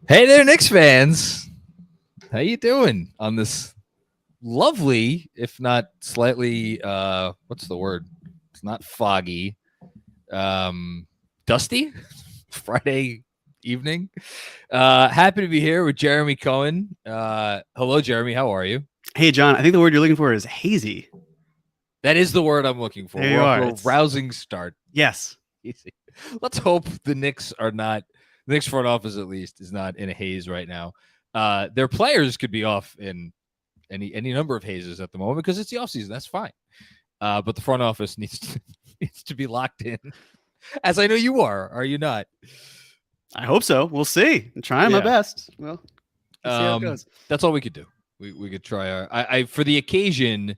Hey there, Knicks fans. How you doing on this lovely, if not slightly, what's the word? It's not foggy, dusty Friday evening. Happy to be here with Jeremy Cohen. Hello, Jeremy. How are you? Hey, John. I think the word you're looking for is hazy. That is the word I'm looking for. There you are. A rousing start. Yes. Let's hope the Knicks are not. The Knicks front office, at least, is not in a haze right now. Their players could be off in any number of hazes at the moment because it's the offseason. That's fine. But the front office needs to be locked in, as I know you are. Are you not? I hope so. We'll see. I'm trying my best. Well, see how it goes. That's all we could do. We could try our. I for the occasion,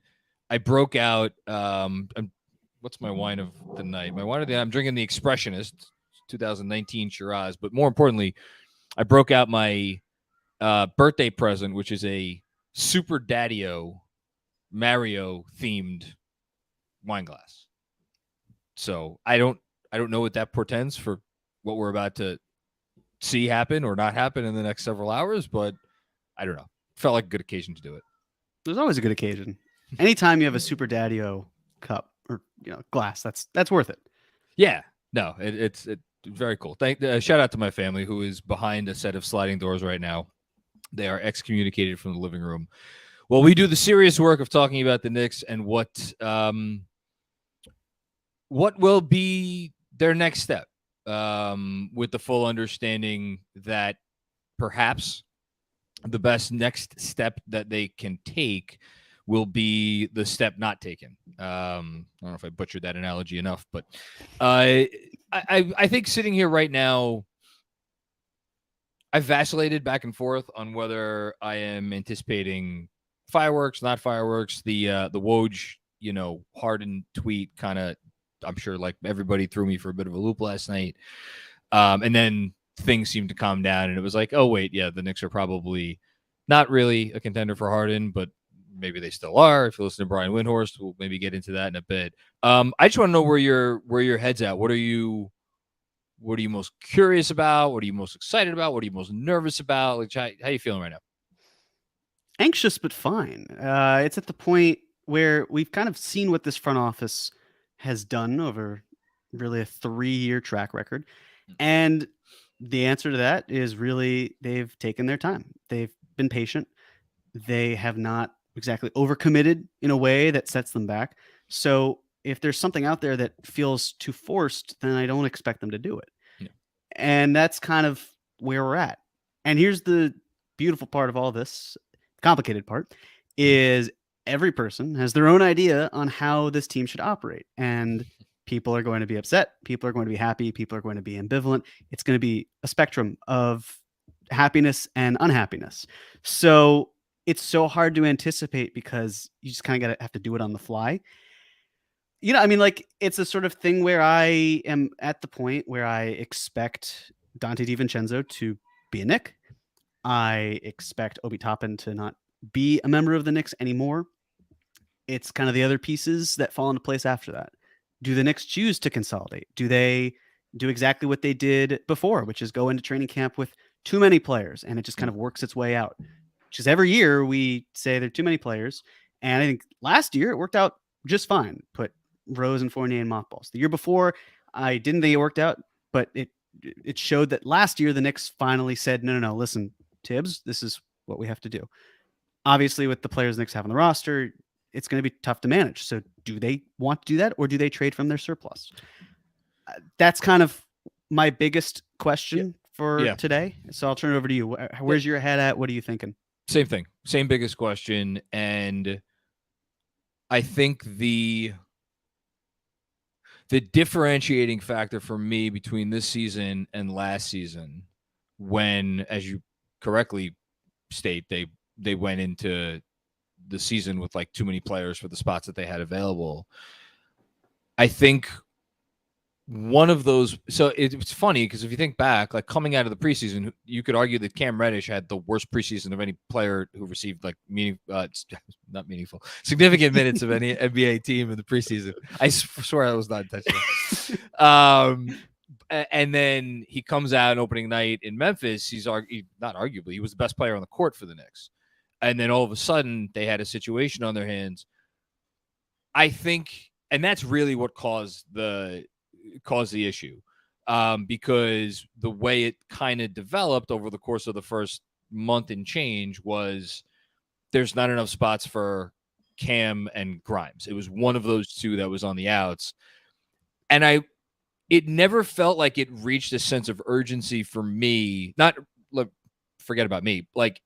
I broke out. What's my wine of the night? My wine of the night. I'm drinking the Expressionist 2019 Shiraz, but more importantly, I broke out my birthday present, which is a Super Daddy-O Mario themed wine glass. So I don't know what that portends for what we're about to see happen or not happen in the next several hours, but I don't know. Felt like a good occasion to do it. There's always a good occasion. Anytime you have a Super Daddy-O cup or glass, that's worth it. Yeah. No, it's very cool. Shout out to my family who is behind a set of sliding doors right now. They are excommunicated from the living room. Well, we do the serious work of talking about the Knicks and what will be their next step, with the full understanding that perhaps the best next step that they can take will be the step not taken. I don't know if I butchered that analogy enough, but I think sitting here right now, I've vacillated back and forth on whether I am anticipating fireworks, not fireworks. The Woj, Harden tweet kind of, I'm sure like everybody threw me for a bit of a loop last night. And then things seemed to calm down and it was like, oh wait, yeah, the Knicks are probably not really a contender for Harden, but maybe they still are. If you listen to Brian Windhorst, we'll maybe get into that in a bit. I just want to know where your head's at. What are you most curious about? What are you most excited about? What are you most nervous about? Like, how are you feeling right now? Anxious, but fine. It's at the point where we've kind of seen what this front office has done over really a 3-year track record. And the answer to that is really they've taken their time. They've been patient. They have not exactly overcommitted in a way that sets them back. So if there's something out there that feels too forced, then I don't expect them to do it. Yeah. And that's kind of where we're at. And here's the beautiful part of all this, complicated part, is every person has their own idea on how this team should operate. And people are going to be upset. People are going to be happy. People are going to be ambivalent. It's going to be a spectrum of happiness and unhappiness. So it's so hard to anticipate because you just kind of have to do it on the fly. It's a sort of thing where I am at the point where I expect Dante DiVincenzo to be a Knick. I expect Obi Toppin to not be a member of the Knicks anymore. It's kind of the other pieces that fall into place after that. Do the Knicks choose to consolidate? Do they do exactly what they did before, which is go into training camp with too many players and it just kind of works its way out? Which is every year we say there are too many players. And I think last year it worked out just fine. Put Rose and Fournier in mothballs. The year before, I didn't think it worked out, but it showed that last year the Knicks finally said, no, listen, Tibbs, this is what we have to do. Obviously, with the players the Knicks have on the roster, it's going to be tough to manage. So do they want to do that or do they trade from their surplus? That's kind of my biggest question for today. So I'll turn it over to you. Where's your head at? What are you thinking? Same thing. Same biggest question. And I think the differentiating factor for me between this season and last season, when, as you correctly state, they went into the season with like too many players for the spots that they had available. I think one of those, so it's funny because if you think back, like coming out of the preseason, you could argue that Cam Reddish had the worst preseason of any player who received like significant minutes of any NBA team in the preseason. I swear I was not intentional. And then he comes out on opening night in Memphis. He's not arguably, he was the best player on the court for the Knicks. And then all of a sudden they had a situation on their hands. I think, and that's really what caused the issue, because the way it kind of developed over the course of the first month and change was there's not enough spots for Cam and Grimes. It was one of those two that was on the outs. And it never felt like it reached a sense of urgency for me. Forget about me. Like,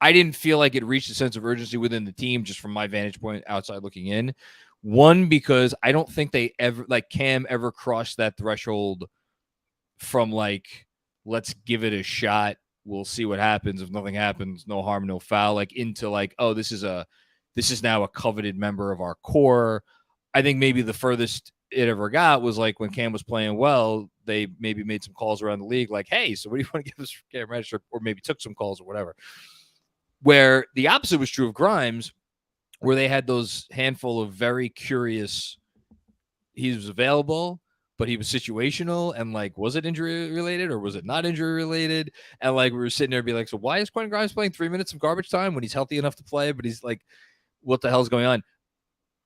I didn't feel like it reached a sense of urgency within the team, just from my vantage point outside looking in. One, because I don't think Cam ever crossed that threshold from like, let's give it a shot. We'll see what happens. If nothing happens, no harm, no foul, like into like, oh, this is now a coveted member of our core. I think maybe the furthest it ever got was like when Cam was playing well, they maybe made some calls around the league like, hey, so what do you want to give us for Cam Reddish? Or maybe took some calls or whatever. Where the opposite was true of Grimes, where they had those handful of very curious, he was available, but he was situational, and like, was it injury related or was it not injury related? And like, we were sitting there and be like, so why is Quentin Grimes playing 3 minutes of garbage time when he's healthy enough to play, but he's like, what the hell's going on?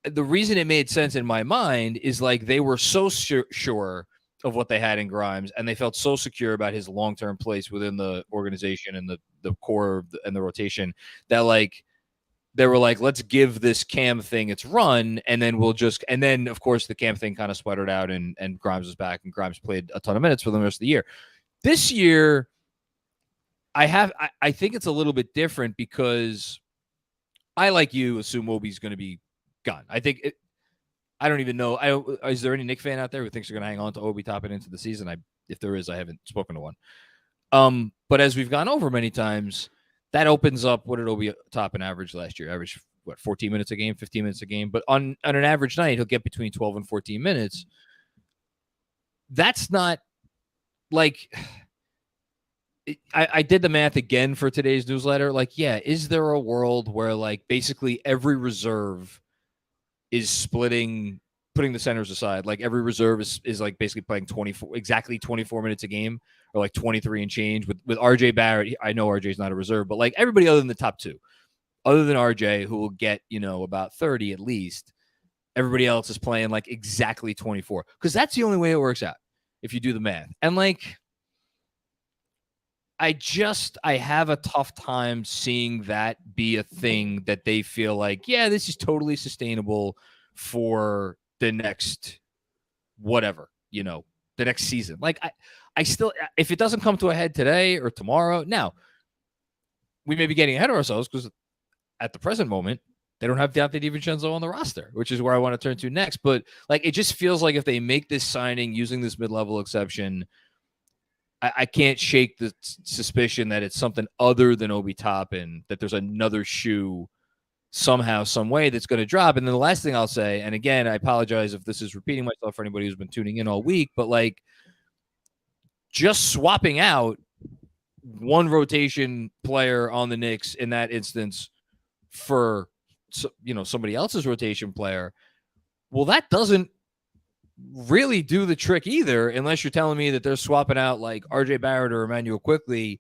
The reason it made sense in my mind is like they were so sure of what they had in Grimes, and they felt so secure about his long-term place within the organization and the core and the rotation that like they were like, let's give this Cam thing its run, and then and then of course the Cam thing kind of sputtered out, and Grimes was back, and Grimes played a ton of minutes for the rest of the year. This year, I think it's a little bit different because I, like you, assume Obi's going to be gone. I don't even know. Is there any Knicks fan out there who thinks they're going to hang on to Obi Toppin into the season? If there is, I haven't spoken to one. But as we've gone over many times, that opens up what did Obi Toppin average last year? Average 14 minutes a game, 15 minutes a game. But on an average night, he'll get between 12 and 14 minutes. That's not like I did the math again for today's newsletter. Like, yeah, is there a world where like basically every reserve is putting the centers aside, like every reserve is like basically playing 24 minutes a game, or like 23 and change with RJ Barrett. I know RJ's not a reserve, but like everybody other than the top two, other than RJ, who will get, about 30 at least, everybody else is playing like exactly 24, because that's the only way it works out if you do the math. And like, I have a tough time seeing that be a thing that they feel like, yeah, this is totally sustainable for the next whatever, the next season. Like I still, if it doesn't come to a head today or tomorrow, now we may be getting ahead of ourselves because at the present moment, they don't have Donte DiVincenzo on the roster, which is where I want to turn to next. But like, it just feels like if they make this signing using this mid-level exception, I can't shake the suspicion that it's something other than Obi Toppin, that there's another shoe somehow, some way that's going to drop. And then the last thing I'll say, and again, I apologize if this is repeating myself for anybody who's been tuning in all week, but like just swapping out one rotation player on the Knicks in that instance for, somebody else's rotation player, well, that doesn't really do the trick either, unless you're telling me that they're swapping out like RJ Barrett or Emmanuel Quickly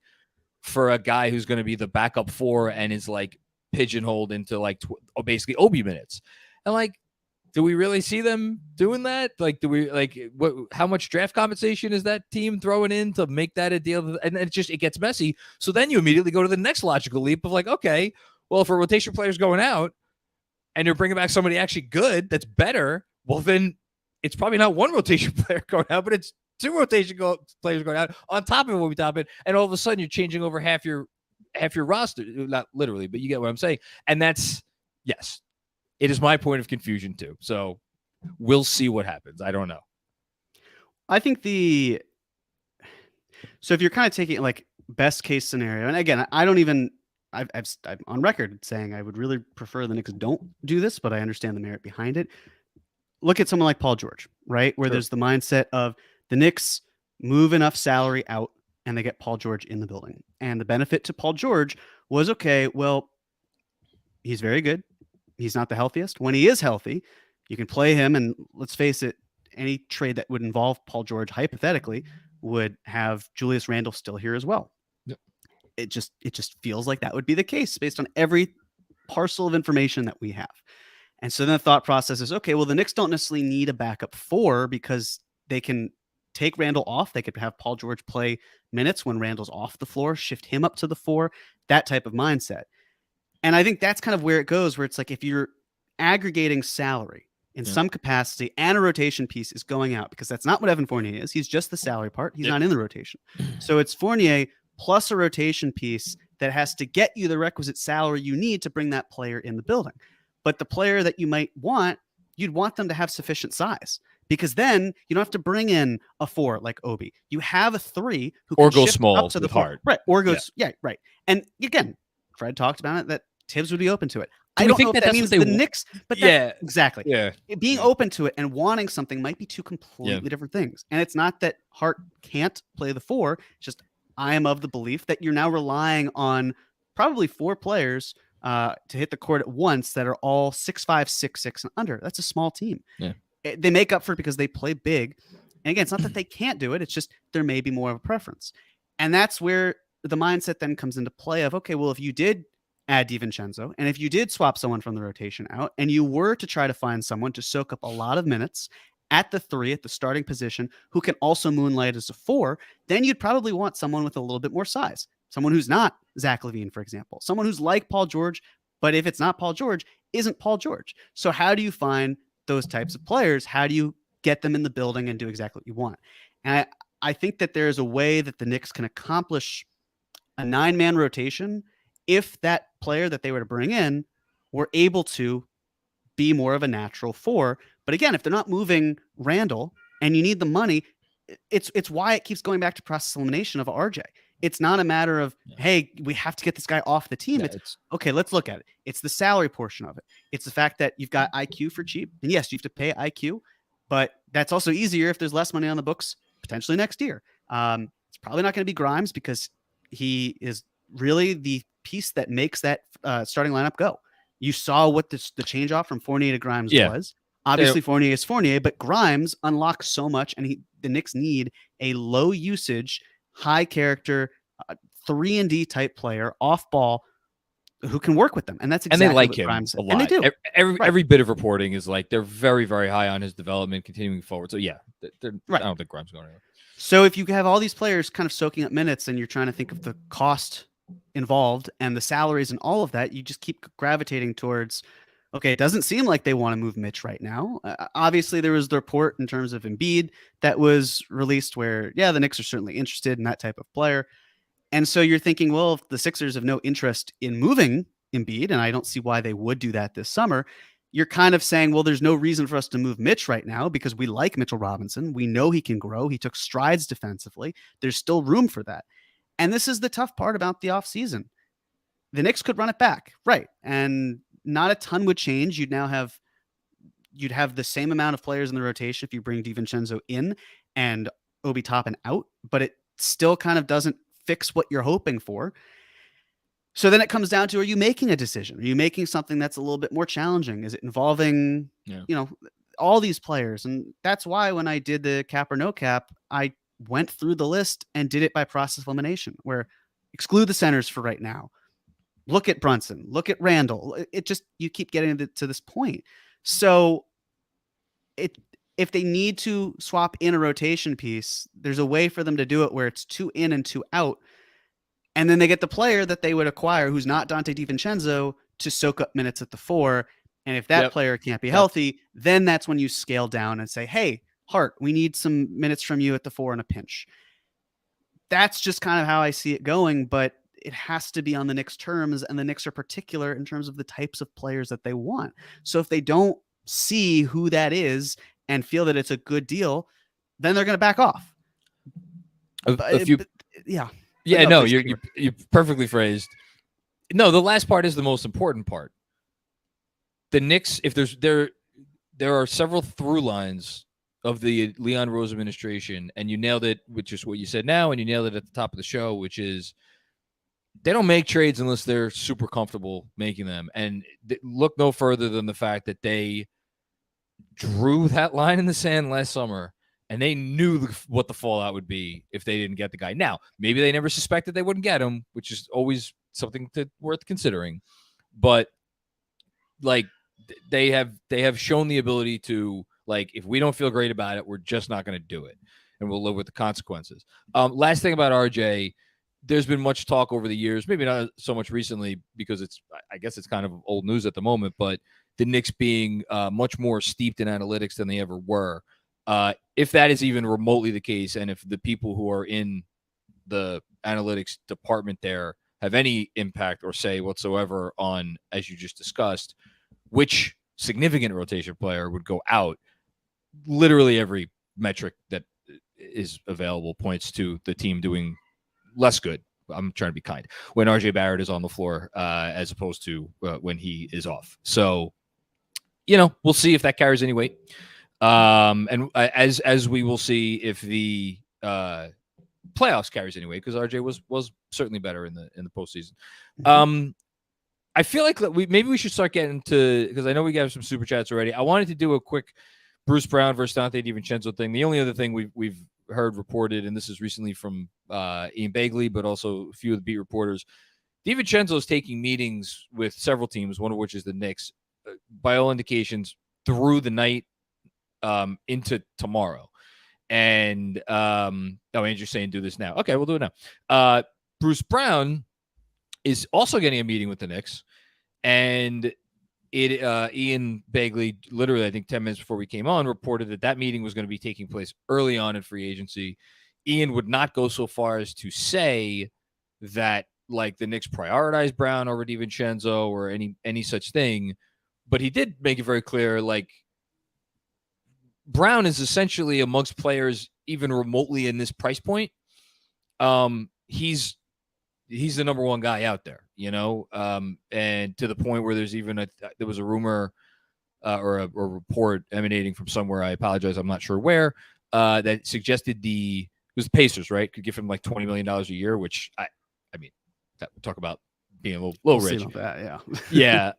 for a guy who's going to be the backup 4 and is like pigeonholed into like basically Obi minutes. And like, do we really see them doing that? Like, do we like how much draft compensation is that team throwing in to make that a deal? And it gets messy. So then you immediately go to the next logical leap of like, okay, well, if a rotation player's going out and you're bringing back somebody actually good that's better, well, then it's probably not one rotation player going out, but it's two players going out on top of what we top it. And all of a sudden you're changing over half your roster, not literally, but you get what I'm saying. And that's, yes, it is my point of confusion too. So we'll see what happens. I don't know. I think so if you're kind of taking like best case scenario, and again, I'm on record saying I would really prefer the Knicks don't do this, but I understand the merit behind it. Look at someone like Paul George, right? Where there's the mindset of the Knicks move enough salary out and they get Paul George in the building. And the benefit to Paul George was, okay, well, he's very good. He's not the healthiest. When he is healthy, you can play him. And let's face it, any trade that would involve Paul George hypothetically would have Julius Randle still here as well. Yep. It just feels like that would be the case based on every parcel of information that we have. And so then the thought process is, okay, well, the Knicks don't necessarily need a backup 4 because they can take Randle off. They could have Paul George play minutes when Randle's off the floor, shift him up to the 4, that type of mindset. And I think that's kind of where it goes, where it's like if you're aggregating salary in some capacity and a rotation piece is going out, because that's not what Evan Fournier is. He's just the salary part. He's not in the rotation. So it's Fournier plus a rotation piece that has to get you the requisite salary you need to bring that player in the building. But the player that you might want, you'd want them to have sufficient size, because then you don't have to bring in a 4 like Obi. You have a 3 who can go shift small up to the 4. Hart. Right. Or goes, right. And again, Fred talked about it, that Tibbs would be open to it. Do I don't think know if that means the Knicks, but exactly. Yeah. Being open to it and wanting something might be two completely different things. And it's not that Hart can't play the 4. It's just I am of the belief that you're now relying on probably 4 players to hit the court at once that are all 6'5", 6'6", and under. That's a small team. Yeah. They make up for it because they play big. And again, it's not that they can't do it. It's just there may be more of a preference. And that's where the mindset then comes into play of, okay, well, if you did add DiVincenzo, and if you did swap someone from the rotation out, and you were to try to find someone to soak up a lot of minutes at the 3, at the starting position, who can also moonlight as a 4, then you'd probably want someone with a little bit more size. Someone who's not Zach LaVine, for example. Someone who's like Paul George, but if it's not Paul George, isn't Paul George. So how do you find those types of players? How do you get them in the building and do exactly what you want? And I think that there is a way that the Knicks can accomplish a 9-man rotation if that player that they were to bring in were able to be more of a natural 4. But again, if they're not moving Randle and you need the money, it's why it keeps going back to process elimination of RJ. It's not a matter of, hey, we have to get this guy off the team. It's okay, let's look at it. It's the salary portion of it. It's the fact that you've got IQ for cheap. And yes, you have to pay IQ, but that's also easier if there's less money on the books potentially next year. It's probably not going to be Grimes because he is really the piece that makes that starting lineup go. You saw what the change off from Fournier to Grimes was. Obviously, Fournier is Fournier, but Grimes unlocks so much, and the Knicks need a low usage, high character, 3-and-D type player off ball who can work with them, and that's exactly and they like what him Grimes a lot. And they do. Every bit of reporting is like they're very, very high on his development, continuing forward. So I don't think Grimes is going anywhere. So if you have all these players kind of soaking up minutes, and you're trying to think of the cost involved and the salaries and all of that, you just keep gravitating towards, okay, it doesn't seem like they want to move Mitch right now. Obviously, there was the report in terms of Embiid that was released where, the Knicks are certainly interested in that type of player. And so you're thinking, well, if the Sixers have no interest in moving Embiid, and I don't see why they would do that this summer, you're kind of saying, well, there's no reason for us to move Mitch right now because we like Mitchell Robinson. We know he can grow. He took strides defensively. There's still room for that. And this is the tough part about the offseason. The Knicks could run it back, right? And not a ton would change. You'd have the same amount of players in the rotation if you bring DiVincenzo in and Obi Toppin out, but it still kind of doesn't fix what you're hoping for. So then it comes down to, are you making a decision? Are you making something that's a little bit more challenging? Is it involving, all these players? And that's why when I did the cap or no cap, I went through the list and did it by process elimination, where exclude the centers for right now. Look at Brunson, look at Randall. You keep getting to this point. So if they need to swap in a rotation piece, there's a way for them to do it where it's 2 in and 2 out. And then they get the player that they would acquire who's not Dante DiVincenzo to soak up minutes at the 4. And if that player can't be healthy, then that's when you scale down and say, hey, Hart, we need some minutes from you at the 4 in a pinch. That's just kind of how I see it going, but it has to be on the Knicks' terms, and the Knicks are particular in terms of the types of players that they want. So if they don't see who that is and feel that it's a good deal, then they're going to back off. You're perfectly phrased. No, the last part is the most important part. The Knicks, if there are several through lines of the Leon Rose administration, and you nailed it with just what you said now, and you nailed it at the top of the show, which is they don't make trades unless they're super comfortable making them. And look no further than the fact that they drew that line in the sand last summer, and they knew what the fallout would be if they didn't get the guy. Now, maybe they never suspected they wouldn't get him, which is always something worth considering. But like they have shown the ability to, like, if we don't feel great about it, we're just not going to do it, and we'll live with the consequences. Last thing about RJ, there's been much talk over the years, maybe not so much recently because I guess it's kind of old news at the moment, but the Knicks being much more steeped in analytics than they ever were. If that is even remotely the case, and if the people who are in the analytics department there have any impact or say whatsoever on, as you just discussed, which significant rotation player would go out, literally every metric that is available points to the team doing less good. I'm trying to be kind when RJ Barrett is on the floor as opposed to when he is off. So, we'll see if that carries any weight. And as we will see if the playoffs carries any weight, because RJ was certainly better in the postseason. I feel like maybe we should start getting to, because I know we got some super chats already. I wanted to do a quick Bruce Brown versus Dante DiVincenzo thing. The only other thing we've heard reported, and this is recently from Ian Begley, but also a few of the beat reporters, DiVincenzo is taking meetings with several teams, one of which is the Knicks, by all indications, through the night into tomorrow. And Andrew's saying do this now. Okay, we'll do it now. Bruce Brown is also getting a meeting with the Knicks, and Ian Begley, literally I think 10 minutes before we came on, reported that meeting was going to be taking place early on in free agency. Ian would not go so far as to say that like the Knicks prioritize Brown over DiVincenzo or any such thing, but he did make it very clear, like, Brown is essentially amongst players even remotely in this price point. He's the number one guy out there, and to the point where there's even there was a rumor or a report emanating from somewhere. I apologize, I'm not sure where, that suggested it was the Pacers, right? Could give him like $20 million a year, which I mean, that we'll talk about being a little rich. About that, yeah.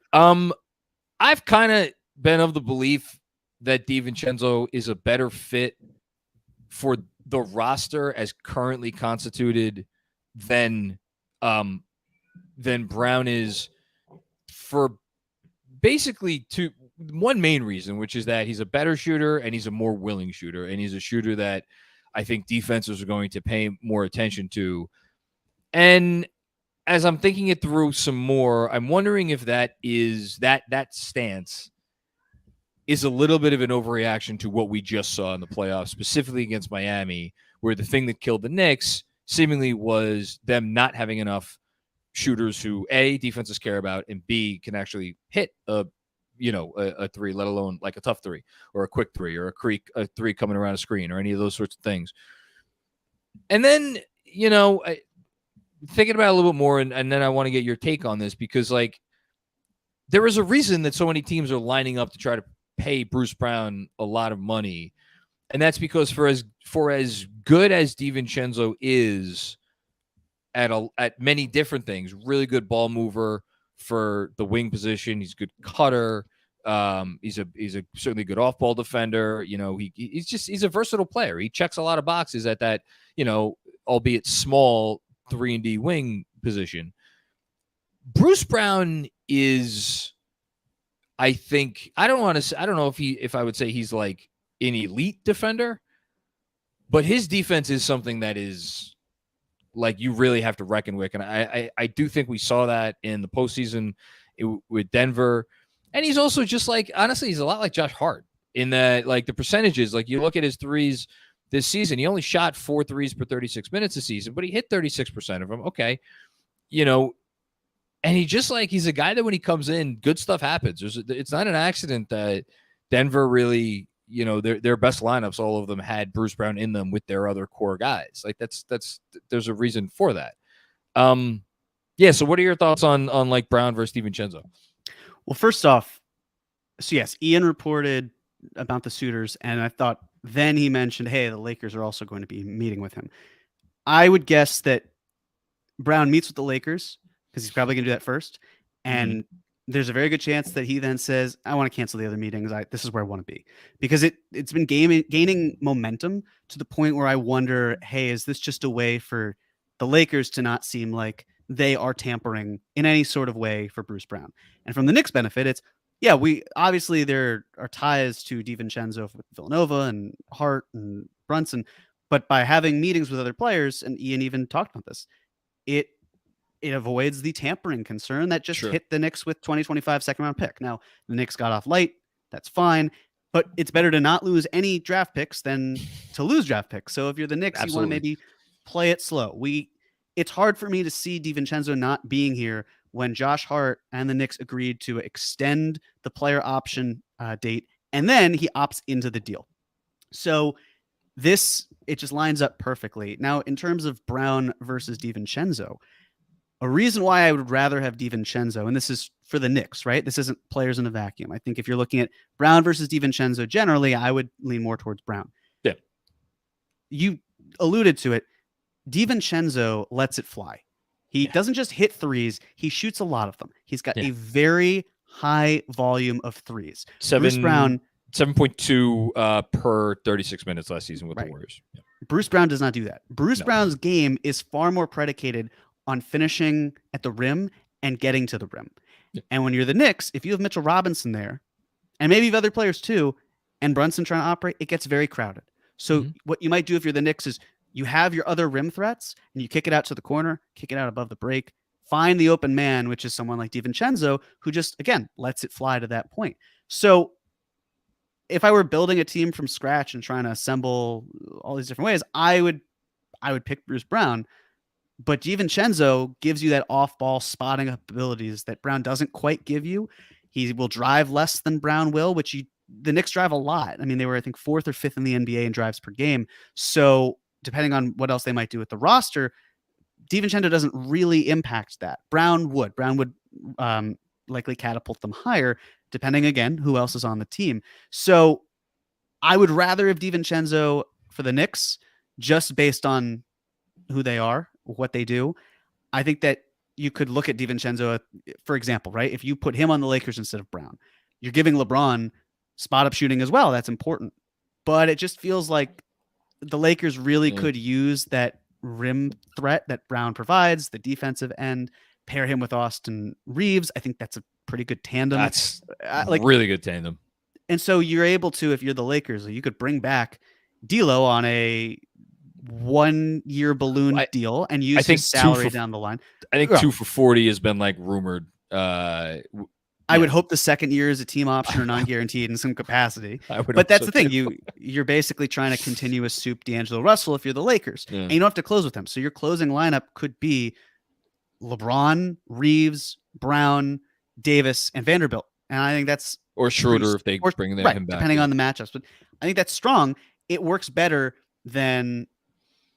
I've kind of been of the belief that DiVincenzo is a better fit for the roster as currently constituted than Brown is, for basically one main reason, which is that he's a better shooter and he's a more willing shooter, and he's a shooter that I think defenses are going to pay more attention to. And as I'm thinking it through some more, I'm wondering if that stance is a little bit of an overreaction to what we just saw in the playoffs, specifically against Miami, where the thing that killed the Knicks seemingly was them not having enough shooters who, A, defenses care about, and B, can actually hit a three, let alone like a tough three or a quick three or a three coming around a screen or any of those sorts of things. And then, thinking about it a little bit more, and then I want to get your take on this, because like there is a reason that so many teams are lining up to try to pay Bruce Brown a lot of money. And that's because for as good as DiVincenzo is at many different things, really good ball mover for the wing position. He's a good cutter. He's a certainly good off-ball defender. He's a versatile player. He checks a lot of boxes at that, albeit small 3-and-D wing position. Bruce Brown is, I think, I don't know if I would say he's like an elite defender, but his defense is something that is like you really have to reckon with. And I do think we saw that in the postseason with Denver. And he's also just like, honestly, he's a lot like Josh Hart in that, like, the percentages, like you look at his threes this season, he only shot 4 threes per 36 minutes this season, but he hit 36% of them. Okay. And he's a guy that when he comes in, good stuff happens. It's not an accident that Denver really, their best lineups, all of them had Bruce Brown in them with their other core guys. Like there's a reason for that. So what are your thoughts on like Brown versus DiVincenzo? Well, first off, so yes, Ian reported about the suitors, and I thought then he mentioned, hey, the Lakers are also going to be meeting with him. I would guess that Brown meets with the Lakers because he's probably going to do that first. And there's a very good chance that he then says, I want to cancel the other meetings. This is where I want to be, because it's been gaining momentum to the point where I wonder, hey, is this just a way for the Lakers to not seem like they are tampering in any sort of way for Bruce Brown? And from the Knicks' benefit, it's, yeah, we obviously there are ties to DiVincenzo with Villanova and Hart and Brunson, but by having meetings with other players, and Ian even talked about this, it avoids the tampering concern that just hit the Knicks with 2025 second round pick. Now, the Knicks got off light. That's fine. But it's better to not lose any draft picks than to lose draft picks. So if you're the Knicks, you want to maybe play it slow. It's hard for me to see DiVincenzo not being here when Josh Hart and the Knicks agreed to extend the player option date, and then he opts into the deal. So it just lines up perfectly. Now, in terms of Brown versus DiVincenzo, a reason why I would rather have DiVincenzo, and this is for the Knicks, right? This isn't players in a vacuum. I think if you're looking at Brown versus DiVincenzo, generally, I would lean more towards Brown. Yeah. You alluded to it. DiVincenzo lets it fly. He doesn't just hit threes. He shoots a lot of them. He's got a very high volume of threes. Bruce Brown, 7.2 per 36 minutes last season with the Warriors. Yeah. Bruce Brown does not do that. Bruce Brown's game is far more predicated on finishing at the rim and getting to the rim. Yeah. And when you're the Knicks, if you have Mitchell Robinson there, and maybe you have other players too, and Brunson trying to operate, it gets very crowded. So what you might do if you're the Knicks is you have your other rim threats, and you kick it out to the corner, kick it out above the break, find the open man, which is someone like DiVincenzo, who just, again, lets it fly to that point. So if I were building a team from scratch and trying to assemble all these different ways, I would pick Bruce Brown. But DiVincenzo gives you that off-ball spotting abilities that Brown doesn't quite give you. He will drive less than Brown will, which the Knicks drive a lot. I mean, they were, I think, 4th or 5th in the NBA in drives per game. So depending on what else they might do with the roster, DiVincenzo doesn't really impact that. Brown would. Brown would likely catapult them higher, depending, again, who else is on the team. So I would rather have DiVincenzo for the Knicks, just based on who they are, what they do. I think that you could look at DiVincenzo, for example, right? If you put him on the Lakers instead of Brown, you're giving LeBron spot-up shooting as well. That's important. But it just feels like the Lakers really could use that rim threat that Brown provides, the defensive end, pair him with Austin Reeves. I think that's a pretty good tandem. That's really good tandem. And so you're able to, if you're the Lakers, you could bring back D'Lo on a 1-year balloon deal and use his salary down the line. I think 2 for $40 has been rumored. I would hope the second year is a team option or non-guaranteed in some capacity. But that's the thing. You're basically trying to continue a soup D'Angelo Russell if you're the Lakers. Yeah. And you don't have to close with him. So your closing lineup could be LeBron, Reeves, Brown, Davis, and Vanderbilt. And I think that's... Or Schroeder if they bring him back. Depending on the matchups. But I think that's strong. It works better than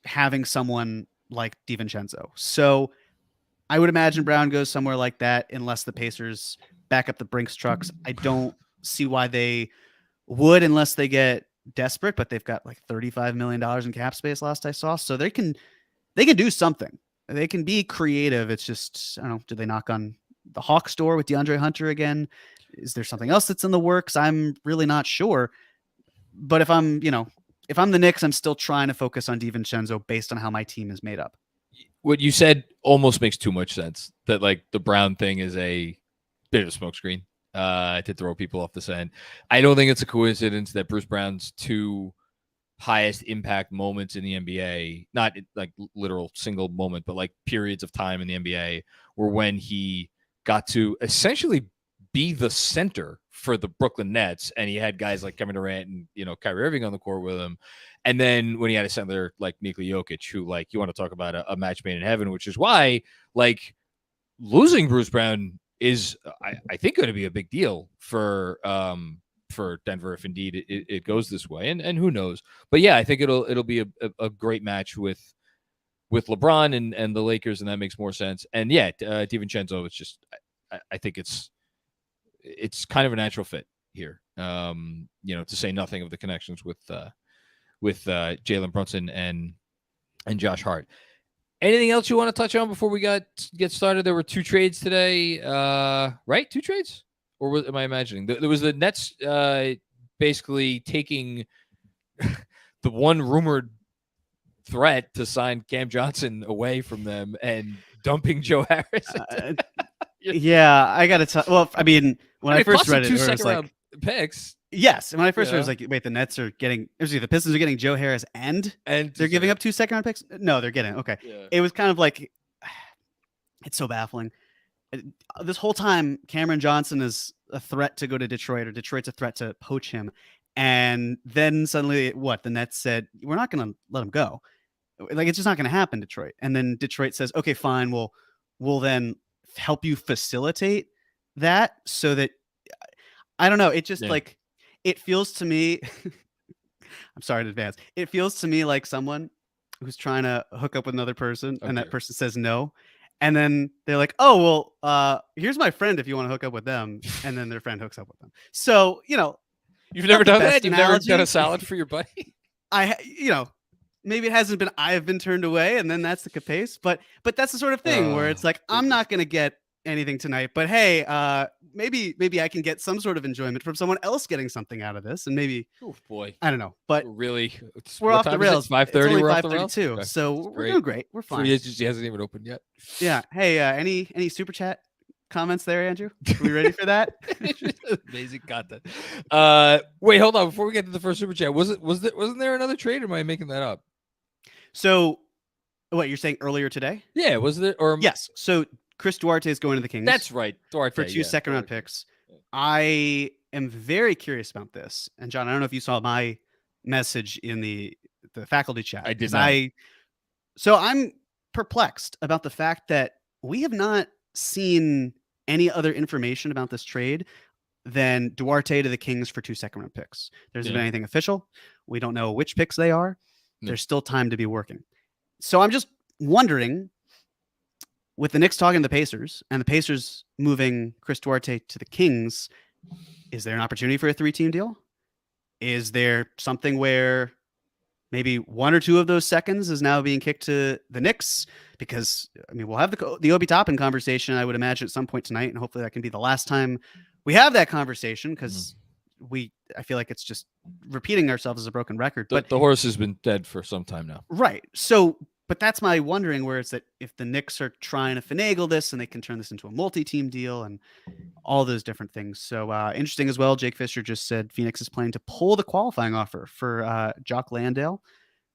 having someone like DiVincenzo. So I would imagine Brown goes somewhere like that unless the Pacers back up the Brinks trucks. I don't see why they would unless they get desperate, but they've got $35 million in cap space last I saw. So they can do something. They can be creative. It's just, I don't know, do they knock on the Hawks door with DeAndre Hunter again? Is there something else that's in the works? I'm really not sure. But if I'm the Knicks, I'm still trying to focus on DiVincenzo based on how my team is made up. What you said almost makes too much sense, that the Brown thing is a bit of a smokescreen to throw people off the scent. I don't think it's a coincidence that Bruce Brown's 2 highest impact moments in the NBA, not literal single moment, but periods of time in the NBA, were when he got to essentially be the center for the Brooklyn Nets, and he had guys like Kevin Durant and Kyrie Irving on the court with him. And then when he had a center like Nikola Jokic, who you want to talk about a match made in heaven, which is why losing Bruce Brown is I think going to be a big deal for Denver if indeed it goes this way, and who knows. But yeah, I think it'll be a great match with LeBron and the Lakers, and that makes more sense. And yeah, DiVincenzo, it's just I think it's kind of a natural fit here. To say nothing of the connections with Jalen Brunson and Josh Hart. Anything else you want to touch on before we get started? There were 2 trades today, right? 2 trades, or am I imagining? There was the Nets basically taking the one rumored threat to sign Cam Johnson away from them and dumping Joe Harris. Yeah, I gotta tell. Well, I mean, when I first read it, it was like picks. Yes, and when I first read it, it was like, wait, the Nets are getting, the Pistons are getting Joe Harris and they're giving up 2 second round picks. No, they're getting okay. Yeah. It was kind of like, it's so baffling. This whole time, Cameron Johnson is a threat to go to Detroit, or Detroit's a threat to poach him, and then suddenly, the Nets said, we're not going to let him go. Like, it's just not going to happen, Detroit. And then Detroit says, okay, fine, we'll then help you facilitate that, so that, I don't know, it just like, it feels to me, I'm sorry in advance, it feels to me like someone who's trying to hook up with another person, and that person says no, and then they're like, oh, well, here's my friend if you want to hook up with them, and then their friend hooks up with them. So, you've never done that? You've never done a salad for your buddy? Maybe it hasn't been, I have been turned away, and then that's the case, but that's the sort of thing where it's like, I'm not going to get anything tonight, but hey, maybe I can get some sort of enjoyment from someone else getting something out of this, and maybe, oh boy, I don't know, but really, we're off the rails. 5:30, we're off the rails too. Okay. So we're doing great. We're fine. Free agency hasn't even opened yet. Yeah. Hey, any super chat comments there, Andrew? Are we ready for that? Amazing content. Wait, hold on. Before we get to the first super chat, wasn't there another trade, or am I making that up? So, what you're saying earlier today? Yeah, was there? Or yes. So Chris Duarte is going to the Kings. That's right, Duarte for 2 second round picks. I am very curious about this, and John, I don't know if you saw my message in the faculty chat. I did not. So I'm perplexed about the fact that we have not seen any other information about this trade than Duarte to the Kings for 2 second round picks. There hasn't been anything official. We don't know which picks they are. There's still time to be working. So I'm just wondering, with the Knicks talking to the Pacers and the Pacers moving Chris Duarte to the Kings, is there an opportunity for a 3-team deal? Is there something where maybe 1 or 2 of those seconds is now being kicked to the Knicks? Because, I mean, we'll have the Obi Toppin conversation, I would imagine, at some point tonight, and hopefully that can be the last time we have that conversation, because I feel like it's just repeating ourselves as a broken record. But the horse has been dead for some time now. Right. So, but that's my wondering, where it's that if the Knicks are trying to finagle this and they can turn this into a multi-team deal and all those different things. So interesting as well. Jake Fisher just said Phoenix is planning to pull the qualifying offer for Jock Landale,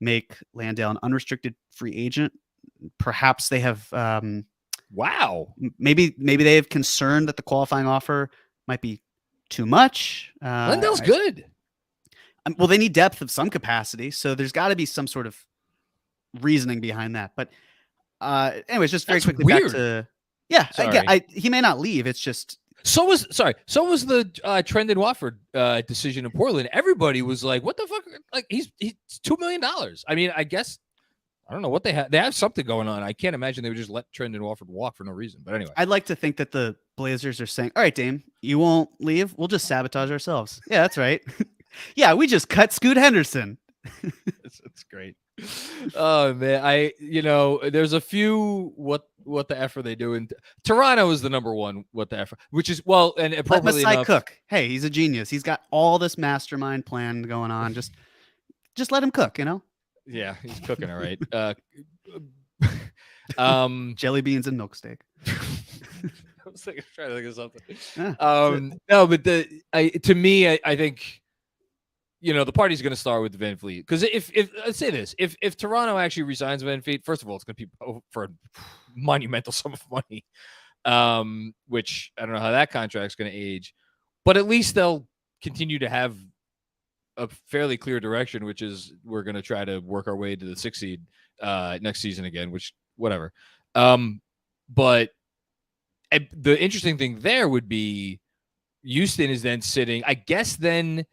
make Landale an unrestricted free agent. Perhaps they have, wow. Maybe they have concern that the qualifying offer might be too much. Landale's good. Well, they need depth of some capacity, so there's got to be some sort of reasoning behind that. But anyways, just very quickly back to he may not leave. It's just so was the Trendon Watford decision in Portland. Everybody was like, what the fuck? Like he's $2 million. I mean, I guess I don't know what they have. They have something going on. I can't imagine they would just let Trendon Watford walk for no reason. But anyway, I'd like to think that the Blazers are saying, all right, Dame, you won't leave. We'll just sabotage ourselves. Yeah, that's right. Yeah, we just cut Scoot Henderson. That's great. Oh man, there's a few what the F are they doing? Toronto is the number one what the F, which is and appropriately enough. Cook. Hey, he's a genius. He's got all this mastermind plan going on. Just let him cook, Yeah, he's cooking all right. Jelly beans and milk steak. I was trying to think of something. No, but to me, I think the party's going to start with Van Fleet, because if let's say this, if Toronto actually resigns Van Fleet, first of all, it's going to be for a monumental sum of money, which I don't know how that contract's going to age, but at least they'll continue to have a fairly clear direction, which is we're going to try to work our way to the 6th seed next season again, which whatever. But the interesting thing there would be Houston is then sitting, I guess then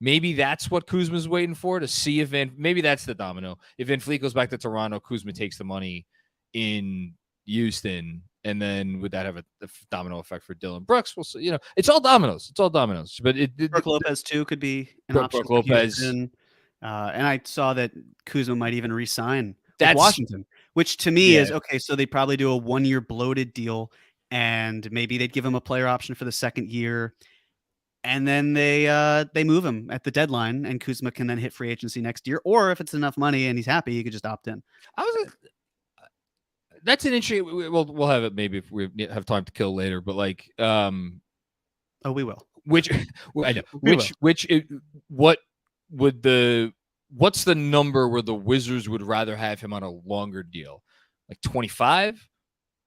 maybe that's what Kuzma's waiting for, to see if maybe that's the domino. If Van Fleet goes back to Toronto, Kuzma takes the money in Houston, and then would that have a domino effect for Dylan Brooks? We'll see. It's all dominoes. It's all dominoes. But Brook Lopez too could be an option. Brook Lopez, and I saw that Kuzma might even re-sign with Washington, which to me Yeah. is okay. So they probably do a 1-year bloated deal, and maybe they'd give him a player option for the second year. And then they move him at the deadline, and Kuzma can then hit free agency next year. Or if it's enough money and he's happy, he could just opt in. That's an interesting. We'll have it maybe if we have time to kill later. But like, oh, we will. Which I know. What would what's the number where the Wizards would rather have him on a longer deal? Like 25,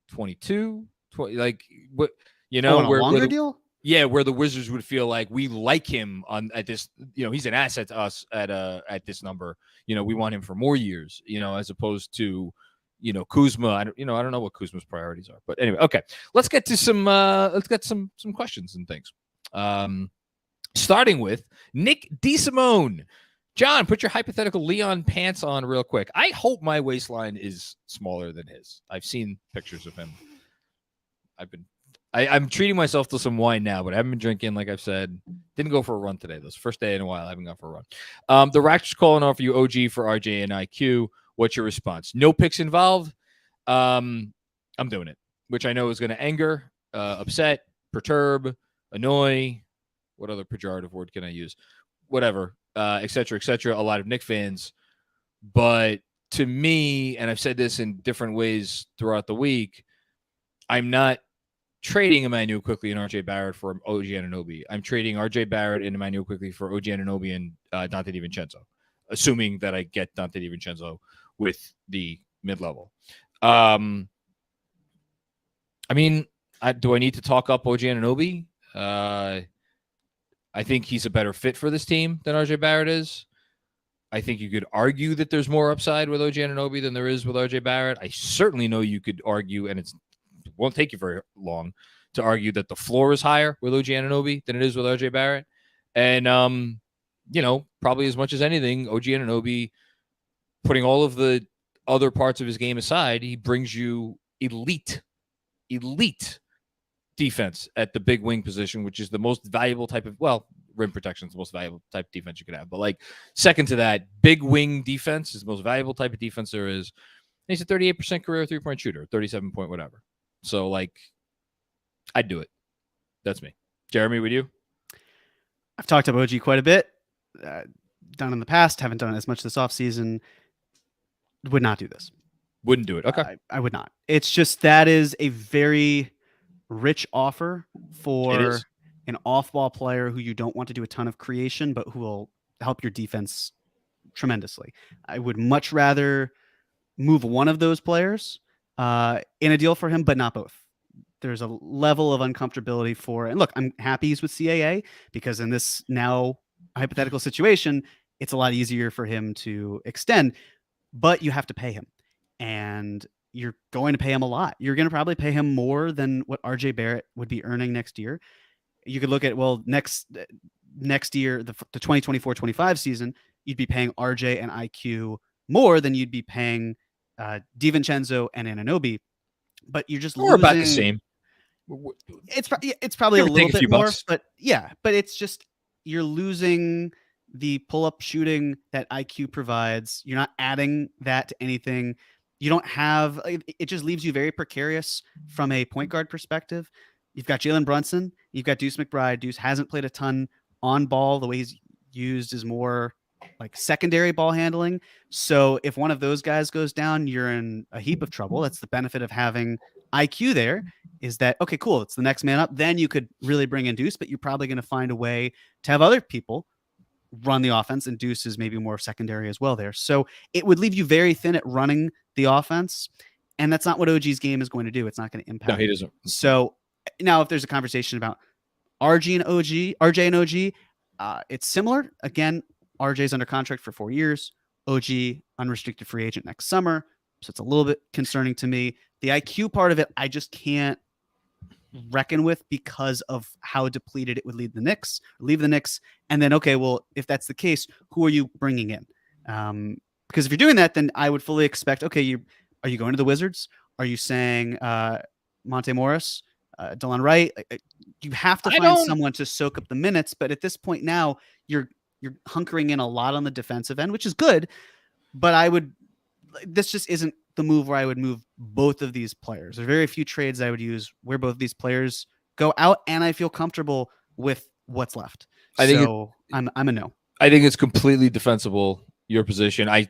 22, 20, like what, on a longer deal? Yeah, where the Wizards would feel like we like him at this, he's an asset to us at this number. We want him for more years, as opposed to, Kuzma. I don't know what Kuzma's priorities are, but anyway, okay. Let's get to some questions and things. Starting with Nick DeSimone. John, put your hypothetical Leon pants on real quick. I hope my waistline is smaller than his. I've seen pictures of him. I'm treating myself to some wine now, but I haven't been drinking, like I've said. Didn't go for a run today. This first day in a while I haven't gone for a run. The Raptors calling off you OG for RJ and IQ. What's your response? No picks involved. I'm doing it, which I know is going to anger, upset, perturb, annoy. What other pejorative word can I use? Whatever, et cetera, a lot of Knicks fans. But to me, and I've said this in different ways throughout the week, I'm not trading Emmanuel Quickly and RJ Barrett for OG Anunoby. I'm trading RJ Barrett and Emmanuel Quickly for OG Anunoby and Dante DiVincenzo, assuming that I get Dante DiVincenzo with the mid-level. I mean, do I need to talk up OG Anunoby? I think he's a better fit for this team than RJ Barrett is. I think you could argue that there's more upside with OG Anunoby than there is with RJ Barrett. I certainly know you could argue, and it won't take you very long to argue that the floor is higher with OG Anunoby than it is with RJ Barrett. And, probably as much as anything, OG Anunoby, putting all of the other parts of his game aside, he brings you elite defense at the big wing position, which is the most valuable type of, rim protection is the most valuable type of defense you could have. But like second to that, big wing defense is the most valuable type of defense there is. And he's a 38% career 3-point shooter, 37 point, whatever. So like, I'd do it. That's me. Jeremy, would you? I've talked about OG quite a bit. Done in the past, haven't done it as much this offseason. Would not do this. Wouldn't do it. Okay. I would not. It's just that is a very rich offer for an off-ball player who you don't want to do a ton of creation, but who will help your defense tremendously. I would much rather move one of those players in a deal for him, but not both. There's a level of uncomfortability and look, I'm happy he's with CAA because in this now hypothetical situation, it's a lot easier for him to extend, but you have to pay him. And you're going to pay him a lot. You're going to probably pay him more than what RJ Barrett would be earning next year. You could look at, next year, the 2024-25 season, you'd be paying RJ and IQ more than you'd be paying DiVincenzo and Anunoby. But you're just losing. About the same. It's probably a little bit more, but it's just you're losing the pull-up shooting that IQ provides. You're not adding that to anything. You don't have, it just leaves you very precarious from a point guard perspective. You've got Jalen Brunson, you've got Deuce McBride. Deuce hasn't played a ton on ball. The way he's used is more like secondary ball handling. So if one of those guys goes down, you're in a heap of trouble. That's the benefit of having IQ there, is that, okay, cool, it's the next man up. Then you could really bring in Deuce, but you're probably going to find a way to have other people run the offense, and Deuce is maybe more secondary as well there. So it would leave you very thin at running the offense, and that's not what OG's game is going to do. It's not going to impact. No, he doesn't. So now if there's a conversation about RJ and OG, it's similar. Again, RJ's under contract for 4 years. OG, unrestricted free agent next summer. So it's a little bit concerning to me. The IQ part of it, I just can't reckon with because of how depleted it would leave the Knicks. And then, okay, well, if that's the case, who are you bringing in? Because if you're doing that, then I would fully expect, okay, are you going to the Wizards? Are you saying Monte Morris, Delon Wright? You have to find someone to soak up the minutes. But at this point now, you're hunkering in a lot on the defensive end, which is good. But this just isn't the move where I would move both of these players. There's very few trades I would use where both of these players go out, and I feel comfortable with what's left. I'm a no. I think it's completely defensible, your position. I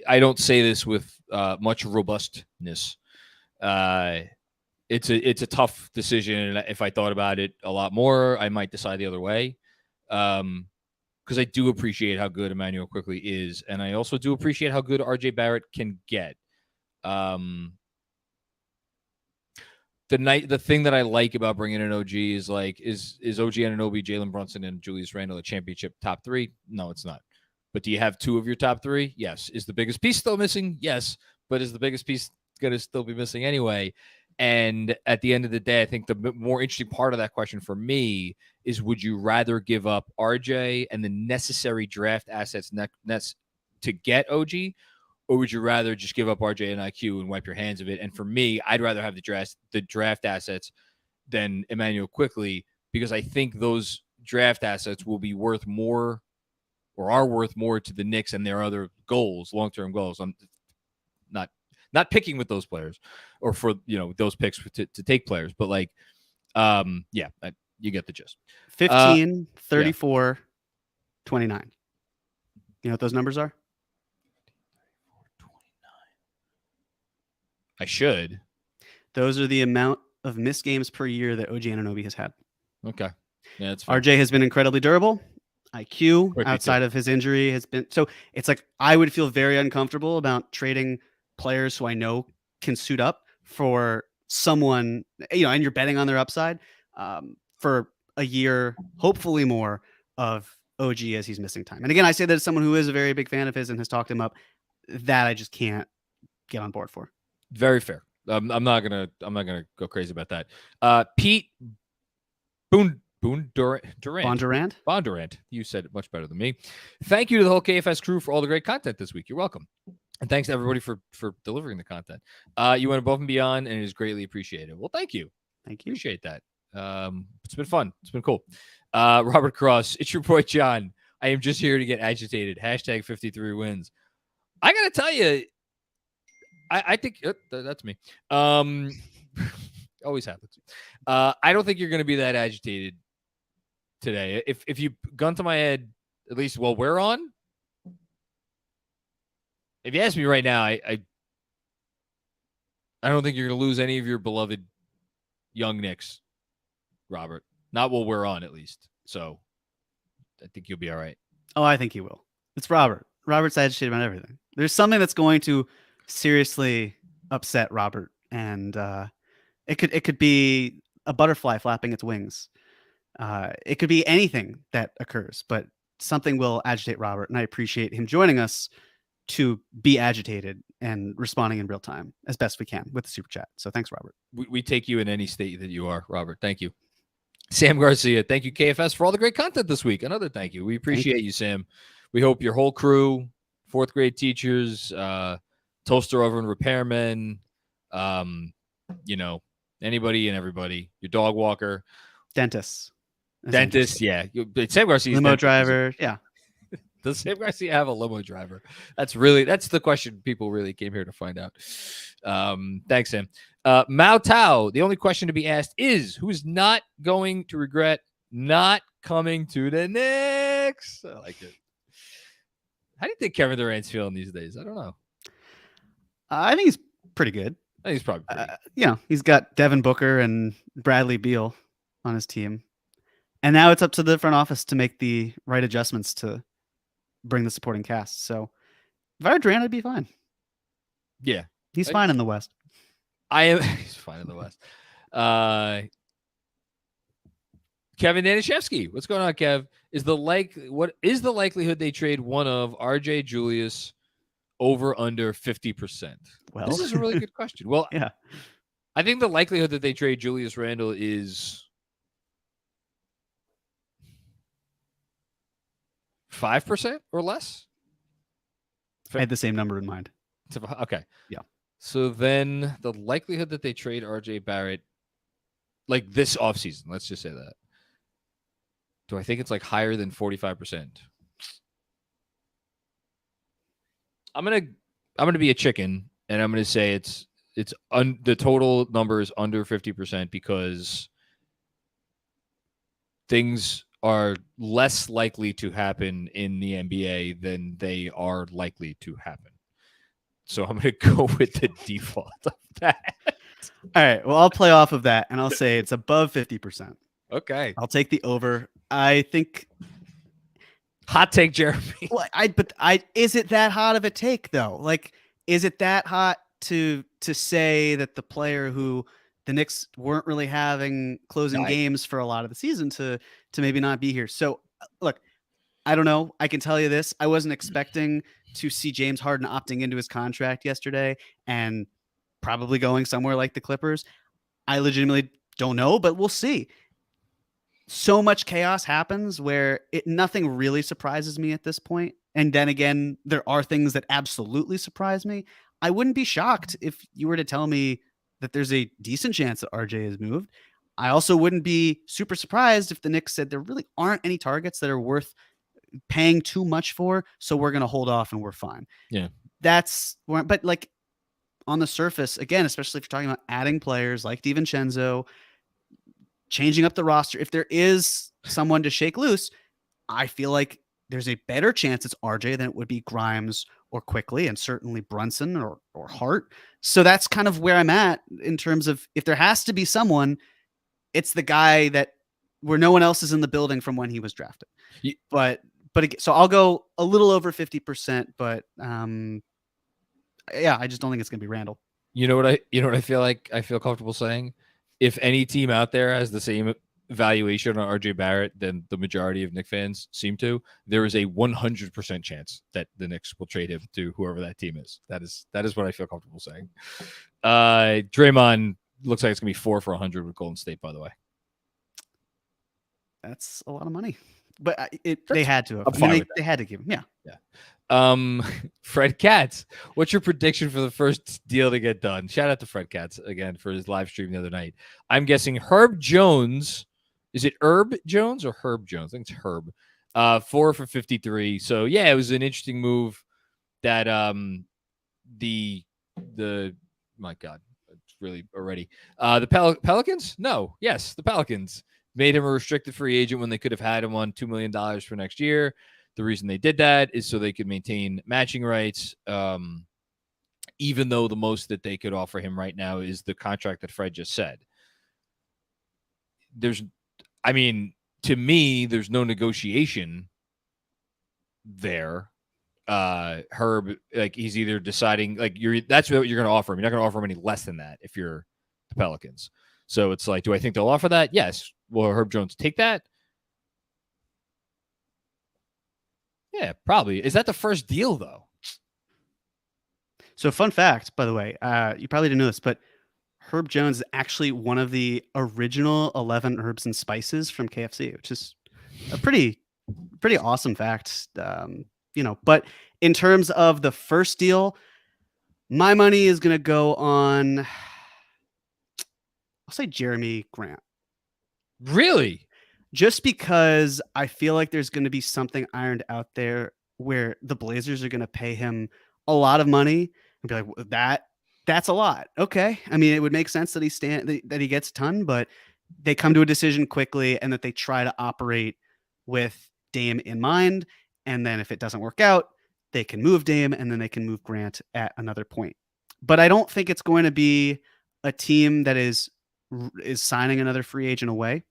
don't say this with much robustness. It's a tough decision, and if I thought about it a lot more, I might decide the other way. Because I do appreciate how good Emmanuel Quickley is, and I also do appreciate how good RJ Barrett can get. The thing that I like about bringing in OG is like, is OG Anunoby, Jalen Brunson, and Julius Randle a championship top three? No, it's not. But do you have two of your top three? Yes. Is the biggest piece still missing? Yes. But is the biggest piece going to still be missing anyway? And at the end of the day, I think the more interesting part of that question for me is, would you rather give up RJ and the necessary draft assets to get OG, or would you rather just give up RJ and IQ and wipe your hands of it? And for me, I'd rather have the draft assets than Emmanuel Quickley, because I think those draft assets will be worth more, or are worth more, to the Knicks and their other goals, long-term goals. I'm not picking with those players, or for those picks to take players, but like, you get the gist. 15, 34, 29. You know what those numbers are? I should. Those are the amount of missed games per year that OG Anunoby has had. Okay. Yeah, that's fair. RJ has been incredibly durable. IQ, outside of his injury, has been. So it's like, I would feel very uncomfortable about trading players who I know can suit up for someone, and you're betting on their upside for a year, hopefully more, of OG as he's missing time. And again, I say that as someone who is a very big fan of his and has talked him up. That I just can't get on board for. Very fair. I'm not gonna go crazy about that. Pete Bondurant. You said it much better than me. Thank you to the whole KFS crew for all the great content this week. You're welcome. And thanks to everybody for delivering the content. You went above and beyond, and it is greatly appreciated. Well, thank you. Appreciate that. It's been fun. It's been cool. Robert Cross, it's your boy John. I am just here to get agitated. Hashtag 53 wins. I gotta tell you, I think that's me. Always happens. I don't think you're gonna be that agitated today. If you gun to my head, at least while we're on. If you ask me right now, I don't think you're going to lose any of your beloved young Knicks, Robert. Not while we're on, at least. So I think you'll be all right. Oh, I think he will. It's Robert. Robert's agitated about everything. There's something that's going to seriously upset Robert, and it could be a butterfly flapping its wings. It could be anything that occurs, but something will agitate Robert, and I appreciate him joining us to be agitated and responding in real time as best we can with the super chat. So thanks, Robert. We take you in any state that you are, Robert. Thank you. Sam Garcia, thank you, KFS, for all the great content this week. Another thank you. We appreciate you, Sam. We hope your whole crew, fourth grade teachers, toaster oven repairmen, anybody and everybody, your dog walker, dentists, yeah. Sam Garcia, limo driver, yeah. Does Sam Garcia have a limo driver? That's the question people really came here to find out. Thanks, Sam. Mao Tao, the only question to be asked is, who's not going to regret not coming to the Knicks? I like it. How do you think Kevin Durant's feeling these days? I don't know. I think he's pretty good. I think he's probably pretty good. He's got Devin Booker and Bradley Beal on his team. And now it's up to the front office to make the right adjustments to bring the supporting cast. So if I were Durant, I'd be fine. Yeah. He's fine in the West. He's fine in the West. Kevin Danishevsky. What's going on, Kev? What is the likelihood they trade one of RJ Julius over under 50%? Well, this is a really good question. Well, yeah. I think the likelihood that they trade Julius Randle is 5% or less. I had the same number in mind. Okay. Yeah. So then the likelihood that they trade RJ Barrett like this offseason, let's just say that. Do I think it's like higher than 45%? I'm gonna be a chicken and I'm going to say the total number is under 50% because things are less likely to happen in the NBA than they are likely to happen. So I'm going to go with the default of that. All right. Well, I'll play off of that and I'll say it's above 50%. Okay. I'll take the over. I think. Hot take, Jeremy. Well, is it that hot of a take though? Like, is it that hot to say that the player who the Knicks weren't really having closing games for a lot of the season to maybe not be here? So look, I don't know. I can tell you this. I wasn't expecting to see James Harden opting into his contract yesterday and probably going somewhere like the Clippers. I legitimately don't know, but we'll see. So much chaos happens where nothing really surprises me at this point. And then again, there are things that absolutely surprise me. I wouldn't be shocked if you were to tell me that there's a decent chance that RJ is moved. I also wouldn't be super surprised if the Knicks said there really aren't any targets that are worth paying too much for, so we're going to hold off and we're fine. Yeah. But like on the surface, again, especially if you're talking about adding players like DiVincenzo, changing up the roster, if there is someone to shake loose, I feel like there's a better chance it's RJ than it would be Grimes or Quickly, and certainly Brunson or Hart. So that's kind of where I'm at in terms of if there has to be someone, it's the guy that where no one else is in the building from when he was drafted. But so I'll go a little over 50%, but yeah, I just don't think it's going to be Randall. You know what I feel like I feel comfortable saying? If any team out there has the same valuation on RJ Barrett than the majority of Knicks fans seem to, there is a 100% chance that the Knicks will trade him to whoever that team is. That is what I feel comfortable saying. Draymond looks like it's gonna be 4 for 100 with Golden State, by the way. That's a lot of money, but they had to have. They had to give him. Yeah. Fred Katz, what's your prediction for the first deal to get done? Shout out to Fred Katz again for his live stream the other night. I'm guessing Herb Jones. Is it Herb Jones or Herb Jones? I think it's Herb. 4 for 53. So yeah, it was an interesting move that the my God, it's really already the Pelicans? No, yes, the Pelicans made him a restricted free agent when they could have had him on $2 million for next year. The reason they did that is so they could maintain matching rights, even though the most that they could offer him right now is the contract that Fred just said. To me, there's no negotiation there. Herb, like he's either deciding, like that's what you're going to offer him. You're not going to offer him any less than that if you're the Pelicans. So it's like, do I think they'll offer that? Yes. Will Herb Jones take that? Yeah, probably. Is that the first deal, though? So fun fact, by the way, you probably didn't know this, but Herb Jones is actually one of the original 11 herbs and spices from KFC, which is a pretty awesome fact. But in terms of the first deal, my money is going to go on, I'll say Jeremy Grant. Really? Just because I feel like there's going to be something ironed out there where the Blazers are going to pay him a lot of money and be like, that's a lot. Okay. I mean, it would make sense that he gets a ton, but they come to a decision quickly and that they try to operate with Dame in mind. And then if it doesn't work out, they can move Dame and then they can move Grant at another point. But I don't think it's going to be a team that is signing another free agent away.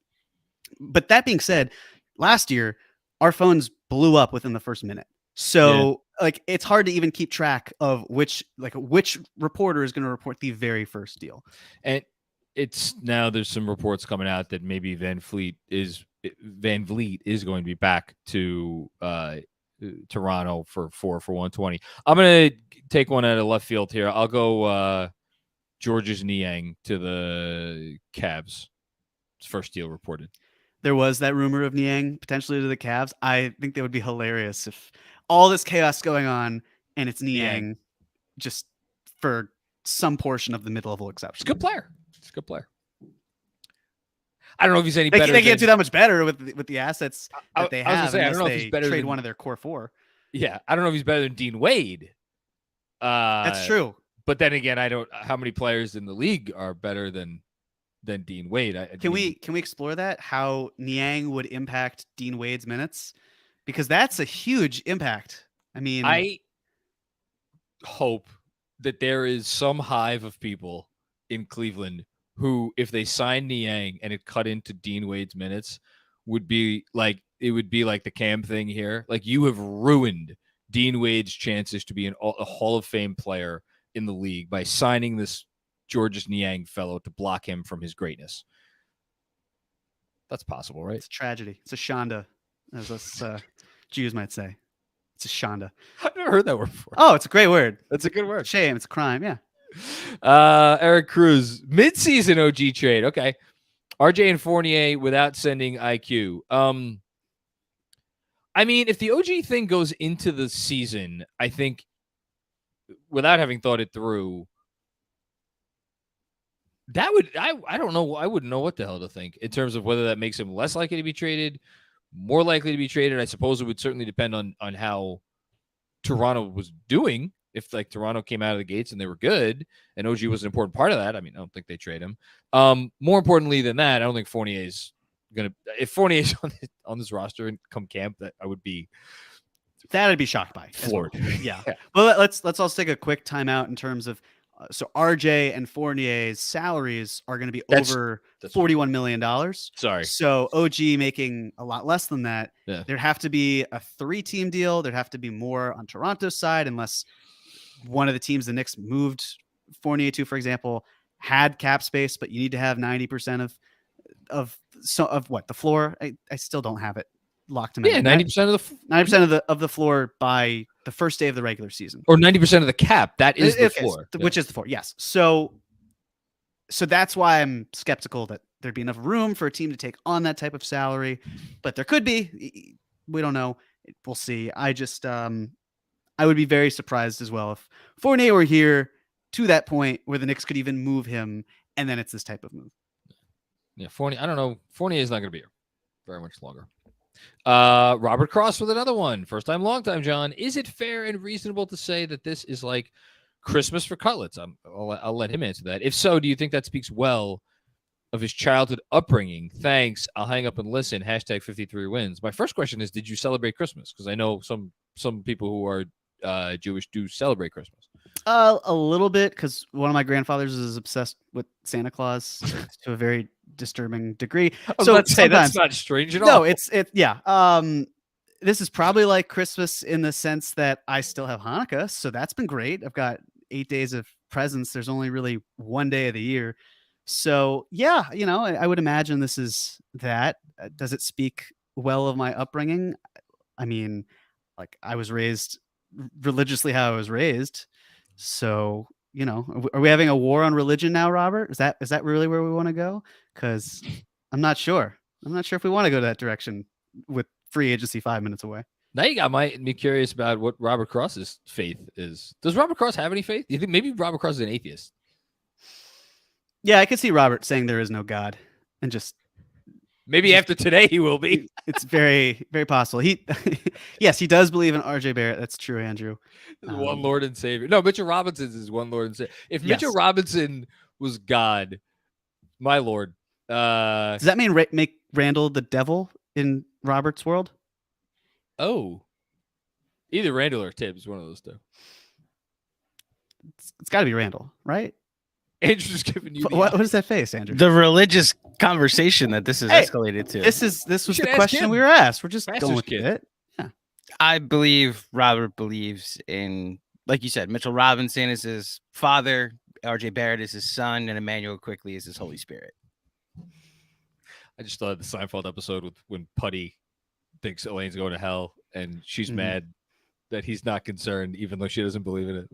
But that being said, last year, our phones blew up within the first minute. So it's hard to even keep track of which reporter is going to report the very first deal. And it's now there's some reports coming out that maybe Van Vliet is going to be back to Toronto for 4 for 120. I'm going to take one out of left field here. I'll go Georges Niang to the Cavs. First deal reported. There was that rumor of Niang potentially to the Cavs. I think that would be hilarious if all this chaos going on and it's Niang just for some portion of the mid-level exception. It's a good player. I don't know if he's any better. They can't do that much better with the assets that they have. I don't know if he's better than one of their core 4. Yeah, I don't know if he's better than Dean Wade. That's true. But then again, I don't. How many players in the league are better than Dean Wade? Can we explore that? How Niang would impact Dean Wade's minutes? Because that's a huge impact. I mean, I hope that there is some hive of people in Cleveland who, if they signed Niang and it cut into Dean Wade's minutes, would be like the Cam thing here. Like, you have ruined Dean Wade's chances to be a Hall of Fame player in the league by signing this Georges Niang fellow to block him from his greatness. That's possible, right? It's a tragedy. It's a shanda, as us Jews might say. It's a shanda. I've never heard that word before. Oh, it's a great word. That's a good word. Shame. It's a crime. Yeah. Eric Cruz, mid-season OG trade. Okay. RJ and Fournier without sending IQ. I mean, if the OG thing goes into the season, I think, without having thought it through, that would, I don't know. I wouldn't know what the hell to think in terms of whether that makes him less likely to be traded, more likely to be traded. I suppose it would certainly depend on how Toronto was doing. If like Toronto came out of the gates and they were good and OG was an important part of that, I mean, I don't think they trade him. More importantly than that, I don't think Fournier's gonna. If Fournier's on this roster and come camp, that I would be. That I'd be shocked by. Floored. Well. Yeah. Well, let's also take a quick timeout in terms of so RJ and Fournier's salaries are going to be over $41 million. Sorry. So OG making a lot less than that. Yeah. There'd have to be a 3-team deal. There'd have to be more on Toronto's side, unless one of the teams the Knicks moved Fournier to, for example, had cap space, but you need to have 90% of what the floor. I still don't have it locked in. Yeah, 90% of the floor by the first day of the regular season, or 90% of the cap. That is the floor, which is the floor. Yes. So that's why I'm skeptical that there'd be enough room for a team to take on that type of salary, but there could be. We don't know. We'll see. I just I would be very surprised as well if Fournier were here to that point where the Knicks could even move him, and then it's this type of move. Yeah, Fournier. I don't know. Fournier is not going to be here very much longer. Robert Cross with another one. First time, long time, John. Is it fair and reasonable to say that this is like Christmas for cutlets? I'll let him answer that. If so, do you think that speaks well of his childhood upbringing? Thanks. I'll hang up and listen. Hashtag 53 wins. My first question is, did you celebrate Christmas? Because I know some people who are Jewish do celebrate Christmas. A little bit, because one of my grandfathers is obsessed with Santa Claus to a very disturbing degree. So let's say that's not strange at all. No, it's yeah. This is probably like Christmas in the sense that I still have Hanukkah, so that's been great. I've got 8 days of presents. There's only really one day of the year, so yeah, I would imagine this is that. Does it speak well of my upbringing? I mean, like, I was raised religiously how I was raised. So, are we having a war on religion now, Robert? Is that really where we want to go? Because I'm not sure. I'm not sure if we want to go that direction with free agency 5 minutes away. Now you got me curious about what Robert Cross's faith is. Does Robert Cross have any faith? You think maybe Robert Cross is an atheist? Yeah, I could see Robert saying there is no God, and just maybe after today he will be. It's very, very possible. Yes, he does believe in RJ Barrett. That's true, Andrew. One Lord and Savior. No, Mitchell Robinson is one Lord and Savior. If Mitchell Robinson was God, my Lord. Does that mean make Randall the devil in Robert's world? Oh. Either Randall or Tibbs, one of those two. It's got to be Randall, right? Andrew's giving you what is that face, Andrew? The religious conversation that this has escalated to. This was the question we were asked. We're just going with it. Yeah. I believe Robert believes in, like you said, Mitchell Robinson is his father, RJ Barrett is his son, and Emmanuel Quickly is his Holy Spirit. I just thought of the Seinfeld episode with when Putty thinks Elaine's going to hell, and she's mad that he's not concerned, even though she doesn't believe in it.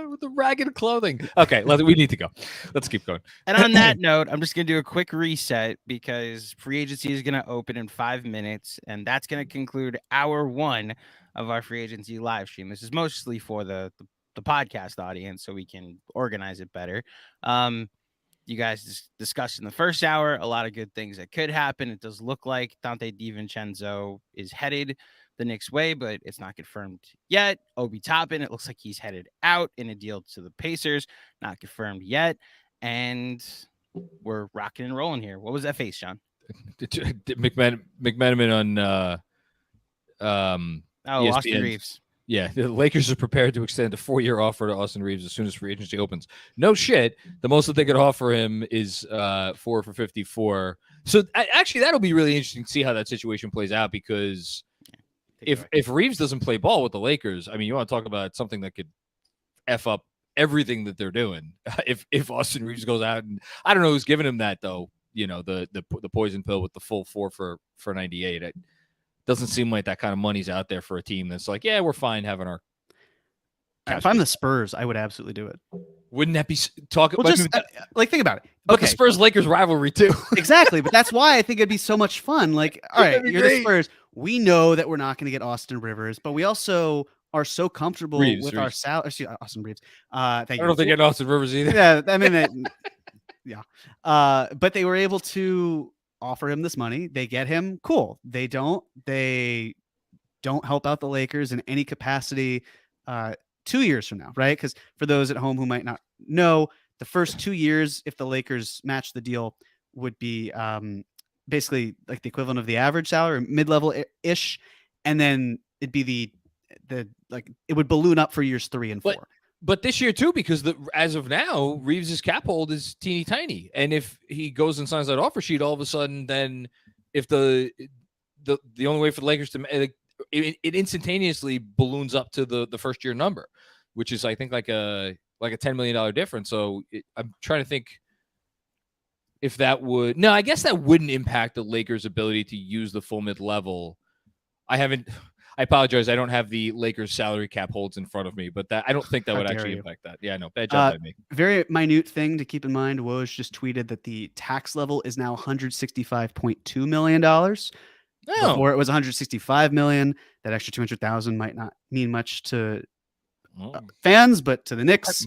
With the ragged clothing. Okay, we need to go. Let's keep going. And on that note, I'm just going to do a quick reset because free agency is going to open in 5 minutes, and that's going to conclude hour 1 of our free agency live stream. This is mostly for the podcast audience, so we can organize it better. You guys discussed in the first hour a lot of good things that could happen. It does look like Dante DiVincenzo is headed the Knicks' way, but it's not confirmed yet. Obi Toppin, it looks like he's headed out in a deal to the Pacers, not confirmed yet. And we're rocking and rolling here. What was that face, John? McManaman on ESPN. Austin Reeves. Yeah, the Lakers are prepared to extend a 4-year offer to Austin Reeves as soon as free agency opens. No shit. The most that they could offer him is 4 for 54. So actually, that'll be really interesting to see how that situation plays out, because if Reeves doesn't play ball with the Lakers, I mean, you want to talk about something that could F up everything that they're doing. If Austin Reeves goes out, and I don't know who's giving him that though, the poison pill with the full 4 for 98. It doesn't seem like that kind of money's out there for a team that's like, yeah, we're fine having our. If I'm the Spurs, I would absolutely do it. Wouldn't that be talking? Well, just think about it. But the Spurs-Lakers rivalry too. Exactly, but that's why I think it'd be so much fun. Like, all right, you're the Spurs. We know that we're not going to get Austin Rivers, but we also are so comfortable with our salary. Austin Reeves. Thank you. I don't think they get Austin Rivers either. Yeah, I mean, yeah. But they were able to offer him this money. They get him. Cool. They don't help out the Lakers in any capacity 2 years from now, right? Because for those at home who might not know, the first 2 years, if the Lakers match the deal, would be basically like the equivalent of the average salary, or mid-level ish, and then it'd be the it would balloon up for years 3 and 4. But this year too, because as of now, Reeves' cap hold is teeny tiny, and if he goes and signs that offer sheet, all of a sudden, then if the only way for the Lakers to it instantaneously balloons up to the first year number, which is I think like a $10 million difference. So I'm trying to think if that would. No, I guess that wouldn't impact the Lakers' ability to use the full mid-level. I apologize. I don't have the Lakers salary cap holds in front of me, but I don't think that would actually impact that. Yeah, no, bad job by me. Very minute thing to keep in mind. Woj just tweeted that the tax level is now $165.2 million. Before it was $165 million. That extra $200,000 might not mean much to fans, but to the Knicks,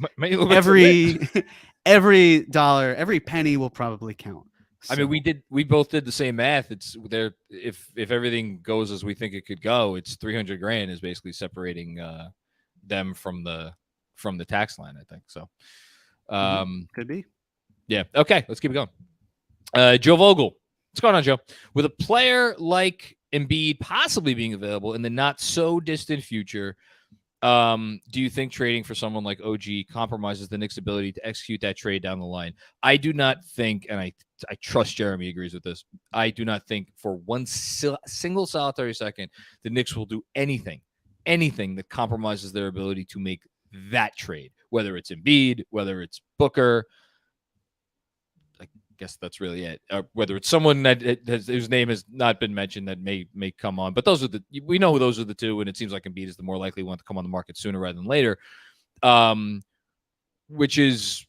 every dollar, every penny will probably count. So. I mean, we both did the same math. It's there. If everything goes as we think it could go, it's $300,000 is basically separating them from the tax line, I think. So, could be. Yeah. Okay. Let's keep it going. Joe Vogel. What's going on, Joe? With a player like Embiid possibly being available in the not so distant future, do you think trading for someone like OG compromises the Knicks' ability to execute that trade down the line? I do not think, and I trust Jeremy agrees with this, I do not think for one single solitary second the Knicks will do anything that compromises their ability to make that trade, whether it's Embiid, whether it's Booker. I guess that's really it. Whether it's someone whose name has not been mentioned that may come on, but we know those are the two, and it seems like Embiid is the more likely one to come on the market sooner rather than later. Which is,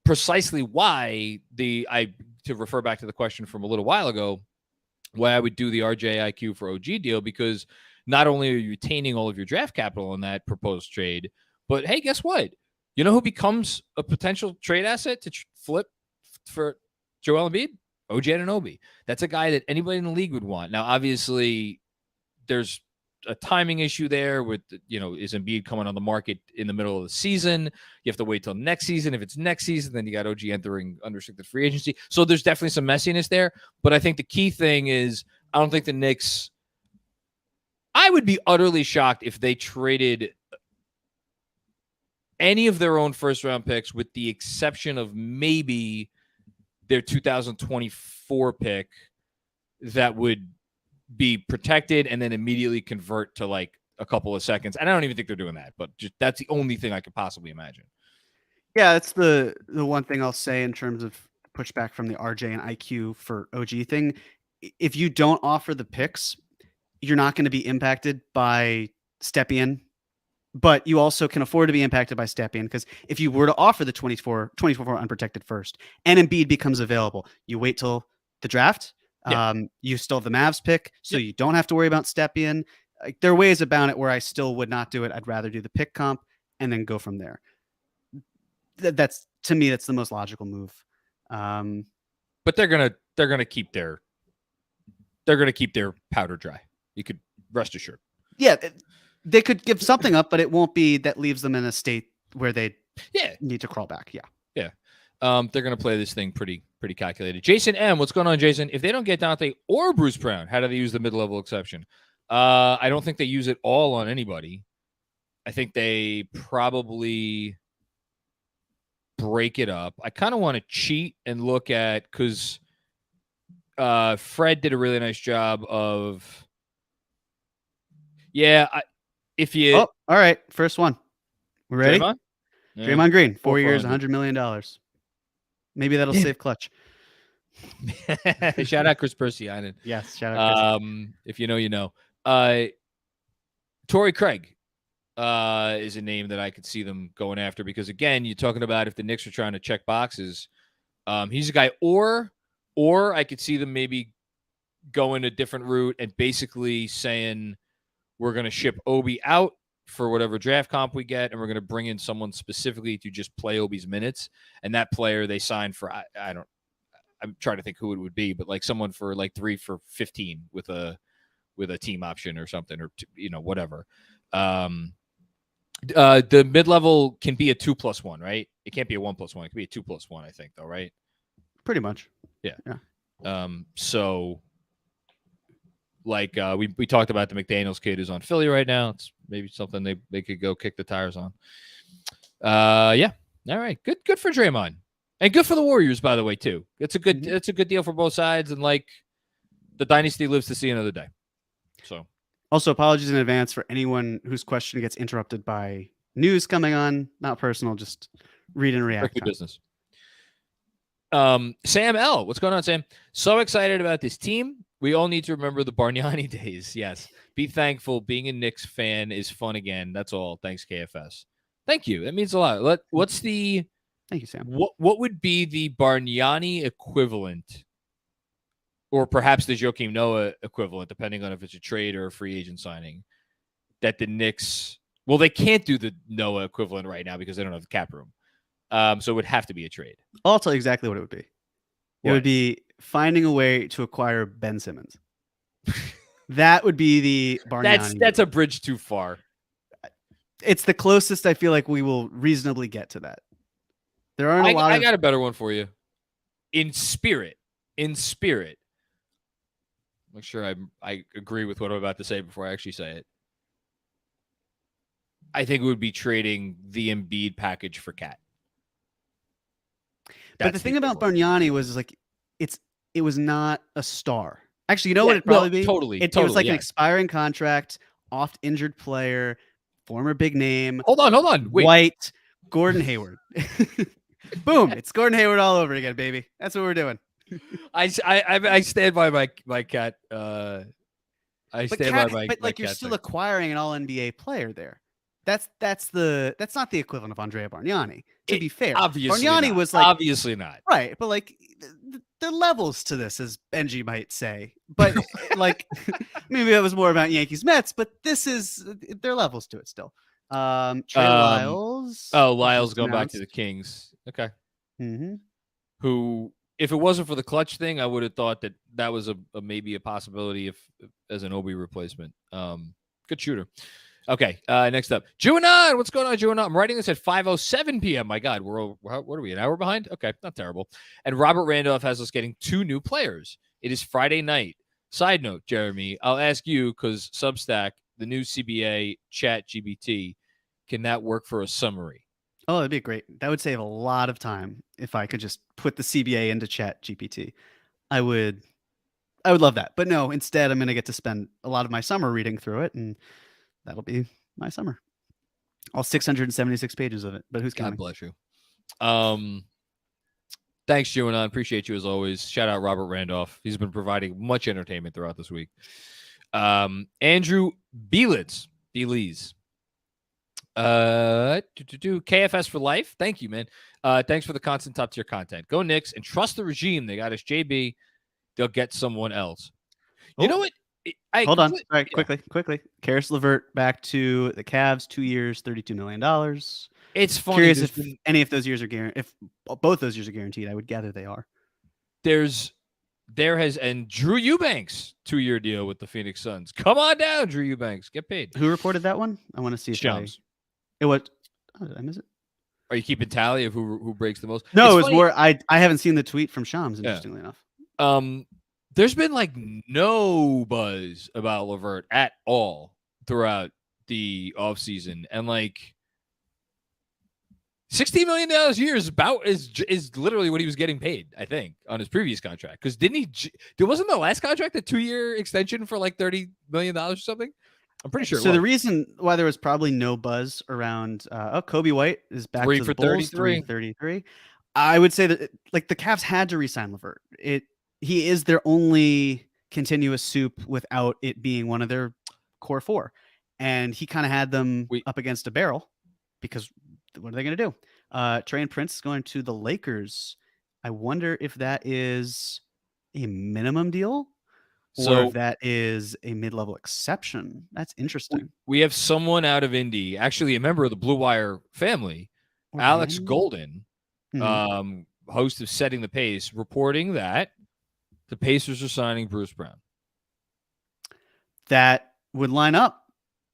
precisely why to refer back to the question from a little while ago, why I would do the RJIQ for OG deal, because not only are you retaining all of your draft capital in that proposed trade, but hey, guess what? You know who becomes a potential trade asset to flip for Joel Embiid? OG Anunoby. That's a guy that anybody in the league would want. Now, obviously, there's a timing issue there with, is Embiid coming on the market in the middle of the season? You have to wait till next season. If it's next season, then you got OG entering unrestricted free agency. So there's definitely some messiness there. But I think the key thing is, I don't think the Knicks, I would be utterly shocked if they traded any of their own first-round picks, with the exception of maybe their 2024 pick, that would be protected and then immediately convert to like a couple of seconds. And I don't even think they're doing that, but that's the only thing I could possibly imagine. Yeah, that's the one thing I'll say in terms of pushback from the RJ and IQ for OG thing. If you don't offer the picks, you're not going to be impacted by Stepien, but you also can afford to be impacted by Stepien, because if you were to offer the 24 unprotected first and Embiid becomes available, you wait till the draft. Yeah. You still have the Mavs pick, so you don't have to worry about Stepien. Like, there are ways about it where I still would not do it. I'd rather do the pick comp and then go from there. That's, to me, that's the most logical move. But they're gonna keep their powder dry. You could rest assured. Yeah, they could give something up, but it won't be that leaves them in a state where they need to crawl back. Yeah. They're going to play this thing pretty calculated. Jason M, what's going on, Jason? If they don't get Dante or Bruce Brown, how do they use the mid-level exception? I don't think they use it all on anybody. I think they probably break it up. I kind of want to cheat and look at, because Fred did a really nice job of, all right, first one. We ready? Draymond Green, 4 years, $100 million. Maybe that'll save Clutch. Shout out Chris Percy. Yes, shout out Chris. If you know, you know. Torrey Craig is a name that I could see them going after, because, again, you're talking about if the Knicks are trying to check boxes. He's a guy, or I could see them maybe going a different route and basically saying we're going to ship Obi out for whatever draft comp we get, and we're going to bring in someone specifically to just play Obi's minutes. And that player they signed for, I'm trying to think who it would be, but like someone for like 3 for 15 with a team option or something, or whatever. The mid-level can be a 2+1, right? It can't be a 1+1. It can be a 2+1, I think, though, right? Pretty much. Yeah. So like we talked about the McDaniels kid who's on Philly right now. It's maybe something they could go kick the tires on. Yeah. All right. Good for Draymond. And good for the Warriors, by the way, too. It's a good deal for both sides, and like the dynasty lives to see another day. So also, apologies in advance for anyone whose question gets interrupted by news coming on. Not personal, just read and react. Business. Sam L, what's going on, Sam? So excited about this team. We all need to remember the Bargnani days. Yes. Be thankful. Being a Knicks fan is fun again. That's all. Thanks, KFS. Thank you. That means a lot. Thank you, Sam. What would be the Bargnani equivalent, or perhaps the Joakim Noah equivalent, depending on if it's a trade or a free agent signing, that the Knicks, well, they can't do the Noah equivalent right now because they don't have the cap room. So it would have to be a trade. I'll tell you exactly what it would be. It would be finding a way to acquire Ben Simmons. That would be the Bargnani. That's a bridge too far. It's the closest I feel like we will reasonably get to that. There aren't a lot. I got a better one for you. In spirit. Make sure I agree with what I'm about to say before I actually say it. I think it would be trading the Embiid package for Cat. But the thing about Bargnani was like it was not a star. Actually, you know what it'd probably be? Totally. It was like an expiring contract, oft injured player, former big name. Hold on. Wait. White, Gordon Hayward. Boom. It's Gordon Hayward all over again, baby. That's what we're doing. I stand by my Cat. But you're still acquiring an all NBA player there. That's not the equivalent of Andrea Bargnani. To be fair, obviously Bargnani not. was like obviously not right, but like there are levels to this, as Benji might say. But like maybe it was more about Yankees Mets, but there are levels to it still. Trey Lyles. Oh, Lyles going back to the Kings. Okay. Mm-hmm. Who, if it wasn't for the clutch thing, I would have thought that was maybe a possibility as an Obi replacement. Good shooter. Okay, next up, Juanon. What's going on, Juanon? I'm writing this at 5:07 p.m. My God, what are we, an hour behind? Okay, not terrible. And Robert Randolph has us getting 2 new players. It is Friday night. Side note, Jeremy, I'll ask you, because Substack, the new CBA chat GBT, can that work for a summary? Oh, that'd be great. That would save a lot of time if I could just put the CBA into chat GPT. I would love that. But no, instead, I'm going to get to spend a lot of my summer reading through it, and that'll be my summer. All 676 pages of it, but who's counting? God bless you. Thanks, Juanon. Appreciate you as always. Shout out Robert Randolph. He's been providing much entertainment throughout this week. Andrew Belitz. KFS for life. Thank you, man. Thanks for the constant top tier content. Go Knicks and trust the regime. They got us JB. They'll get someone else. You know what? Hold on. All right, quickly. Karis LeVert back to the Cavs, 2 years, $32 million. It's funny. Curious if any of those years are guaranteed. If both those years are guaranteed, I would gather they are. There's and Drew Eubanks 2-year deal with the Phoenix Suns. Come on down, Drew Eubanks, get paid. Who reported that one? I want to see if Shams. it was. Oh, did I miss it? Are you keeping tally of who breaks the most? No, It's it was funny. more. I haven't seen the tweet from Shams. Interestingly enough. There's been like no buzz about LeVert at all throughout the offseason. And like $16 million a year is literally what he was getting paid, I think, on his previous contract. Because wasn't the last contract a 2-year extension for like $30 million or something? I'm pretty sure. So the reason why there was probably no buzz around Kobe White is back 3 to for the Bulls, 333. I would say that like the Cavs had to re-sign LeVert. He is their only continuous soup without it being one of their core four. And he kind of had them up against a barrel because what are they going to do? Trey and Prince going to the Lakers. I wonder if that is a minimum deal or if that is a mid-level exception. That's interesting. We have someone out of Indy, actually a member of the Blue Wire family, Alex Golden, host of Setting the Pace, reporting that the Pacers are signing Bruce Brown. That would line up,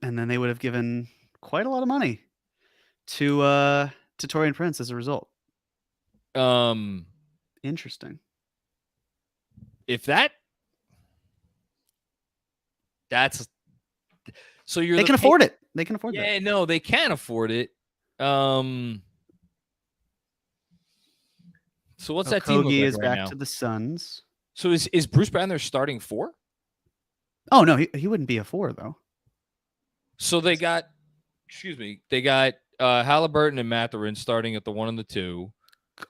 and then they would have given quite a lot of money to Taurean Prince as a result. Interesting. If that's so they can afford it. They can afford that. Yeah, no, they can afford it. So what's that team look like is right back now? To the Suns. So is Bruce Brown their starting 4? Oh no, he wouldn't be a 4 though. So they got Halliburton and Mathurin starting at the 1 and the 2.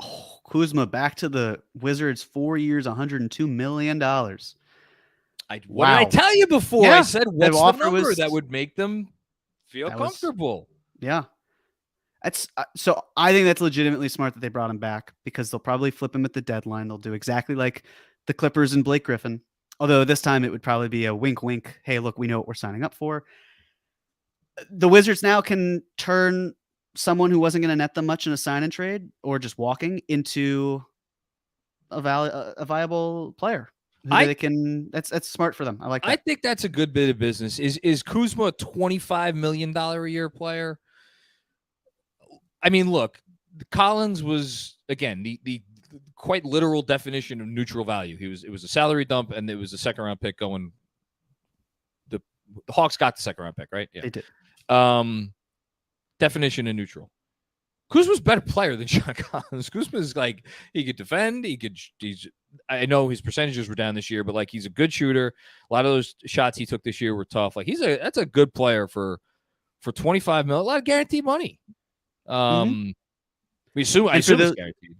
Oh, Kuzma back to the Wizards, 4 years, $102 million. What did I tell you before? Yeah, I said what's the number that would make them feel comfortable? Yeah. So I think that's legitimately smart that they brought him back because they'll probably flip him at the deadline. They'll do exactly like the Clippers and Blake Griffin. Although this time it would probably be a wink, wink. Hey, look, we know what we're signing up for. The Wizards now can turn someone who wasn't going to net them much in a sign and trade or just walking into a viable player. That's smart for them. I like that. I think that's a good bit of business. Is Kuzma a $25 million a year player? I mean, look, Collins was, again, the quite literal definition of neutral value. It was a salary dump, and it was a second-round pick going. The Hawks got the second-round pick, right? Yeah, they did. Definition of neutral. Kuzma's a better player than John Collins. Kuzma's like, he could defend. I know his percentages were down this year, but like he's a good shooter. A lot of those shots he took this year were tough. Like that's a good player for $25 million. A lot of guaranteed money. I assume it's guaranteed.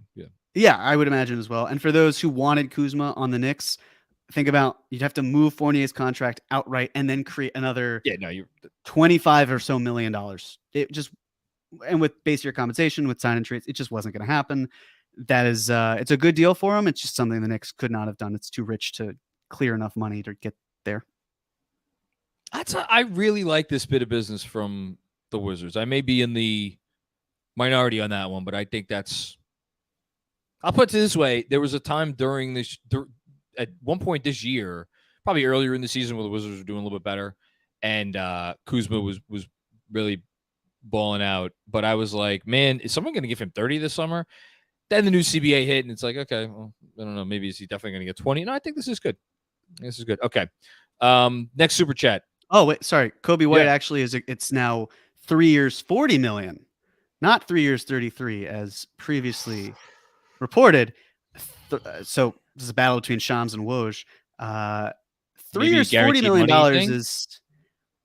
Yeah, I would imagine as well. And for those who wanted Kuzma on the Knicks, think about you'd have to move Fournier's contract outright and then create another $25 or so million. It just, and with base year compensation, with sign and trades, it just wasn't going to happen. That is, it's a good deal for him. It's just something the Knicks could not have done. It's too rich to clear enough money to get there. I really like this bit of business from the Wizards. I may be in the minority on that one, but I think I'll put it this way. There was a time at one point this year, probably earlier in the season where the Wizards were doing a little bit better, and Kuzma was really balling out. But I was like, man, is someone going to give him 30 this summer? Then the new CBA hit, and it's like, okay, well, I don't know. Maybe is he definitely going to get 20? No, I think this is good. This is good. Okay. Next super chat. Oh, wait, sorry. Kobe White actually it's now 3 years, $40 million, not 3 years, 33 as previously reported. So this is a battle between Shams and Woj. 3 years, $40 million is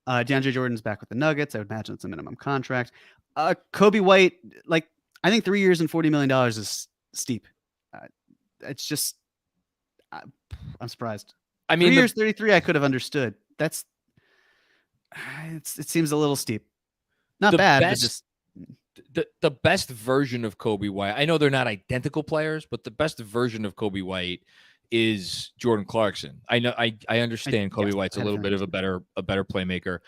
DeAndre Jordan's back with the Nuggets. I would imagine it's a minimum contract. Kobe White, like, I think 3 years and $40 million is steep. It's just, I'm surprised. I mean, 3 years, 33, I could have understood. It seems a little steep. Not bad, but just the best version of Kobe White. I know they're not identical players, but the best version of Kobe White is Jordan Clarkson. I know. I understand Kobe White's a little bit of a better playmaker.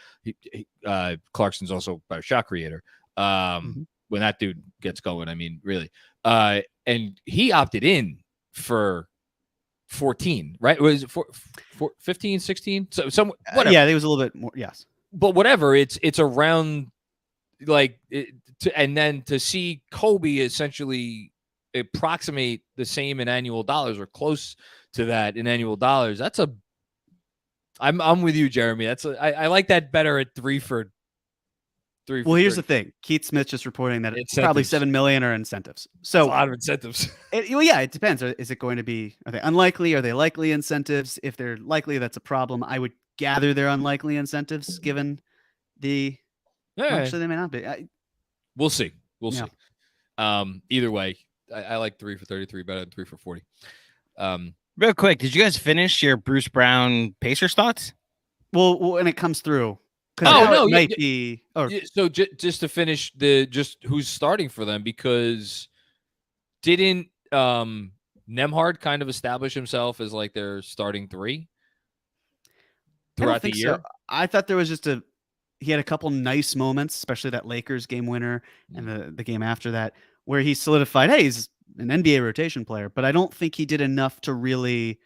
Clarkson's also a better shot creator. When that dude gets going, I mean, really. And he opted in for 14, right? Was it 15, 16? So some whatever. Yeah, it was a little bit more. Yes, but whatever. It's around like and then to see Kobe essentially approximate the same in annual dollars or close to that in annual dollars. That's a. I'm with you, Jeremy. I like that better at 3 for. Well, here's the thing. Keith Smith just reporting that it's probably $7 million are incentives. So a lot of incentives. It depends. Is it going to be? Are they unlikely? Are they likely incentives? If they're likely, that's a problem. I would gather they're unlikely incentives, given the. Actually, they may not be. We'll see. We'll see. Either way, I like 3 for 33 better than 3 for 40. Real quick, did you guys finish your Bruce Brown Pacers thoughts? Well, when it comes through. Oh, no. Might be. So just to finish just who's starting for them, because didn't Nembhard kind of establish himself as like their starting 3 throughout the year? So. I thought there was just he had a couple nice moments, especially that Lakers game winner and the game after that, where he solidified, hey, he's an NBA rotation player. But I don't think he did enough to really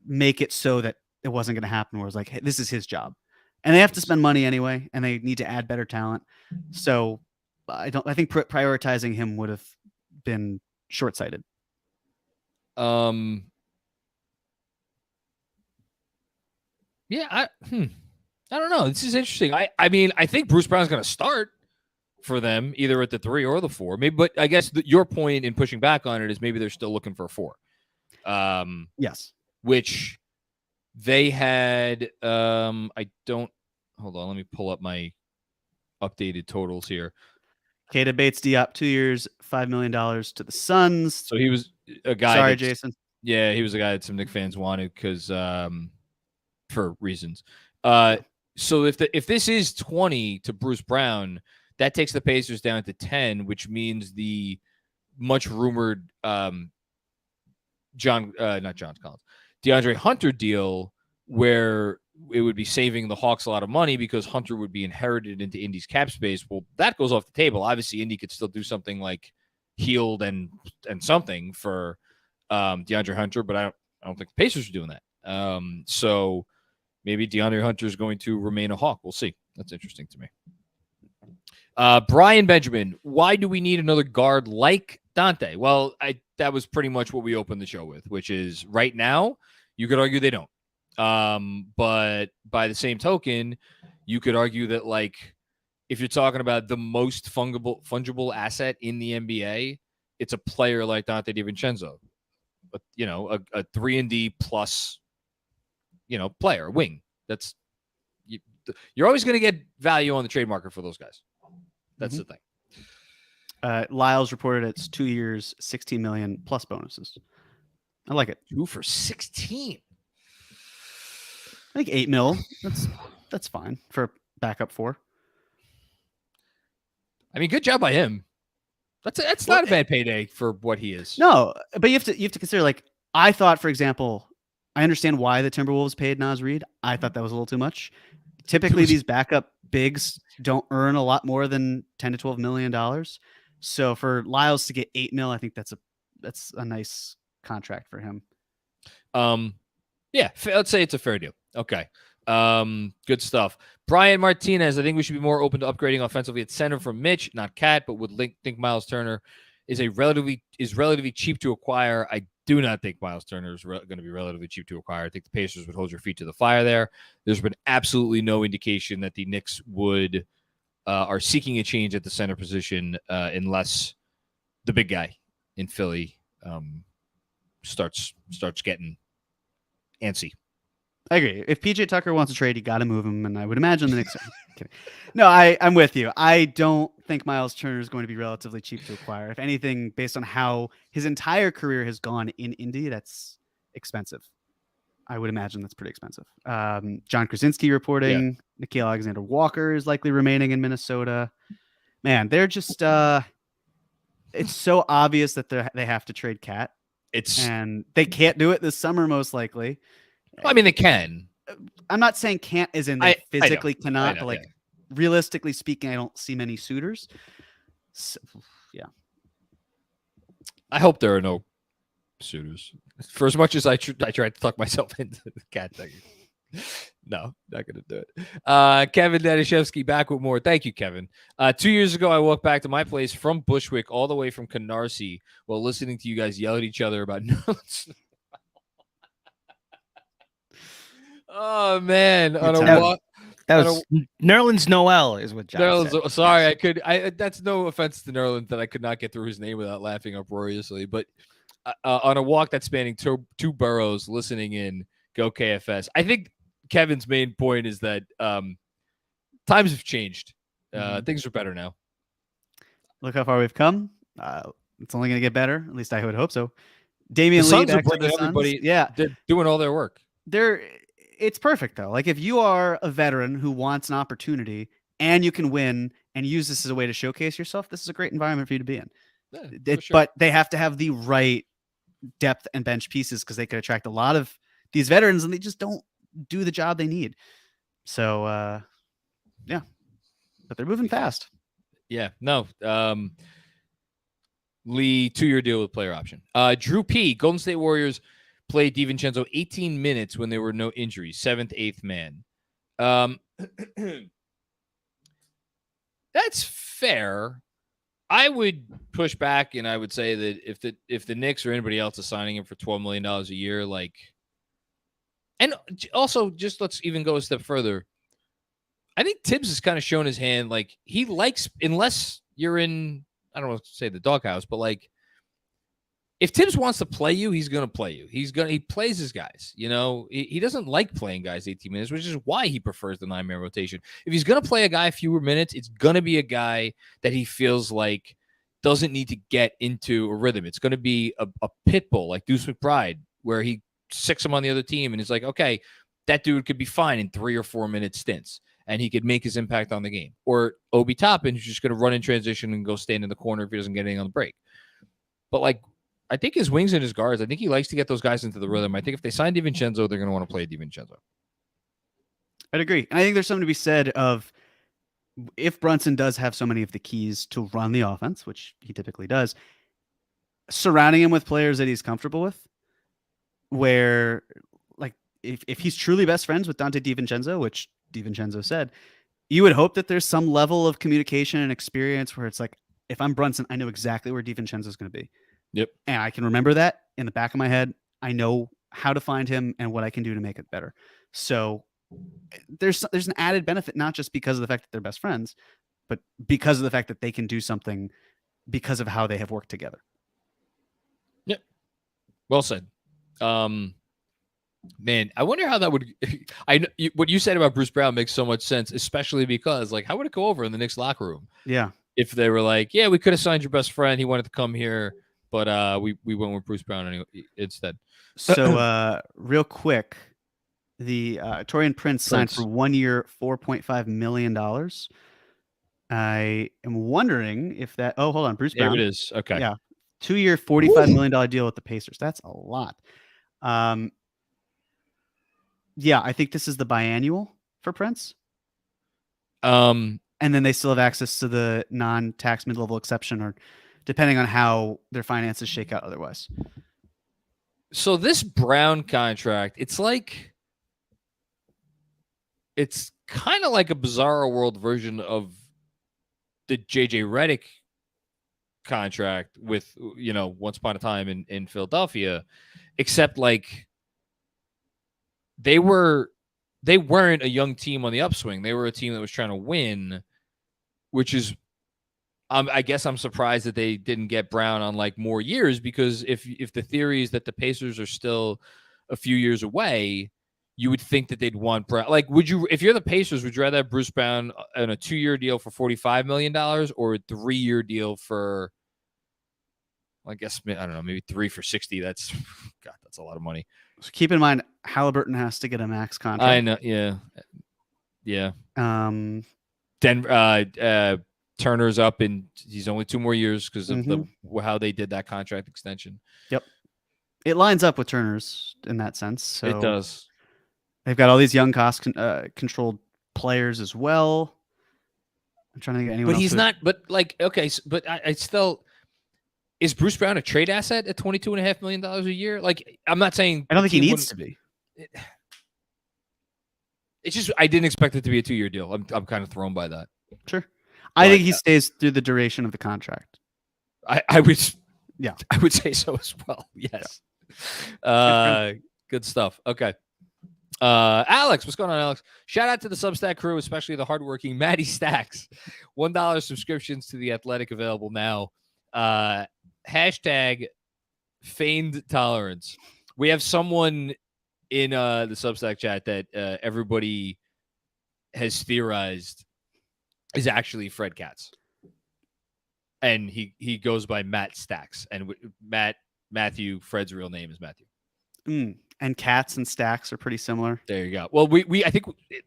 make it so that it wasn't going to happen, where it was like, hey, this is his job. And they have to spend money anyway, and they need to add better talent. So I think prioritizing him would have been short-sighted. Yeah, I don't know. This is interesting. I mean, I think Bruce Brown's going to start for them either at the 3 or the 4. Maybe, but I guess your point in pushing back on it is maybe they're still looking for a 4. Yes. Which they had. Hold on. Let me pull up my updated totals here. Keita Bates-Diop, 2 years, $5 million to the Suns. So he was a guy. Sorry, Jason. Yeah, he was a guy that some Knicks fans wanted because for reasons. So if this is 20 to Bruce Brown, that takes the Pacers down to 10, which means the much rumored DeAndre Hunter deal, where it would be saving the Hawks a lot of money because Hunter would be inherited into Indy's cap space. Well, that goes off the table. Obviously, Indy could still do something like Hield and something for DeAndre Hunter, but I don't think the Pacers are doing that. So maybe DeAndre Hunter is going to remain a Hawk. We'll see. That's interesting to me. Brian Benjamin, why do we need another guard like Dante? Well, that was pretty much what we opened the show with, which is right now you could argue they don't. But by the same token, you could argue that, like, if you're talking about the most fungible asset in the NBA, it's a player like Dante DiVincenzo, a 3-and-D plus, player, wing. You're always going to get value on the trade market for those guys. That's the thing. Lyles reported it's 2 years, $16 million plus bonuses. I like it. 2 for 16. I think $8 million. That's fine for a backup 4. I mean, good job by him. That's not a bad payday for what he is. No, but you have to consider, like, I thought, for example, I understand why the Timberwolves paid Naz Reid. I thought that was a little too much. Typically, these backup bigs don't earn a lot more than $10 to $12 million. So for Lyles to get $8 million, I think that's a nice contract for him. Yeah, let's say it's a fair deal. Okay. Good stuff. Brian Martinez, I think we should be more open to upgrading offensively at center from Mitch, not Cat, but would think Miles Turner is relatively cheap to acquire. I do not think Miles Turner is going to be relatively cheap to acquire. I think the Pacers would hold your feet to the fire there. There's been absolutely no indication that the Knicks are seeking a change at the center position unless the big guy in Philly starts getting antsy. I agree. If PJ Tucker wants to trade, you got to move him, and I would imagine the Knicks. No, I'm with you. I don't think Miles Turner is going to be relatively cheap to acquire. If anything, based on how his entire career has gone in Indy, that's expensive. I would imagine that's pretty expensive. John Krasinski reporting Nickeil Alexander-Walker is likely remaining in Minnesota. Man, they're just it's so obvious that they have to trade Cat. And they can't do it this summer, most likely. I mean, they can. I'm not saying can't as in they physically cannot, but like realistically speaking, I don't see many suitors. So, yeah. I hope there are no suitors. For as much as I tried to talk myself into the cat thing. No, not going to do it. Kevin Danishevsky back with more. Thank you, Kevin. 2 years ago, I walked back to my place from Bushwick all the way from Canarsie while listening to you guys yell at each other about notes. Oh, man. On a walk. That was Nerlens Noel is what John said. Sorry, yes. That's no offense to Nerlens that I could not get through his name without laughing uproariously. But on a walk that's spanning two boroughs, listening in, go KFS. I think Kevin's main point is that times have changed. Things are better now. Look how far we've come. It's only going to get better. At least I would hope so. Damian the Lee, Suns are bringing everybody. Yeah, they're doing all their work. It's perfect though. Like if you are a veteran who wants an opportunity and you can win and use this as a way to showcase yourself, this is a great environment for you to be in. Yeah, sure. But they have to have the right depth and bench pieces because they could attract a lot of these veterans and they just don't do the job they need. So, yeah, but they're moving fast. Yeah, no. Lee, 2-year deal with player option. Drew P. Golden State Warriors played DiVincenzo 18 minutes when there were no injuries. 7th, 8th man. That's fair. I would push back and I would say that if the Knicks or anybody else is signing him for $12 million a year, like, and also just let's even go a step further. I think Tibbs has kind of shown his hand. Like he likes, unless you're in, I don't know what to say the doghouse, but like if Tibbs wants to play you, he's going to play you. He plays his guys, you know, he doesn't like playing guys 18 minutes, which is why he prefers the 9-man rotation. If he's going to play a guy fewer minutes, it's going to be a guy that he feels like doesn't need to get into a rhythm. It's going to be a pit bull like Deuce McBride, where he sicks him on the other team. And he's like, okay, that dude could be fine in 3 or 4 minute stints and he could make his impact on the game. Or Obi Toppin, who's just going to run in transition and go stand in the corner if he doesn't get anything on the break. But like, I think his wings and his guards, I think he likes to get those guys into the rhythm. I think if they sign DiVincenzo, they're going to want to play DiVincenzo. I'd agree. And I think there's something to be said of if Brunson does have so many of the keys to run the offense, which he typically does, surrounding him with players that he's comfortable with, where like if he's truly best friends with Dante DiVincenzo, which DiVincenzo said, you would hope that there's some level of communication and experience where it's like, if I'm Brunson, I know exactly where DiVincenzo is going to be. Yep. And I can remember that in the back of my head. I know how to find him and what I can do to make it better. So there's an added benefit, not just because of the fact that they're best friends, but because of the fact that they can do something because of how they have worked together. Yep. Well said. Man, I wonder how that would. What you said about Bruce Brown makes so much sense, especially because, like, how would it go over in the Knicks locker room? Yeah. If they were like, yeah, we could have signed your best friend. He wanted to come here, but we went with Bruce Brown anyway, instead. So, real quick, the Torian Prince signed for 1 year, $4.5 million. I am wondering if that. Oh, hold on, Bruce Brown. There it is. Okay. Yeah, 2 year, $45 million deal with the Pacers. That's a lot. Yeah, I think this is the biannual for Prince. And then they still have access to the non-tax mid-level exception, or depending on how their finances shake out otherwise. So this Brown contract, it's kind of like a bizarre world version of the JJ Redick contract with, you know, once upon a time in Philadelphia, except like they weren't a young team on the upswing. They were a team that was trying to win, which is, I guess I'm surprised that they didn't get Brown on like more years, because if the theory is that the Pacers are still a few years away, you would think that they'd want Brown. Like, if you're the Pacers, would you rather have Bruce Brown on a 2-year deal for $45 million or a 3-year deal for, I guess, I don't know, maybe 3 for 60? That's a lot of money. So keep in mind, Halliburton has to get a max contract. I know. Yeah. Turner's up, and he's only 2 more years because of how they did that contract extension. Yep. It lines up with Turner's in that sense. So it does. They've got all these young cost controlled players as well. I'm trying to get anyone. But he's not. But like, okay, but I still. is Bruce Brown a trade asset at $22.5 million a year? Like, I'm not saying I don't think he team needs to be. It's just I didn't expect it to be a 2-year deal. I'm kind of thrown by that. Sure. I think But, he stays through the duration of the contract. I would Yeah. I would say so as well. Yes. Good stuff. Okay. Alex, what's going on, Alex? Shout out to the Substack crew, especially the hardworking Maddie Stacks. $1 subscriptions to The Athletic available now. Hashtag feigned tolerance. We have someone in the Substack chat that everybody has theorized is actually Fred Katz. And he goes by Matt Stacks. And Matthew, Fred's real name is Matthew. And Cats and Stacks are pretty similar. There you go. Well,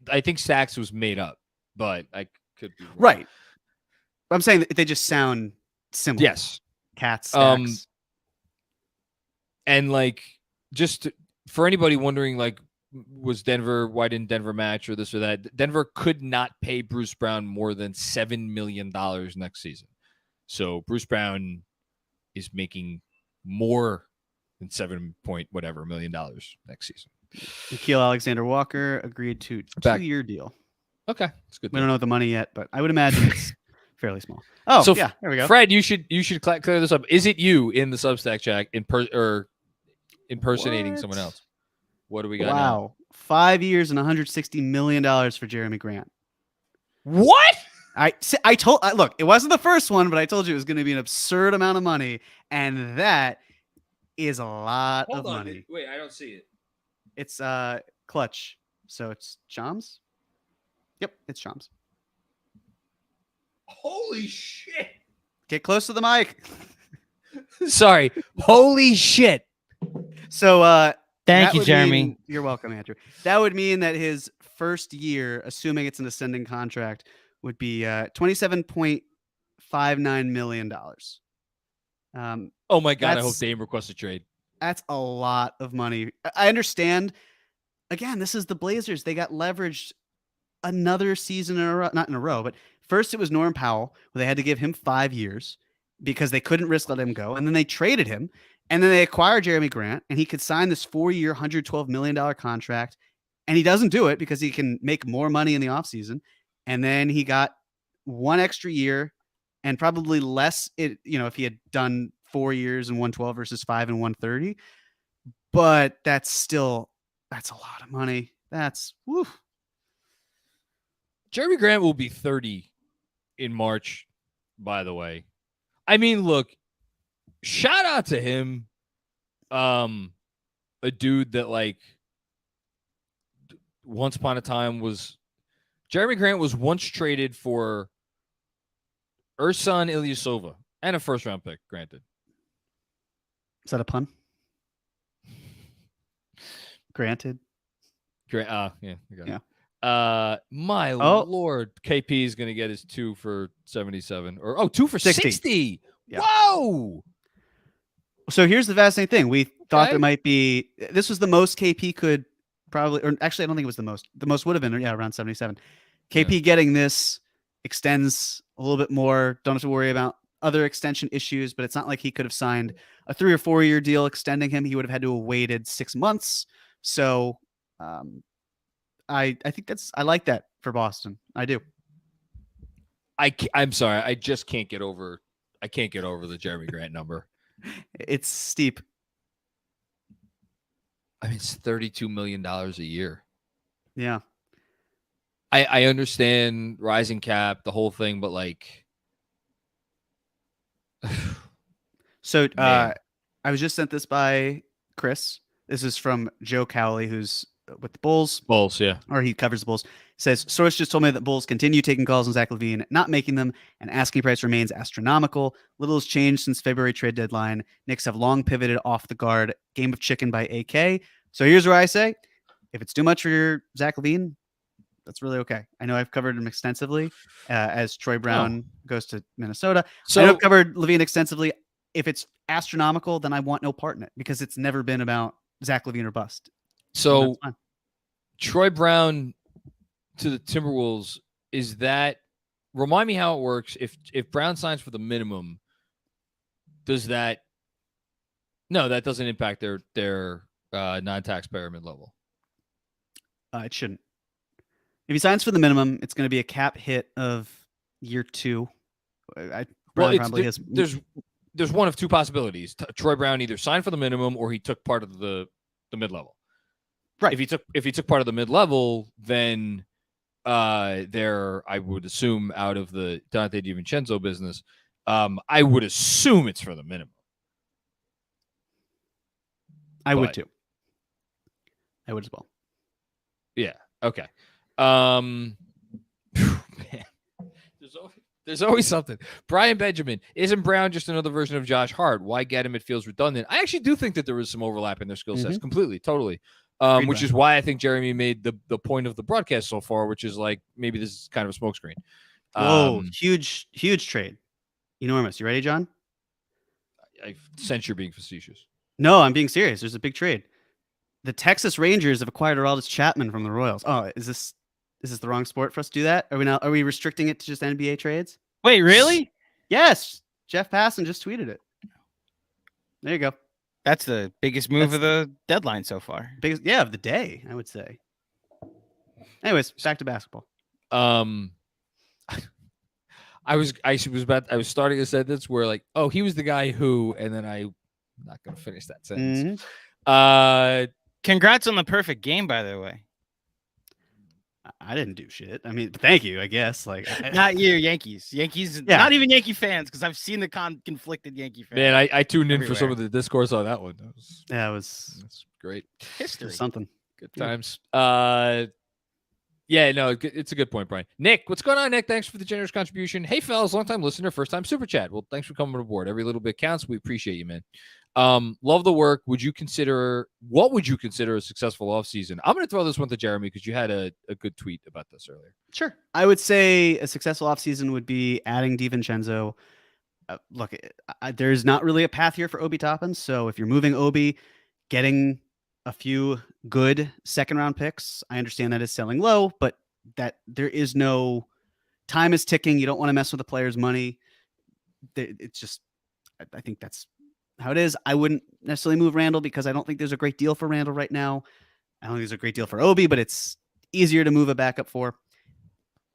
I think Stacks was made up, but I could be wrong. Right. I'm saying that they just sound similar. Yes. Cats, Stacks. And like, just for anybody wondering, like, why didn't Denver match or this or that? Denver could not pay Bruce Brown more than $7 million next season. So Bruce Brown is making more than $7 million next season. Nikhil Alexander-Walker agreed to a 2-year deal. Okay, that's good. We don't know the money yet, but I would imagine it's fairly small. Oh, so yeah, there we go. Fred, you should clear this up. Is it you in the Substack chat or impersonating someone else? What do we got? Wow, now? 5 years and $160 million for Jeremy Grant. What? Look, it wasn't the first one, but I told you it was going to be an absurd amount of money, and that is a lot of money. Wait, I don't see it. It's Clutch, so it's Shams. Yep, it's Shams. Holy shit! Get close to the mic. Sorry. Holy shit! So, thank you, Jeremy. You're welcome, Andrew. That would mean that his first year, assuming it's an ascending contract, would be $27.59 million. Oh my God, I hope Dame requests a trade. That's a lot of money. I understand. Again, this is the Blazers. They got leveraged another season in a row, not in a row, but first it was Norm Powell, where they had to give him 5 years because they couldn't risk letting him go. And then they traded him. And then they acquired Jeremy Grant, and he could sign this 4-year, $112 million contract. And he doesn't do it because he can make more money in the offseason. And then he got 1 extra year and probably less, if he had done 4 years and 112 versus 5 and 130. But that's a lot of money. That's woof. Jeremy Grant will be 30 in March, by the way. I mean, look, shout out to him. A dude that, like, once upon a time Jeremy Grant was once traded for Ersan Ilyasova and a first-round pick, granted. Is that a pun? Granted. Yeah. Yeah. My Lord, KP is going to get his 2 for 77 or 2 for 60. Yeah. Whoa. So here's the fascinating thing. We thought this was the most KP could probably, or actually, I don't think it was the most. The most would have been, around 77. KP getting this extends a little bit more. Don't have to worry about other extension issues, but it's not like he could have signed a 3 or 4 year deal extending him. He would have had to have waited 6 months. So I think I like that for Boston. I do. I'm sorry. I just can't get over. I can't get over the Jeremy Grant number. It's steep. I mean, it's $32 million a year. Yeah. I understand rising cap, the whole thing, but like. So I was just sent this by Chris. This is from Joe Cowley, who's with the Bulls. Bulls, yeah. Or he covers the Bulls. Says, source just told me that Bulls continue taking calls on Zach LaVine, not making them, and asking price remains astronomical. Little has changed since February trade deadline. Knicks have long pivoted off the guard. Game of chicken by AK. So here's where I say, if it's too much for your Zach LaVine, that's really okay. I know I've covered him extensively as Troy Brown goes to Minnesota. So I know I've covered LaVine extensively. If it's astronomical, then I want no part in it because it's never been about Zach LaVine or bust. So Troy Brown to the Timberwolves, remind me how it works. If Brown signs for the minimum, does that? No, that doesn't impact their non-taxpayer mid-level. It shouldn't. If he signs for the minimum, it's going to be a cap hit of year 2. Brown probably has. There's one of two possibilities. Troy Brown either signed for the minimum or he took part of the mid-level. Right. If he took part of the mid-level, then they're, I would assume, out of the Dante DiVincenzo business. I would assume it's for the minimum. I would too. I would as well. Yeah. Okay. Man, there's always something. Brian Benjamin, isn't Brown just another version of Josh Hart? Why get him? It feels redundant. I actually do think that there is some overlap in their skill sets. Completely, totally. Which is why I think Jeremy made the point of the broadcast so far, which is like maybe this is kind of a smokescreen. Whoa, huge trade. Enormous. You ready, John? I sense you're being facetious. No, I'm being serious. There's a big trade. The Texas Rangers have acquired Aroldis Chapman from the Royals. Oh, is this the wrong sport for us to do that? Are we restricting it to just NBA trades? Wait, really? Yes. Jeff Passan just tweeted it. There you go. That's the biggest move of the deadline so far. Biggest, of the day, I would say. Anyways, back to basketball. I was starting a sentence where like, oh, he was the guy who, and then I'm not going to finish that sentence. Congrats on the perfect game, by the way. I didn't do shit. I mean, thank you, I guess. Like, not you, Yankees. Not even Yankee fans, because I've seen the conflicted Yankee fans. Man, I tuned in for some of the discourse on that one. That's great. History. Something. Good times. Yeah, no, it's a good point, Brian. Nick, what's going on, Nick? Thanks for the generous contribution. Hey, fellas, long-time listener, first-time super chat. Well, thanks for coming aboard. Every little bit counts. We appreciate you, man. Love the work. What would you consider a successful offseason? I'm going to throw this one to Jeremy because you had a good tweet about this earlier. Sure. I would say a successful offseason would be adding DiVincenzo. Look, there's not really a path here for Obi Toppin. So if you're moving Obi, getting a few good second-round picks, I understand that is selling low, but that there is no time is ticking. You don't want to mess with the player's money. It's just, I think that's how it is. I wouldn't necessarily move Randall because I don't think there's a great deal for Randall right now. I don't think there's a great deal for Obi, but it's easier to move a backup for.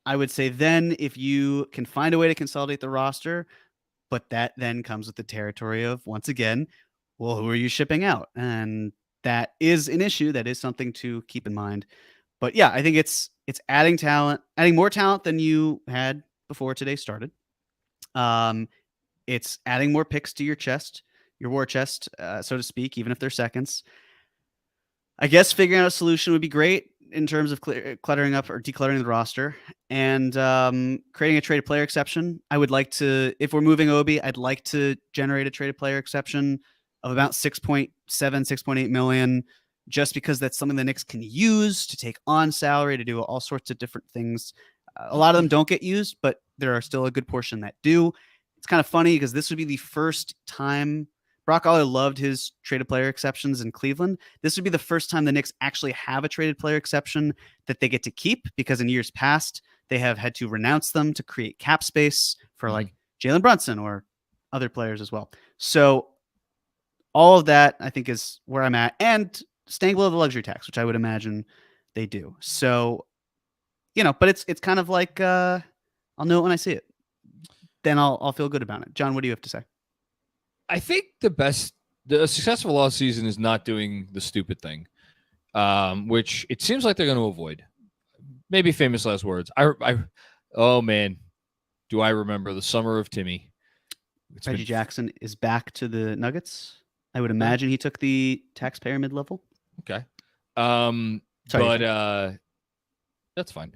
I would say then if you can find a way to consolidate the roster, but that then comes with the territory of, once again, well, who are you shipping out? And that is an issue. That is something to keep in mind. But yeah, I think it's adding talent, adding more talent than you had before today started. It's adding more picks to your war chest, so to speak, even if they're seconds. I guess figuring out a solution would be great in terms of cluttering up or decluttering the roster and creating a traded player exception. I would like to, if we're moving Obi, I'd like to generate a traded player exception of about 6.8 million, just because that's something the Knicks can use to take on salary, to do all sorts of different things. A lot of them don't get used, but there are still a good portion that do. It's kind of funny because this would be the first time Brock Aller loved his traded player exceptions in Cleveland. This would be the first time the Knicks actually have a traded player exception that they get to keep, because in years past, they have had to renounce them to create cap space for like Jalen Brunson or other players as well. So all of that, I think, is where I'm at, and staying below the luxury tax, which I would imagine they do. So, but it's kind of like I'll know it when I see it. Then I'll feel good about it. John, what do you have to say? I think the successful offseason is not doing the stupid thing, which it seems like they're going to avoid. Maybe famous last words. Oh man, do I remember the summer of Timmy? Reggie Jackson is back to the Nuggets. I would imagine he took the taxpayer mid-level. Okay. Sorry, That's fine.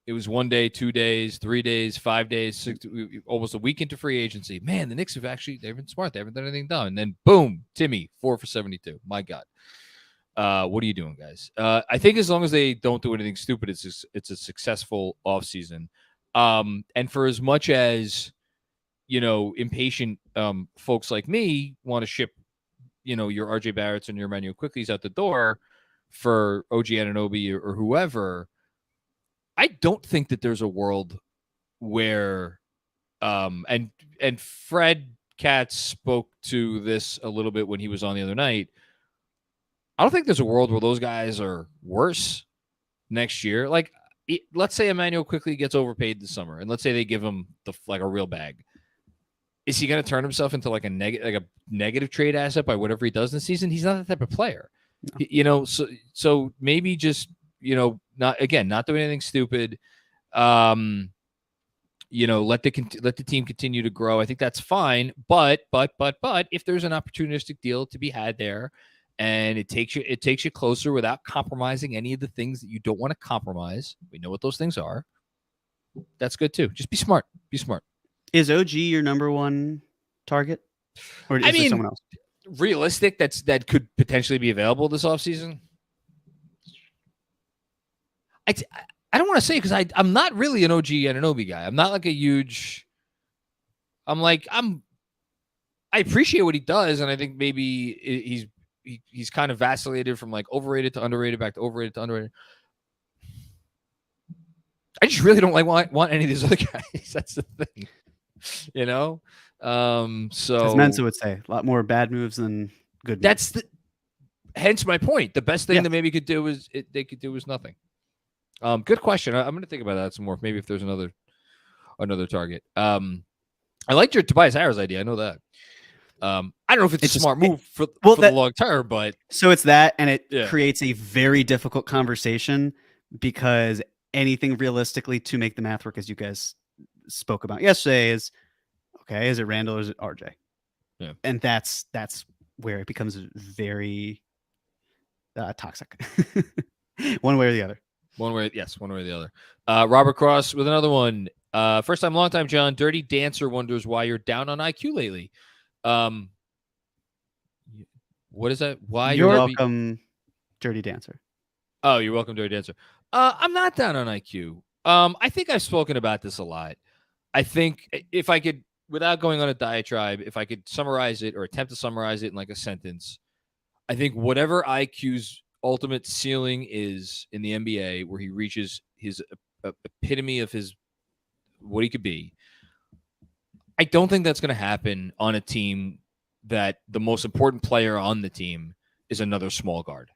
It was 1 day, 2 days, 3 days, 5 days, 6, almost a week into free agency. Man, the Knicks they've been smart. They haven't done anything dumb. And then boom, Timmy, 4 for 72. My God. What are you doing, guys? I think as long as they don't do anything stupid, it's a successful offseason. And for as much as, impatient folks like me want to ship, your RJ Barretts and your Emmanuel Quickly's out the door for OG Anunoby or whoever, I don't think that there's a world where And Fred Katz spoke to this a little bit when he was on the other night. I don't think there's a world where those guys are worse next year. Like, let's say Emmanuel quickly gets overpaid this summer, and let's say they give him a real bag. Is he going to turn himself into like a negative trade asset by whatever he does this season? He's not that type of player, no. So maybe just not doing anything stupid. Let the team continue to grow. I think that's fine. But if there's an opportunistic deal to be had there, and it takes you closer without compromising any of the things that you don't want to compromise. We know what those things are. That's good too. Just be smart. Be smart. Is OG your number one target? Or is there someone else? Realistic that could potentially be available this offseason? I don't want to say, because I'm not really an OG Anunoby guy. I'm not like a huge. I appreciate what he does, and I think maybe he's kind of vacillated from like overrated to underrated, back to overrated to underrated. I just really don't want any of these other guys. That's the thing, So as Mensa would say, a lot more bad moves than good moves. Hence my point. The best thing that maybe they could do is nothing. Good question. I'm going to think about that some more. Maybe if there's another target. I liked your Tobias Harris idea. I know that. I don't know if it's a smart move for the long term, but so it's that, and it creates a very difficult conversation, because anything realistically to make the math work, as you guys spoke about yesterday, is okay. Is it Randall or is it RJ? Yeah, and that's where it becomes very toxic, one way or the other. One way or the other. Robert Cross with another one. First time, long time, John. Dirty Dancer wonders why you're down on IQ lately. What is that? Why you're welcome, Dirty Dancer. Oh, you're welcome, Dirty Dancer. I'm not down on IQ. I think I've spoken about this a lot. I think if I could, without going on a diatribe, if I could summarize it or attempt to summarize it in like a sentence, I think whatever IQ's ultimate ceiling is in the NBA, where he reaches his epitome of what he could be, I don't think that's going to happen on a team that the most important player on the team is another small guard.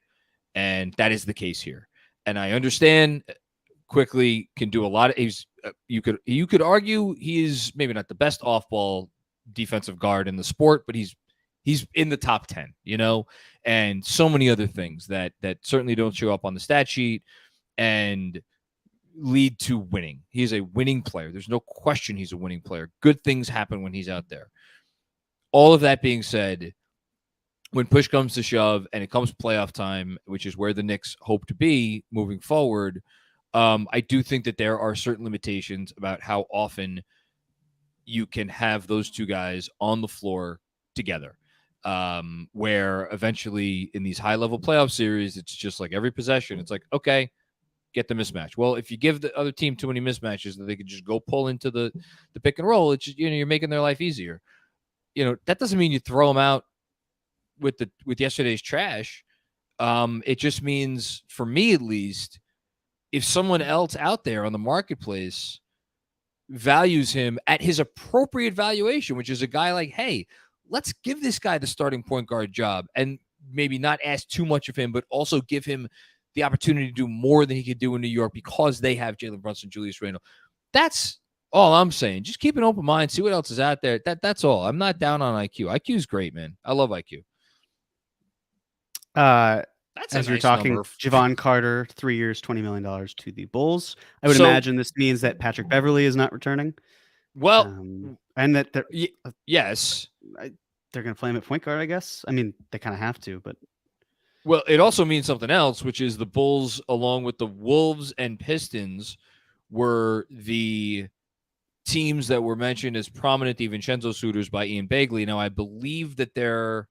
And that is the case here. And I understand Quickly can do a lot of, you could argue he is maybe not the best off-ball defensive guard in the sport, but he's in the top 10, and so many other things that certainly don't show up on the stat sheet and lead to winning. He is a winning player. There's no question he's a winning player. Good things happen when he's out there. All of that being said, when push comes to shove and it comes playoff time, which is where the Knicks hope to be moving forward, I do think that there are certain limitations about how often you can have those two guys on the floor together, where eventually in these high-level playoff series, it's just like every possession, it's like, okay, get the mismatch. Well, if you give the other team too many mismatches, that they could just go pull into the pick and roll, it's just, you're making their life easier. That doesn't mean you throw them out with yesterday's trash. It just means, for me at least, if someone else out there on the marketplace values him at his appropriate valuation, which is a guy like, hey, let's give this guy the starting point guard job and maybe not ask too much of him, but also give him the opportunity to do more than he could do in New York because they have Jalen Brunson, Julius Randle. That's all I'm saying. Just keep an open mind, see what else is out there. That's all. I'm not down on IQ. IQ is great, man. I love IQ. That's as you're talking, Javon Carter, 3 years, $20 million to the Bulls. I would imagine this means that Patrick Beverley is not returning. Well, and that they're yes, they're going to play him at point guard, I guess. I mean, they kind of have to, but well, it also means something else, which is the Bulls, along with the Wolves and Pistons, were the teams that were mentioned as prominent DiVincenzo suitors by Ian Begley. Now, I believe that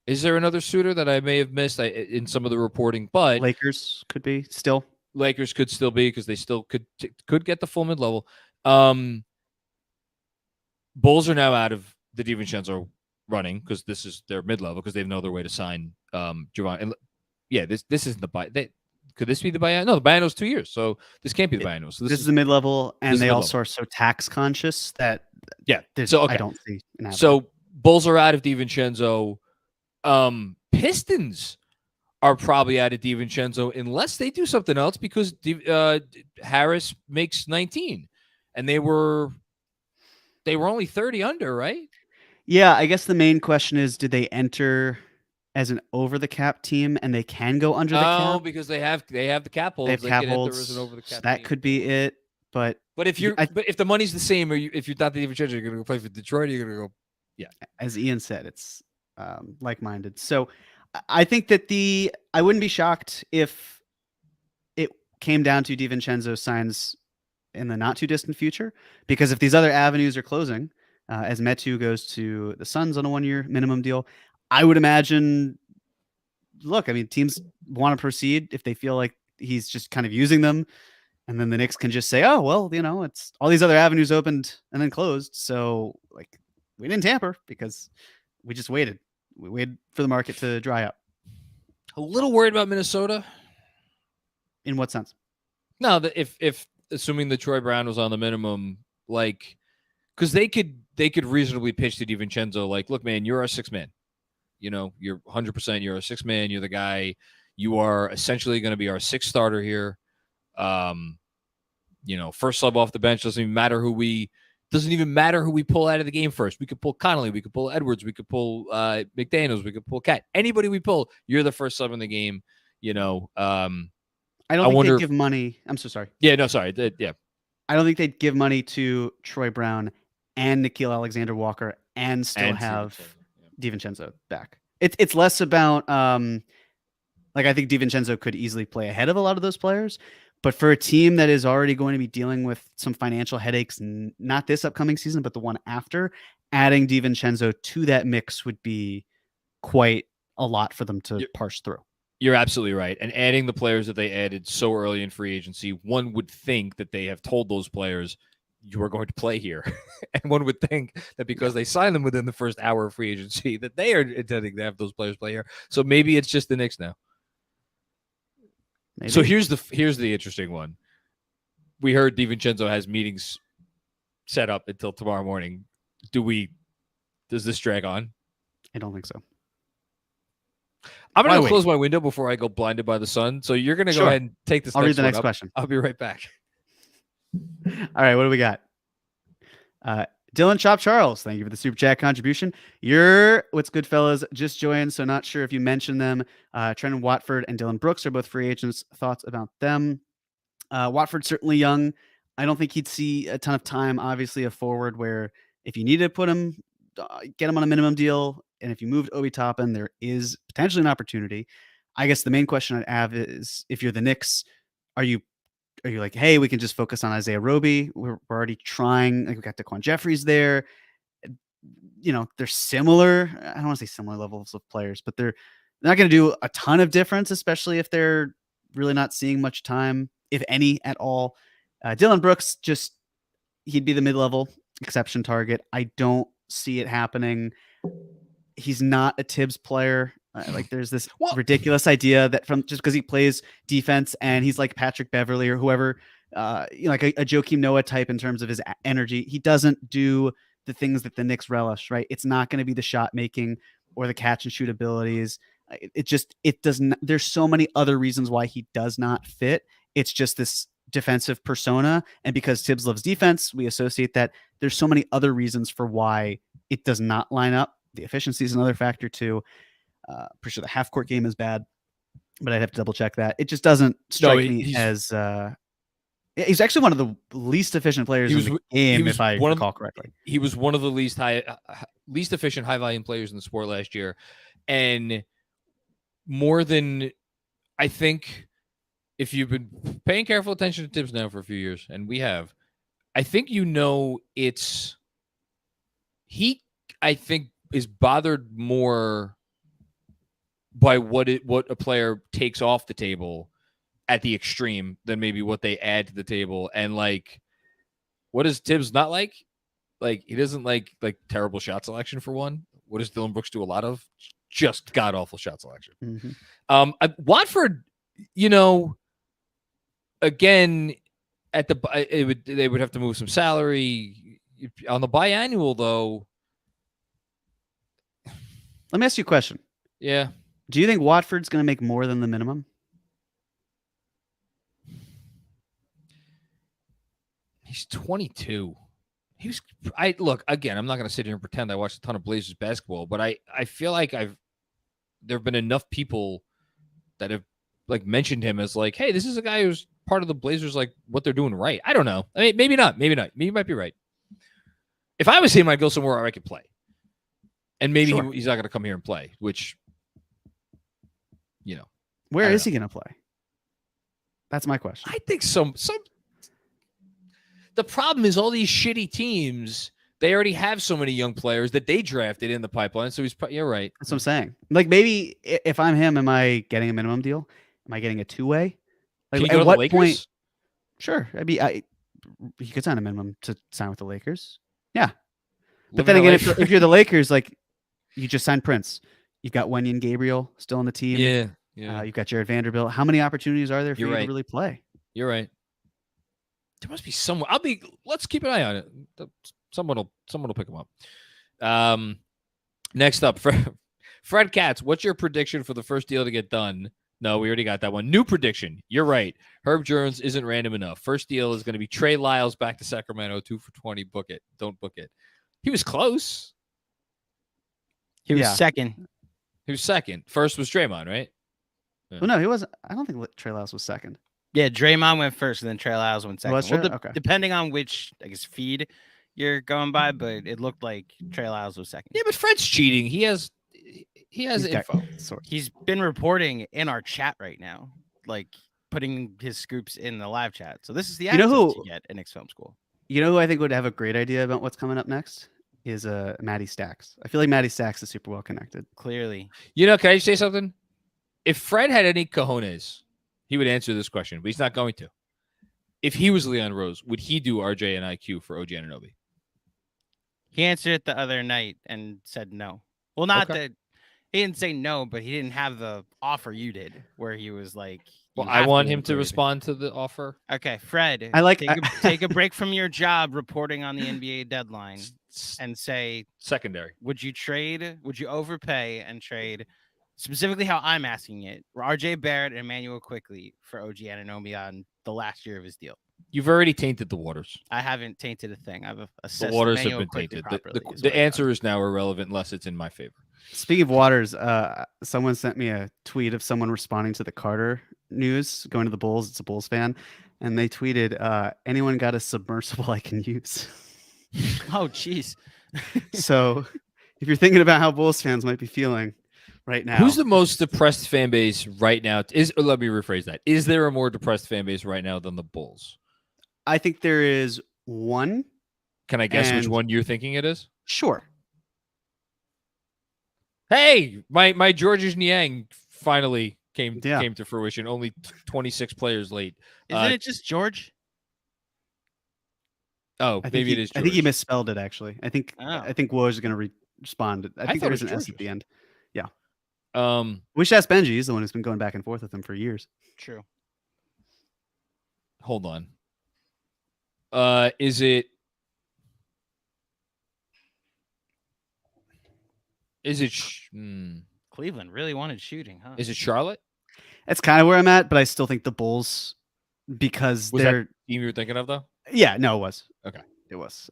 is there another suitor that I may have missed in some of the reporting? But Lakers could be still. Lakers could still be, because they still could get the full mid-level. Bulls are now out of the DiVincenzo running because this is their mid-level, because they have no other way to sign Javon. And yeah, this isn't the buy. Could this be the biennial? No, the biennial's 2 years, so this can't be the biennial. So This is the mid-level, and this is they mid-level. also are so tax conscious that yeah. So okay. I don't see an avenue. So Bulls are out of DiVincenzo. Pistons are probably out of DiVincenzo unless they do something else, because Harris makes 19, and they were only 30 under, right? Yeah, I guess the main question is, did they enter as an over the cap team and they can go under the cap? Oh, because they have the cap holds. They have cap can enter holds. as an over the cap So that team. could be it. But if the money's the same, or if you're not the DiVincenzo, you're going to go play for Detroit. You're going to go, yeah. As Ian said, it's like-minded. So I think that I wouldn't be shocked if it came down to DiVincenzo signs in the not too distant future, because if these other avenues are closing, as Metu goes to the Suns on a 1-year minimum deal, I would imagine, look, I mean, teams want to proceed if they feel like he's just kind of using them, and then the Knicks can just say, oh, well, it's all these other avenues opened and then closed. So like, we didn't tamper because we just waited. We waited for the market to dry up. A little worried about Minnesota. In what sense? No, if assuming that Troy Brown was on the minimum, like, because they could reasonably pitch to DiVincenzo, like, look, man, you're our sixth man. You're 100%. You're our sixth man. You're the guy. You are essentially going to be our sixth starter here. First sub off the bench. Doesn't even matter who we pull out of the game first. We could pull Connolly. We could pull Edwards. We could pull McDaniels. We could pull Cat. Anybody we pull, you're the first sub in the game. I don't think they'd give money. I'm so sorry. Yeah, no, sorry. Yeah. I don't think they'd give money to Troy Brown and Nickeil Alexander-Walker and still have DiVincenzo back. It's less about I think DiVincenzo could easily play ahead of a lot of those players, but for a team that is already going to be dealing with some financial headaches, not this upcoming season, but the one after, adding DiVincenzo to that mix would be quite a lot for them to parse through. You're absolutely right. And adding the players that they added so early in free agency, one would think that they have told those players, you are going to play here. And one would think that because they signed them within the first hour of free agency, that they are intending to have those players play here. So maybe it's just the Knicks now. Maybe. So here's the interesting one. We heard DiVincenzo has meetings set up until tomorrow morning. Does this drag on? I don't think so. I'm going to close my window before I go blinded by the sun. So you're going to go ahead and take this. I'll read the next question. I'll be right back. All right, what do we got? Dylan Chop Charles, thank you for the super chat contribution. What's good, fellas? Just joined, so not sure if you mentioned them. Trent Watford and Dylan Brooks are both free agents. Thoughts about them? Watford's certainly young. I don't think he'd see a ton of time. Obviously, a forward where if you need to put him, get him on a minimum deal, and if you moved Obi Toppin, there is potentially an opportunity. I guess the main question I'd have is, if you're the Knicks, are you like, hey, we can just focus on Isaiah Roby? We're already trying. Like, we got Daquan Jeffries there. They're similar. I don't want to say similar levels of players, but they're not going to do a ton of difference, especially if they're really not seeing much time, if any at all. Dylan Brooks, he'd be the mid-level exception target. I don't see it happening. He's not a Tibbs player. There's this ridiculous idea that just because he plays defense and he's like Patrick Beverly or whoever, like a Joakim Noah type in terms of his energy, he doesn't do the things that the Knicks relish, right? It's not going to be the shot making or the catch and shoot abilities. It doesn't. There's so many other reasons why he does not fit. It's just this defensive persona, and because Tibbs loves defense, we associate that. There's so many other reasons for why it does not line up. The efficiency is another factor too. Pretty sure the half court game is bad, but I'd have to double check that. It just doesn't strike me as he's actually one of the least efficient players in the game, if I recall correctly. He was one of the least efficient high volume players in the sport last year, and more than, I think, if you've been paying careful attention to Tibbs now for a few years, and we have, I think I think is bothered more by what a player takes off the table at the extreme than maybe what they add to the table. And what is Tibbs not like? He doesn't like terrible shot selection, for one. What does Dylan Brooks do a lot of? Just god awful shot selection. Mm-hmm. Watford, again, they would have to move some salary on the biannual though. Let me ask you a question. Yeah. Do you think Watford's going to make more than the minimum? He's 22. Look, again, I'm not going to sit here and pretend I watched a ton of Blazers basketball, but I feel like there have been enough people that have like mentioned him as like, hey, this is a guy who's part of the Blazers, like what they're doing right. I don't know. I mean, maybe not. Maybe you might be right. If I was him, I'd go somewhere where I could play. And maybe Sure. he's not going to come here and play, which, Where is he going to play? That's my question. I think some. The problem is all these shitty teams, they already have so many young players that they drafted in the pipeline. So you're right. That's what I'm saying. Like maybe if I'm him, am I getting a minimum deal? Am I getting a two-way? Like Can you go to at the what Lakers? point? Sure. He could sign a minimum to sign with the Lakers. Yeah. But then again, if you're the Lakers, like you just signed Prince, you've got Wenyan Gabriel still on the team. yeah, You've got Jared Vanderbilt. How many opportunities are there for You're you right. to really play? you're right. There must be someone. Let's keep an eye on it. Someone will pick him up. Next up, Fred Katz. What's your prediction for the first deal to get done? No, we already got that one. New prediction. You're right. Herb Jones isn't random enough. First deal is going to be Trey Lyles back to Sacramento. 2 for 20. Book it. Don't book it. He was close. He was Yeah. second. He was second. First was Draymond, right? Well, no, he wasn't. I don't think Trey Lyles was second. Yeah, Draymond went first, and then Trey Lyles went second. Was Well, Trey? Okay. depending on which, I guess, feed you're going by, but it looked like Trey Lyles was second. Yeah, but Fred's cheating. He has He's got info. source. He's been reporting in our chat right now, like putting his scoops in the live chat. So this is the You know access who- you get at Knicks Film School. You know who I think would have a great idea about what's coming up next is Matty Stacks. I feel like Matty Stacks is super well connected. Clearly, Can I say something? If Fred had any cojones, he would answer this question, but he's not going to. If he was Leon Rose, would he do RJ and IQ for OG Anunoby? he answered it the other night and said no. Well, not Okay. that he didn't say no, but he didn't have the offer you did, where he was like, Well, "You I have want him to include." respond to the offer. Okay, Fred. I like- take a break from your job reporting on the NBA deadline and say, Secondary. would you trade? Would you overpay and trade? Specifically, how I'm asking it: RJ Barrett and Emmanuel Quickly for OG Anunoby on the last year of his deal. You've already tainted the waters. I haven't tainted a thing. I've The assessed waters have Emmanuel been Quickley tainted. properly, is The what I answer is now irrelevant unless it's in my favor. Speaking of waters, someone sent me a tweet of someone responding to the Carter news, going to the Bulls. It's a Bulls fan. And they tweeted, anyone got a submersible I can use? thought. Oh, jeez. So if you're thinking about how Bulls fans might be feeling right now. Who's the most depressed fan base right now? Let me rephrase that. Is there a more depressed fan base right now than the Bulls? I think there is one. Can I guess which And- one you're thinking it is? Sure. Hey, my Georges Niang finally came Yeah. to fruition. Only 26 players late. Isn't it just George? Oh, I think maybe he, it is. I think he George. misspelled it actually. I think Oh. Woj is going to respond. I think thought there it is an was S at the George's. end. We should ask Benji. He's the one who's been going back and forth with him for years. True. Hold on. Is it? Cleveland really wanted shooting, huh? Is it Charlotte? That's kind of where I'm at, but I still think the Bulls, because Was that they're team you were thinking of though? yeah, no, it was Okay. It was.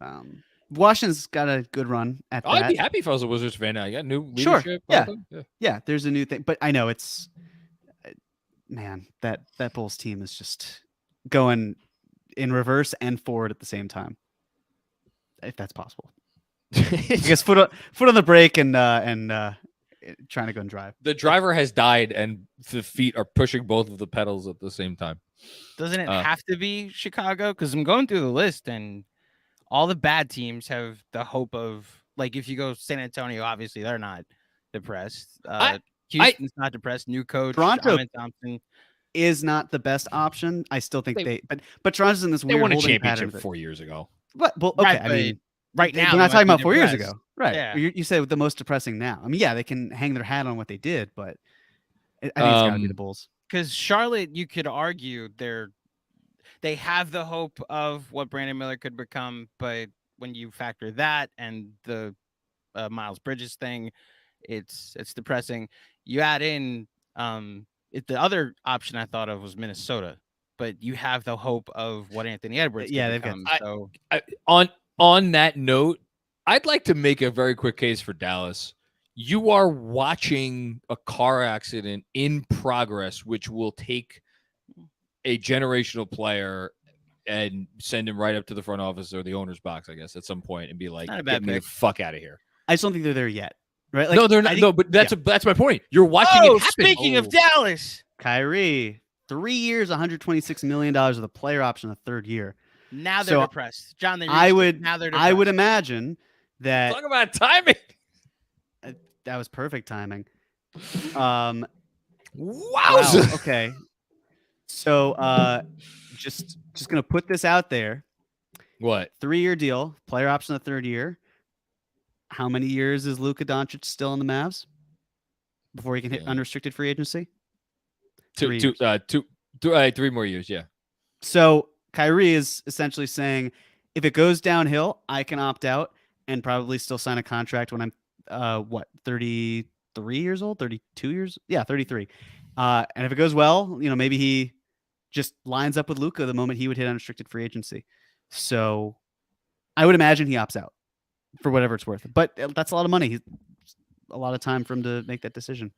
Washington's got a good run at I'd that. be happy if I was a Wizards fan now. You got new Sure, leadership. yeah. yeah. Yeah, there's a new thing, but I know it's man, that Bulls team is just going in reverse and forward at the same time, if that's possible. I guess foot on the brake and trying to go and drive. The driver has died, and the feet are pushing both of the pedals at the same time. Doesn't it have to be Chicago? Because I'm going through the list, and all the bad teams have the hope of, like, if you go San Antonio, obviously they're not depressed. Houston's not depressed. New coach, Toronto Amen Thompson. is not the best option. I still think but Toronto's in this They weird won a holding pattern. championship 4 years ago. Well, okay, Right, I but mean, right now, we're they not might talking be about 4 years depressed. ago, right? Yeah. You say the most depressing now. I mean, yeah, they can hang their hat on what they did, but I think it's got to be the Bulls. Because Charlotte, you could argue they're they have the hope of what Brandon Miller could become, but when you factor that and the Miles Bridges thing, it's depressing. You add in the other option I thought of was Minnesota, but you have the hope of what Anthony Edwards Yeah, could they've got- become. On that note, I'd like to make a very quick case for Dallas. You are watching a car accident in progress, which will take a generational player and send him right up to the front office or the owner's box, I guess, at some point, and be like, Not a "Get bad me the pick. fuck out of here." I just don't think they're there yet. Right? Like, no, they're not. I think- No, but that's my point. You're watching Oh, it happen. speaking of Dallas, Kyrie, 3 years, $126 million with a player option the third year. now they're So, depressed. John, they I reached it. would, Now they're I would depressed. imagine that Talk about timing. that was perfect timing. Wow. Wow. Okay. So, just gonna put this out there. What? 3-year deal, player option the third year. How many years is Luka Doncic still in the Mavs before he can hit Yeah. unrestricted free agency? 3 more years. Yeah. So Kyrie is essentially saying, if it goes downhill, I can opt out and probably still sign a contract when I'm 33 years old, 32 years, 33. And if it goes well, maybe he just lines up with Luka the moment he would hit unrestricted free agency. So I would imagine he opts out for whatever it's worth. But that's a lot of money. A lot of time for him to make that decision.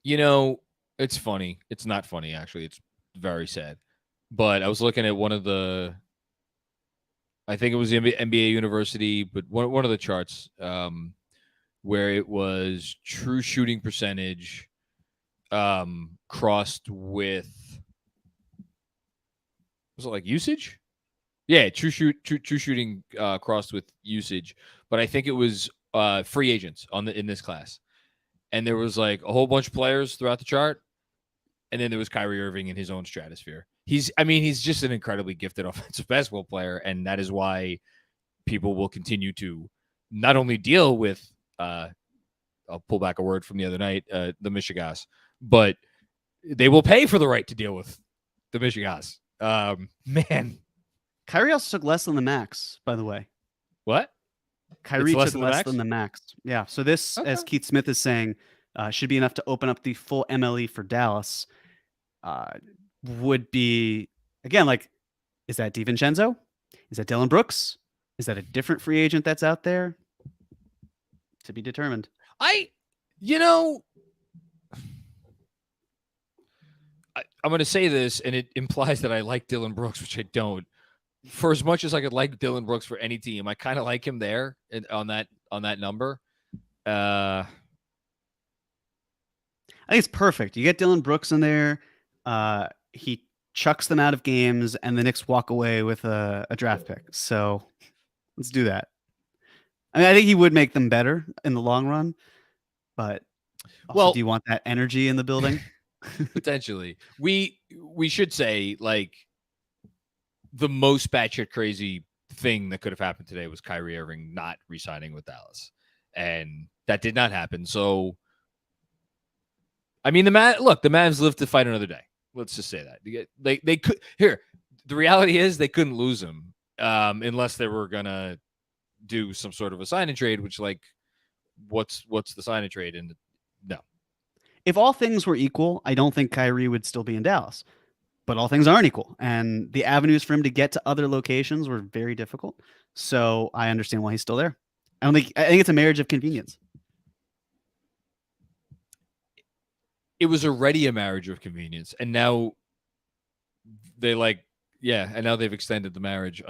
It's funny. It's not funny, actually. It's very sad. But I was looking at one of the, I think it was the NBA University, but one of the charts where it was true shooting percentage crossed with, was it like usage? Yeah, true shooting crossed with usage. But I think it was free agents in this class. And there was like a whole bunch of players throughout the chart. And then there was Kyrie Irving in his own stratosphere. He's just an incredibly gifted offensive basketball player. And that is why people will continue to not only deal with, I'll pull back a word from the other night, the Michigas, but they will pay for the right to deal with the Michigas. Man. Kyrie also took less than the max, by the way. What? Kyrie less took than the less max? than the max. Yeah. So this, as Keith Smith is saying, should be enough to open up the full MLE for Dallas. Would be, again, like, is that DiVincenzo? Is that Dylan Brooks? Is that a different free agent that's out there? To be determined. I'm going to say this, and it implies that I like Dylan Brooks, which I don't. For as much as I could like Dylan Brooks for any team, I kind of like him there on that number. I think it's perfect. You get Dylan Brooks in there. He chucks them out of games, and the Knicks walk away with a draft pick. So let's do that. I mean, I think he would make them better in the long run. But also, do you want that energy in the building? Potentially. We should say, like, the most batshit crazy thing that could have happened today was Kyrie Irving not re-signing with Dallas. And that did not happen. So, I mean, the Mavs live to fight another day. Let's just say that. They could. Here, the reality is they couldn't lose him unless they were going to do some sort of a sign and trade, which, like, what's the sign and trade? And no. If all things were equal, I don't think Kyrie would still be in Dallas. But all things aren't equal, and the avenues for him to get to other locations were very difficult. So I understand why he's still there. I think it's a marriage of convenience. It was already a marriage of convenience, and now and now they've extended the marriage.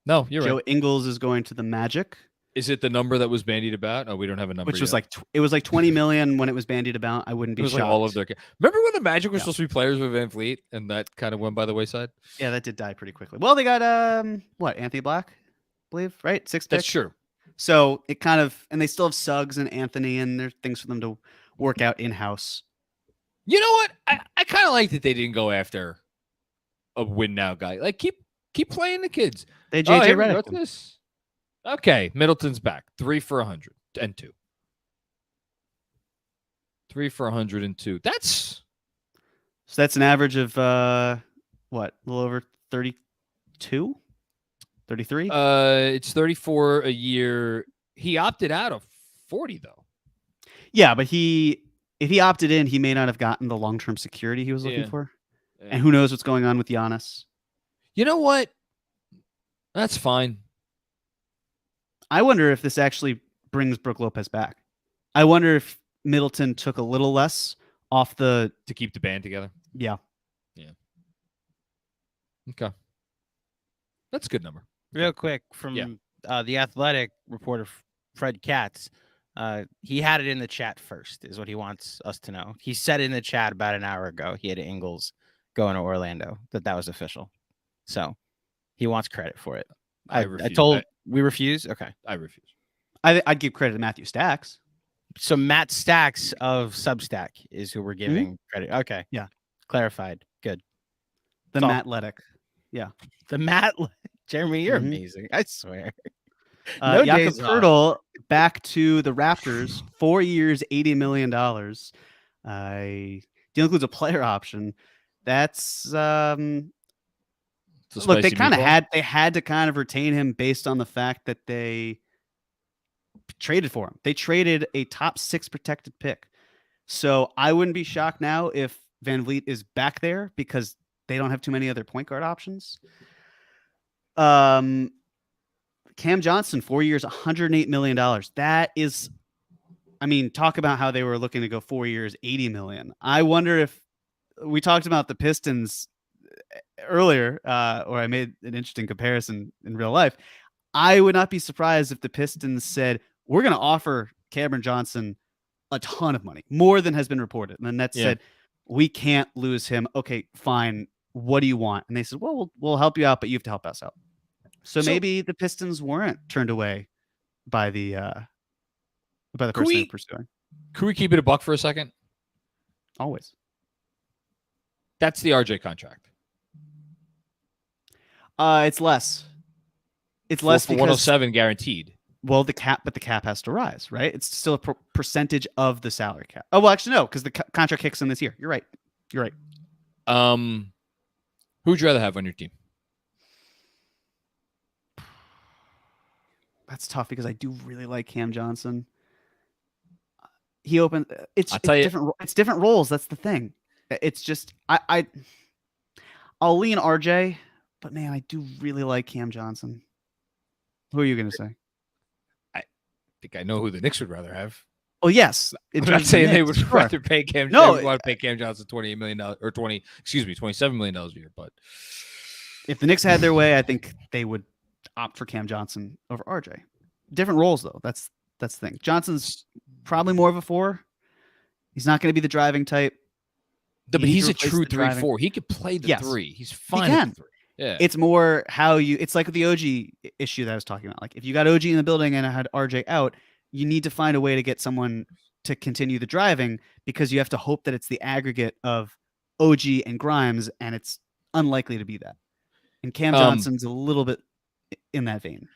No, you're Joe right. Ingles is going to the Magic. Is it the number that was bandied about? Oh, we don't have a number. Which was yet. it was like 20 million when it was bandied about. I wouldn't be It was shocked. like all of their. Remember when the Magic were supposed to be players with Van Fleet, and that kind of went by the wayside? Yeah, that did die pretty quickly. Well, they got Anthony Black, I believe, right? 6 picks. That's true. So it kind of, and they still have Suggs and Anthony, and there's things for them to work out in house. You know what? I kind of like that they didn't go after a win now guy. Like keep playing the kids. They JJ Redick. What's this? Okay, Middleton's back. 3 for 102. 3 for 102. That's So that's an average of what? A little over 32, 33. It's 34 a year. He opted out of 40 though. Yeah, but if he opted in, he may not have gotten the long-term security he was looking for. Yeah. And who knows what's going on with Giannis? You know what? That's fine. I wonder if this actually brings Brook Lopez back. I wonder if Middleton took a little less off the To keep the band together. yeah. Okay. That's a good number. Real quick from the Athletic reporter Fred Katz. He had it in the chat first, is what he wants us to know. He said in the chat about an hour ago he had Ingles going to Orlando, that was official. So he wants credit for it. I told we refuse. Okay, I refuse. I'd give credit to Matthew Stacks. So Matt Stacks of Substack is who we're giving credit. Okay, Yeah. Clarified. Good. The So- Matt Letic. The Matt Jeremy, you're Mhm. amazing. I swear. Jakob days off. Poeltl back to the Raptors, 4 years, $80 million. Deal includes a player option. That's It's a look. They spicy kind of meatball. had to kind of retain him based on the fact that they traded for him. They traded a top 6 protected pick. So I wouldn't be shocked now if Van Vliet is back there because they don't have too many other point guard options. Cam Johnson, 4 years, $108 million. That is, I mean, talk about how they were looking to go 4 years, $80 million. I wonder if we talked about the Pistons earlier, or I made an interesting comparison in real life. I would not be surprised if the Pistons said, we're going to offer Cameron Johnson a ton of money, more than has been reported. And the Nets said, we can't lose him. Okay, fine. What do you want? And they said, well, we'll help you out, but you have to help us out. So maybe the Pistons weren't turned away by the person they're pursuing. Could we keep it a buck for a second? Always. That's the RJ contract. It's less. It's less for because 107 guaranteed. well, the cap has to rise, right? It's still a percentage of the salary cap. Oh well, actually no, because the contract kicks in this year. You're right. Who'd you rather have on your team? That's tough because I do really like Cam Johnson. He opened. It's different roles. That's the thing. It's just I'll lean RJ, but man, I do really like Cam Johnson. Who are you going to say? I think I know who the Knicks would rather have. Oh yes, I'm not saying they would rather pay Cam. No, they want to pay Cam Johnson $28 million or $27 million a year. But if the Knicks had their way, I think they would opt for Cam Johnson over RJ. Different roles though. That's the thing. Johnson's probably more of a 4. He's not going to be the driving type. but he's a true 3-4. He could play the 3. He's fine at the 3. Yeah. It's more how it's like the OG issue that I was talking about. Like if you got OG in the building and I had RJ out, you need to find a way to get someone to continue the driving because you have to hope that it's the aggregate of OG and Grimes, and it's unlikely to be that. And Cam Johnson's a little bit in that vein.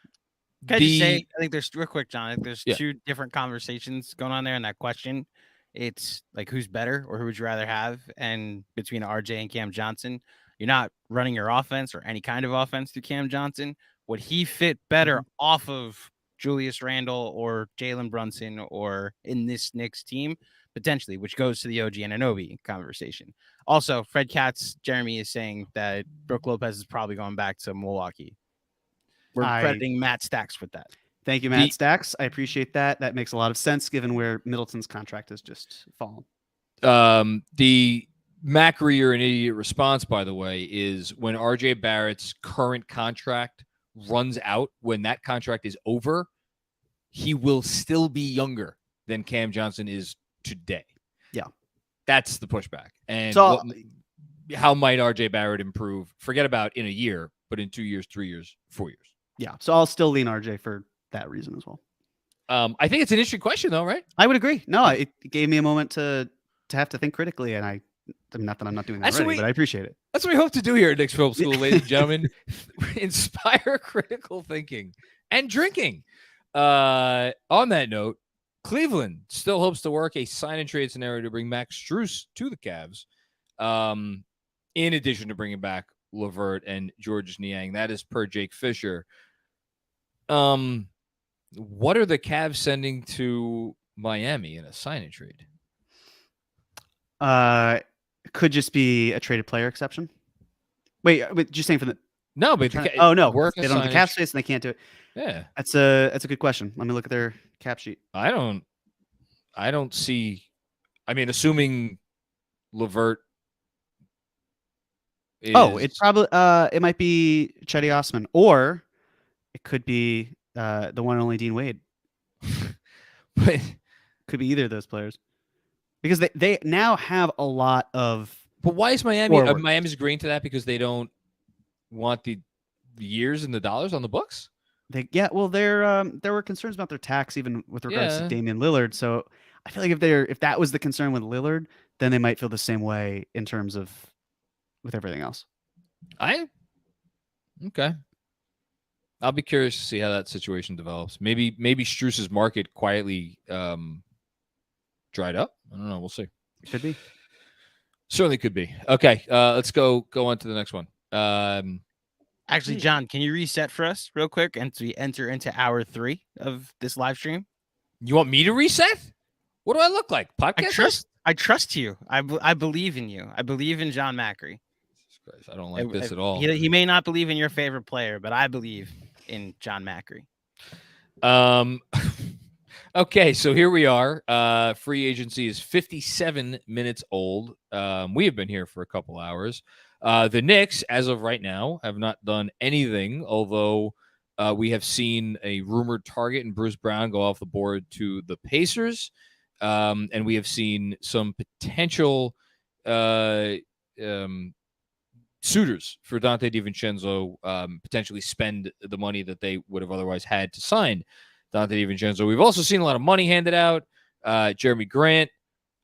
Can I just say, I think there's real quick, John. I think there's 2 different conversations going on there in that question. It's like who's better or who would you rather have? And between RJ and Cam Johnson, you're not running your offense or any kind of offense through Cam Johnson. Would he fit better off of Julius Randle or Jalen Brunson or in this Knicks team? Potentially, which goes to the OG and Anunoby conversation. Also, Fred Katz, Jeremy is saying that Brook Lopez is probably going back to Milwaukee. We're crediting Matt Stacks with that. Thank you, Matt Stacks. I appreciate that. That makes a lot of sense given where Middleton's contract has just fallen. The Macri or an idiot response, by the way, is when RJ Barrett's current contract runs out, when that contract is over, he will still be younger than Cam Johnson is today. Yeah. That's the pushback. And so, how might RJ Barrett improve? Forget about in a year, but in 2 years, 3 years, 4 years. Yeah. So I'll still lean RJ for that reason as well. I think it's an interesting question though, right? I would agree. No, it gave me a moment to have to think critically, and I mean, not that I'm not doing that already, but I appreciate it. That's what we hope to do here at Knicks Film School, ladies and gentlemen. Inspire critical thinking and drinking. On that note, Cleveland still hopes to work a sign and trade scenario to bring Max Strus to the Cavs. in addition to bringing back LeVert and Georges Niang. That is per Jake Fisher. What are the Cavs sending to Miami in a sign and trade? Could just be a traded player exception. Wait, just saying for the no, but oh no, work they don't have the cap space and they can't do it. Yeah, that's a good question. Let me look at their cap sheet. I don't see. I mean, assuming LeVert. It's probably it might be Chetty Osman, or it could be the one and only Dean Wade. But could be either of those players because they now have a lot of. But why is Miami's agreeing to that? Because they don't want the years and the dollars on the books? There were concerns about their tax even with regards to Damian Lillard. So I feel like if that was the concern with Lillard, then they might feel the same way in terms of with everything else. Okay. I'll be curious to see how that situation develops. Maybe Strus's market quietly dried up. I don't know. We'll see. Could be. Certainly could be. Okay, let's go on to the next one. Actually, John, can you reset for us real quick and we enter into hour 3 of this live stream? You want me to reset? What do I look like? Podcast? I trust you. I believe in you. I believe in John Macri. I don't like this at all. He may not believe in your favorite player, but I believe in John Macri. Okay, so here we are. Free agency is 57 minutes old. We have been here for a couple hours. The Knicks, as of right now, have not done anything, although we have seen a rumored target in Bruce Brown go off the board to the Pacers. And we have seen some potential suitors for Donte DiVincenzo potentially spend the money that they would have otherwise had to sign Donte DiVincenzo. We've also seen a lot of money handed out. Jeremy Grant,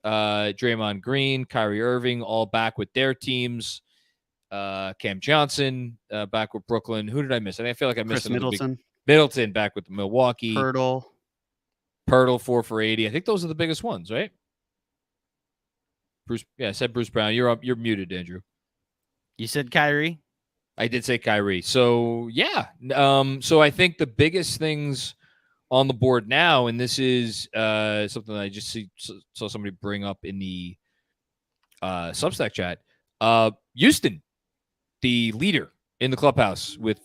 Draymond Green, Kyrie Irving, all back with their teams. Cam Johnson back with Brooklyn. Who did I miss? I feel like I missed Chris Middleton. Middleton back with Milwaukee. Pirtle 4 for 80. I think those are the biggest ones, right? Bruce. Yeah, I said Bruce Brown. You're muted, Andrew. You said Kyrie? I did say Kyrie. So, yeah. So I think the biggest things on the board now, and this is something that I just saw somebody bring up in the Substack chat. Houston, the leader in the clubhouse with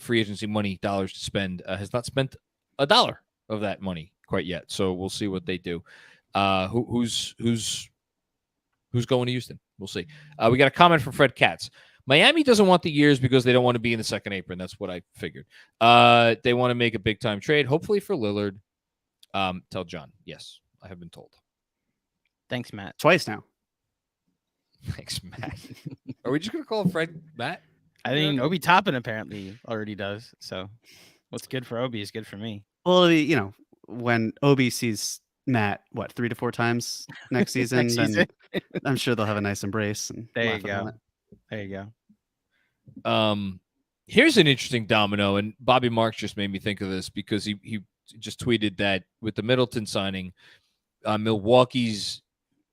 free agency money, dollars to spend, has not spent a dollar of that money quite yet. So we'll see what they do. Who's going to Houston? We'll see. We got a comment from Fred Katz. Miami doesn't want the years because they don't want to be in the second apron. That's what I figured. They want to make a big-time trade, hopefully for Lillard. Tell John. Yes, I have been told. Thanks, Matt. Twice now. Thanks, Matt. Are we just going to call Fred Matt? I mean, Obi Toppin apparently already does. So what's good for Obi is good for me. Well, when Obi sees Matt, 3 to 4 times next season, then I'm sure they'll have a nice embrace. And there you go. There you go. Here's an interesting domino, and Bobby Marks just made me think of this because he just tweeted that with the Middleton signing, Milwaukee's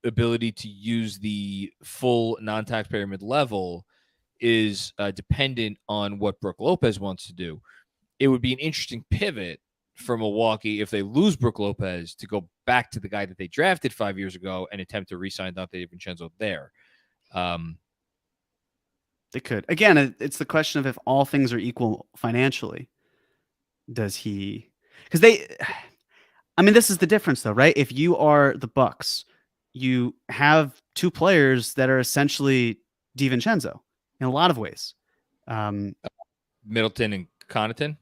ability to use the full non-taxpayer mid-level is dependent on what Brook Lopez wants to do. It would be an interesting pivot for Milwaukee if they lose Brook Lopez to go back to the guy that they drafted 5 years ago and attempt to re-sign Donte DiVincenzo there. They could. Again, it's the question of if all things are equal financially. Does he? Because this is the difference, though, right? If you are the Bucks, you have 2 players that are essentially DiVincenzo in a lot of ways. Middleton and Connaughton,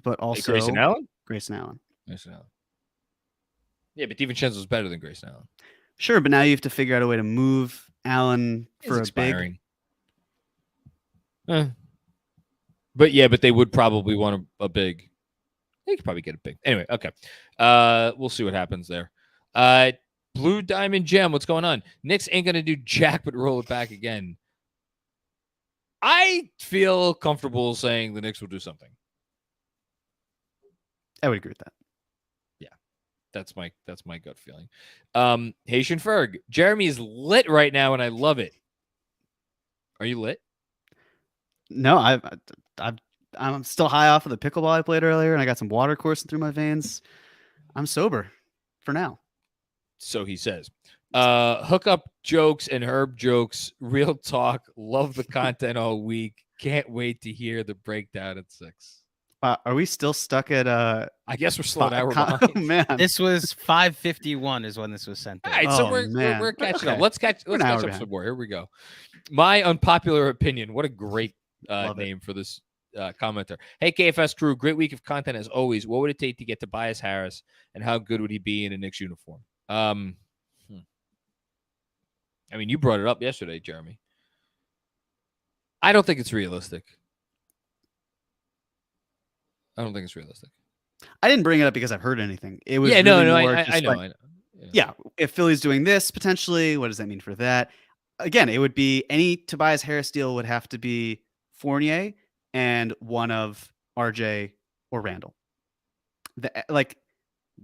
but also Grayson Allen. Yeah, but DiVincenzo is better than Grayson Allen. Sure, but now you have to figure out a way to move Allen for a big. But they would probably want a big. They could probably get a big. Anyway, okay. We'll see what happens there. Blue Diamond Gem, what's going on? Knicks ain't gonna do jack but roll it back again. I feel comfortable saying the Knicks will do something. I would agree with that. Yeah. That's my gut feeling. Haitian Ferg. Jeremy is lit right now, and I love it. Are you lit? No, I'm still high off of the pickleball I played earlier, and I got some water coursing through my veins. I'm sober for now. So he says. Hookup jokes and herb jokes. Real talk. Love the content all week. Can't wait to hear the breakdown at 6. Are we still stuck at I guess we're still an hour oh, behind. man. This was 5:51 is when this was sent. All in. right, so Oh, we're man. catching Okay. up. Let's catch We're an up hour some behind. more. Here we go. My unpopular opinion. What a great Love it. name for this commenter. Hey, KFS crew, great week of content as always. What would it take to get Tobias Harris, and how good would he be in a Knicks uniform? I mean, you brought it up yesterday, Jeremy. I don't think it's realistic. I didn't bring it up because I've heard anything. It was I know. like, yeah, if Philly's doing this potentially, what does that mean for that? Again, it would be any Tobias Harris deal would have to be Fournier and one of RJ or Randall.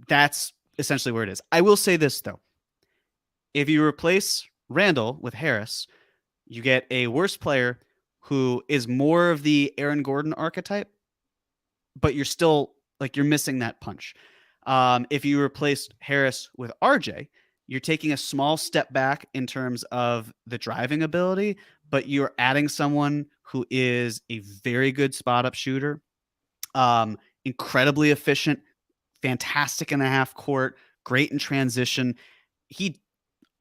That's essentially where it is. I will say this though. If you replace Randall with Harris, you get a worse player who is more of the Aaron Gordon archetype, but you're still you're missing that punch. If you replace Harris with RJ, you're taking a small step back in terms of the driving ability, but you're adding someone who is a very good spot up shooter, incredibly efficient, fantastic in the half court, great in transition.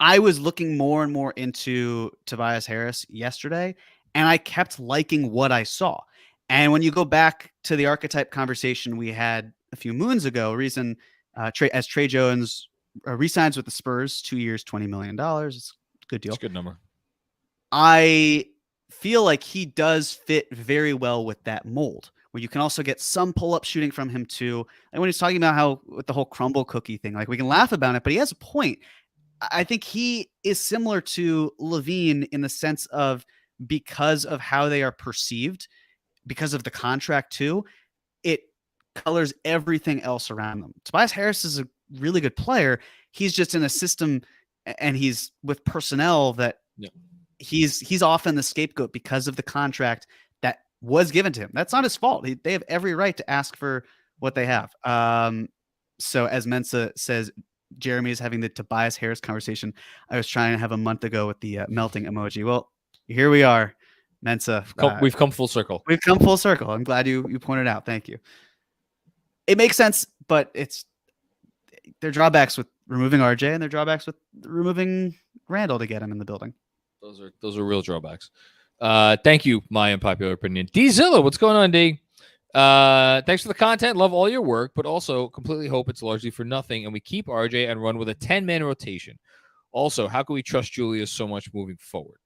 I was looking more and more into Tobias Harris yesterday, and I kept liking what I saw. And when you go back to the archetype conversation we had a few moons ago, reason as Trey Jones re-signs with the Spurs, 2 years, $20 million. It's a good deal. It's a good number. I feel like he does fit very well with that mold, where you can also get some pull-up shooting from him too. And when he's talking about how with the whole crumble cookie thing, we can laugh about it, but he has a point. I think he is similar to Levine in the sense of because of how they are perceived, because of the contract too, it colors everything else around them. Tobias Harris is a really good player. He's just in a system and he's with personnel that he's often the scapegoat because of the contract that was given to him. That's not his fault. They have every right to ask for what they have. So as Mensa says, Jeremy is having the Tobias Harris conversation I was trying to have a month ago with the melting emoji. Well, here we are, Mensa. We've come full circle. We've come full circle. I'm glad you pointed out. Thank you. It makes sense, but there are drawbacks with removing RJ and there are drawbacks with removing Randall to get him in the building. Those are real drawbacks. Thank you, my unpopular opinion. D Zilla, what's going on, D? Thanks for the content. Love all your work, but also completely hope it's largely for nothing. And we keep RJ and run with a 10-man rotation. Also, how can we trust Julius so much moving forward?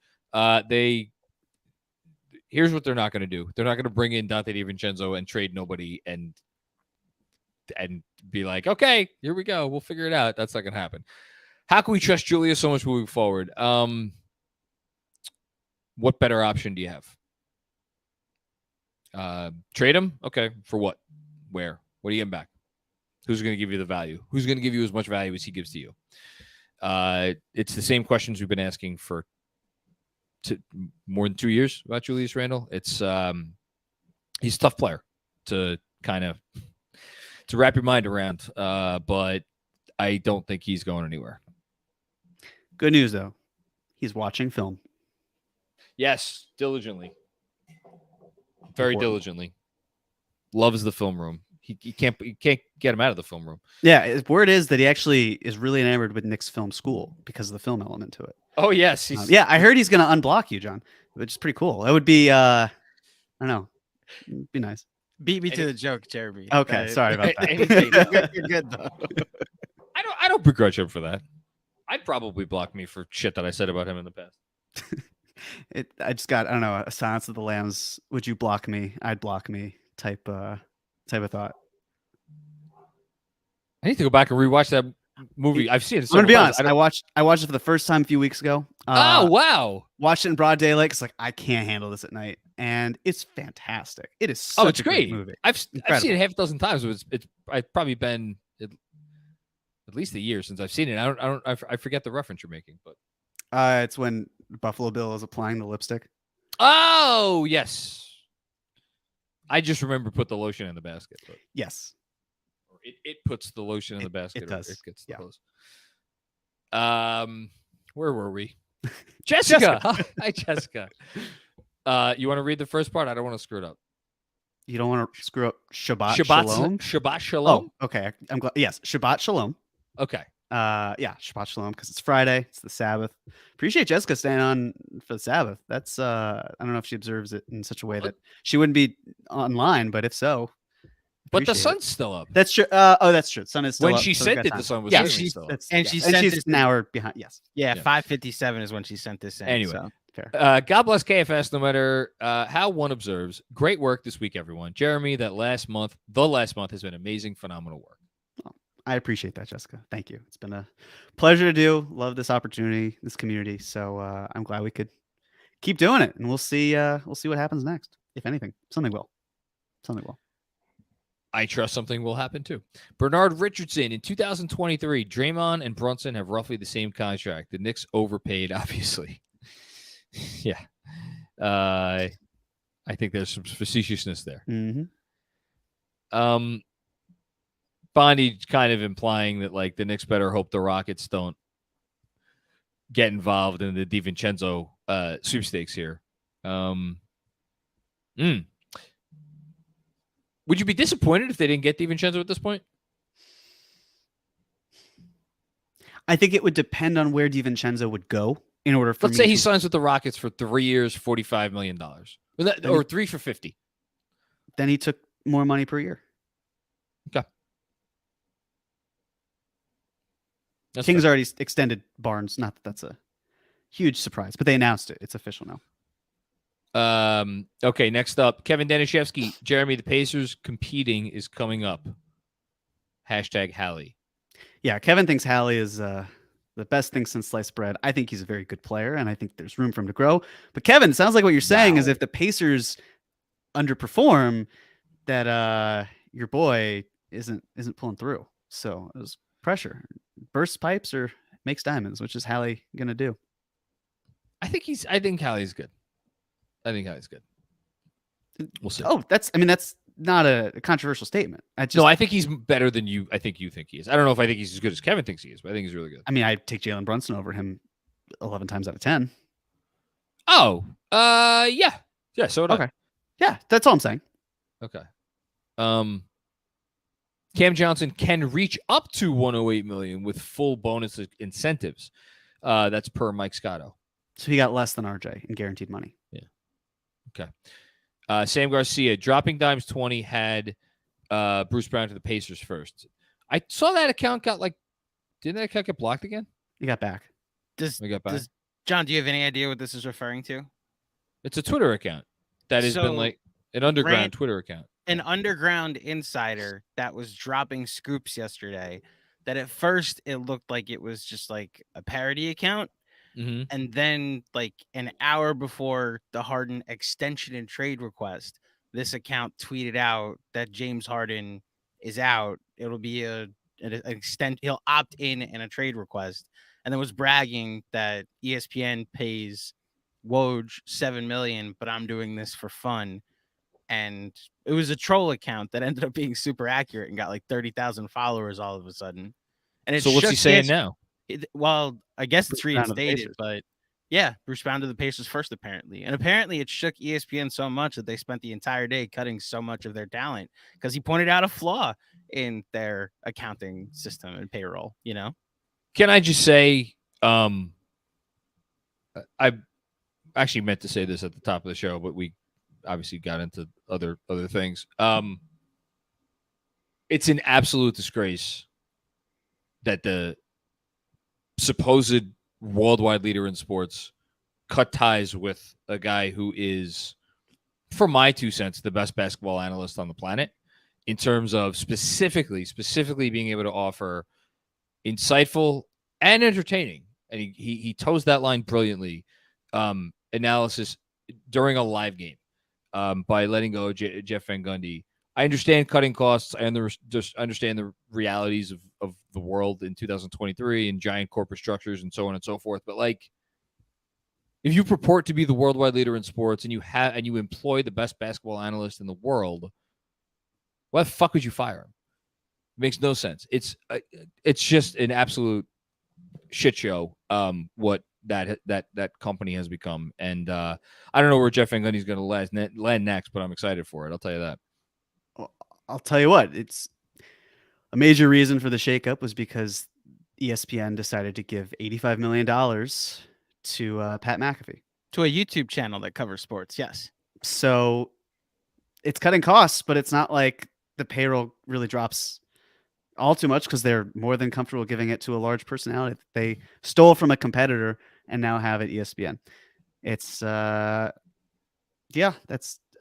Here's what they're not going to do. They're not going to bring in Dante DiVincenzo and trade nobody and be like, okay, here we go. We'll figure it out. That's not going to happen. How can we trust Julius so much moving forward? What better option do you have? Trade him? Okay. For what? Where? What are you getting back? Who's going to give you the value? Who's going to give you as much value as he gives to you? It's the same questions we've been asking for more than 2 years about Julius Randle. It's he's a tough player to kind of to wrap your mind around, but I don't think he's going anywhere. Good news though, he's watching film. Yes, diligently. Very diligently. Loves the film room. He can't get him out of the film room. Yeah, word is that he actually is really enamored with Knicks Film School because of the film element to it. Oh yes, yeah. I heard he's going to unblock you, John, which is pretty cool. That would be, I don't know, it'd be nice. Beat me to the joke, Jeremy. Okay, sorry about that. You're good though. I don't begrudge him for that. I'd probably block me for shit that I said about him in the past. I just got, I don't know, a Silence of the Lambs. Would you block me? I'd block me type of thought. I need to go back and rewatch that movie. I've seen it. I'm gonna be honest. I watched it for the first time a few weeks ago. Oh wow! Watched it in broad daylight. It's I can't handle this at night, and it's fantastic. It is such it's a great movie. I've seen it half a dozen times. I've probably been at least a year since I've seen it. I forget the reference you're making, but It's when Buffalo Bill is applying the lipstick. oh yes, I just remember put the lotion in the basket. But Yes. it puts the lotion in the basket. It does. Or it gets the Yeah. hose. Where were we? Jessica. Hi, Jessica. You want to read the first part? I don't want to screw it up. You don't want to screw up Shabbat Shalom. Shabbat Shalom. Oh, okay. I'm glad. Yes, Shabbat Shalom. Okay. Yeah, Shabbat Shalom because it's Friday. It's the Sabbath. Appreciate Jessica staying on for the Sabbath. That's I don't know if she observes it in such a way that she wouldn't be online, but if so, But the appreciate it. sun's still up. That's true. Oh, that's true. Sun is still When up, she so we've sent got it, time. the sun was Yeah, certainly she's still up. that's, And yeah. she and sent she's it- an hour behind. Yes. Yeah, Yeah. 5:57 is when she sent this in. Anyway. So. Fair. God bless KFS, no matter how one observes. Great work this week, everyone. Jeremy, the last month has been amazing, phenomenal work. I appreciate that, Jessica. Thank you. It's been a pleasure to do. Love this opportunity, this community. So I'm glad we could keep doing it, and we'll see what happens next. If anything, something will. I trust something will happen too. Bernard Richardson, in 2023, Draymond and Brunson have roughly the same contract. The Knicks overpaid, obviously. Yeah. I think there's some facetiousness there. Mm-hmm. Bonnie kind of implying that like the Knicks better hope the Rockets don't get involved in the DiVincenzo sweepstakes here. Would you be disappointed if they didn't get DiVincenzo at this point? I think it would depend on where DiVincenzo would go in order for Let's me say he to- signs with the Rockets for 3 years, $45 million. Or 3 for 50. Then he took more money per year. Okay. That's Kings fair. already extended Barnes. Not that that's a huge surprise, but they announced it. It's official now. Okay, next up, Kevin Danishevsky. Jeremy, the Pacers competing is coming up. #Hallie. Yeah, Kevin thinks Hallie is the best thing since sliced bread. I think he's a very good player, and I think there's room for him to grow. But Kevin, it sounds like what you're saying is if the Pacers underperform, that your boy isn't pulling through. So there's pressure. Bursts pipes or makes diamonds, which is Hallie gonna do. I think Hallie's good. We'll see. Oh, that's not a controversial statement. I think he's better than you. I think you think he is. I don't know if I think he's as good as Kevin thinks he is, but I think he's really good. I mean, I take Jalen Brunson over him 11 times out of 10. Oh, yeah. So Okay. Yeah, that's all I'm saying. Okay. Cam Johnson can reach up to $108 million with full bonus incentives. That's per Mike Scotto. So he got less than RJ in guaranteed money. Yeah. Okay. Sam Garcia, dropping dimes 20 had Bruce Brown to the Pacers first. I saw that account didn't that account get blocked again? He got back. John, do you have any idea what this is referring to? It's a Twitter account that has been like an underground Twitter account. An underground insider that was dropping scoops yesterday that at first it looked like it was just like a parody account. Mm-hmm. And then like an hour before the Harden extension and trade request, this account tweeted out that James Harden is out. It'll be an extent. He'll opt in a trade request, and then was bragging that ESPN pays Woj $7 million, but I'm doing this for fun. And it was a troll account that ended up being super accurate and got like 30,000 followers all of a sudden. And So what's he saying now? Well, I guess it's Bruce Brown to the reinstated, Pacers. but yeah, Bruce Brown to the Pacers first, apparently. And apparently it shook ESPN so much that they spent the entire day cutting so much of their talent because he pointed out a flaw in their accounting system and payroll, you know? Can I just say, I actually meant to say this at the top of the show, but we obviously got into other things. It's an absolute disgrace that the supposed worldwide leader in sports cut ties with a guy who is, for my 2 cents, the best basketball analyst on the planet in terms of specifically being able to offer insightful and entertaining. And he toes that line brilliantly. Analysis during a live game by letting go of Jeff Van Gundy I understand cutting costs and just understand the realities of the world in 2023 and giant corporate structures and so on and so forth. But like, if you purport to be the worldwide leader in sports and you employ the best basketball analyst in the world, why the fuck would you fire him? It makes no sense. It's just an absolute shit show. What that company has become, and I don't know where Jeff Van Gundy's going to land next, but I'm excited for it. I'll tell you that. Well, I'll tell you what. It's a major reason for the shakeup was because ESPN decided to give $85 million to Pat McAfee. To a YouTube channel that covers sports, yes. So it's cutting costs, but it's not like the payroll really drops all too much because they're more than comfortable giving it to a large personality that they stole from a competitor and now have at ESPN. It's that's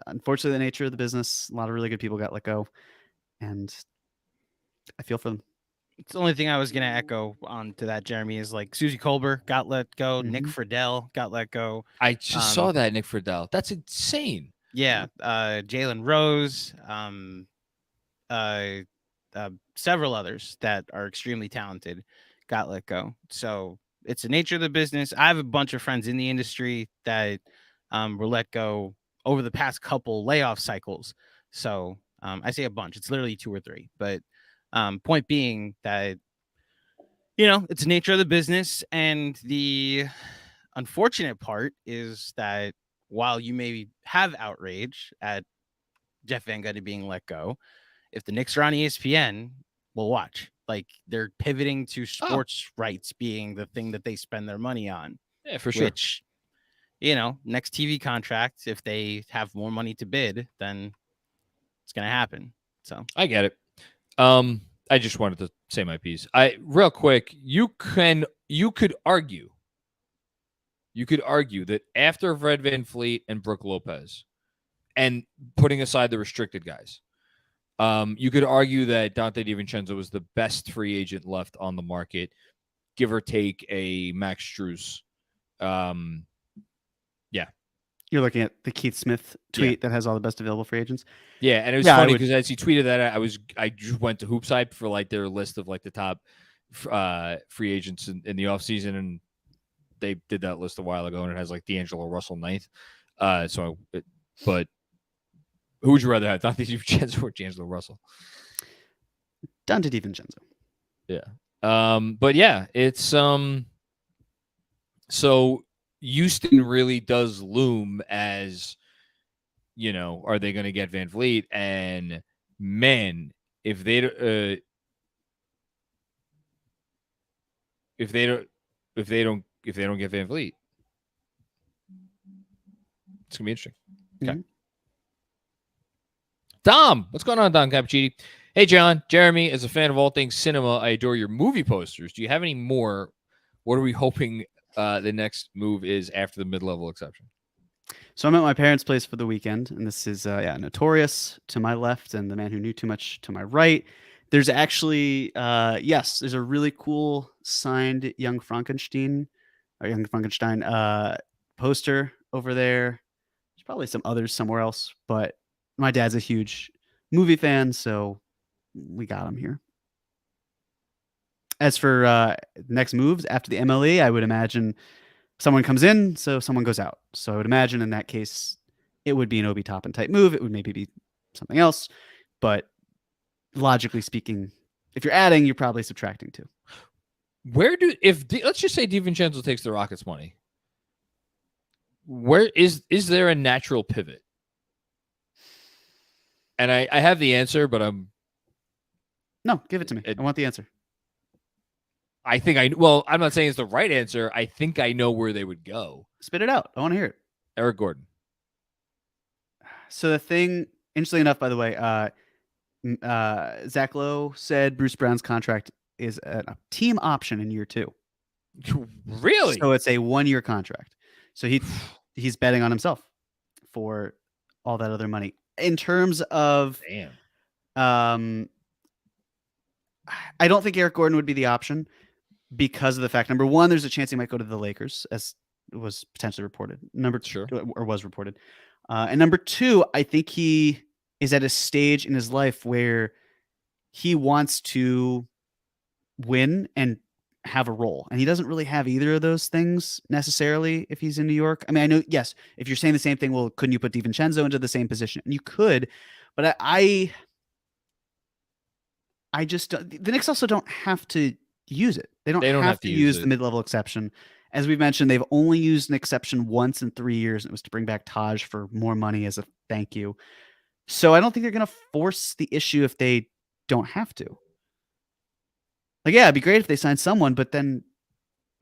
unfortunately the nature of the business. A lot of really good people got let go, and I feel for them. It's the only thing I was going to echo on to that, Jeremy, is like Susie Colbert got let go. Nick Friedel got let go. I just saw that, Nick Friedel. That's insane. Yeah. Jalen Rose, several others that are extremely talented got let go. So it's the nature of the business. I have a bunch of friends in the industry that were let go over the past couple layoff cycles. So I say a bunch. It's literally 2 or 3. But point being that, it's the nature of the business. And the unfortunate part is that while you may have outrage at Jeff Van Gundy being let go, if the Knicks are on ESPN, we'll watch. Like, they're pivoting to sports rights being the thing that they spend their money on. Yeah, for sure. Which, next TV contract, if they have more money to bid, then it's going to happen. So I get it. I just wanted to say my piece. Real quick, you could argue that after Fred VanVleet and Brook Lopez, and putting aside the restricted guys, you could argue that Donte DiVincenzo was the best free agent left on the market, give or take a Max Strus. Yeah. You're looking at the Keith Smith tweet that has all the best available free agents. Yeah, and it was funny because as he tweeted that, I just went to Hoopside for like their list of like the top free agents in the offseason, and they did that list a while ago, and it has like D'Angelo Russell 9th. But who would you rather have, Donte DiVincenzo or D'Angelo Russell? Donte DiVincenzo. Yeah. But yeah, it's so Houston really does loom as, are they going to get VanVleet? And man, if they don't get VanVleet, it's gonna be interesting. Okay. Dom, what's going on, Don Cappuccini? Hey, John, Jeremy, as a fan of all things cinema, I adore your movie posters. Do you have any more? What are we hoping the next move is after the mid-level exception? So I'm at my parents' place for the weekend, and this is Notorious to my left and The Man Who Knew Too Much to my right. There's actually, there's a really cool signed Young Frankenstein poster over there. There's probably some others somewhere else, but my dad's a huge movie fan, so we got him here. As for next moves after the MLE, I would imagine someone comes in, so someone goes out. So I would imagine in that case, it would be an Obi Toppin type move. It would maybe be something else. But logically speaking, if you're adding, you're probably subtracting too. Let's just say DiVincenzo takes the Rockets' money. Where is there a natural pivot? And I have the answer, but no, give it to me. I want the answer. I'm not saying it's the right answer. I think I know where they would go. Spit it out. I want to hear it. Eric Gordon. So the thing, interestingly enough, by the way, Zach Lowe said Bruce Brown's contract is a team option in year 2. Really? So it's a 1-year contract. So he's betting on himself for all that other money. In terms of, I don't think Eric Gordon would be the option because of the fact, number one, there's a chance he might go to the Lakers, as was potentially reported. Was reported. And number two, I think he is at a stage in his life where he wants to win and have a role. And he doesn't really have either of those things necessarily if he's in New York. I mean, I know, yes, if you're saying the same thing, well, couldn't you put DiVincenzo into the same position? And you could, but I just, the Knicks also don't have to use it. They don't have to use the mid-level exception. As we've mentioned, they've only used an exception once in 3 years, and it was to bring back Taj for more money as a thank you. So I don't think they're going to force the issue if they don't have to. Like, yeah, it'd be great if they signed someone, but then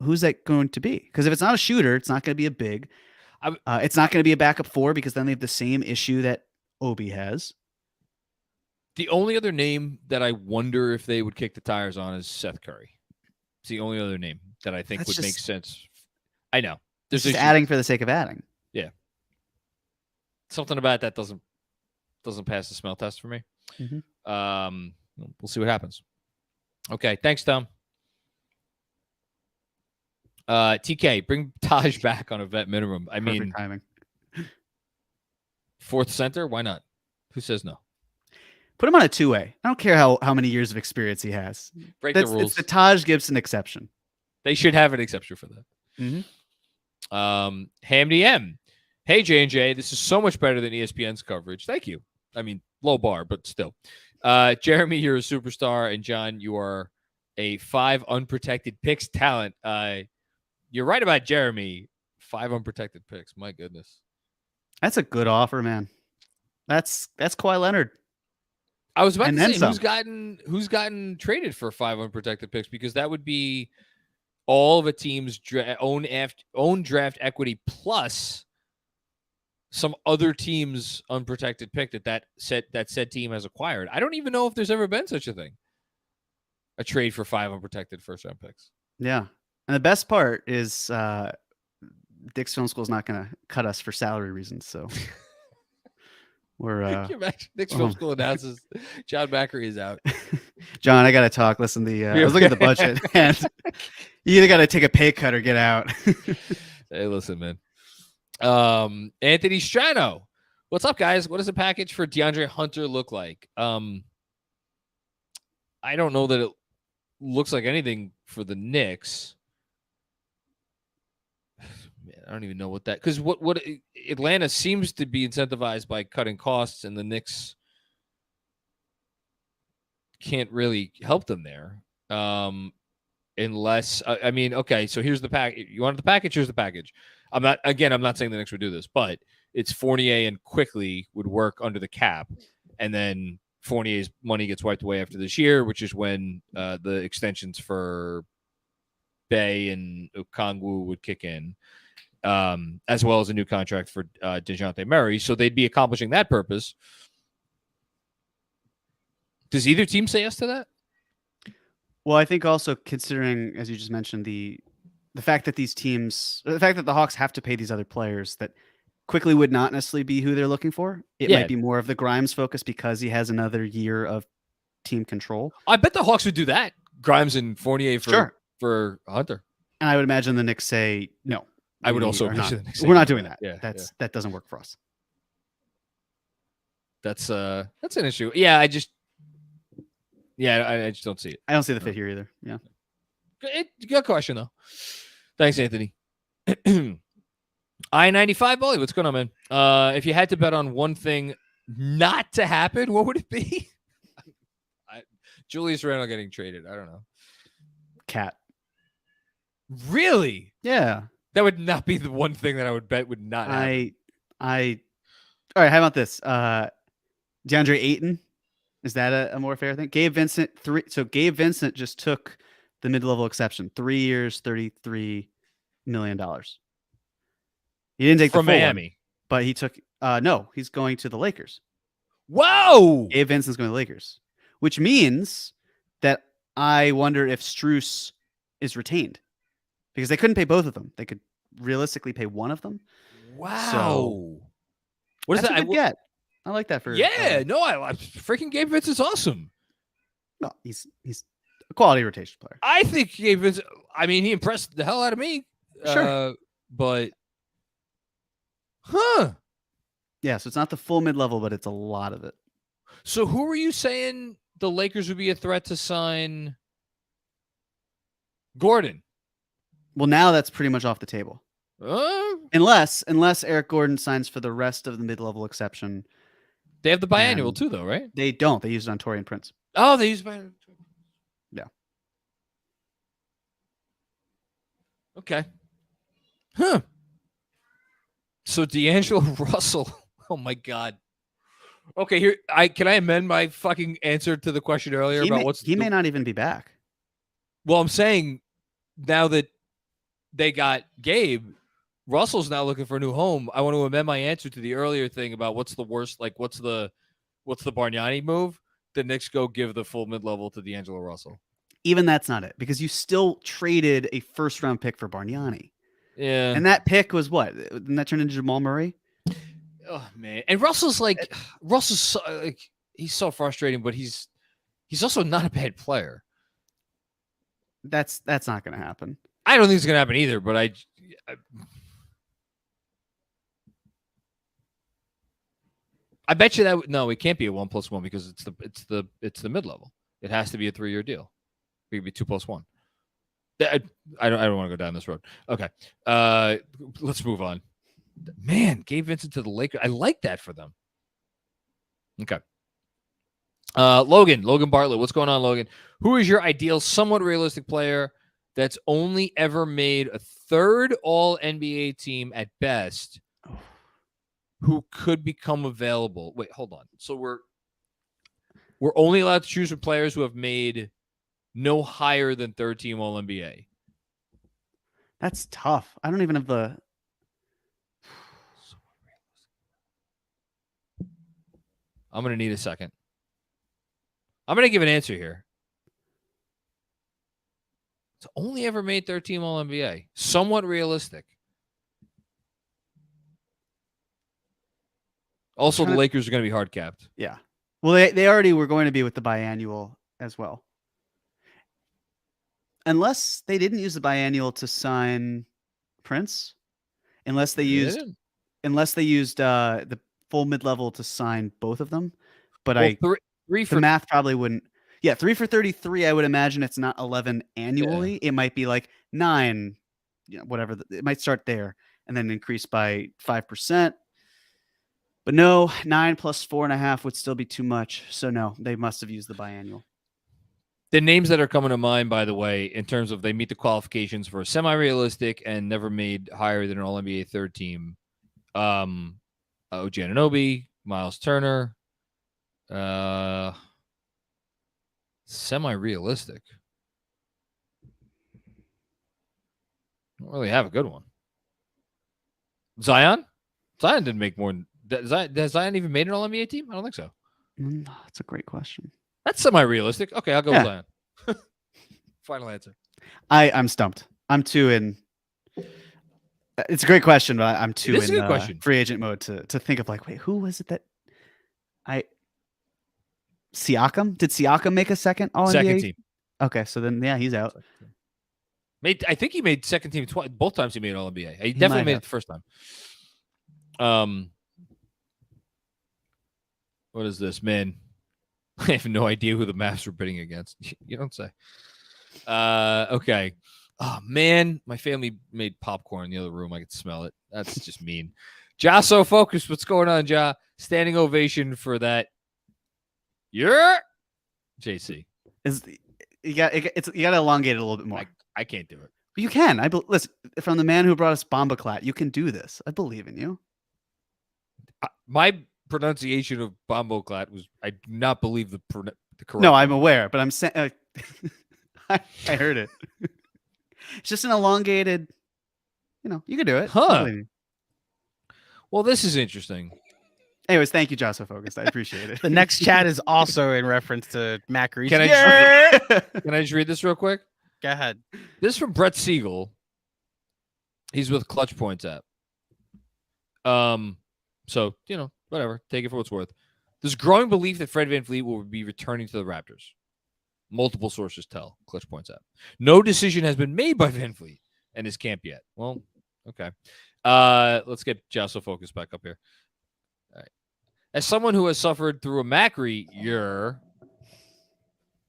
who's that going to be? Because if it's not a shooter, it's not going to be a big. It's not going to be a backup 4 because then they have the same issue that Obi has. The only other name that I wonder if they would kick the tires on is Seth Curry. It's the only other name that I think would make sense. I know. There's just adding for the sake of adding. Yeah. Something about that doesn't pass the smell test for me. Mm-hmm. We'll see what happens. Okay, thanks, Tom. TK, bring Taj back on a vet minimum. I mean, timing. Fourth center, why not? Who says no? Put him on a 2-way. I don't care how many years of experience he has. Break the rules. It's the Taj Gibson exception. They should have an exception for that. Mm-hmm. Hamdi M. Hey, J&J, this is so much better than ESPN's coverage. Thank you. I mean, low bar, but still. Jeremy, you're a superstar, and John, you are a 5 unprotected picks talent. You're right about Jeremy. 5 unprotected picks. My goodness. That's a good offer, man. That's Kawhi Leonard. I was about to say who's gotten traded for 5 unprotected picks, because that would be all of a team's own draft equity plus some other team's unprotected pick that said team has acquired. I don't even know if there's ever been such a thing. A trade for 5 unprotected first-round picks. Yeah. And the best part is Knicks Film School is not going to cut us for salary reasons, so we're Can you imagine? Knicks Film School announces John Macri is out. John, I got to talk. Listen, I was looking at the budget, and you either got to take a pay cut or get out. Hey, listen, man. Anthony Strano, what's up, guys? What does a package for DeAndre Hunter look like? I don't know that it looks like anything for the Knicks. Man, I don't even know what that, because what Atlanta seems to be incentivized by cutting costs, and the Knicks can't really help them there. Unless I mean, okay, so here's the package. You wanted the package? Here's the package. I'm not saying the Knicks would do this, but it's Fournier and Quickly would work under the cap, and then Fournier's money gets wiped away after this year, which is when the extensions for Bey and Okongwu would kick in, as well as a new contract for DeJounte Murray. So they'd be accomplishing that purpose. Does either team say yes to that? Well, I think also considering, as you just mentioned, the fact that the fact that the Hawks have to pay these other players that Quickly would not necessarily be who they're looking for. It might be more of the Grimes focus because he has another year of team control. I bet the Hawks would do that. Grimes and Fournier for Hunter. And I would imagine the Knicks say no. I would also imagine the Knicks say we're not doing that. Yeah, that doesn't work for us. That's an issue. Yeah, I just don't see it. I don't see the fit here either. Yeah. Good question though. Thanks, Anthony. I-95 Bully, what's going on, man? If you had to bet on one thing not to happen, what would it be? Julius Randle getting traded. I don't know. Cat. Really? Yeah. That would not be the one thing that I would bet would not happen. All right, how about this? DeAndre Ayton. Is that a more fair thing? Gabe Vincent, 3. So Gabe Vincent just took the mid-level exception. 3 years, $33 million. He didn't take from the full Miami, one, but he took. No, he's going to the Lakers. Whoa! Gabe Vincent's going to the Lakers, which means that I wonder if Strus is retained because they couldn't pay both of them. They could realistically pay one of them. Wow! So, what is that? I get. I like that for. Yeah, no, I freaking Gabe Vincent's awesome. No, he's a quality rotation player. I think Gabe Vincent. I mean, he impressed the hell out of me. Sure, but. Yeah, so it's not the full mid-level, but it's a lot of it. So who were you saying the Lakers would be a threat to sign? Gordon. Well, now that's pretty much off the table. Unless Eric Gordon signs for the rest of the mid-level exception. They have the biannual too, though, right? They don't. They use it on Taurean Prince. Oh, they use biannual. Yeah. Okay. Huh. So D'Angelo Russell. Oh my God. Okay, here can I amend my fucking answer to the question earlier about he may not even be back. Well, I'm saying now that they got Gabe, Russell's now looking for a new home. I want to amend my answer to the earlier thing about what's the worst, like what's the Bargnani move? The Knicks go give the full mid-level to D'Angelo Russell. Even that's not it, because you still traded a first-round pick for Bargnani. Yeah. And that pick was what? Didn't that turn into Jamal Murray? Oh man. And Russell's so, he's so frustrating, but he's also not a bad player. That's not going to happen. I don't think it's going to happen either, but I bet you that no, it can't be a 1+1 because it's the mid-level. It has to be a 3-year deal. It could be 2+1. I don't want to go down this road. Okay. Let's move on. Man, Gabe Vincent to the Lakers. I like that for them. Okay. Logan Bartlett. What's going on, Logan? Who is your ideal, somewhat realistic player that's only ever made a third All-NBA team at best who could become available? Wait, hold on. So we're only allowed to choose from players who have made no higher than third team All-NBA. That's tough. I don't even have the... I'm going to need a second. I'm going to give an answer here. It's only ever made third team All-NBA. Somewhat realistic. Also, the Lakers are going to be hard capped. Yeah. Well, they already were going to be with the biannual as well. Unless they didn't use the biannual to sign Prince. Unless they used the full mid-level to sign both of them. But three for the math probably wouldn't. Yeah, 3 for 33. I would imagine it's not 11 annually. Yeah. It might be like 9, whatever. It might start there and then increase by 5%. But no, 9 plus 4.5 would still be too much. So no, they must have used the biannual. The names that are coming to mind, by the way, in terms of they meet the qualifications for semi-realistic and never made higher than an All-NBA third team. OG Anunoby, Miles Turner, semi-realistic. Don't really have a good one. Zion didn't make more than... Has Zion even made an All-NBA team? I don't think so. That's a great question. That's semi-realistic. Okay, I'll go with Zion. Final answer. I'm stumped. I'm too in... It's a great question, but I'm too in free agent mode to think of like, wait, who was it that Siakam? Did Siakam make a second All-NBA? Second team. Okay, so then he's out. I think he made second team twice. Both times he made All-NBA. He definitely made it the first time. What is this, man? I have no idea who the Mavs were bidding against. You don't say. Okay. Oh, man. My family made popcorn in the other room. I could smell it. That's just mean. Ja, so focused. What's going on, Ja? Standing ovation for that. Yeah. JC. You got to elongate it a little bit more. I can't do it. You can. Listen, from the man who brought us Bombaclat, you can do this. I believe in you. My pronunciation of Bomboclat was, I do not believe the correct. No, I'm aware, but I'm saying I heard it. It's just an elongated, you can do it. Huh. Well, this is interesting. Anyways, thank you, Josso Focused. I appreciate it. The next chat is also in reference to Mac Reese. Can I just read this real quick? Go ahead. This is from Brett Siegel. He's with Clutch Points app. So, whatever. Take it for what it's worth. There's growing belief that Fred VanVleet will be returning to the Raptors. Multiple sources tell Clutch Points out. No decision has been made by VanVleet and his camp yet. Well, okay. Let's get Josso Focus back up here. All right. As someone who has suffered through a Macri year,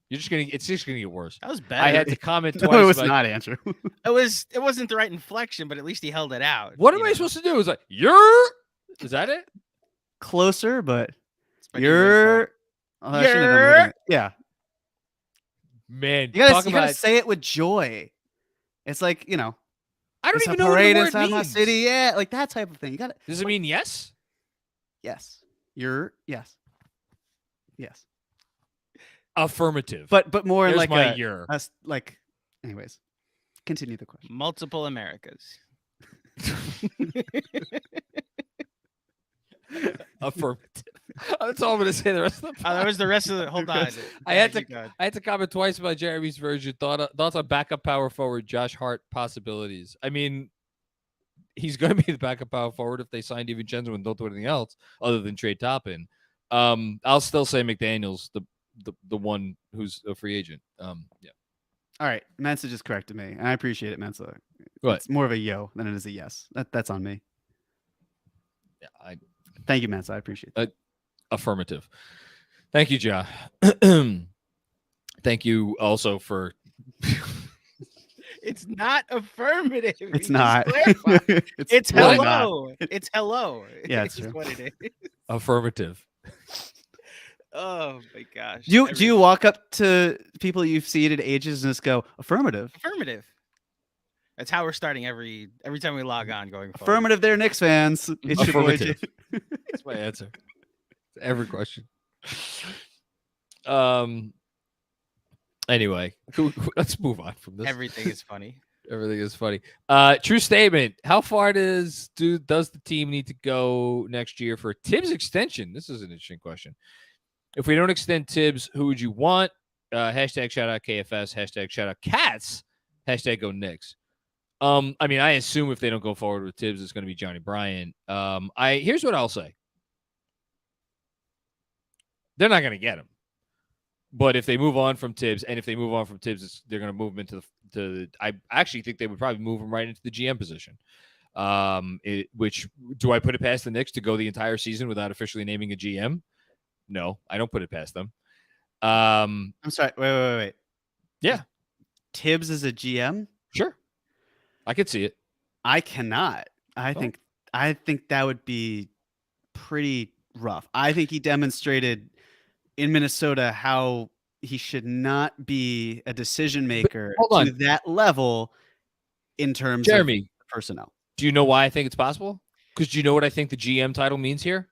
it's just gonna get worse. That was better. I had to comment twice. No, it was about, not, Andrew. It wasn't the right inflection, but at least he held it out. What am I supposed to do? It's like is that it? Closer, but It's my new you're. Oh, I shouldn't have done You're- it. Yeah, Man, you gotta, talk you gotta about. say it with joy. It's like, I don't it's even a know what parade the word inside my means. city. Yeah, like that type of thing. You gotta. Does it mean yes? Yes, yes. Affirmative. But more in There's like my year. like. Anyways, continue the question. Multiple Americas. Affirmative. That's all I'm gonna say. The rest of the That was the rest of the. Hold on. I had to. Keep going. I had to comment twice about Jeremy's version. Thoughts on backup power forward Josh Hart possibilities. I mean, he's going to be the backup power forward if they sign DiVincenzo and don't do anything else other than trade Toppin. I'll still say McDaniel's the one who's a free agent. Yeah. All right, Mensa just corrected me, and I appreciate it, Mensa. What? It's more of a yo than it is a yes. That's on me. Yeah. Thank you, Mensa. I appreciate that. Affirmative. Thank you, Ja. Thank you also for. It's not affirmative. It's You just not. clarified. It's really not. hello. It's hello. Yeah, it's It's true. what it is. Affirmative. Oh my gosh. Do you walk up to people you've seen at ages and just go affirmative? Affirmative. That's how we're starting every time we log on going forward. Affirmative, they're Knicks fans. It's your boy. Affirmative. That's my answer. Every question. Anyway, let's move on from this. Everything is funny. Everything is funny. True statement. How far does the team need to go next year for Tibbs extension? This is an interesting question. If we don't extend Tibbs, who would you want? Hashtag shout out KFS. Hashtag shout out Cats. Hashtag go Knicks. I mean, I assume if they don't go forward with Tibbs, it's going to be Johnny Bryant. Here's what I'll say. They're not going to get him. But if they move on from Tibbs, they're going to move him into I actually think they would probably move him right into the GM position. Which do I put it past the Knicks to go the entire season without officially naming a GM? No, I don't put it past them. I'm sorry. Wait. Yeah. Tibbs is a GM? Sure. I could see it. I cannot. I think that would be pretty rough. I think he demonstrated in Minnesota how he should not be a decision maker to that level in terms of personnel. Do you know why I think it's possible? Because do you know what I think the GM title means here?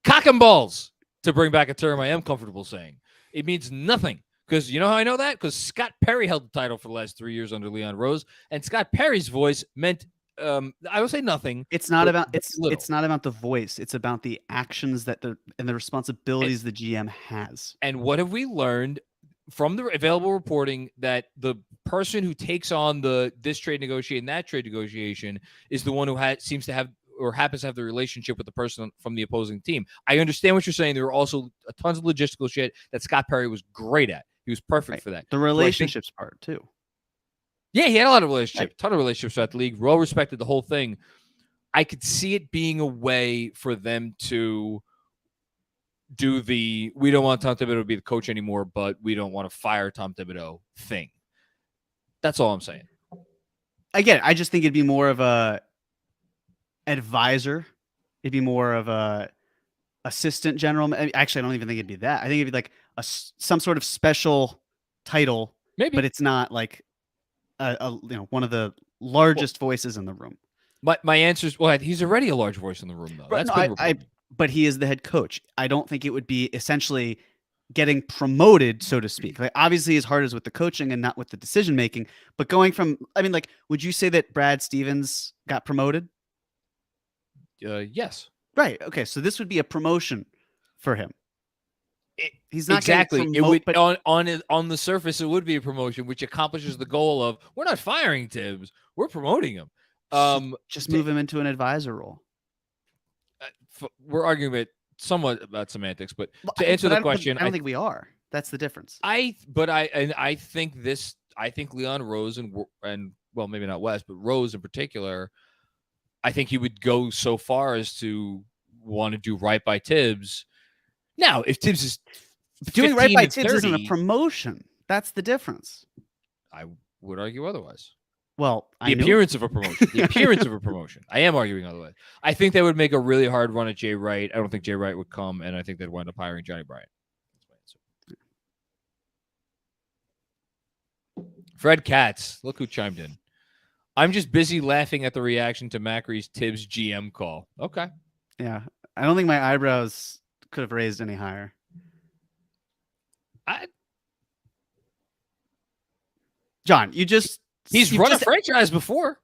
Cock and balls, to bring back a term I am comfortable saying. It means nothing. Because you know how I know that? Because Scott Perry held the title for the last 3 years under Leon Rose, and Scott Perry's voice meant I will say nothing. It's not about it's not about the voice. It's about the actions and the responsibilities the GM has. And what have we learned from the available reporting? That the person who takes on this trade negotiation, that trade negotiation, is the one who seems to have or happens to have the relationship with the person from the opposing team. I understand what you're saying. There were also tons of logistical shit that Scott Perry was great at. He was perfect for that. The relationships part too. Yeah, he had a lot of relationships, ton of relationships throughout the league, well respected, the whole thing. I could see it being a way for them to do we don't want Tom Thibodeau to be the coach anymore, but we don't want to fire Tom Thibodeau thing. That's all I'm saying. Again, I just think it'd be more of a advisor. It'd be more of a assistant general. Actually, I don't even think it'd be that. I think it'd be like some sort of special title, maybe, but it's not like one of the largest voices in the room. My answer is, he's already a large voice in the room, though. Right, but he is the head coach. I don't think it would be essentially getting promoted, so to speak. Like, obviously, his heart is with the coaching and not with the decision making. But going from, would you say that Brad Stevens got promoted? Yes. Right. Okay. So this would be a promotion for him. He's not exactly. It would on the surface, it would be a promotion, which accomplishes the goal of we're not firing Tibbs, we're promoting him. Just move him into an advisor role. We're arguing somewhat about semantics, but to answer the question, I don't think we are. That's the difference. I think Leon Rose and well, maybe not West, but Rose in particular, I think he would go so far as to want to do right by Tibbs. Now, if Tibbs is Doing right by 15 and Tibbs isn't a 30, promotion. That's the difference. I would argue otherwise. Well, The appearance of a promotion. The appearance of a promotion. I am arguing otherwise. I think they would make a really hard run at Jay Wright. I don't think Jay Wright would come, and I think they'd wind up hiring Johnny Bryant. That's my answer. Fred Katz, look who chimed in. I'm just busy laughing at the reaction to Macri's Tibbs GM call. Okay. Yeah, I don't think my eyebrows could have raised any higher. John, He's run a franchise before.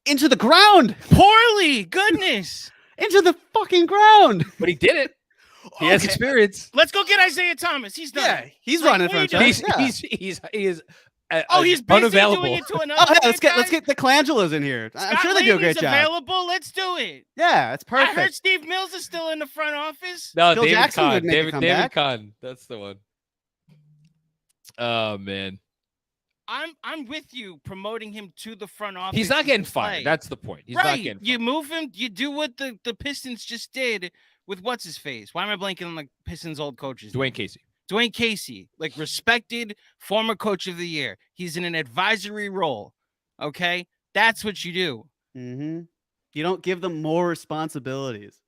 Into the ground. Poorly. Goodness. Into the fucking ground. But he did it. He has experience. Let's go get Isaiah Thomas. He's done. Yeah, he's Like, running what are you franchise. He Yeah. is. He's busy unavailable. doing it to another. Oh, yeah, let's guy? get the Colangelos in here. I'm Scott sure they do a great Layton's job. available. Let's do it. Yeah, it's perfect. I heard Steve Mills is still in the front office. No, Phil David Jackson Kahn. would make a David comeback. Kahn. That's the one. Oh man, I'm with you promoting him to the front office. he's not getting to fired. play. That's the point. He's not right. getting You fired. move him. You do what the Pistons just did with what's his face. Why am I blanking on the Pistons' old coaches? Dwayne Casey. Dwayne Casey, like respected former coach of the year. He's in an advisory role. Okay, that's what you do. Mm-hmm. You don't give them more responsibilities.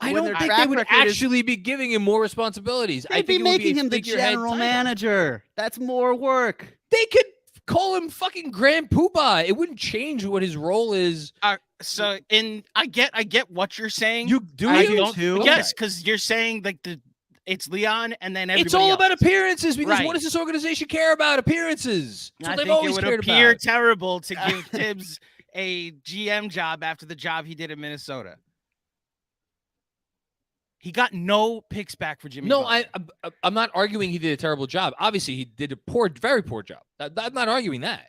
I When don't their think track they would record is- actually be giving him more responsibilities. I They'd think be it would making a him the figurehead general title. manager. That's more work. They could call him fucking Grand Poobah. It wouldn't change what his role is. So I get what you're saying. You do I you? do too. Yes, because you're saying like it's Leon and then everybody It's all else. about appearances because Right. what does this organization care about? Appearances. That's I what they've think it always would cared appear about. terrible to give Tibbs a GM job after the job he did in Minnesota. He got no picks back for Jimmy. No, Butler. I'm not arguing he did a terrible job. Obviously, he did a very poor job. I'm not arguing that.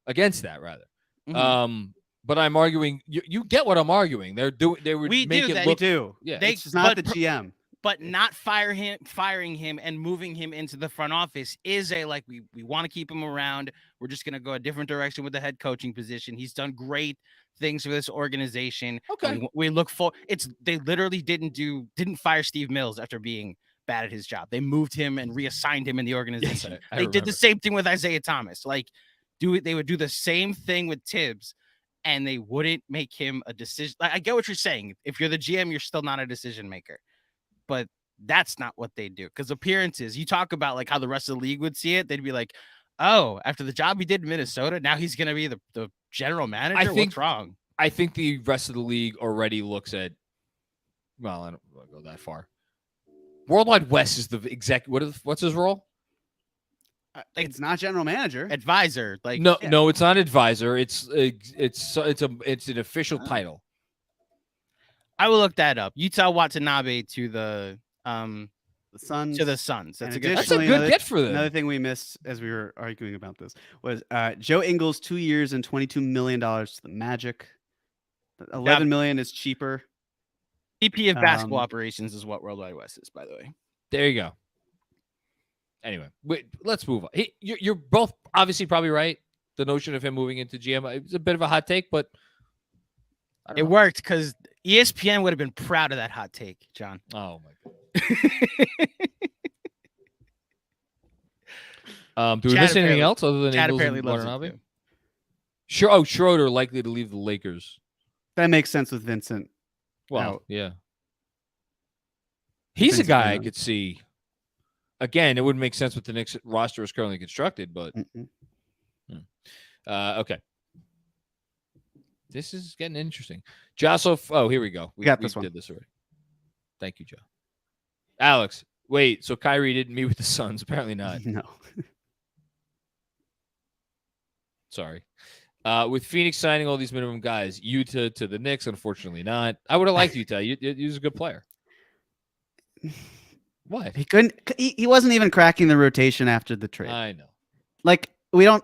Against that, rather. Mhm. But I'm arguing. You get what I'm arguing. They would We make do it that. They look. do. Yeah, It's just not the but- GM. But not firing him and moving him into the front office is we want to keep him around. We're just going to go a different direction with the head coaching position. He's done great things for this organization. Okay. We look for they literally didn't fire Steve Mills after being bad at his job. They moved him and reassigned him in the organization. Yes, I They did remember. the same thing with Isaiah Thomas. They would do the same thing with Tibbs, and they wouldn't make him a decision. I get what you're saying. If you're the GM, you're still not a decision maker. But that's not what they do. Because appearances, you talk about like how the rest of the league would see it. They'd be like, oh, after the job he did in Minnesota, now he's going to be the general manager. What's wrong? I think the rest of the league already looks at. Well, I don't want to go that far. Worldwide West is the exact. What's his role? It's not general manager. Advisor. No, it's not advisor. It's an official title. I will look that up. Utah Watanabe to the Suns. to the Suns. That's And a good. That's a Additionally, good get for them. Another thing we missed as we were arguing about this was Joe Ingles, 2 years and $22 million to the Magic. $11 million is cheaper. VP of basketball Um, operations is what Worldwide West is, by the way. There you go. Anyway, let's move on. You're both obviously probably right. The notion of him moving into GM, it's a bit of a hot take, but I don't It know. worked because ESPN would have been proud of that hot take, John. Oh my god. Do we Chad miss anything apparently- else other than Chad Ingles apparently and loves it Watanabe? too. Sure. Schroeder likely to leave the Lakers. That makes sense with Vincent. Well, Out. yeah. He's a Vincent guy I Vincent. could see. Again, it wouldn't make sense with the Knicks roster is currently constructed, but Mm-mm. okay. This is getting interesting. Josso. Oh, here we go. We got this one. did this already. Thank you, Joe. Alex, wait. So Kyrie didn't meet with the Suns? Apparently not. No. Sorry. With Phoenix signing all these minimum guys, Utah to the Knicks, unfortunately not. I would have liked Utah. He was a good player. What? He couldn't. He wasn't even cracking the rotation after the trade. I know. Like we don't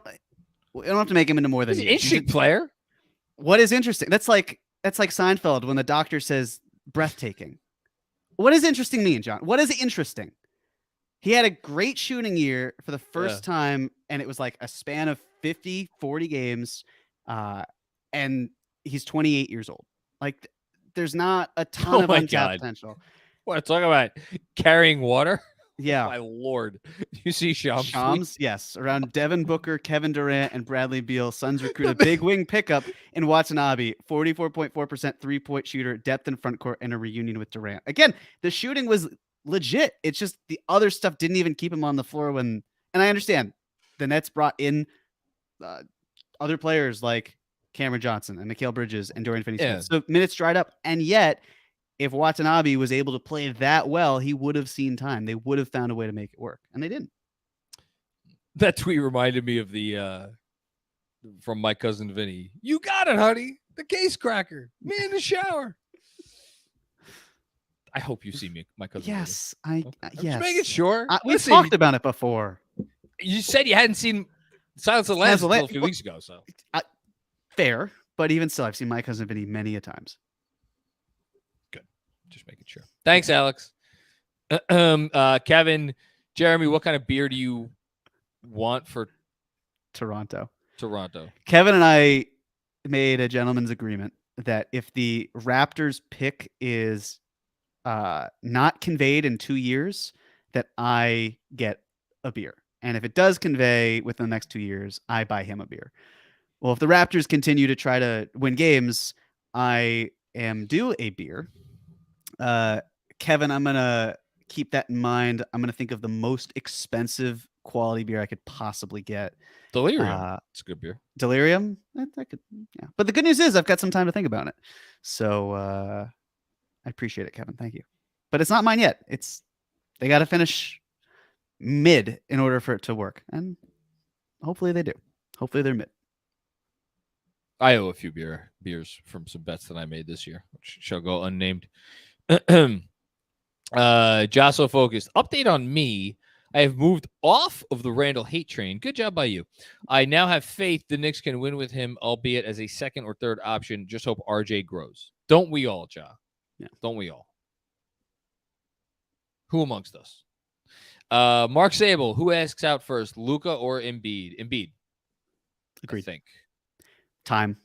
have to make him into more than He's an he is. interesting player. What is interesting? That's like Seinfeld when the doctor says breathtaking. What does interesting mean, John? What is interesting? He had a great shooting year for the first time, and it was like a span of 50, 40 games, and he's 28 years old. Like there's not a ton of my untapped God. potential. What, talking about carrying water? Yeah. My Lord. You see Shams? Shams, yes, around Devin Booker, Kevin Durant, and Bradley Beal. Suns recruit a big wing pickup in Watanabe, 44.4% three-point shooter, depth in front court, and a reunion with Durant. Again, the shooting was legit. It's just the other stuff didn't even keep him on the floor when. And I understand the Nets brought in other players like Cameron Johnson and Mikal Bridges and Dorian Finney-Smith. So minutes dried up, and yet, if Watanabe was able to play that well, he would have seen time. They would have found a way to make it work, and they didn't. That tweet reminded me of the from my cousin Vinny. You got it, honey. The case cracker. Me in the shower. I hope you see me, my cousin. Yes, Vinny. I'm Just yes. making sure. We've talked about it before. You said you hadn't seen Silence of the Lambs until a few weeks ago. So fair, but even still, I've seen my cousin Vinny many a times. Just making sure. Thanks, Alex. Kevin, Jeremy, what kind of beer do you want for Toronto? Kevin and I made a gentleman's agreement that if the Raptors pick is not conveyed in 2 years, that I get a beer. And if it does convey within the next 2 years, I buy him a beer. Well, if the Raptors continue to try to win games, I am due a beer. Kevin, I'm going to keep that in mind. I'm going to think of the most expensive quality beer I could possibly get. Delirium. It's a good beer. Delirium? That could, yeah. But the good news is I've got some time to think about it. So I appreciate it, Kevin. Thank you. But it's not mine yet. They got to finish mid in order for it to work. And hopefully they do. Hopefully they're mid. I owe a few beers from some bets that I made this year, which shall go unnamed. Josso Focused. Update on me. I have moved off of the Randall hate train. Good job by you. I now have faith the Knicks can win with him, albeit as a second or third option. Just hope RJ grows. Don't we all, Ja? Yeah. Don't we all? Who amongst us? Mark Sable. Who asks out first, Luka or Embiid? Embiid. Agreed. I think. Time,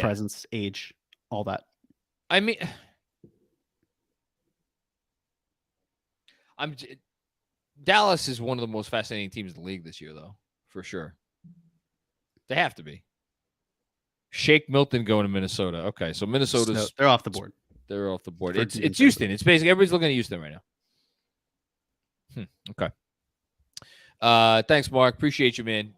presence, age, all that. I mean, Dallas is one of the most fascinating teams in the league this year, though, for sure. They have to be. Shake Milton going to Minnesota. Okay, so Minnesota's they're off the board. They're off the board. It's Houston. It's basically everybody's looking at Houston right now. Okay. Thanks, Mark. Appreciate you, man.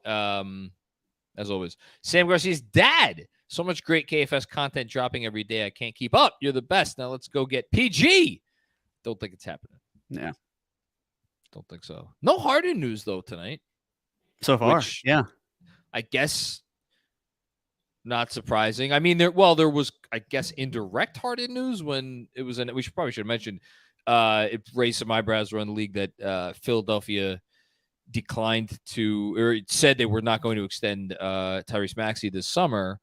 As always, Sam Garcia's dad. So much great KFS content dropping every day. I can't keep up. You're the best. Now let's go get PG. Don't think it's happening. Yeah. Don't think so. No Harden news, though, tonight. So far, yeah. I guess not surprising. I mean, there was, I guess, indirect Harden news when it was we probably should have mentioned it raised some eyebrows around the league that Philadelphia declined to, or said they were not going to extend Tyrese Maxey this summer.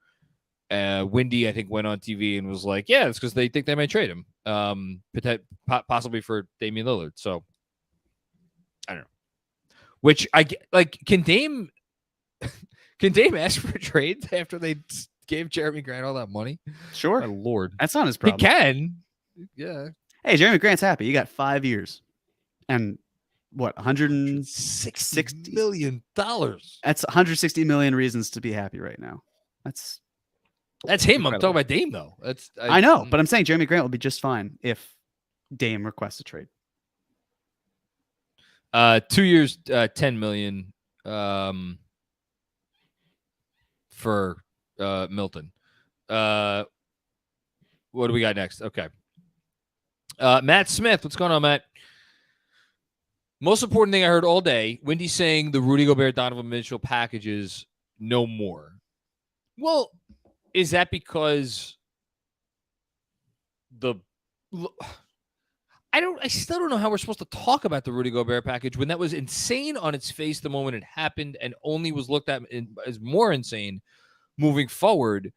Wendy, I think, went on TV and was like, yeah, it's because they think they might trade him, possibly for Damian Lillard. So I don't know. Which I like. Can Dame ask for a trade after they gave Jeremy Grant all that money? Sure. My Lord, that's not his problem. He can. Yeah. Hey, Jeremy Grant's happy. You got 5 years, and what, $160 million? That's 160 million reasons to be happy right now. That's him. Incredible. I'm talking about Dame, though. I know, but I'm saying Jeremy Grant will be just fine if Dame requests a trade. 2 years, $10 million for Milton. What do we got next? Okay. Matt Smith. What's going on, Matt? Most important thing I heard all day, Wendy saying the Rudy Gobert, Donovan Mitchell packages no more. Well, is that because I still don't know how we're supposed to talk about the Rudy Gobert package when that was insane on its face the moment it happened and only was looked at as more insane moving forward.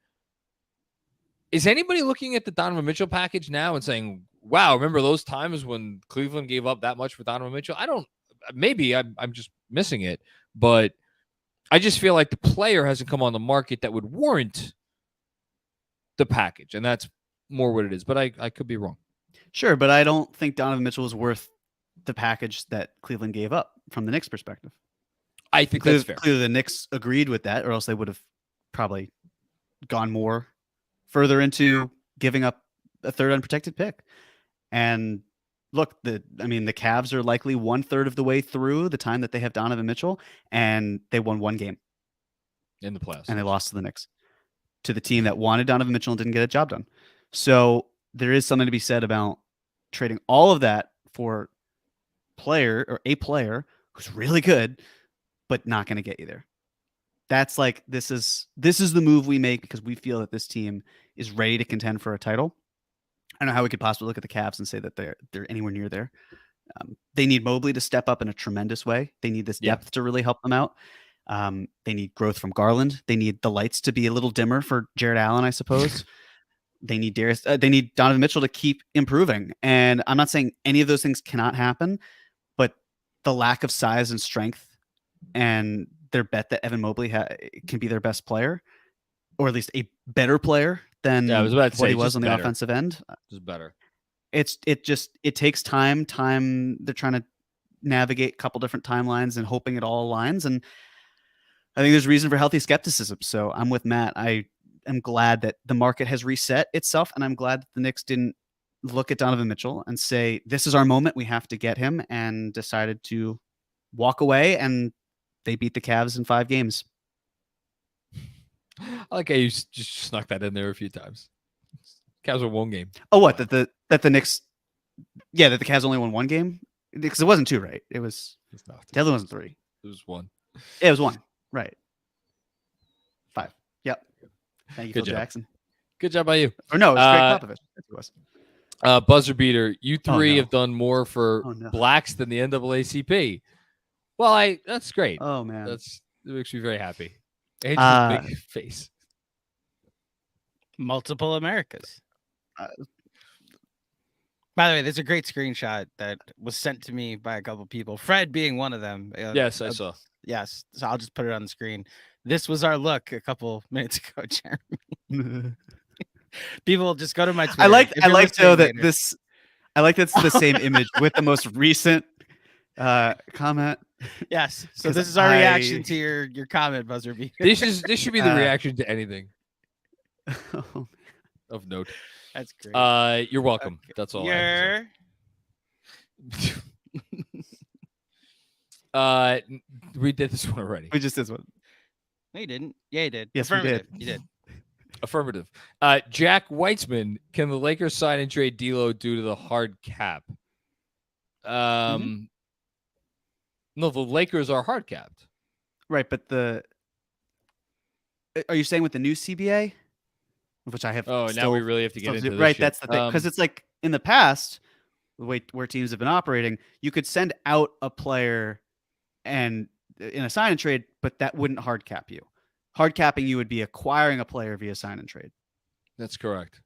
Is anybody looking at the Donovan Mitchell package now and saying, wow, remember those times when Cleveland gave up that much for Donovan Mitchell? Maybe I'm just missing it, but I just feel like the player hasn't come on the market that would warrant the package. And that's more what it is, but I could be wrong. Sure, but I don't think Donovan Mitchell is worth the package that Cleveland gave up from the Knicks' perspective. I think that's fair. Clearly, the Knicks agreed with that, or else they would have probably gone more further into giving up a third unprotected pick. And look, the Cavs are likely 1/3 of the way through the time that they have Donovan Mitchell, and they won one game In the playoffs. and they lost to the Knicks, to the team that wanted Donovan Mitchell and didn't get a job done. So there is something to be said about trading all of that for a player who's really good, but not going to get you there. That's like, this is the move we make because we feel that this team is ready to contend for a title. I don't know how we could possibly look at the Cavs and say that they're anywhere near there. They need Mobley to step up in a tremendous way. They need this depth to really help them out. They need growth from Garland. They need the lights to be a little dimmer for Jared Allen, I suppose. They need they need Donovan Mitchell to keep improving. And I'm not saying any of those things cannot happen, but the lack of size and strength and their bet that Evan Mobley can be their best player, or at least a better player than what he was on the offensive end. Just better. It takes time. They're trying to navigate a couple different timelines and hoping it all aligns. And I think there's reason for healthy skepticism. So I'm with Matt. I am glad that the market has reset itself, and I'm glad that the Knicks didn't look at Donovan Mitchell and say, this is our moment, we have to get him, and decided to walk away, and they beat the Cavs in 5 games. I like how you just snuck that in there a few times. Cavs won one game. Oh, what? That the Knicks? Yeah, that the Cavs only won one game, because it wasn't 2, right? It was. The other wasn't 3. It was 1. Yeah, it was 1. Right. 5. Yep. Thank you, Good Phil job. Jackson. Good job by you. Or no, it's Greg Popovich. That's who it was. Buzzer beater. You three no. have done more for blacks than the NAACP. Well, that's great. Oh man, that makes me very happy. Angel's big face. Multiple Americas. By the way, there's a great screenshot that was sent to me by a couple people. Fred being one of them. Yes, I saw. Yes, so I'll just put it on the screen. This was our look a couple minutes ago, Jeremy. People just go to my Twitter. I like though that later. I like that's the same image with the most recent comment. Yes. So this is our reaction to your comment, buzzer beater. This should be the reaction to anything of note. That's great. You're welcome. Okay. That's all. We did this one already. We just did this one. No, you didn't. Yeah, you did. Yes, we did. You did. Affirmative. Jack Weitzman, can the Lakers sign and trade D'Lo due to the hard cap? No, the Lakers are hard capped. Right, but are you saying with the new CBA? Which I have. Now we really have to get into this. Right, that's the thing. Because it's like in the past, the way where teams have been operating, you could send out a player and in a sign and trade, but that wouldn't hard cap you. Hard capping you would be acquiring a player via sign and trade. That's correct.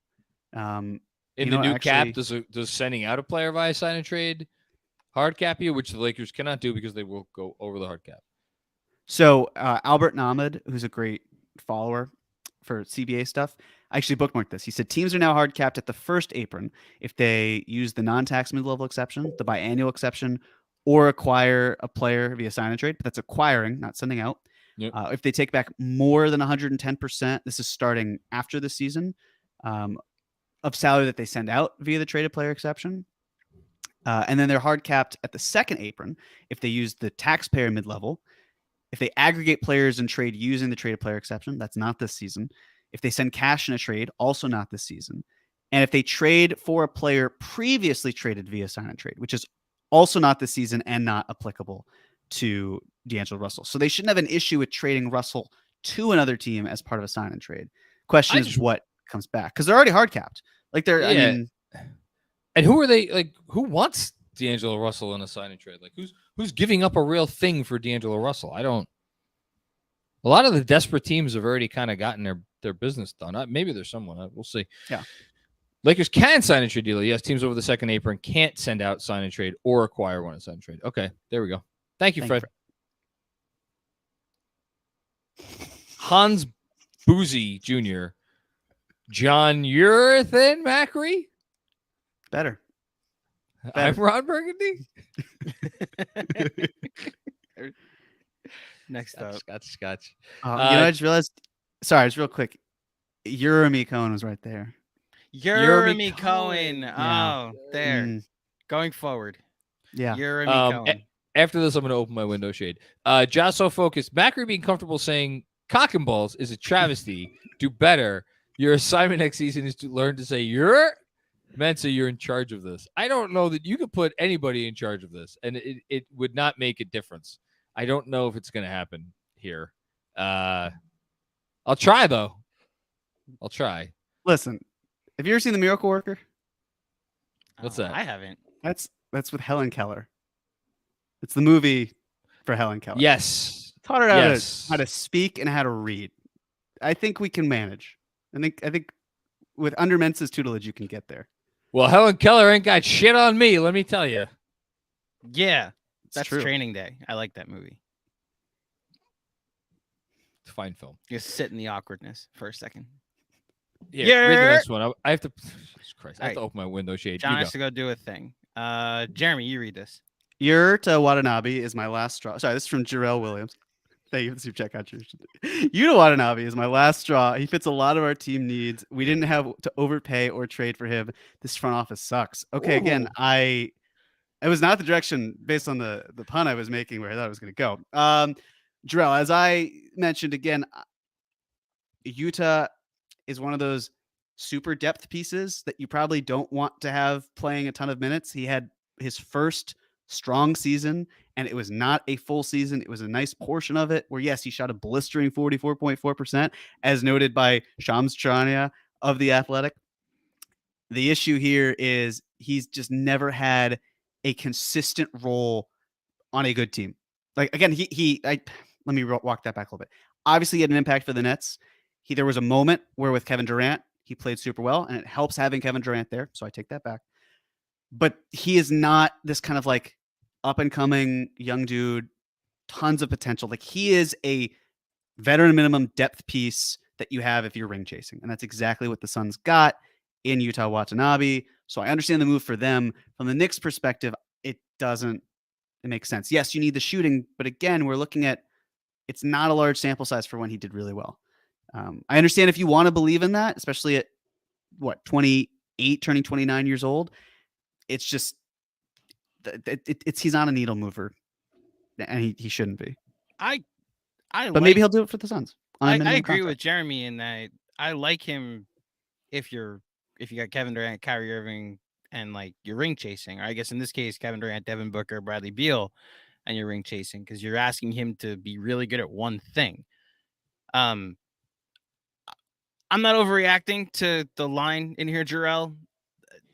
In the new cap, does sending out a player via sign and trade hard cap you, which the Lakers cannot do because they will go over the hard cap. So Albert Nahmad, who's a great follower for CBA stuff, I actually bookmarked this. He said teams are now hard capped at the first apron if they use the non-tax mid-level exception, the biannual exception, or acquire a player via sign and trade. But that's acquiring, not sending out. Yep. If they take back more than 110%, this is starting after the season, of salary that they send out via the traded player exception. And then they're hard capped at the second apron if they use the taxpayer mid-level. If they aggregate players in trade using the traded player exception, that's not this season. If they send cash in a trade, also not this season. And if they trade for a player previously traded via sign and trade, which is also not this season and not applicable to D'Angelo Russell. So they shouldn't have an issue with trading Russell to another team as part of a sign and trade. Question is what comes back, because they're already hard capped. Like they're, I mean, and who are they? Like, who wants D'Angelo Russell in a sign and trade? Like, who's giving up a real thing for D'Angelo Russell? A lot of the desperate teams have already kind of gotten their business done. Maybe there's someone. We'll see. Yeah. Lakers can sign and trade D'Lo. Yes, teams over the second apron can't send out sign and trade or acquire one in sign and trade. Okay, there we go. Thank you, Fred. Hans Boozy Jr. John Urethan Macri. Better. I'm Ron Burgundy. Next up. Scotch. I just realized. Sorry, just real quick. Jeremy Cohen was right there. Jeremy Cohen. Yeah. Oh, there. Going forward. Yeah. Jeremy Cohen. After this, I'm going to open my window shade. Josh so focused. Macri being comfortable saying cock and balls is a travesty. Do better. Your assignment next season is to learn to say you're Mensa, you're in charge of this. I don't know that you could put anybody in charge of this, and it would not make a difference. I don't know if it's going to happen here. I'll try, though. I'll try. Listen, have you ever seen The Miracle Worker? What's that? I haven't. That's with Helen Keller. It's the movie for Helen Keller. Yes. Taught her how to speak and how to read. I think we can manage. I think with under Mensa's tutelage, you can get there. Well, Helen Keller ain't got shit on me, let me tell you. Yeah, that's true. Training Day. I like that movie. It's a fine film. Just sit in the awkwardness for a second. Yeah, read the next one. I have to. Jesus Christ, I have to open my window shade. John has to go do a thing. Jeremy, you read this. Yuta Watanabe is my last straw. Sorry, this is from Jarrell Williams. Thank you for the super chat contribution. Yuta Watanabe is my last straw. He fits a lot of our team needs. We didn't have to overpay or trade for him. This front office sucks. Okay, again, it was not the direction based on the pun I was making where I thought it was going to go. Jarrell, as I mentioned again, Yuta is one of those super depth pieces that you probably don't want to have playing a ton of minutes. He had his first strong season, and it was not a full season. It was a nice portion of it where, yes, he shot a blistering 44.4%, as noted by Shams Charania of The Athletic. The issue here is he's just never had a consistent role on a good team. Like, again, let me walk that back a little bit. Obviously, he had an impact for the Nets. There was a moment where with Kevin Durant, he played super well, and it helps having Kevin Durant there. So I take that back. But he is not this kind of like up and coming young dude, tons of potential. Like, he is a veteran minimum depth piece that you have if you're ring chasing. And that's exactly what the Suns got in Yuta Watanabe. So I understand the move for them. From the Knicks perspective, it makes sense. Yes, you need the shooting, but again, we're looking at, it's not a large sample size for when he did really well. I understand if you want to believe in that, especially at 28, turning 29 years old. It's just, he's not a needle mover, and he shouldn't be. But maybe he'll do it for the Suns. I agree with Jeremy in that I like him if you got Kevin Durant, Kyrie Irving, and like you're ring chasing, or I guess in this case Kevin Durant, Devin Booker, Bradley Beal, and you're ring chasing because you're asking him to be really good at one thing. I'm not overreacting to the line in here, Jarrell.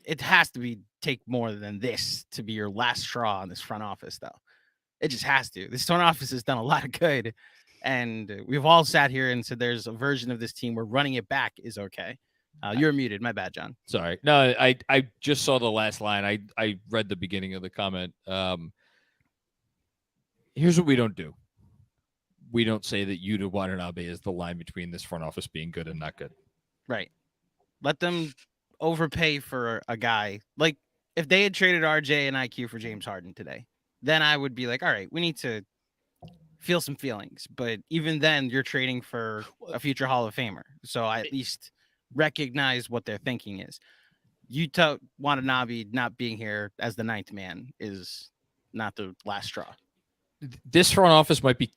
It has to take more than this to be your last straw in this front office, though. It just has to. This front office has done a lot of good, and we've all sat here and said there's a version of this team where running it back is okay. You're muted. My bad, John. Sorry. No, I just saw the last line. I read the beginning of the comment. Here's what we don't do. We don't say that Yuta Watanabe is the line between this front office being good and not good. Right. Let them overpay for a guy. Like, if they had traded RJ and IQ for James Harden today, then I would be like, all right, we need to feel some feelings. But even then, you're trading for a future Hall of Famer. So I at least recognize what their thinking is. Yuta Watanabe not being here as the ninth man is not the last straw. This front office might be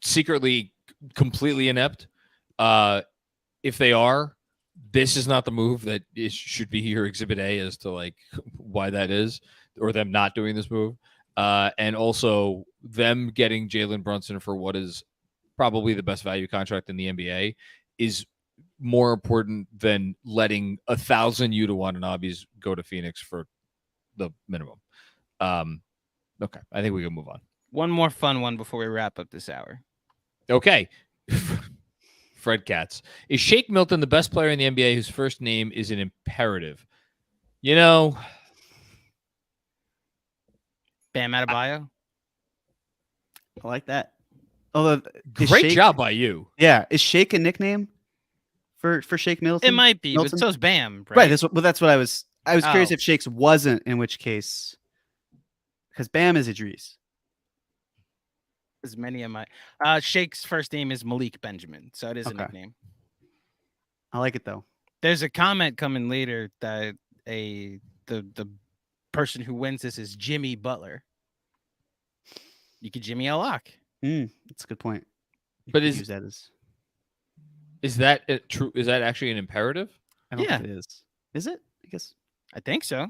secretly completely inept. If they are, this is not the move that should be your exhibit A as to like why that is, or them not doing this move. And also them getting Jalen Brunson for what is probably the best value contract in the NBA is more important than letting 1,000 Yuta Watanabes go to Phoenix for the minimum. Okay, I think we can move on. One more fun one before we wrap up this hour. Okay. Fred Katz. Is Shake Milton the best player in the NBA whose first name is an imperative? You know, Bam Adebayo. I like that. Although, great job by you. Yeah. Is Shake a nickname for Shake Milton? It might be, Milton? but so's Bam, right? Right. That's what I was curious Oh. if Shakes wasn't, in which case, because Bam is Idris. As many of my Shake's first name is Malik Benjamin, so it is a Okay. nickname. I like it though. There's a comment coming later that the person who wins this is Jimmy Butler. You could Jimmy a lock. That's a good point. You But could use that as is that true? Is that actually an imperative? I don't Yeah. think it is. Is it? I guess. I think so.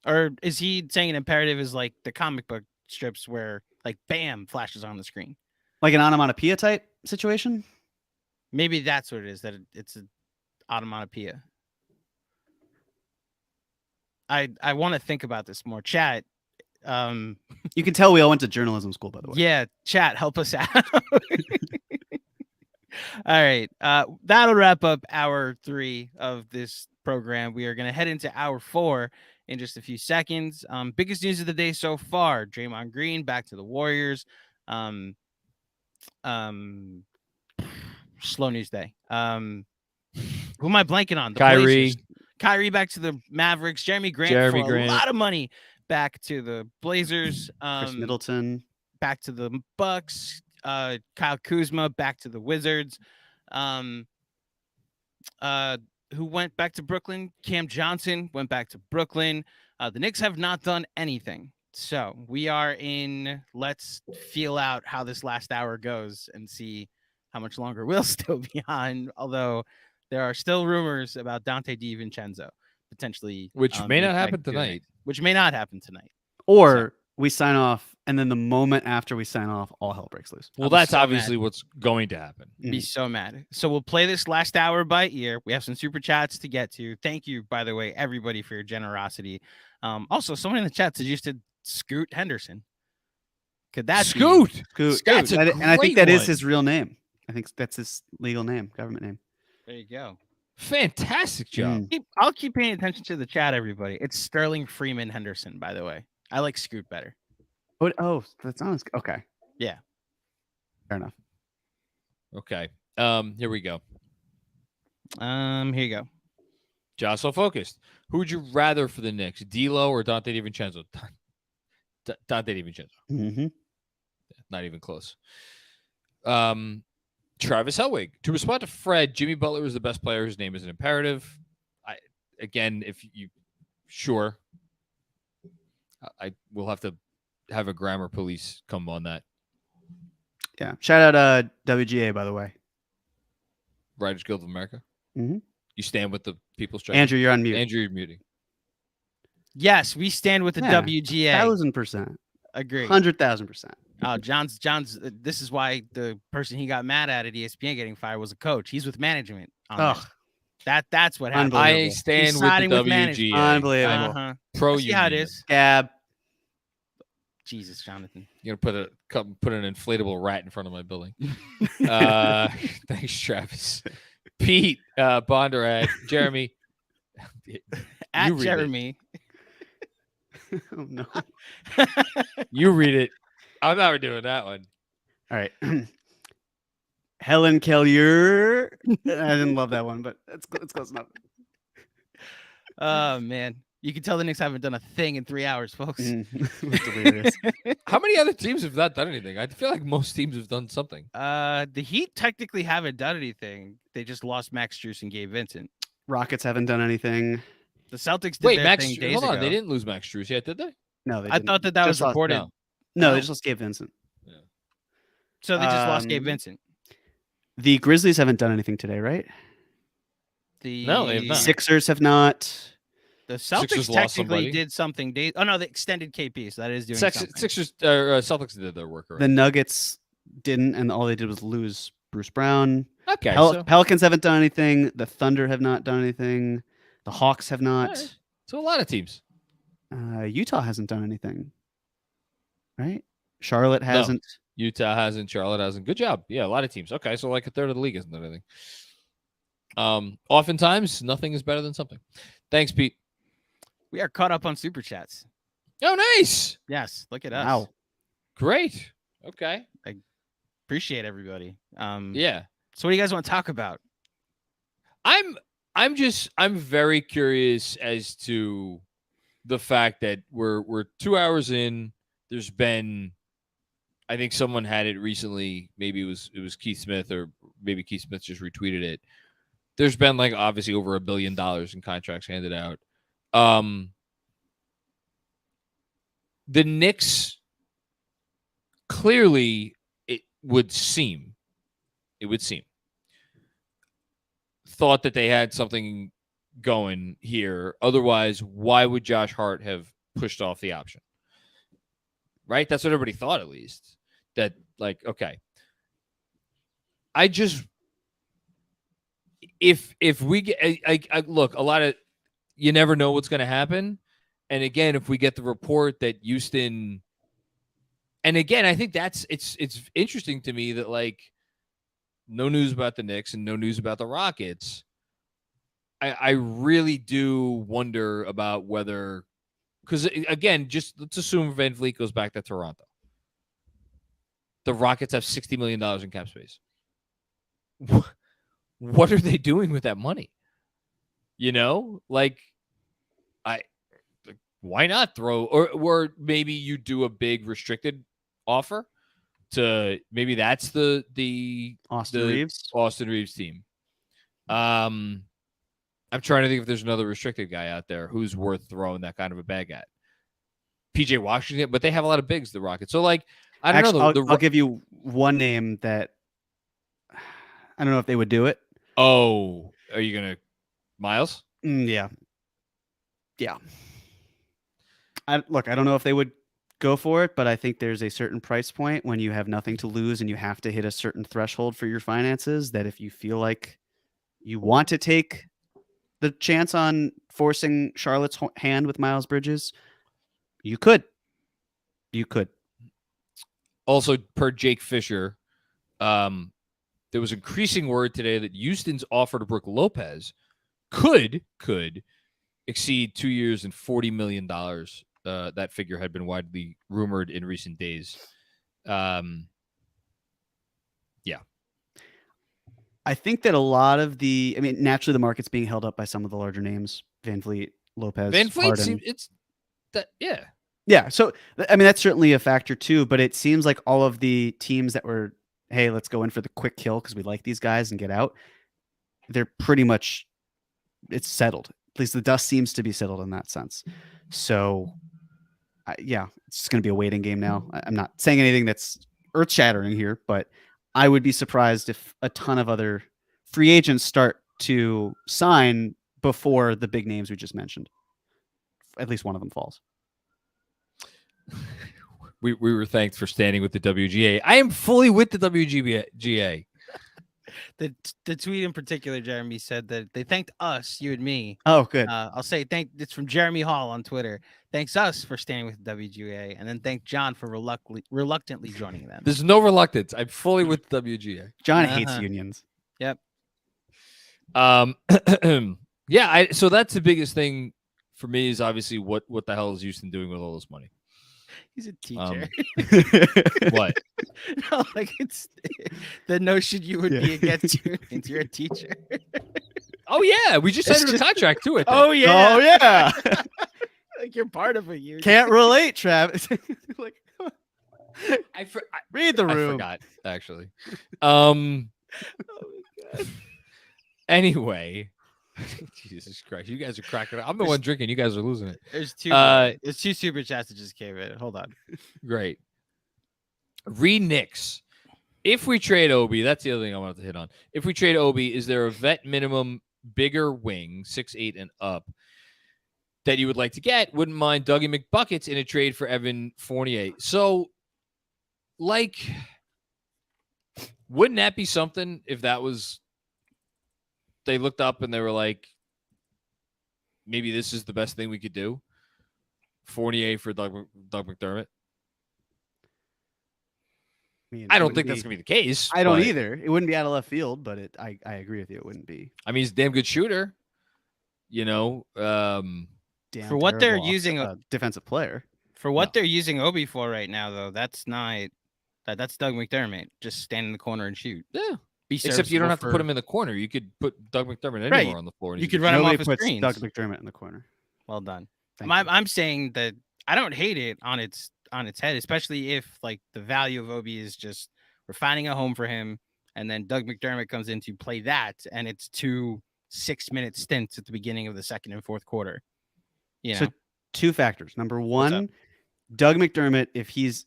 Or is he saying an imperative is like the comic book strips where like Bam flashes on the screen? Like an onomatopoeia type situation? Maybe that's what it is, that it's an onomatopoeia. I want to think about this more. Chat. You can tell we all went to journalism school, by the way. Yeah, chat, help us out. All right. That'll wrap up hour 3 of this program. We are going to head into hour 4 in just a few seconds. Biggest news of the day so far: Draymond Green back to the Warriors. Slow news day. Who am I blanking on? The Kyrie. Blazers. Kyrie back to the Mavericks. Jeremy Grant for a lot of money back to the Blazers. Chris Middleton back to the Bucks. Kyle Kuzma back to the Wizards. Who went back to Brooklyn? Cam Johnson went back to Brooklyn. The Knicks have not done anything. So we are in, let's feel out how this last hour goes and see how much longer we'll still be on. Although there are still rumors about Dante DiVincenzo potentially. Which may not happen to the tonight. Knicks, which may not happen tonight. or we sign off, and then the moment after we sign off, all hell breaks loose. Well, I'm that's so obviously what's going to happen. Be so mad. So we'll play this last hour by ear. We have some super chats to get to. Thank you, by the way, everybody, for your generosity. Also, someone in the chat suggested Scoot Henderson. Could that Scoot? Scoot. That's a And I think great that is one. his real name. I think that's his legal name, government name. There you go. Fantastic job. I'll keep paying attention to the chat, everybody. It's Sterling Freeman Henderson, by the way. I like Scoot better. Oh, that's honest. Okay. Yeah. Fair enough. Okay. Here we go. Here you go. Jocelyn focused. Who would you rather for the Knicks, D'Lo or Dante DiVincenzo? Dante DiVincenzo. Mm-hmm. Not even close. Travis Helwig. To respond to Fred, Jimmy Butler is the best player. His name is an imperative. If you sure, I will have to have a grammar police come on that. Yeah. Shout out WGA, by the way. Writers Guild of America. Mm-hmm. You stand with the people's strike. Andrew, you're on mute. Andrew, you're muting. Yes, we stand with the Yeah. WGA. 1,000%. Agree. 100,000%. Oh, John's. This is why the person he got mad at ESPN getting fired was a coach. He's with management. On that's what happened. Unbelievable. I stand He's with the siding with WGA. management. Unbelievable. Uh-huh. Pro See how it union. is. Gab. Jesus, Jonathan. You're gonna put an inflatable rat in front of my building. Thanks, Travis. Pete, Bondurant, Jeremy. At You read it. Jeremy. Oh, no. You read it. I'm not doing that one. All right. Helen Kellier. I didn't love that one, but it's close enough. Oh man, you can tell the Knicks haven't done a thing in 3 hours, folks. That's hilarious. How many other teams have not done anything? I feel like most teams have done something. The Heat technically haven't done anything. They just lost Max Strus and Gabe Vincent. Rockets haven't done anything. The Celtics did Wait, their Max. thing days Hold on, ago. they didn't lose Max Strus yet, did they? No, they I didn't. thought that Just was lost- reported. No. No, they just lost Gabe Vincent. So they just lost Gabe Um, Vincent. The Grizzlies haven't done anything today, right? No, they have not. Sixers have not. The Sixers Celtics lost technically somebody. did something. Oh no, they extended KP, so that is doing something. Sixers, Celtics did their work already. The Nuggets didn't, and all they did was lose Bruce Brown. Okay, Pelicans haven't done anything. The Thunder have not done anything. The Hawks have not. Alright. So a lot of teams. Utah hasn't done anything. Right? Charlotte hasn't. Utah hasn't. Charlotte hasn't. Good job. Yeah, a lot of teams. Okay, so like a third of the league isn't done anything. Oftentimes, nothing is better than something. Thanks, Pete. We are caught up on super chats. Oh, nice. Yes, look at us. Wow. Great. Okay. Appreciate everybody. Yeah. So what do you guys want to talk about? I'm very curious as to the fact that we're 2 hours in. There's been, I think someone had it recently. Maybe it was Keith Smith, or maybe Keith Smith just retweeted it. There's been like obviously over $1 billion in contracts handed out. The Knicks clearly, it would seem, thought that they had something going here. Otherwise, why would Josh Hart have pushed off the option? Right? That's what everybody thought, at least. That, like, okay. I just, if we get, I look, a lot of, you never know what's going to happen. And again, if we get the report that Houston, and again, I think it's interesting to me that, like, no news about the Knicks and no news about the Rockets. I really do wonder about whether, because again, just let's assume Van Vliet goes back to Toronto. The Rockets have $60 million in cap space. What are they doing with that money? Like, why not throw, or maybe you do a big restricted offer to, maybe that's the Austin Reeves team. I'm trying to think if there's another restricted guy out there who's worth throwing that kind of a bag at. PJ Washington, but they have a lot of bigs, the Rockets. So, like, I don't know. I'll give you one name that I don't know if they would do it. Oh, are you gonna Miles? Yeah. I don't know if they would go for it, but I think there's a certain price point when you have nothing to lose and you have to hit a certain threshold for your finances, that if you feel like you want to take the chance on forcing Charlotte's hand with Miles Bridges, you could. Also, per Jake Fisher, there was increasing word today that Houston's offer to Brook Lopez could exceed 2 years and $40 million. That figure had been widely rumored in recent days. Yeah. I think that a lot of naturally the market's being held up by some of the larger names, Van Vliet, Lopez, Harden. Yeah. So, that's certainly a factor too, but it seems like all of the teams that were, hey, let's go in for the quick kill because we like these guys and get out, they're pretty much, it's settled. At least the dust seems to be settled in that sense. So, it's going to be a waiting game now. I'm not saying anything that's earth-shattering here, but I would be surprised if a ton of other free agents start to sign before the big names we just mentioned. At least one of them falls. We were thanked for standing with the WGA. I am fully with the WGA. The tweet in particular, Jeremy said that they thanked us, you and me. Oh, good. I'll say it's from Jeremy Hall on Twitter. Thanks us for standing with the WGA, and then thank John for reluctantly joining them. There's no reluctance. I'm fully with the WGA. John hates unions. Yep. Yeah. So that's the biggest thing for me, is obviously what the hell is Houston doing with all this money? He's a teacher. What? No, like, it's the notion you would be against unions. You're a teacher. Oh yeah, we just signed a contract to it. Oh yeah. Oh yeah. Like, you're part of a union. Can't relate, Travis. Like, read the room. I forgot, actually. Oh my God. Anyway. Jesus Christ, you guys are cracking up. I'm the one drinking. You guys are losing it. There's two super chats that just came in. Hold on. Great. Knicks. If we trade Obi, that's the other thing I wanted to hit on. If we trade Obi, is there a vet minimum bigger wing, 6'8" and up, that you would like to get? Wouldn't mind Dougie McBuckets in a trade for Evan Fournier. So, like, wouldn't that be something if that was, they looked up and they were like, maybe this is the best thing we could do? Fournier for Doug McDermott. I don't think that's going to be the case. I don't either. It wouldn't be out of left field, but I agree with you. It wouldn't be. I mean, he's a damn good shooter. For what they're using a defensive player. For what they're using Obi for right now, though, that's Doug McDermott. Just stand in the corner and shoot. Yeah. be Except you don't have to put him. him in the corner. You could put Doug McDermott Right. anywhere on the floor. And You he's could good. run him Nobody off of puts screens. Doug McDermott in the corner. Well done. Thank you. I'm saying that I don't hate it on its head, especially if like the value of Obi is just we're finding a home for him, and then Doug McDermott comes in to play that, and it's 2 6-minute stints at the beginning of the second and fourth quarter. You know, So 2 factors. Number up? 1, Doug McDermott, if he's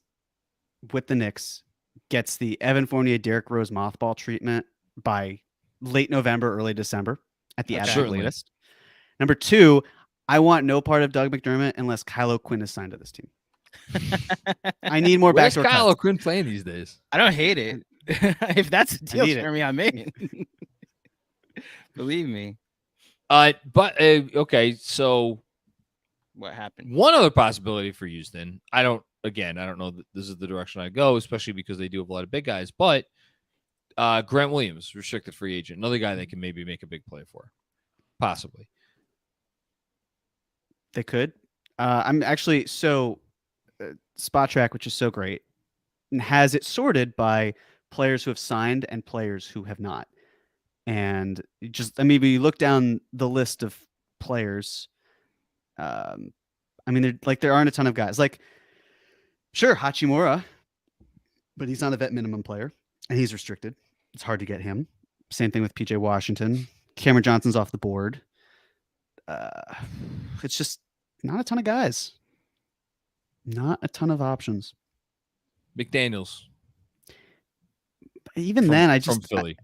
with the Knicks, gets the Evan Fournier, Derrick Rose mothball treatment by late November, early December at the Okay. absolute Certainly. latest. Number 2, I want no part of Doug McDermott unless Kyle O'Quinn is signed to this team. I need more Where's backdoor Kyle cuts. O'Quinn playing these days? I don't hate it. If that's a deal, need it. Jeremy, I'm in. Believe me. But okay, so What happened? one other possibility for Houston. I don't know that this is the direction I go, especially because they do have a lot of big guys. But Grant Williams, restricted free agent, another guy they can maybe make a big play for, possibly. They could. I'm actually Spot Track, which is so great, and has it sorted by players who have signed and players who have not. And you look down the list of players. There aren't a ton of guys. Like, sure, Hachimura, but he's not a vet minimum player, and he's restricted. It's hard to get him. Same thing with PJ Washington. Cameron Johnson's off the board. It's just not a ton of guys. Not a ton of options. McDaniels. Even then, I just from Philly.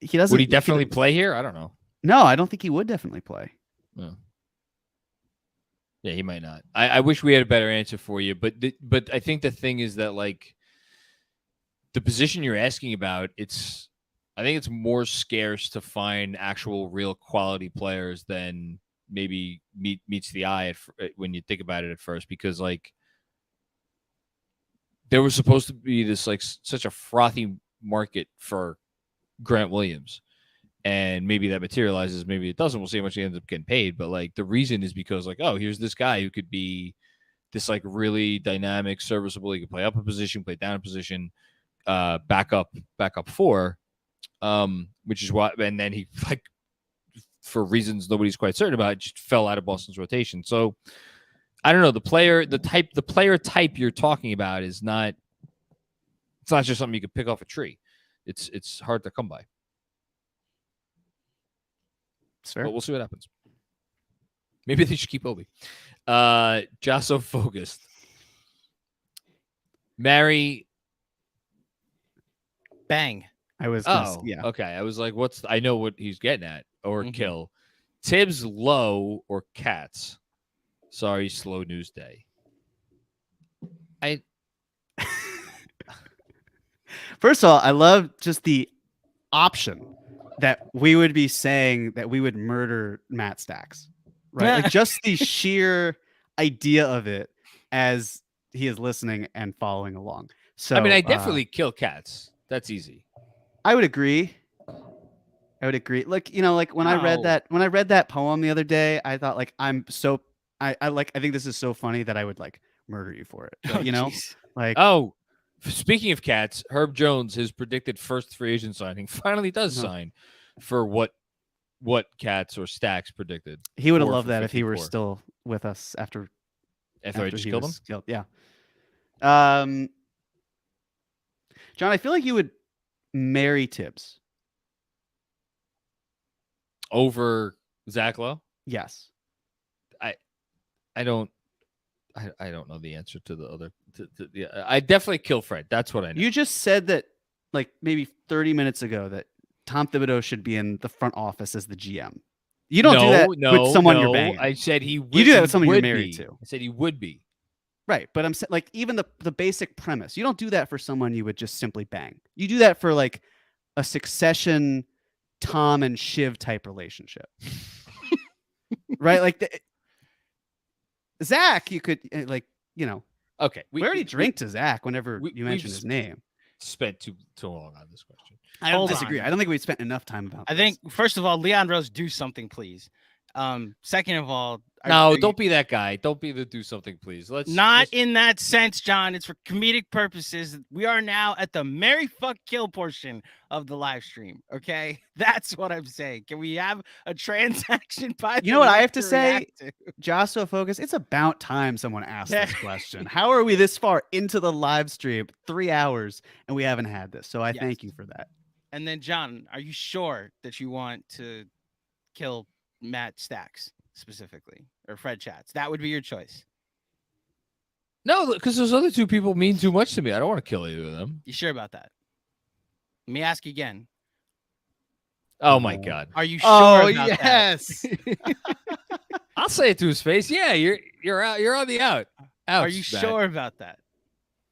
He doesn't. Would he definitely play here? I don't know. No, I don't think he would definitely play. No. Yeah, he might not. I wish we had a better answer for you, but I think the thing is that like the position you're asking about, I think it's more scarce to find actual real quality players than maybe meets the eye when you think about it at first, because like there was supposed to be this like such a frothy market for Grant Williams, and maybe that materializes, maybe it doesn't. We'll see how much he ends up getting paid, but like the reason is because like, oh, here's this guy who could be this like really dynamic, serviceable. He could play up a position, play down a position, back up 4, which is why, and then he like for reasons nobody's quite certain about, just fell out of Boston's rotation. So I don't know, the player type you're talking about is not. It's not just something you could pick off a tree. It's hard to come by. It's fair. But we'll see what happens. Maybe they should keep Obi. Jasso focused. Marry. Bang. I was. Yeah. Okay. I was like, I know what he's getting at. Or Mhm. kill. Tibbs, Low, or Cats. Sorry, slow news day. First of all, I love just the option that we would be saying that we would murder Matt Stacks, right? Like just the sheer idea of it as he is listening and following along. So I mean, I definitely kill Cats. That's easy. I would agree. Like, when I read that poem the other day, I thought like I think this is so funny that I would like murder you for it. But, Jeez. like Speaking of Cats, Herb Jones, his predicted first free agent signing, finally does sign for what Cats or Stacks predicted. He would have 4 loved for that if he were 54. still with us after I just killed him. killed. Yeah. John, I feel like you would marry Tibbs Over Zach Lowe. Yes. I don't know the answer to the other. Yeah, I definitely kill Fred. That's what I know. You just said that like maybe 30 minutes ago that Tom Thibodeau should be in the front office as the GM. You don't do that with someone you're banging. I said he would. You do that with someone you're would married be. to. I said he would be. Right, but I'm like even the basic premise. You don't do that for someone you would just simply bang. You do that for like a Succession Tom and Shiv type relationship. Right? Like Zach, you could Okay, we already drink to Zach whenever you mention his name. Spent too long on this question. I don't Hold disagree. on. I don't think we spent enough time about I this. think, first of all, Leon Rose, do something, please. Second of all, don't be that guy. Don't be the do something, please. Let's in that sense, John. It's for comedic purposes. We are now at the Marry Fuck Kill portion of the live stream. Okay, that's what I'm saying. Can we have a transaction? You know what I have to say, Joshua Focus? It's about time someone asked this question. How are we this far into the live stream? 3 hours, and we haven't had this. So I thank you for that. And then, John, are you sure that you want to kill Matt Stacks specifically, or Fred Schatz? That would be your choice. No, because those other two people mean too much to me. I don't want to kill either of them. You sure about that? Let me ask again. Oh my God. Are you sure about yes. that? I'll say it to his face. Yeah, you're out. You're on the out. Ouch, Are you Matt. sure about that?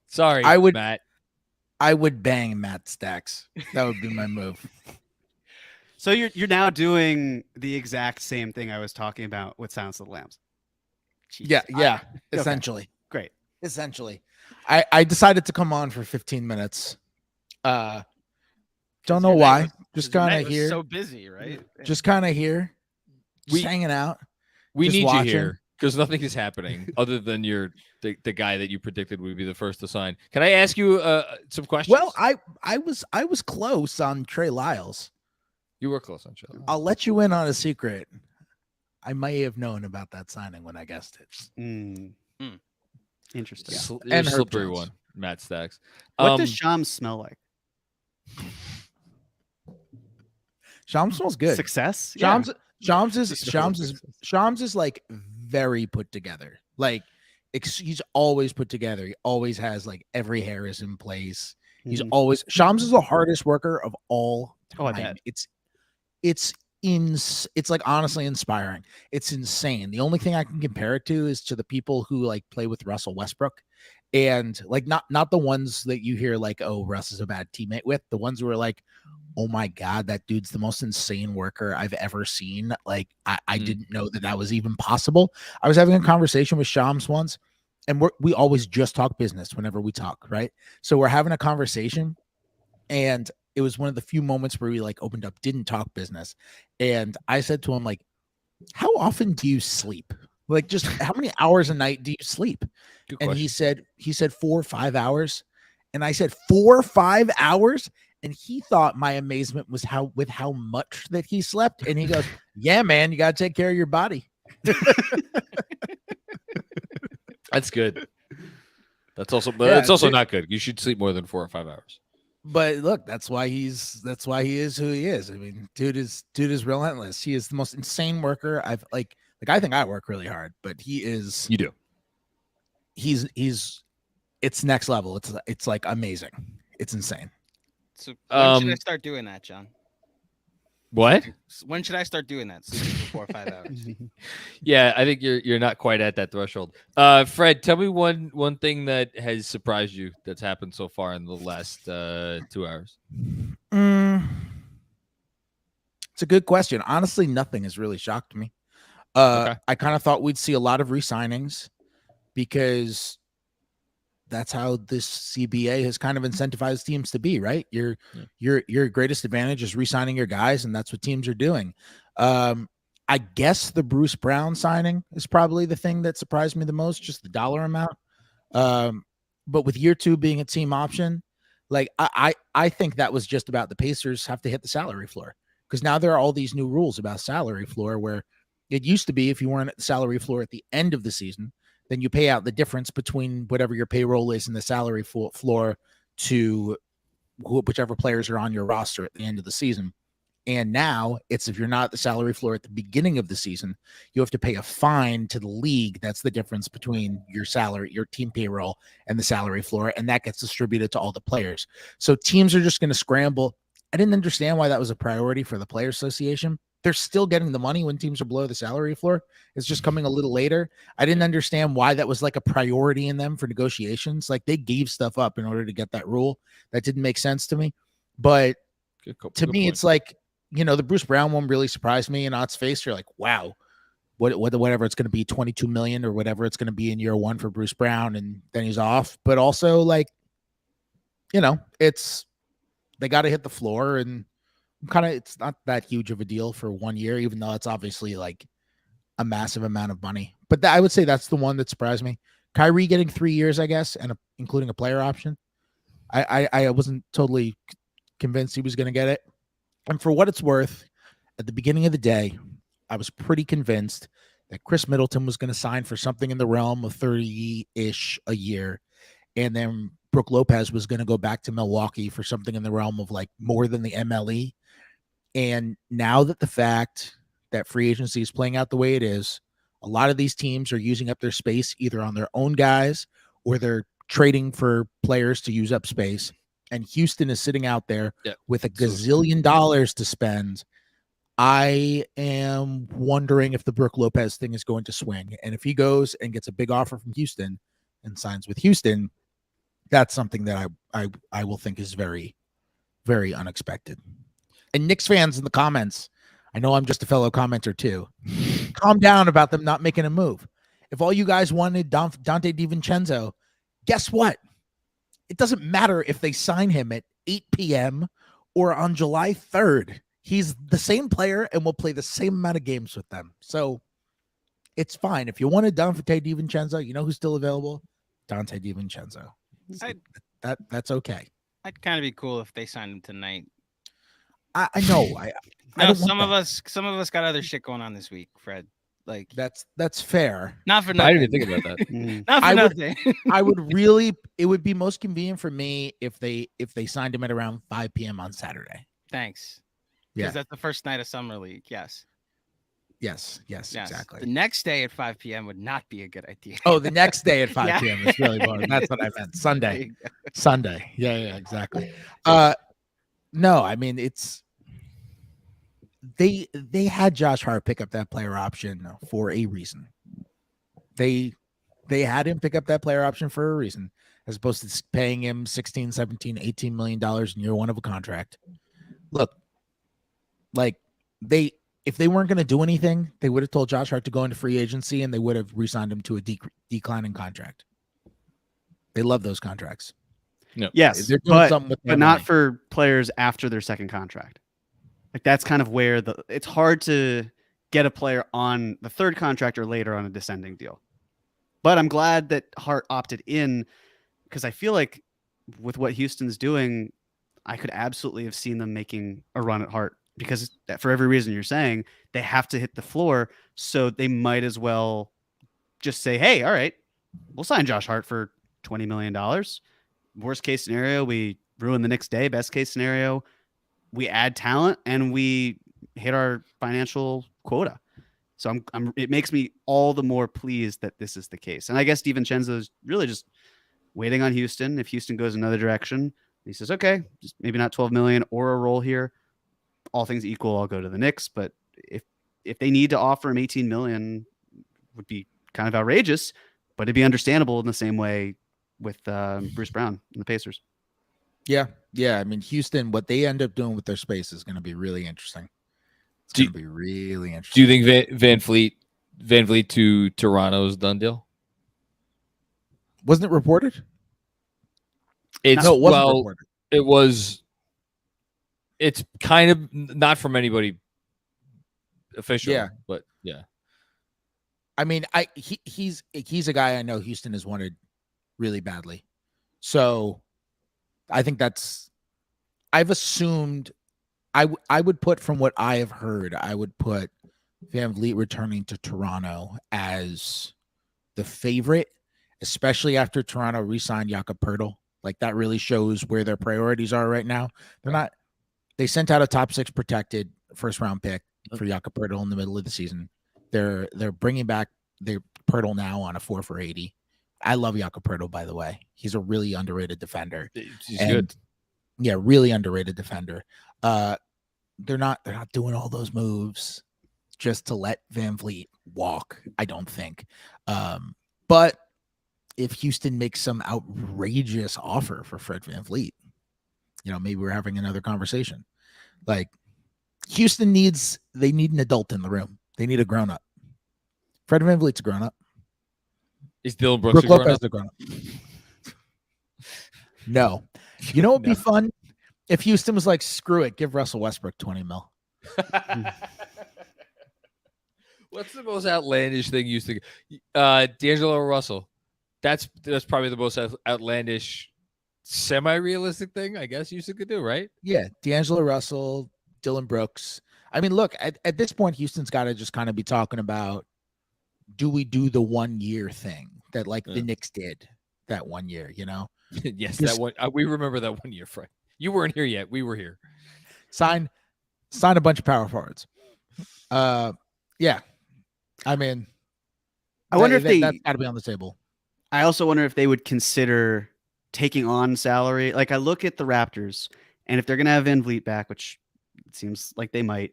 Sorry, Matt. I would bang Matt Stacks. That would be my move. So you're now doing the exact same thing I was talking about with Silence of the Lambs. Yeah, Okay. essentially. Great. Essentially. I decided to come on for 15 minutes. Don't know why. Just kind of here. So busy, right? Just kind of here. Just hanging out. We just need watching. you here because nothing is happening other than the guy that you predicted would be the first to sign. Can I ask you some questions? Well, I was close on Trey Lyles. You were close on Trey. I'll let you in on a secret. I may have known about that signing when I guessed it. Interesting. You're And a Herb slippery Jones. one, Matt Stacks. What does Shams smell like? Shams smells good. Success. Shams is like very put together. Like he's always put together. He always has like every hair is in place. He's always Shams is the hardest worker of all time. Oh, I bet. It's like honestly inspiring. It's insane. The only thing I can compare it to is to the people who like play with Russell Westbrook, and like not the ones that you hear like, oh, Russ is a bad teammate with. The ones who are like, oh my God, that dude's the most insane worker I've ever seen. Like I didn't know that was even possible. I was having a conversation with Shams once, and we always just talk business whenever we talk, right? So we're having a conversation, and it was one of the few moments where we like opened up, didn't talk business. And I said to him, like, how often do you sleep? Like, just how many hours a night do you sleep? Good And question. he said 4 or 5 hours. And I said 4 or 5 hours. And he thought my amazement was how much that he slept. And he goes, yeah, man, you got to take care of your body. That's good. That's also, but it's also not good. You should sleep more than 4 or 5 hours. But look, that's why he is who he is. I mean, dude is relentless. He is the most insane worker I've like I think I work really hard, but he is. You do. He's it's next level. It's like amazing. It's insane. So when should I start doing that, John? What? When should I start doing that? Sleeping for 4 or 5 hours. Yeah, I think you're not quite at that threshold. Fred, tell me one thing that has surprised you that's happened so far in the last 2 hours. It's a good question. Honestly, nothing has really shocked me. Okay. I kind of thought we'd see a lot of re-signings because that's how this CBA has kind of incentivized teams to be, right? Your greatest advantage is re-signing your guys, and that's what teams are doing. I guess the Bruce Brown signing is probably the thing that surprised me the most, just the dollar amount. But with year 2 being a team option, like I think that was just about the Pacers have to hit the salary floor, because now there are all these new rules about salary floor where it used to be if you weren't at the salary floor at the end of the season, then you pay out the difference between whatever your payroll is and the salary floor to whichever players are on your roster at the end of the season. And now it's if you're not at the salary floor at the beginning of the season, you have to pay a fine to the league. That's the difference between your salary, your team payroll, and the salary floor. And that gets distributed to all the players. So teams are just going to scramble. I didn't understand why that was a priority for the Players Association. They're still getting the money when teams are below the salary floor. It's just coming a little later. I didn't understand why that was like a priority in them for negotiations. Like they gave stuff up in order to get that rule. That didn't make sense to me. But to me, it's like, the Bruce Brown one really surprised me. And on its face, you're like, wow, whatever it's going to be, 22 million or whatever it's going to be in year 1 for Bruce Brown. And then he's off. But also like, they got to hit the floor, and it's not that huge of a deal for 1 year, even though it's obviously like a massive amount of money. But I would say that's the one that surprised me. Kyrie getting 3 years, I guess, and including a player option. I wasn't totally convinced he was going to get it. And for what it's worth, at the beginning of the day, I was pretty convinced that Chris Middleton was going to sign for something in the realm of 30-ish a year. And then Brook Lopez was going to go back to Milwaukee for something in the realm of like more than the MLE. And now that the fact that free agency is playing out the way it is, a lot of these teams are using up their space either on their own guys or they're trading for players to use up space. And Houston is sitting out there with a gazillion dollars to spend. I am wondering if the Brook Lopez thing is going to swing. And if he goes and gets a big offer from Houston and signs with Houston, that's something that I will think is very, very unexpected. And Knicks fans in the comments, I know I'm just a fellow commenter too. Calm down about them not making a move. If all you guys wanted Dante DiVincenzo, guess what? It doesn't matter if they sign him at 8 p.m. or on July 3rd. He's the same player and will play the same amount of games with them. So it's fine. If you wanted Dante DiVincenzo, you know who's still available? Dante DiVincenzo. That's okay. I'd kind of be cool if they signed him tonight. I know. I don't some of us got other shit going on this week, Fred. Like that's fair. Not for I nothing. didn't even think about that. Not for nothing. I would really. It would be most convenient for me if they signed him at around 5 p.m. on Saturday. Thanks. Yeah, Because that's the first night of summer league. Yes, exactly. The next day at 5 p.m. would not be a good idea. Oh, the next day at 5 Yeah. p.m. is really boring. That's what I meant. Sunday. Yeah, exactly. No, I mean it's. They had Josh Hart pick up that player option for a reason. They had him pick up that player option for a reason, as opposed to paying him $16, $17, $18 million in year one of a contract. Look, like if they weren't going to do anything, they would have told Josh Hart to go into free agency and they would have re-signed him to a declining contract. They love those contracts. No. Yes, They're doing something with but their not money. for players after their second contract. Like that's kind of where it's hard to get a player on the third contract or later on a descending deal. But I'm glad that Hart opted in because I feel like with what Houston's doing, I could absolutely have seen them making a run at Hart because for every reason you're saying, they have to hit the floor. So they might as well just say, hey, all right, we'll sign Josh Hart for $20 million. Worst case scenario, we ruin the next day. Best case scenario, we add talent and we hit our financial quota. So it makes me all the more pleased that this is the case. And I guess DiVincenzo is really just waiting on Houston. If Houston goes another direction, he says, okay, just maybe not 12 million or a role here. All things equal, I'll go to the Knicks. But if they need to offer him 18 million, would be kind of outrageous, but it'd be understandable in the same way with Bruce Brown and the Pacers. Yeah. I mean, Houston, what they end up doing with their space is going to be really interesting. It's going to be really Do interesting. you think Van Vliet to Toronto is done deal? Wasn't it reported? It's No, it wasn't well, reported. it was. It's kind of not from anybody official. Yeah. But yeah. I mean, he's a guy I know Houston has wanted really badly. So I think I've assumed I would put, from what I have heard, I would put Van Vliet returning to Toronto as the favorite, especially after Toronto re-signed Jakob Poeltl. Like that really shows where their priorities are right now. They sent out a top 6 protected first round pick for Jakob Poeltl in the middle of the season. They're bringing back their Poeltl now on a 4 for $80. I love Jakob Poeltl, by the way. He's a really underrated defender. He's good. Yeah, really underrated defender. They're not doing all those moves just to let Van Vliet walk, I don't think. But if Houston makes some outrageous offer for Fred Van Vliet, maybe we're having another conversation. Like Houston need an adult in the room. They need a grown up. Fred Van Vliet's a grown up. Is Dylan Brooks Brook a grown Lopez up? a grown up. No. You know what would be fun? If Houston was like, screw it, give Russell Westbrook 20 mil. What's the most outlandish thing you think? D'Angelo Russell. That's probably the most outlandish, semi-realistic thing I guess Houston could do, right? Yeah, D'Angelo Russell, Dylan Brooks. I mean, look, at this point, Houston's got to just kind of be talking about, do we do the 1 year thing that like the Knicks did that 1 year, you know? Yes, that one. We remember that 1 year, Frank. You weren't here yet. We were here. Sign a bunch of power forwards. Yeah. I mean, I wonder if that's got to be on the table. I also wonder if they would consider taking on salary. Like I look at the Raptors, and if they're going to have Van Vliet back, which it seems like they might,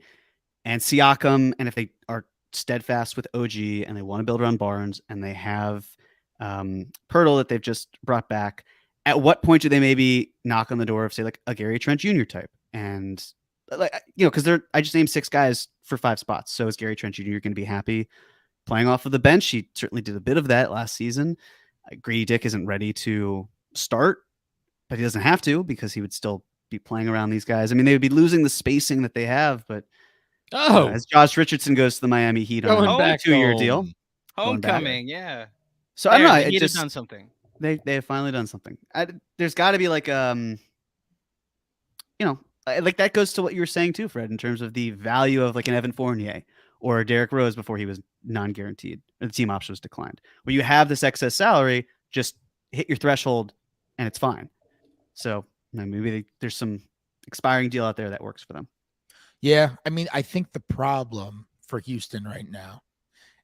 and Siakam, and if they are steadfast with OG and they want to build around Barnes, and they have Pirtle that they've just brought back, at what point do they maybe knock on the door of, say, like a Gary Trent Jr. type? And like, you know, because I just named 6 guys for 5 spots. So is Gary Trent Jr. going to be happy playing off of the bench? He certainly did a bit of that last season. Grady Dick isn't ready to start, but he doesn't have to because he would still be playing around these guys. I mean, they would be losing the spacing that they have, but as Josh Richardson goes to the Miami Heat on a 2-year deal. Homecoming, yeah. So I don't know. He just done something. They have finally done something. There's got to be like you know, like that goes to what you were saying too, Fred, in terms of the value of like an Evan Fournier or Derrick Rose before he was non-guaranteed, or the team option was declined. Where you have this excess salary, just hit your threshold and it's fine. So maybe there's some expiring deal out there that works for them. Yeah, I mean, I think the problem for Houston right now,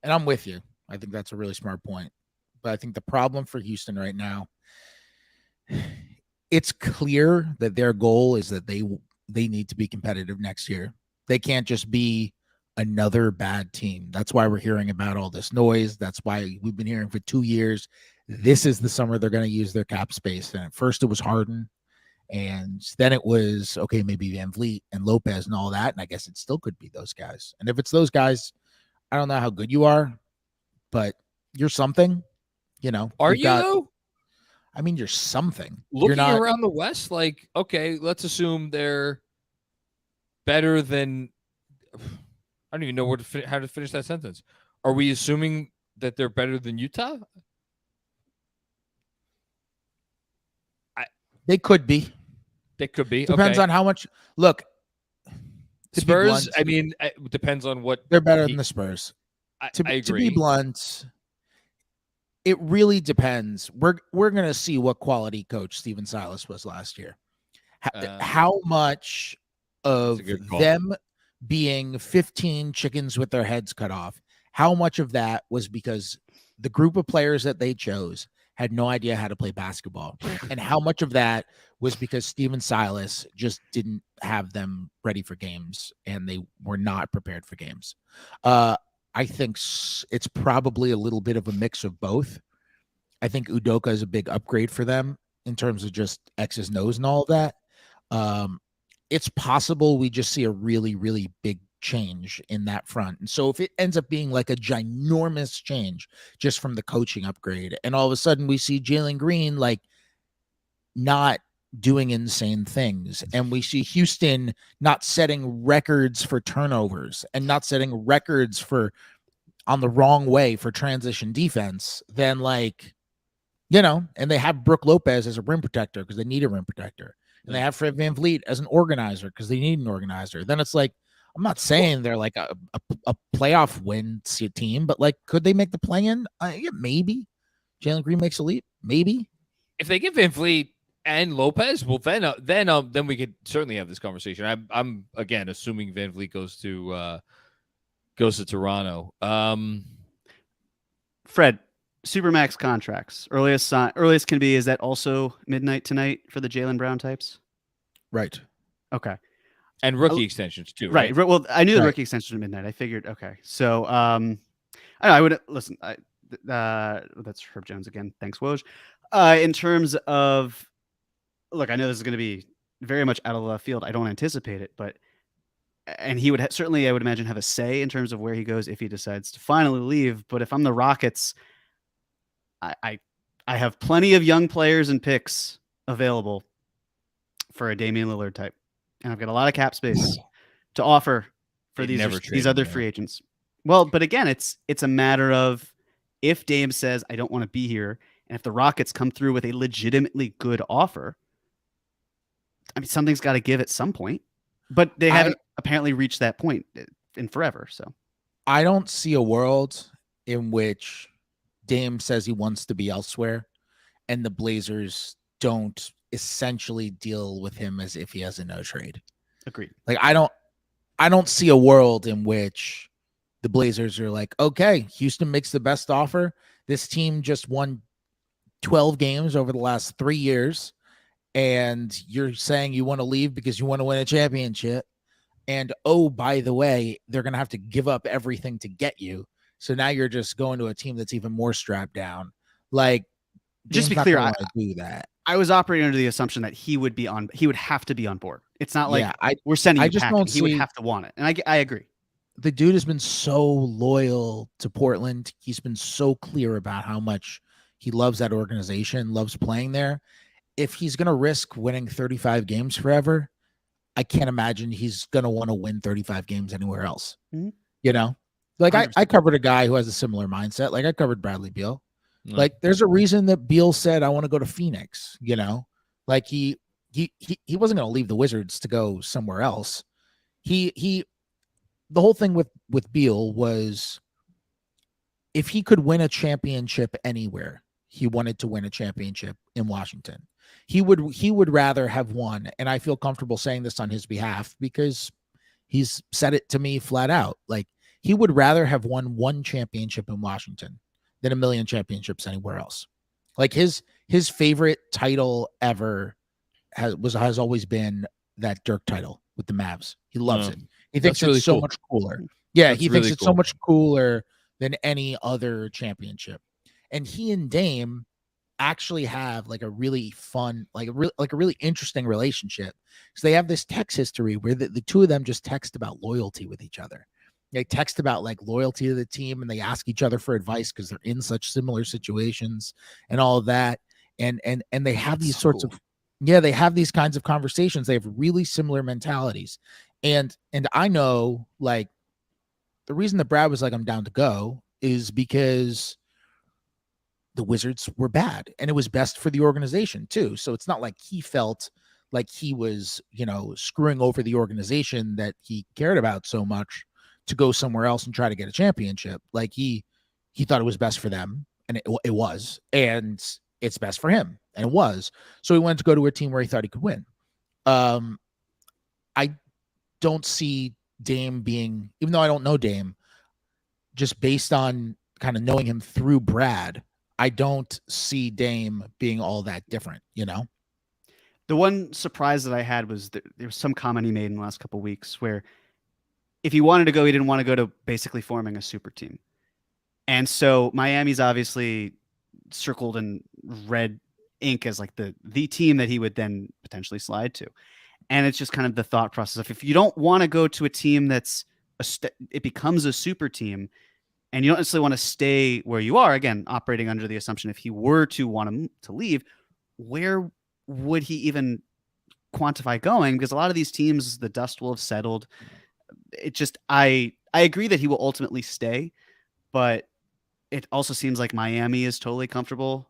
and I'm with you, I think that's a really smart point, but I think the problem for Houston right now, it's clear that their goal is that they need to be competitive next year. They can't just be another bad team. That's why we're hearing about all this noise. That's why we've been hearing for 2 years. This is the summer they're going to use their cap space. And at first it was Harden, and then it was, okay, maybe Van Vliet and Lopez and all that. And I guess it still could be those guys. And if it's those guys, I don't know how good you are, but you're something, you know. Are you though? I mean, you're something. Looking around the West, like, okay, let's assume they're better than. I don't even know how to finish that sentence. Are we assuming that they're better than Utah? They could be. They could be. Depends on how much. Look, Spurs. I mean, it depends on what. They're better than the Spurs. I agree. To be blunt, it really depends. We're gonna see what quality coach Steven Silas was last year. How much of them being 15 chickens with their heads cut off, how much of that was because the group of players that they chose had no idea how to play basketball, and how much of that was because Steven Silas just didn't have them ready for games and they were not prepared for games. I think it's probably a little bit of a mix of both. I think Udoka is a big upgrade for them in terms of just X's nose and all of that. It's possible we just see a really, really big change in that front. And so if it ends up being like a ginormous change just from the coaching upgrade, and all of a sudden we see Jalen Green like not doing insane things, and we see Houston not setting records for turnovers and not setting records for on the wrong way for transition defense, then like, you know, and they have Brook Lopez as a rim protector because they need a rim protector. And they have Fred Van Vliet as an organizer because they need an organizer. Then it's like, I'm not saying they're like a playoff win team, but like, could they make the play-in? Yeah, maybe. Jalen Green makes a leap, maybe. If they get Van Vliet and Lopez, well, then we could certainly have this conversation. I'm again assuming Van Vliet goes to Toronto. Fred, Supermax contracts. Earliest can be, is that also midnight tonight for the Jaylen Brown types? Right. Okay. And rookie extensions too, right? Well, I knew the rookie extension was midnight. I figured, okay. So I don't know, I would listen. That's Herb Jones again. Thanks, Woj. In terms of, look, I know this is going to be very much out of left field. I don't anticipate it, but and he would certainly, I would imagine, have a say in terms of where he goes if he decides to finally leave. But if I'm the Rockets, I have plenty of young players and picks available for a Damian Lillard type, and I've got a lot of cap space to offer for these other free agents. Well, but again, it's a matter of if Dame says, I don't want to be here, and if the Rockets come through with a legitimately good offer, I mean, something's got to give at some point. But they haven't apparently reached that point in forever. So I don't see a world in which Dame says he wants to be elsewhere and the Blazers don't essentially deal with him as if he has a no trade. Agreed. Like, I don't see a world in which the Blazers are like, okay, Houston makes the best offer. This team just won 12 games over the last 3 years, and you're saying you want to leave because you want to win a championship. And, oh, by the way, they're going to have to give up everything to get you. So now you're just going to a team that's even more strapped down. Like, just to be clear, do that. I was operating under the assumption that he would have to be on board. It's not like we're sending you packing. He would have to want it. And I agree. The dude has been so loyal to Portland. He's been so clear about how much he loves that organization, loves playing there. If he's going to risk winning 35 games forever, I can't imagine he's going to want to win 35 games anywhere else. Mm-hmm. You know, like I covered a guy who has a similar mindset. Like I covered Bradley Beal. Like there's a reason that Beal said, I want to go to Phoenix, you know, like he wasn't going to leave the Wizards to go somewhere else. The whole thing with Beal was if he could win a championship anywhere, he wanted to win a championship in Washington. He would rather have won. And I feel comfortable saying this on his behalf because he's said it to me flat out. Like he would rather have won one championship in Washington than a million championships anywhere else. Like his favorite title ever has always been that Dirk title with the Mavs. He loves it. He thinks it's so much cooler. Yeah, he thinks it's so much cooler than any other championship. And he and Dame actually have like a really fun, like a really interesting relationship. So they have this text history where the two of them just text about loyalty with each other. They text about like loyalty to the team and they ask each other for advice because they're in such similar situations and all of that. And they have these sorts of, they have these kinds of conversations. They have really similar mentalities. And I know like the reason that Brad was like, I'm down to go is because the Wizards were bad and it was best for the organization too. So it's not like he felt like he was, screwing over the organization that he cared about so much to go somewhere else and try to get a championship. Like he thought it was best for them and it was, and it's best for him. And it was. So he wanted to go to a team where he thought he could win. I don't see Dame being, even though I don't know Dame, just based on kind of knowing him through Brad, I don't see Dame being all that different, The one surprise that I had was there was some comment he made in the last couple of weeks where if he wanted to go, he didn't want to go to basically forming a super team. And so Miami's obviously circled in red ink as like the team that he would then potentially slide to. And it's just kind of the thought process of if you don't want to go to a team that's it becomes a super team and you don't necessarily want to stay where you are, again, operating under the assumption if he were to want him to leave, where would he even quantify going? Because a lot of these teams, the dust will have settled. It just, I agree that he will ultimately stay, but it also seems like Miami is totally comfortable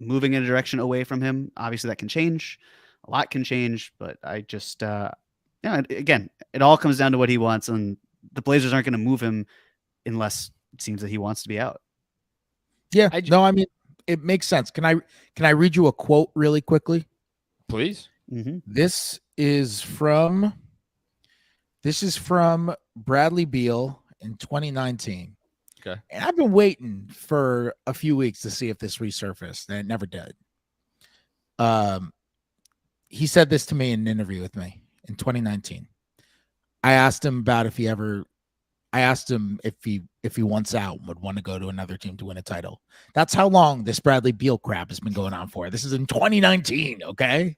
moving in a direction away from him. Obviously that can change. A lot can change, but I just, again, it all comes down to what he wants, and the Blazers aren't going to move him unless it seems that he wants to be out. Yeah, I mean, it makes sense. Can I read you a quote really quickly? Please. Mm-hmm. This is from Bradley Beal in 2019. Okay. And I've been waiting for a few weeks to see if this resurfaced, and it never did. He said this to me in an interview with me in 2019. I asked him about if he wants out, would want to go to another team to win a title. That's how long this Bradley Beal crap has been going on for. This is in 2019. Okay.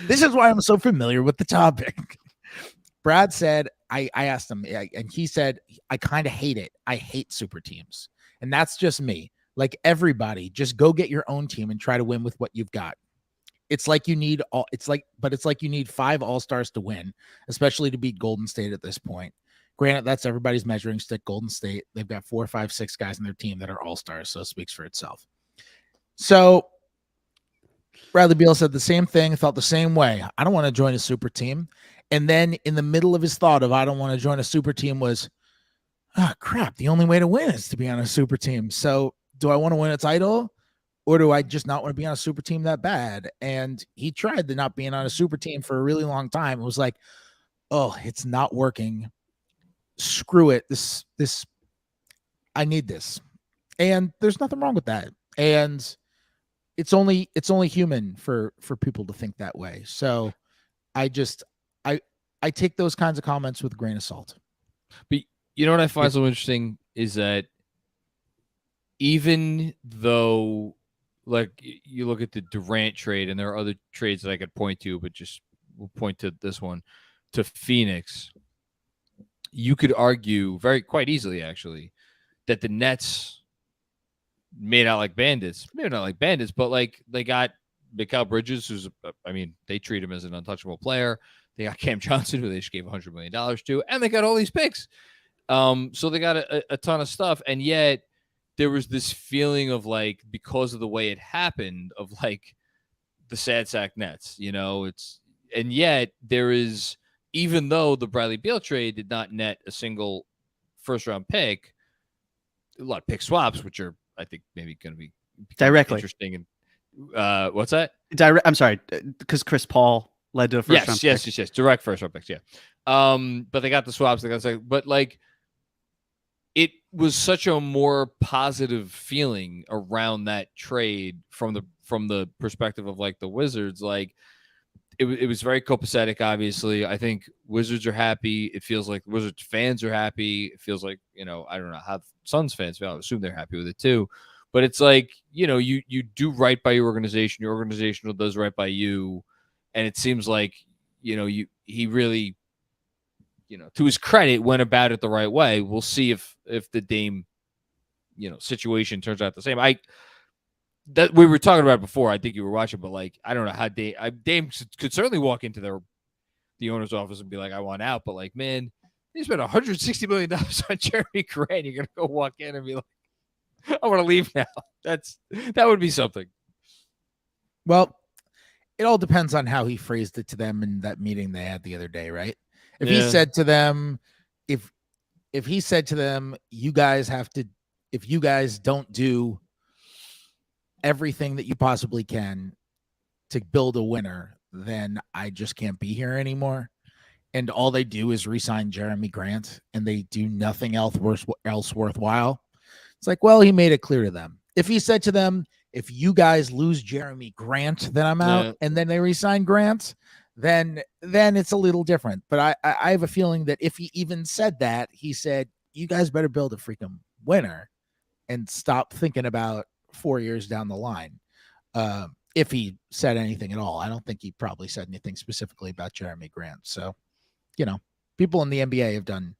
This is why I'm so familiar with the topic. Brad said, I asked him, and he said, I kind of hate it. I hate super teams. And that's just me. Like everybody, just go get your own team and try to win with what you've got. It's like you need 5 all-stars to win, especially to beat Golden State at this point. Granted, that's everybody's measuring stick. Golden State, they've got 4, 5, 6 guys in their team that are all-stars, so it speaks for itself. So Bradley Beal said the same thing, felt the same way. I don't want to join a super team. And then in the middle of his thought of I don't want to join a super team was, oh, crap, the only way to win is to be on a super team. So do I want to win a title, or do I just not want to be on a super team that bad? And he tried the not being on a super team for a really long time. It was like, oh, it's not working. Screw it. This I need this. And there's nothing wrong with that. And it's only human for people to think that way. So I take those kinds of comments with a grain of salt. But you know what I find so interesting is that even though, like, you look at the Durant trade, and there are other trades that I could point to, but just we'll point to this one, to Phoenix, you could argue quite easily, actually, that the Nets made out like bandits. Maybe not like bandits, but like they got Mikal Bridges, who's, they treat him as an untouchable player. They got Cam Johnson, who they just gave $100 million to, and they got all these picks. So they got a ton of stuff, and yet there was this feeling of, like, because of the way it happened, of like the sad sack Nets, and yet there is, even though the Bradley Beal trade did not net a single first-round pick, a lot of pick swaps, which are, I think, maybe going to be directly interesting. And what's that? I'm sorry, because Chris Paul led to a first round pick. Yes. Direct first-round picks, yeah. But they got the swaps. But like, it was such a more positive feeling around that trade from the perspective of, like, the Wizards. Like, it was very copacetic, obviously. I think Wizards are happy. It feels like Wizards fans are happy. It feels like, I don't know how Suns fans feel. I assume they're happy with it too. But it's like, you do right by your organization. Your organization does right by you. And it seems like, he really, to his credit, went about it the right way. We'll see if the Dame, situation turns out the same. That we were talking about it before. I think you were watching, but, like, I don't know how Dame could certainly walk into the owner's office and be like, I want out. But, like, man, he spent $160 million on Jeremy Grant. You're gonna go walk in and be like, I want to leave now. That would be something. Well, it all depends on how he phrased it to them in that meeting they had the other day, right? If he said to them, if he said to them, you guys have to, if you guys don't do everything that you possibly can to build a winner, then I just can't be here anymore. And all they do is re-sign Jeremy Grant, and they do nothing else worthwhile. It's like, well, he made it clear to them. If he said to them, if you guys lose Jeremy Grant, then I'm out, and then they re-sign Grant, then it's a little different. But I have a feeling that if he even said that, he said, you guys better build a freaking winner and stop thinking about 4 years down the line. If he said anything at all. I don't think he probably said anything specifically about Jeremy Grant. So, people in the NBA have done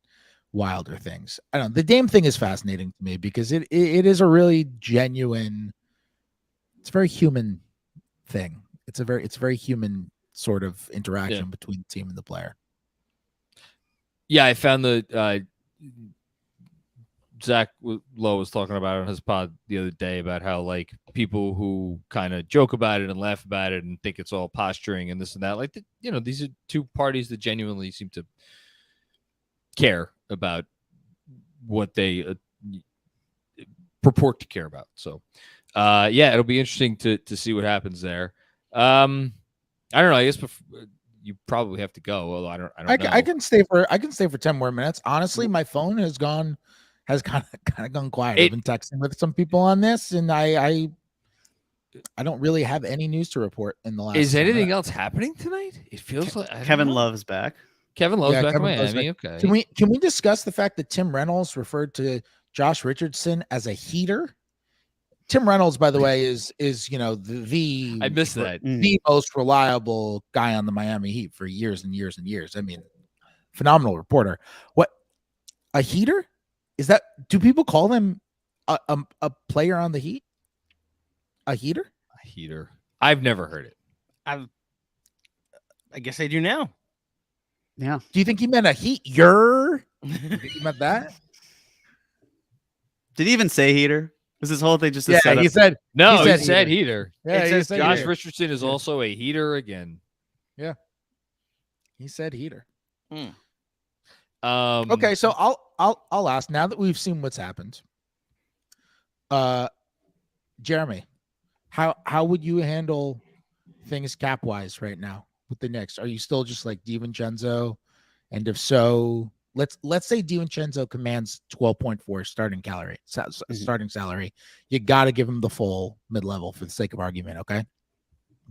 wilder things. I don't know. The Dame thing is fascinating to me because it is a really genuine, it's a very human thing. It's a very human sort of interaction between the team and the player. Yeah, I found the Zach Lowe was talking about it on his pod the other day about how, like, people who kind of joke about it and laugh about it and think it's all posturing and this and that, like, these are two parties that genuinely seem to care about what they purport to care about. So, it'll be interesting to see what happens there. I don't know. I guess you probably have to go. Although I don't know. I can stay for 10 more minutes. Honestly, my phone has kind of gone quiet. I've been texting with some people on this, and I don't really have any news to report in the last. Is anything else happening tonight? It feels like Kevin Love's back. Kevin Love's back in Miami. Okay. Can we discuss the fact that Tim Reynolds referred to Josh Richardson as a heater? Tim Reynolds, by the way, is the I missed that. The most reliable guy on the Miami Heat for years and years and years. I mean, phenomenal reporter. What, a heater? Is that, do people call them a player on the Heat? A heater? A heater. I've never heard it. I guess I do now. Yeah. Do you think he meant a heater? You think he meant that? Did he even say heater? Was this whole thing just a Yeah, setup? he said. No, he said said heater. heater. Yeah, It he says said Josh heater. Richardson is also a heater again. He said heater. Okay, So I'll ask now that we've seen what's happened. Jeremy, how would you handle things cap wise right now with the Knicks? Are you still just like DiVincenzo? And if so, let's say DiVincenzo commands 12.4 starting starting salary. You got to give him the full mid-level for the sake of argument, okay?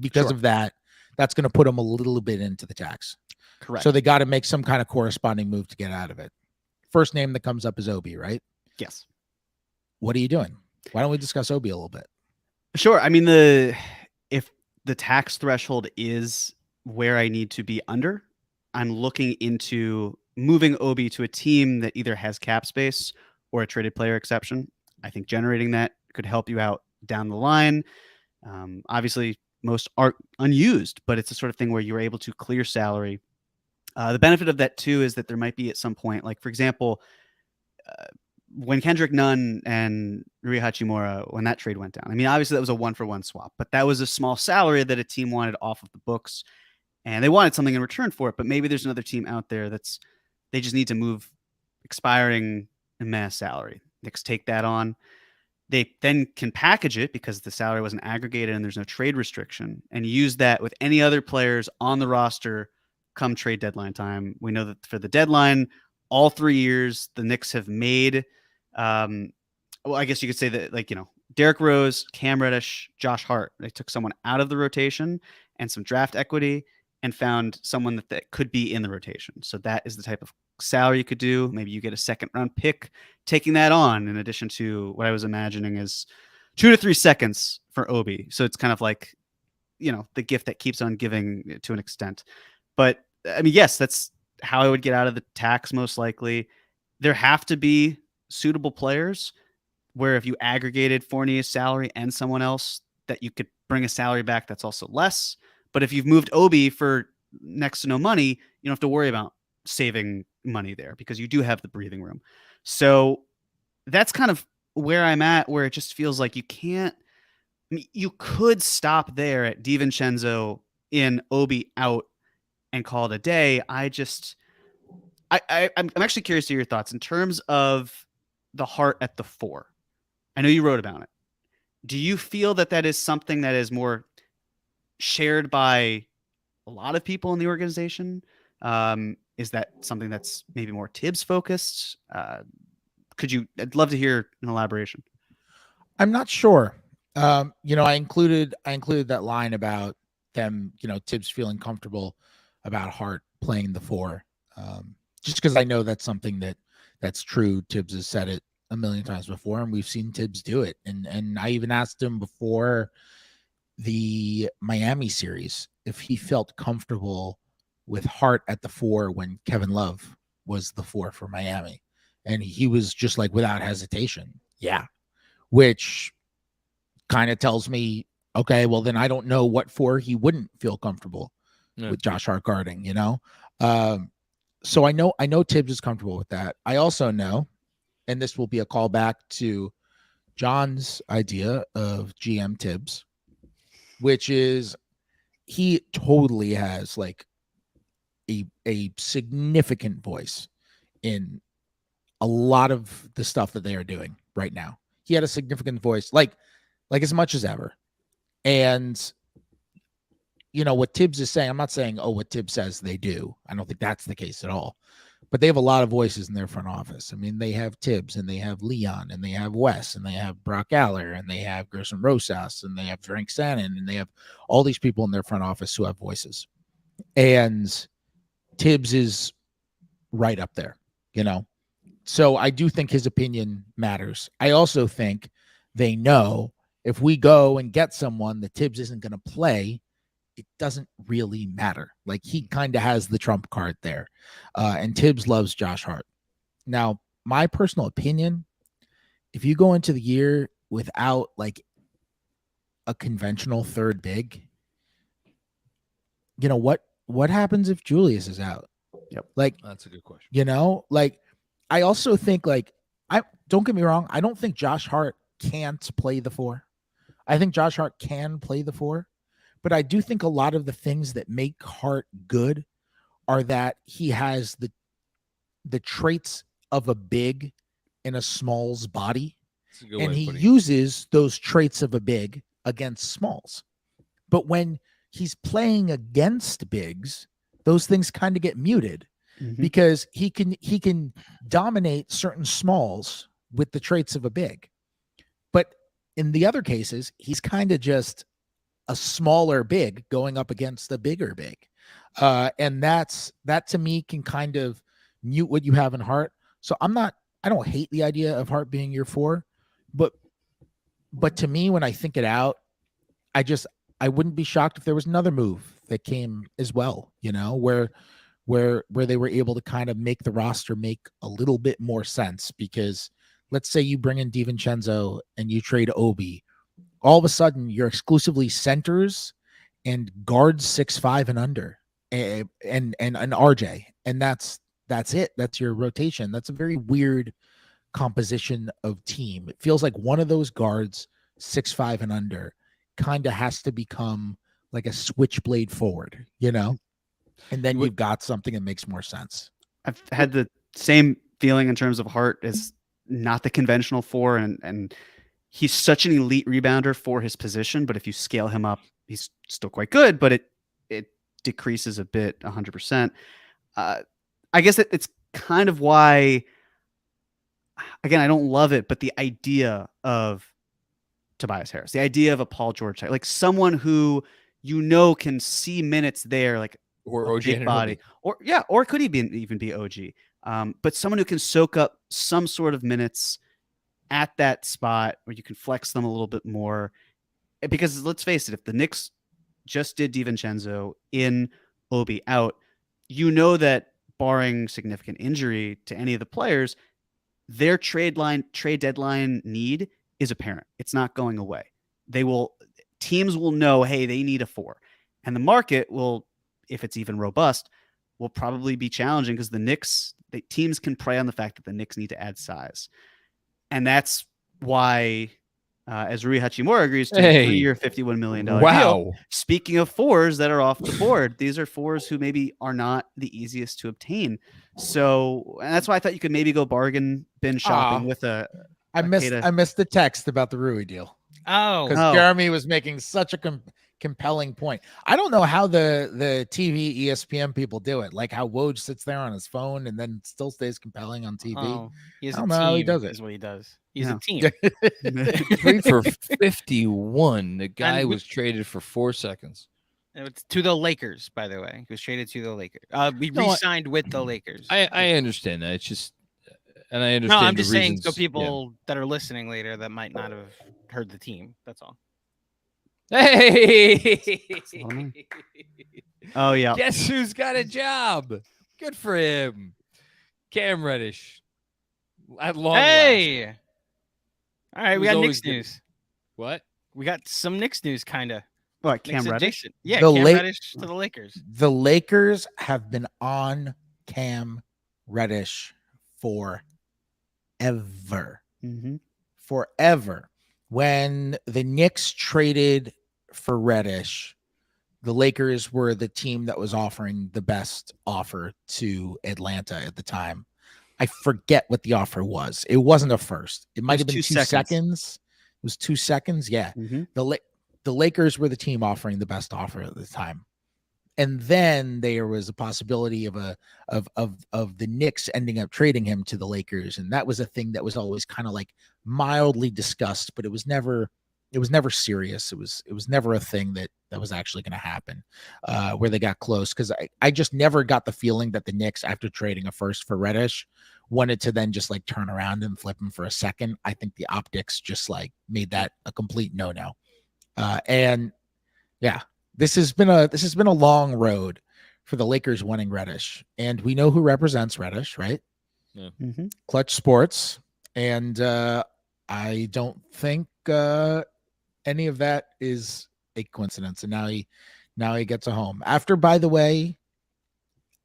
Because of that, that's going to put him a little bit into the tax. Correct. So they got to make some kind of corresponding move to get out of it. First name that comes up is Obi, right? Yes. What are you doing? Why don't we discuss Obi a little bit? Sure. I mean, if the tax threshold is where I need to be under, I'm looking into moving Obi to a team that either has cap space or a traded player exception. I think generating that could help you out down the line. Obviously, most are unused, but it's the sort of thing where you're able to clear salary. The benefit of that, too, is that there might be at some point, like, for example, when Kendrick Nunn and Rui Hachimura, when that trade went down, I mean, obviously that was a 1-for-1 swap, but that was a small salary that a team wanted off of the books, and they wanted something in return for it. But maybe there's another team out there they just need to move expiring mass salary. Knicks take that on. They then can package it because the salary wasn't aggregated and there's no trade restriction, and use that with any other players on the roster come trade deadline time. We know that for the deadline, all 3 years, the Knicks have made, well, I guess you could say that, like, Derrick Rose, Cam Reddish, Josh Hart. They took someone out of the rotation and some draft equity and found someone that could be in the rotation. So that is the type of salary you could do. Maybe you get a second round pick taking that on, in addition to what I was imagining is 2 to 3 seconds for Obi. So it's kind of like, the gift that keeps on giving to an extent. But I mean, yes, that's how I would get out of the tax most likely. There have to be suitable players where if you aggregated Fournier's salary and someone else, that you could bring a salary back that's also less. But if you've moved Obi for next to no money, you don't have to worry about saving money there because you do have the breathing room. So that's kind of where I'm at, where it just feels like you can't, I mean, you could stop there at DiVincenzo in, Obi out, and call it a day. I'm actually curious to your thoughts in terms of the Hart at the 4. I know you wrote about it. Do you feel that is something that is more shared by a lot of people in the organization? Is that something that's maybe more Tibbs focused? I'd love to hear an elaboration. I'm not sure. I included that line about them, Tibbs feeling comfortable about Hart playing the 4, just because I know that's something that's true. Tibbs has said it a million times before, and we've seen Tibbs do it. And I even asked him before the Miami series if he felt comfortable with Hart at the 4 when Kevin Love was the 4 for Miami, and he was just like without hesitation, yeah, which kind of tells me, okay, well then I don't know what 4 he wouldn't feel comfortable with Josh Hart guarding, so I know Tibbs is comfortable with that. I also know, and this will be a callback to John's idea of GM Tibbs, which is he totally has like a significant voice in a lot of the stuff that they are doing right now. He had a significant voice, like as much as ever. And what Tibbs is saying, I'm not saying, what Tibbs says they do. I don't think that's the case at all. But they have a lot of voices in their front office. I mean, they have Tibbs, and they have Leon, and they have Wes, and they have Brock Aller, and they have Gerson Rosas, and they have Frank Sannon, and they have all these people in their front office who have voices. And Tibbs is right up there, So I do think his opinion matters. I also think they know if we go and get someone that Tibbs isn't going to play, it doesn't really matter. Like, he kind of has the trump card there. And Tibbs loves Josh Hart. Now, my personal opinion, if you go into the year without like a conventional third big, what happens if Julius is out? Yep. Like, That's a good question. I also think I don't get me wrong. I don't think Josh Hart can't play the 4. I think Josh Hart can play the 4, but I do think a lot of the things that make Hart good are that he has the traits of a big in a small's body, and he uses those traits of a big against smalls. But when he's playing against bigs, those things kind of get muted because he can dominate certain smalls with the traits of a big. But in the other cases, he's kind of just a smaller big going up against a bigger big. And that to me can kind of mute what you have in Hart. So I don't hate the idea of Hart being your 4, but to me, when I think it out, I wouldn't be shocked if there was another move that came as well, where they were able to kind of make the roster make a little bit more sense. Because let's say you bring in DiVincenzo and you trade Obi, all of a sudden you're exclusively centers and guards 6'5" and under, and RJ, and that's it. That's your rotation. That's a very weird composition of team. It feels like one of those guards 6'5" and under kind of has to become like a switchblade forward, and then you've got something that makes more sense. I've had the same feeling in terms of Hart as not the conventional 4, and he's such an elite rebounder for his position, but if you scale him up, he's still quite good, but it decreases a bit 100%. I guess it's kind of why, again, I don't love it, but the idea of Tobias Harris, the idea of a Paul George type, like someone who can see minutes there, like or OG big body, or could he even be OG? But someone who can soak up some sort of minutes at that spot where you can flex them a little bit more. Because let's face it, if the Knicks just did DiVincenzo in, Obi out, that barring significant injury to any of the players, their trade deadline need is apparent. It's not going away. Teams will know, hey, they need a 4. And the market will, if it's even robust, will probably be challenging because teams can prey on the fact that the Knicks need to add size. And that's why, as Rui Hachimura agrees to, a 3-year, $51 million deal. Speaking of 4s that are off the board, these are 4s who maybe are not the easiest to obtain. So, and that's why I thought you could maybe go bargain bin shopping with I missed the text about the Rui deal. Oh, because Jeremy was making such a compelling point. I don't know how the TV ESPN people do it. Like how Woj sits there on his phone and then still stays compelling on TV. I don't know how he does it. Is what he does. He's a team. 3 for 51. The guy was traded for 4 seconds. It's to the Lakers, by the way. He was traded to the Lakers. We re-signed with the Lakers. I understand that. It's just, and I understand. No, I'm just saying, reasons, so people that are listening later that might not have heard the team. That's all. Hey! Oh yeah. Guess who's got a job? Good for him. Cam Reddish. At long hey! last. All right, we got Knicks news. What? We got some Knicks news, kind of. What, Cam Reddish? Yeah, Cam Reddish to the Lakers. The Lakers have been on Cam Reddish forever. Forever. When the Knicks traded for Reddish, the Lakers were the team that was offering the best offer to Atlanta at the time. I forget what the offer was. It wasn't a first. It might have been 2 seconds. It was 2 seconds. Yeah. Mm-hmm. The Lakers were the team offering the best offer at the time. And then there was a possibility of the Knicks ending up trading him to the Lakers. And that was a thing that was always kind of like mildly discussed, but it was never serious. It was never a thing that was actually going to happen where they got close. Cause I just never got the feeling that the Knicks, after trading a first for Reddish, wanted to then just like turn around and flip him for a second. I think the optics just like made that a complete no-no. And yeah, this has been a long road for the Lakers wanting Reddish, and we know who represents Reddish, right? Yeah. Mm-hmm. Clutch Sports. And I don't think any of that is a coincidence. And now he gets a home after, by the way,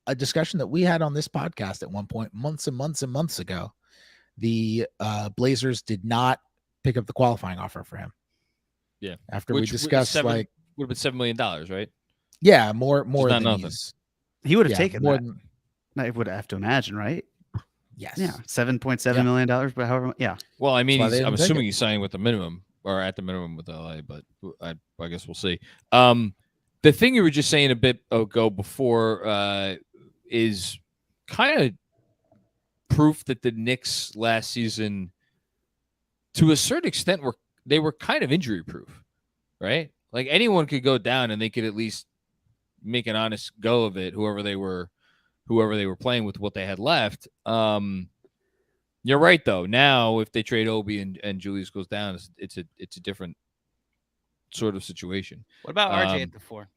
a discussion that we had on this podcast at one point, months and months and months ago. The Blazers did not pick up the qualifying offer for him. Yeah. After we discussed would have been $7 million, right? yeah, more not than nothing. He would have yeah, taken more that. than I would have to imagine, right? yes. Yeah, $7.7 million, but however, yeah. Well, I mean, That's why they I'm didn't take assuming it. he's signing with the minimum or at the minimum with LA, but I guess we'll see. The thing you were just saying a bit ago before is kind of proof that the Knicks last season, to a certain extent, they were kind of injury proof, right? Like anyone could go down and they could at least make an honest go of it. Whoever they were playing with, what they had left. You're right though. Now, if they trade Obi and Julius goes down, it's a different sort of situation. What about RJ at the 4?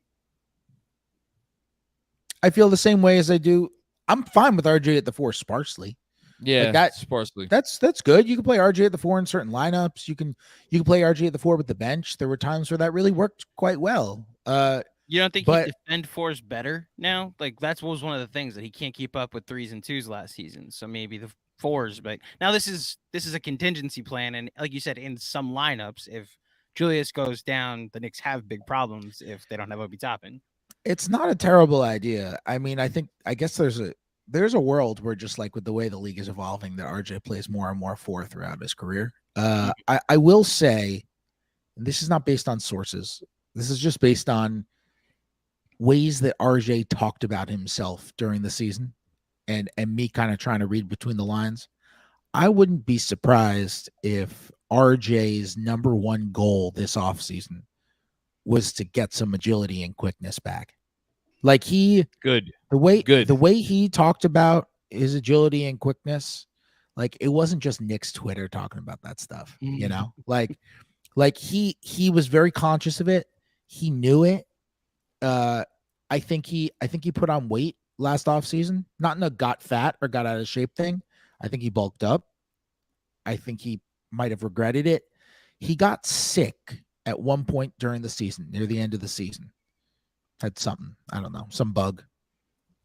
I feel the same way as I do. I'm fine with RJ at the 4 sparsely. Yeah, Like that- sparsely. That's good. You can play RJ at the 4 in certain lineups. You can play RJ at the 4 with the bench. There were times where that really worked quite well. You don't think But- he defend 4s better now? Like that was one of the things that he can't keep up with 3s and 2s last season. So maybe the 4s, but now this is a contingency plan, and like you said, in some lineups, if Julius goes down, the Knicks have big problems if they don't have Obi Toppin. It's not a terrible idea. I mean, I guess there's a world where, just like with the way the league is evolving, that RJ plays more and more 4 throughout his career. I will say, and this is not based on sources. This is just based on ways that RJ talked about himself during the season, and me kind of trying to read between the lines. I wouldn't be surprised if RJ's number one goal this offseason was to get some agility and quickness back. Like Good. the way he talked about his agility and quickness, like it wasn't just Nick's Twitter talking about that stuff, you know, like he was very conscious of it. He knew it. I think he put on weight last offseason, not in a got fat or got out of shape thing. I think he bulked up. I think he might have regretted it. He got sick at one point during the season, near the end of the season. Had something, I don't know, some bug.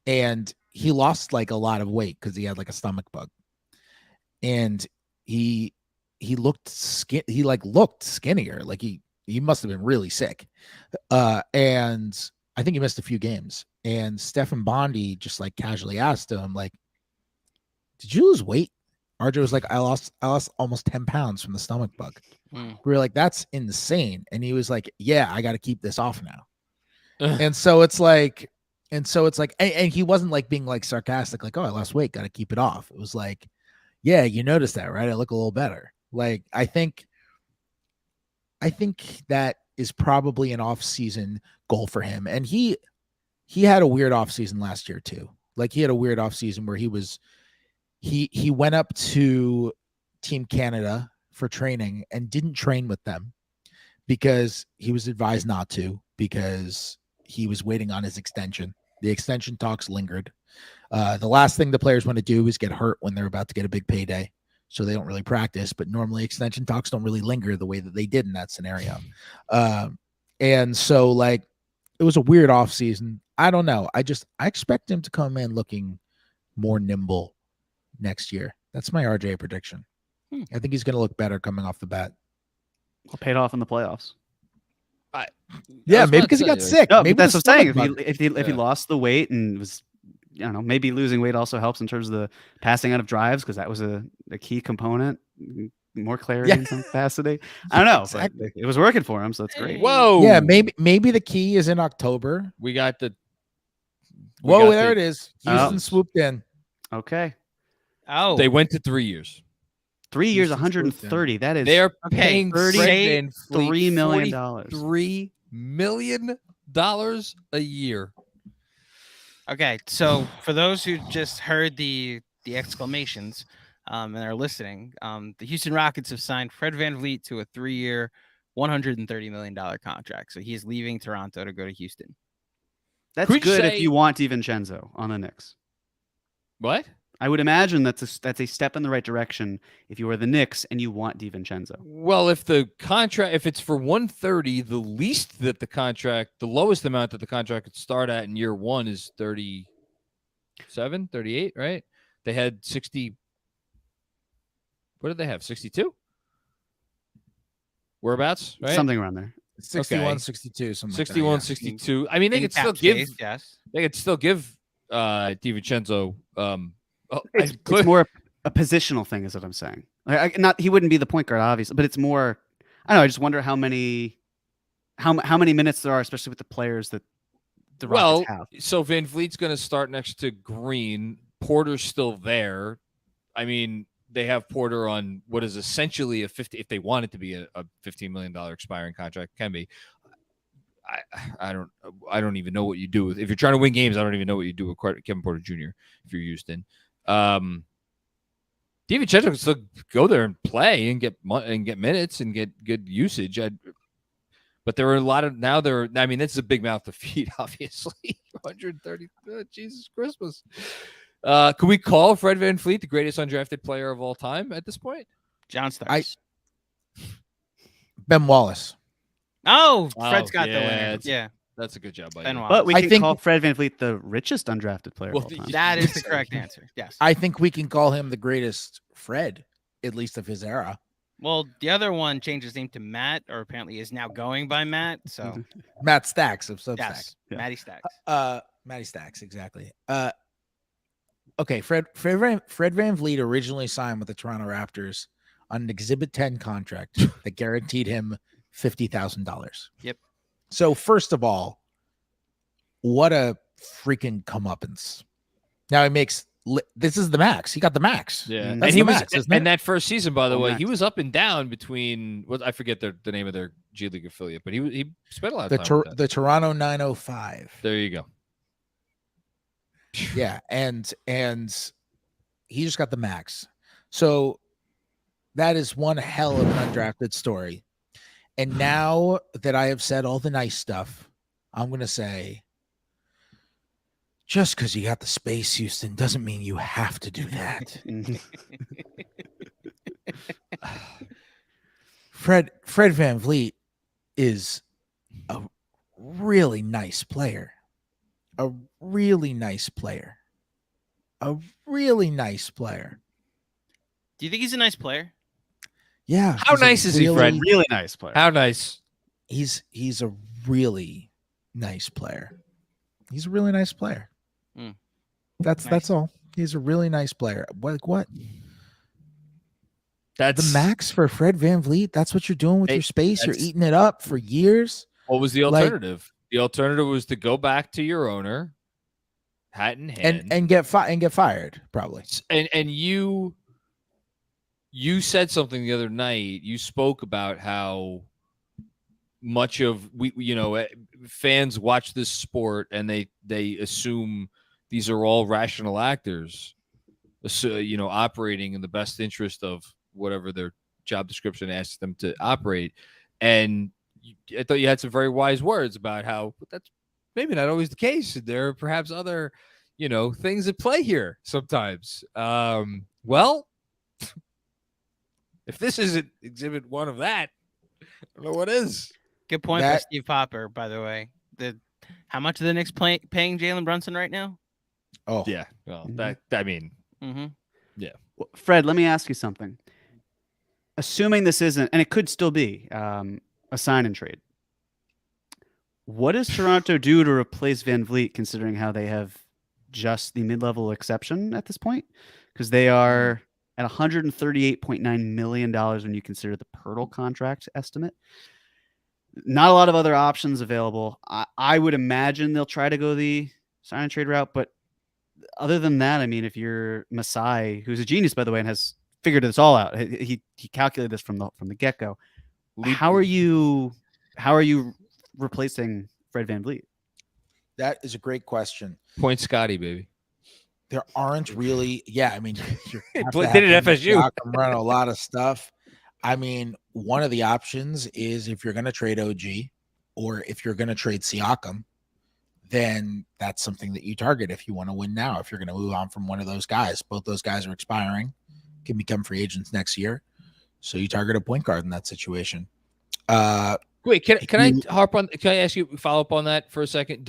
And he lost like a lot of weight because he had like a stomach bug. And he looked looked skinnier. Like he must have been really sick. And I think he missed a few games. And Stephen Bondi just like casually asked him, like, did you lose weight? RJ was like, I lost almost 10 pounds from the stomach bug. We were like, that's insane. And he was like, yeah, I got to keep this off now. And so it's like, and he wasn't like being like sarcastic, like, oh, I lost weight, got to keep it off. It was like, yeah, you noticed that, right? I look a little better. Like, I think that is probably an off-season goal for him. And he had a weird off-season last year too. Like he had a weird off-season where he went up to Team Canada for training and didn't train with them because he was advised not to, because he was waiting on his extension. The extension talks lingered. The last thing the players want to do is get hurt when they're about to get a big payday. So they don't really practice, but normally extension talks don't really linger the way that they did in that scenario. And so like, it was a weird off season. I don't know. I expect him to come in looking more nimble next year. That's my RJ prediction. I think he's going to look better coming off the bat. Well, paid off in the playoffs. Yeah, maybe because he got sick. No, maybe but that's the what I'm saying. stomach bug. If he lost the weight and was, I don't know, maybe losing weight also helps in terms of the passing out of drives, because that was a key component. More clarity in some capacity. I don't know, Exactly. but it was working for him, so it's great. Whoa. Yeah, maybe the key is in October. We got the. Whoa, there it is. Houston swooped in. Okay, Oh, They went to 3 years. 3 years, Houston 130. That is They are Okay, paying Fred 38 VanVleet $3 million. $3 million a year. okay. So for those who just heard the exclamations and are listening, the Houston Rockets have signed Fred VanVleet to a 3-year, $130 million contract. So he is leaving Toronto to go to Houston. That's Could you good if say- you want DiVincenzo on the Knicks. What? I would imagine that's a step in the right direction if you are the Knicks and you want DiVincenzo. Well, if it's for 130, the lowest amount that the contract could start at in year one is 30. 37, 38, right? They had 60. What did they have? 62? Whereabouts, right? Something around there. 61, Okay. 62, something 61, like that, 62. I mean, they In could still cap give. space, yes. They could still give DiVincenzo. It's more a positional thing, is what I'm saying. He wouldn't be the point guard, obviously, but it's more. I don't know. I just wonder how many minutes there are, especially with the players that the Rockets have. So Van Vliet's going to start next to Green. Porter's still there. I mean, they have Porter on what is essentially a 50. If they want it to be a $15 million expiring contract, can be. I don't even know what you do with, if you're trying to win games. I don't even know what you do with Kevin Porter Jr. if you're Houston. DiVincenzo can still go there and play and get minutes and get good usage. But there are a lot of I mean, this is a big mouth to feed, obviously. 130. Jesus Christmas. Could we call Fred VanVleet the greatest undrafted player of all time at this point? John Starks. Ben Wallace. Oh, Fred's got the winner. Yeah. That's a good job by Ben you. Wallace. But we I can think- call Fred VanVleet the richest undrafted player of all time. That is the correct answer. Yes. I think we can call him the greatest Fred, at least of his era. Well, the other one changed his name to Matt, or apparently is now going by Matt. So Matt Stacks of Substack. yes, Yeah. Matty Stacks. Matty Stacks, exactly. Okay, Fred VanVleet originally signed with the Toronto Raptors on an Exhibit 10 contract that guaranteed him $50,000. Yep. So first of all, what a freaking comeuppance! Now he makes. This is the max. He got the max. Yeah, That's and the he was max, isn't it? and that first season, by the way, Max. he was up and down between what I forget the name of their G League affiliate, but he spent a lot of time with that. The Toronto 905. There you go. Yeah, and he just got the max. So that is one hell of an undrafted story. And now that I have said all the nice stuff, I'm going to say, just because you got the space, Houston, doesn't mean you have to do that. Fred VanVleet is a really nice player. A really nice player. A really nice player. Do you think he's a nice player? Yeah. How he's a nice is he, Fred? Really nice player. How nice. He's a really nice player. He's a really nice player. Mm. That's all. He's a really nice player. What? That's The max for Fred VanVleet? That's what you're doing with Hey, your space? You're that's- eating it up for years? What was the Like- alternative? The alternative was to go back to your owner, hat in hand, And get fired, probably. and you said something the other night. You spoke about how much of fans watch this sport and they assume these are all rational actors, so, operating in the best interest of whatever their job description asks them to operate. And I thought you had some very wise words about how that's maybe not always the case. There are perhaps other, things at play here sometimes. Well, if this isn't exhibit one of that, I don't know what is. Good point by That- Steve Popper, by the way. How much are the Knicks paying Jalen Brunson right now? Oh, Yeah. Well, Mhm. I mean, Mm-hmm. Well, Fred, let me ask you something. Assuming this isn't, and it could still be, a sign and trade, what does Toronto do to replace Van Vliet, considering how they have just the mid-level exception at this point? Because they are at $138.9 million when you consider the Pirtle contract estimate. Not a lot of other options available. I would imagine they'll try to go the sign and trade route, but other than that, I mean, if you're Masai, who's a genius, by the way, and has figured this all out, he calculated this from the get-go. How are you replacing Fred VanVleet? that is a great question. point Scotty, baby. There aren't really, yeah. I mean, you have to Did have it at him FSU. block and run a lot of stuff. I mean, one of the options is if you're going to trade OG or if you're going to trade Siakam, then that's something that you target if you want to win now. If you're going to move on from one of those guys, both those guys are expiring, can become free agents next year. So you target a point guard in that situation. Wait, can I you- harp on? Can I ask you follow up on that for a second?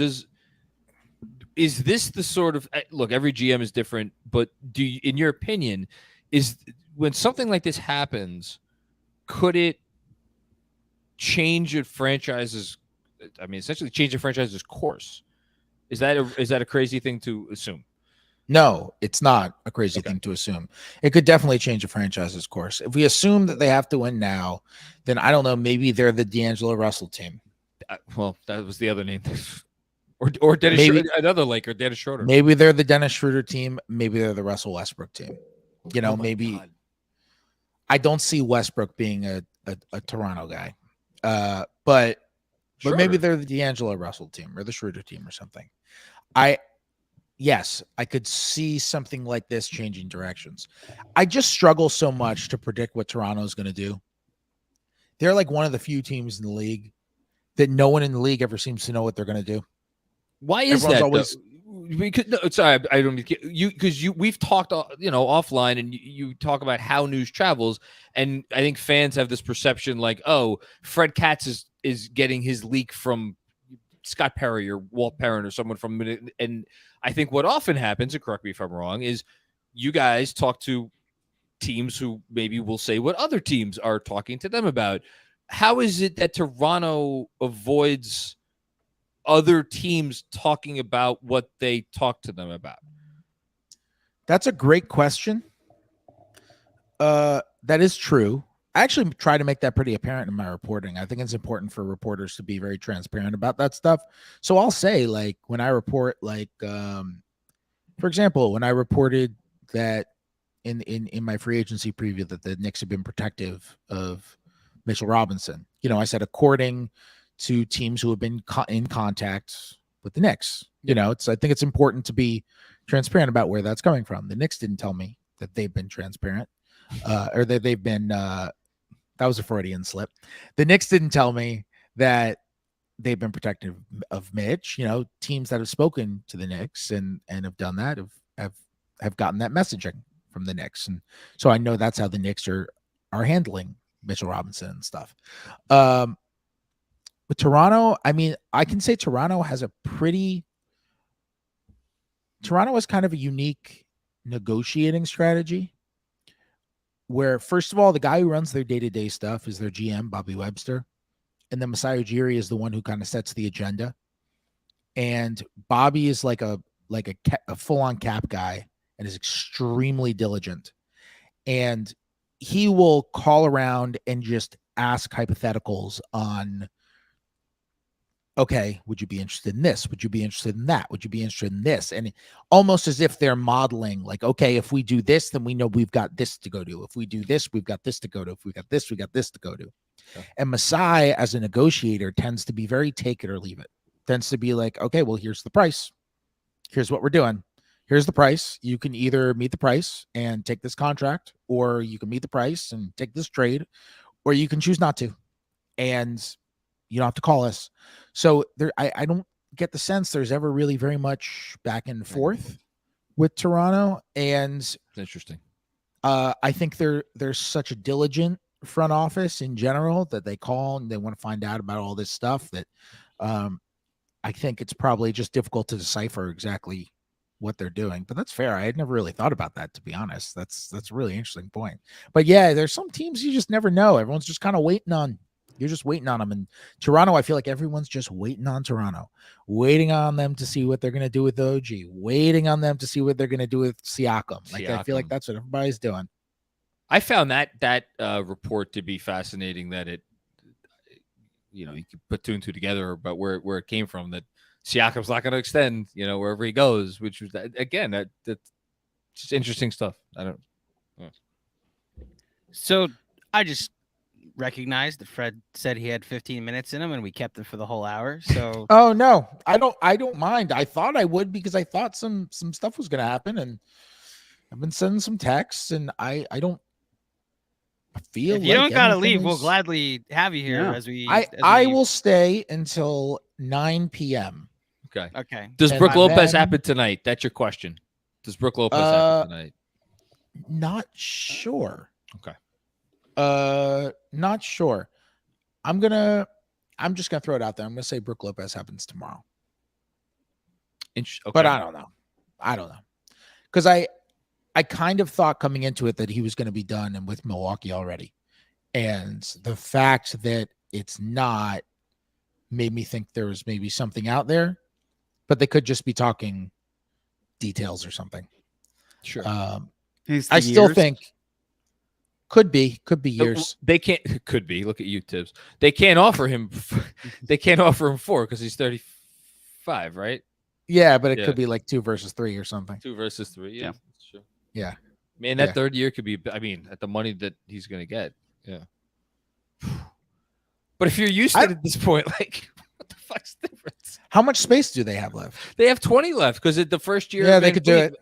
is this the sort of look? Every GM is different, but do you, in your opinion, is when something like this happens, could it change a franchise's? I mean, essentially change a franchise's course. Is that a crazy thing to assume? No, it's not a crazy Okay. thing to assume. It could definitely change a franchise's course. If we assume that they have to win now, then I don't know. Maybe they're the D'Angelo Russell team. Well, that was the other name. or Dennis Maybe another Laker, Dennis Schroeder. Maybe they're the Dennis Schroeder team. Maybe they're the Russell Westbrook team. You know, Oh my maybe God. I don't see Westbrook being a Toronto guy. But maybe they're the D'Angelo Russell team or the Schroeder team or something. Yes, I could see something like this changing directions. I just struggle so much to predict what Toronto is going to do. They're like one of the few teams in the league that no one in the league ever seems to know what they're going to do. Why is Everyone's that? always Because no, sorry, I don't because we've talked offline, and you talk about how news travels, and I think fans have this perception like, oh, Fred Katz is getting his leak from Scott Perry or Walt Perrin or someone from, and I think what often happens, and correct me if I'm wrong, is you guys talk to teams who maybe will say what other teams are talking to them about. How is it that Toronto avoids other teams talking about what they talk to them about? That's a great question. That is true. I actually try to make that pretty apparent in my reporting. I think it's important for reporters to be very transparent about that stuff. So I'll say, like, when I report, like, for example, when I reported that in my free agency preview that the Knicks have been protective of Mitchell Robinson, I said, according to teams who have been in contact with the Knicks, I think it's important to be transparent about where that's coming from. The Knicks didn't tell me that they've been transparent, or that they've been, that was a Freudian slip. The Knicks didn't tell me that they've been protective of Mitch. Teams that have spoken to the Knicks and have done that have gotten that messaging from the Knicks. And so I know that's how the Knicks are handling Mitchell Robinson and stuff. With Toronto, I mean, I can say Toronto has kind of a unique negotiating strategy where, first of all, the guy who runs their day-to-day stuff is their GM, Bobby Webster. And then Masai Ujiri is the one who kind of sets the agenda. And Bobby is like a full-on cap guy and is extremely diligent. And he will call around and just ask hypotheticals on, okay, would you be interested in this? Would you be interested in that? Would you be interested in this? And almost as if they're modeling, like, okay, if we do this, then we know we've got this to go to. If we do this, we've got this to go to. If we got this, we got this to go to. Okay. And Masai, as a negotiator, tends to be very take it or leave it. Tends to be like, okay, well, here's the price. Here's what we're doing. Here's the price. You can either meet the price and take this contract, or you can meet the price and take this trade, or you can choose not to. And you don't have to call us. So I don't get the sense there's ever really very much back and forth with Toronto. And it's interesting. I think there's such a diligent front office in general that they call and they want to find out about all this stuff that I think it's probably just difficult to decipher exactly what they're doing. But that's fair. I had never really thought about that, to be honest. That's a really interesting point. But yeah, there's some teams you just never know. Everyone's just kind of waiting on. You're just waiting on them. And Toronto, I feel like everyone's just waiting on Toronto, waiting on them to see what they're going to do with OG, waiting on them to see what they're going to do with Siakam. Like, I feel like that's what everybody's doing. I found that report to be fascinating, that it, you could put two and two together about where it came from, that Siakam's not going to extend, wherever he goes, which was, again, that's just interesting stuff. I don't. So I just recognized that Fred said he had 15 minutes in him and we kept him for the whole hour. So oh no, I don't mind. I thought I would, because I thought some stuff was going to happen, and I've been sending some texts, and I don't feel if you like don't gotta leave, we'll gladly have you here. Yeah. I will stay until 9 p.m. Okay. Does Brook Lopez happen tonight? That's your question. Does Brook Lopez happen tonight? Not sure. Okay. Not sure. I'm just gonna throw it out there. I'm gonna say Brook Lopez happens tomorrow. But I don't know. Because I kind of thought coming into it that he was going to be done and with Milwaukee already. And the fact that it's not made me think there was maybe something out there, but they could just be talking details or something. Sure. I still think could be years. They can't. Could be. Look at you, Tibbs. They can't offer him. They can't offer him 4 because he's 35, right? Yeah, but it could be like 2 versus 3 or something. 2 versus 3. Yeah. Sure. Yeah. Man, that third year could be. I mean, at the money that he's going to get. Yeah. But if you're used to it at this point, like, what the fuck's the difference? How much space do they have left? They have 20 left because the first year. Yeah, they could do it.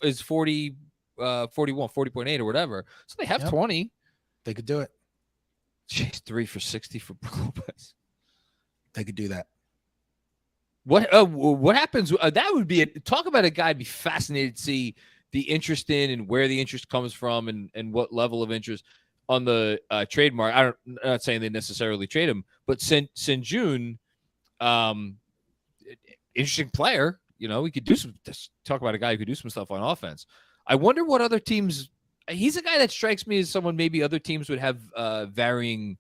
Is 40. 41, 40.8 or whatever. So they have 20. They could do it. Jeez, 3 for 60 for Lopez. They could do that. What happens? That would be talk about a guy. I'd be fascinated to see the interest in and where the interest comes from and what level of interest on the trademark. I'm not saying they necessarily trade him, but Sengun, interesting player. You know, we could do some talk about a guy who could do some stuff on offense. I wonder what other teams. He's a guy that strikes me as someone maybe other teams would have varying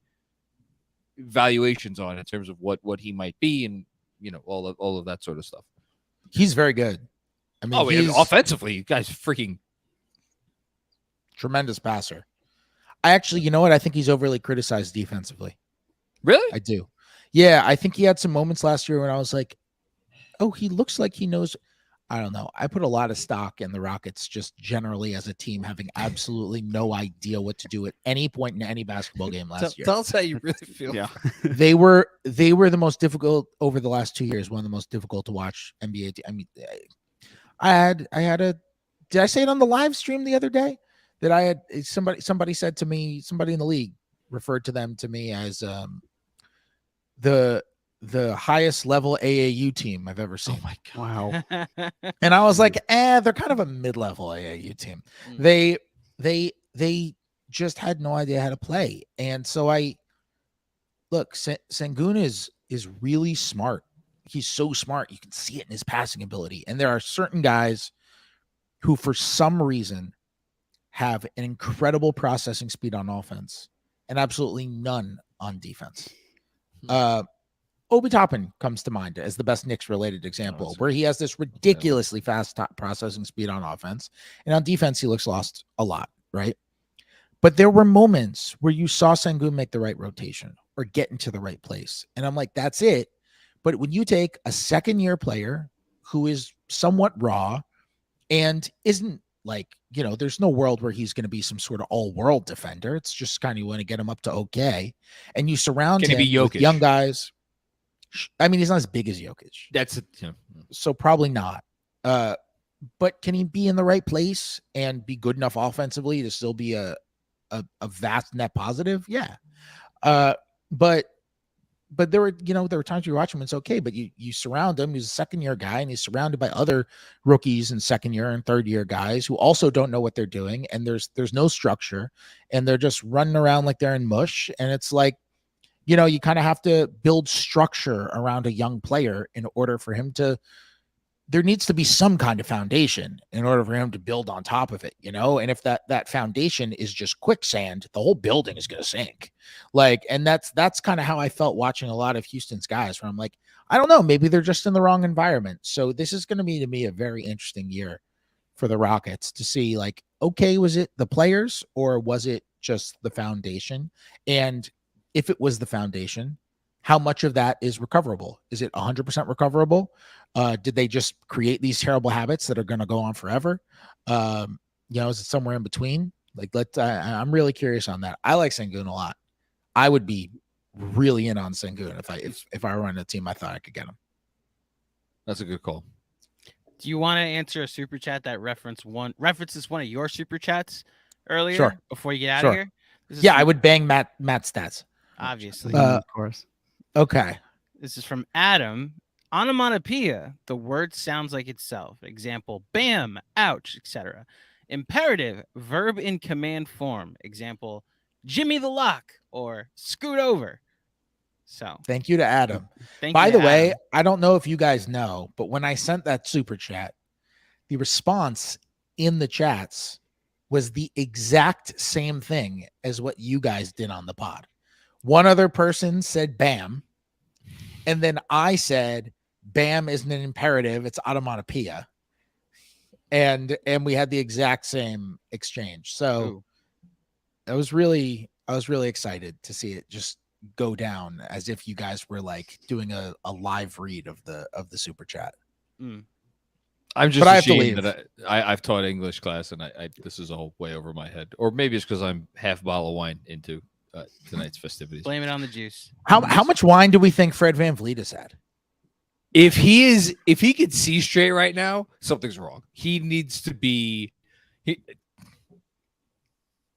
valuations on in terms of what he might be, and all of that sort of stuff. He's very good. I mean, offensively, guy's freaking tremendous passer. I actually, you know what? I think he's overly criticized defensively. Really? I do. Yeah, I think he had some moments last year when I was like, oh, he looks like he knows. I don't know. I put a lot of stock in the Rockets just generally as a team having absolutely no idea what to do at any point in any basketball game last year. Tell us how you really feel. Yeah. They were the most difficult over the last 2 years, one of the most difficult to watch NBA. I mean, did I say it on the live stream the other day that I had somebody said to me, somebody in the league referred to them to me as the highest level AAU team I've ever seen. Oh my God. Wow. And I was like, they're kind of a mid-level AAU team. They just had no idea how to play. And so Sengun is really smart. He's so smart. You can see it in his passing ability. And there are certain guys who, for some reason, have an incredible processing speed on offense and absolutely none on defense. Obi Toppin comes to mind as the best Knicks-related example, where he has this ridiculously fast processing speed on offense, and on defense he looks lost a lot, right? But there were moments where you saw Sengun make the right rotation or get into the right place, and I'm like, that's it. But when you take a second-year player who is somewhat raw and isn't like, there's no world where he's going to be some sort of all-world defender. It's just kind of you want to get him up to okay, and you surround him with young guys. I mean, he's not as big as Jokic. That's it. Yeah. So probably not. But can he be in the right place and be good enough offensively to still be a vast net positive? Yeah. But there were times you watch him, it's okay, but you surround him. He's a second-year guy, and he's surrounded by other rookies and second-year and third-year guys who also don't know what they're doing, and there's no structure, and they're just running around like they're in mush, and it's like, you kind of have to build structure around a young player in order for him to, there needs to be some kind of foundation in order for him to build on top of it, and if that foundation is just quicksand, the whole building is going to sink. And that's kind of how I felt watching a lot of Houston's guys, where I'm like, I don't know, maybe they're just in the wrong environment. So this is going to be, to me, a very interesting year for the Rockets to see, like, okay, was it the players or was it just the foundation? And if it was the foundation, how much of that is recoverable? Is it 100% recoverable? Did they just create these terrible habits that are going to go on forever? Is it somewhere in between? I'm really curious on that. I like Sengun a lot. I would be really in on Sengun if I were on a team I thought I could get him. That's a good call. Do you want to answer a super chat that references one of your super chats earlier? Sure. Before you get out of here? I would bang Matt's stats. Obviously. Of course. Okay. This is from Adam. Onomatopoeia. The word sounds like itself. Example, bam, ouch, etc. Imperative, verb in command form. Example, Jimmy the lock or scoot over. So Thank you to Adam. thank By you, the way, Adam. I don't know if you guys know, but when I sent that super chat, the response in the chats was the exact same thing as what you guys did on the pod. One other person said Bam, and then I said Bam isn't an imperative, it's automatopoeia. And we had the exact same exchange. So Ooh. I was really excited to see it just go down as if you guys were like doing a live read of the super chat. Mm. I'm just But I have to ashamed leave. that I've taught English class and I this is all way over my head. Or maybe it's because I'm half bottle of wine into tonight's festivities. Blame it on the juice. How much wine do we think Fred VanVleet has had? If he could see straight right now, something's wrong. He needs to be.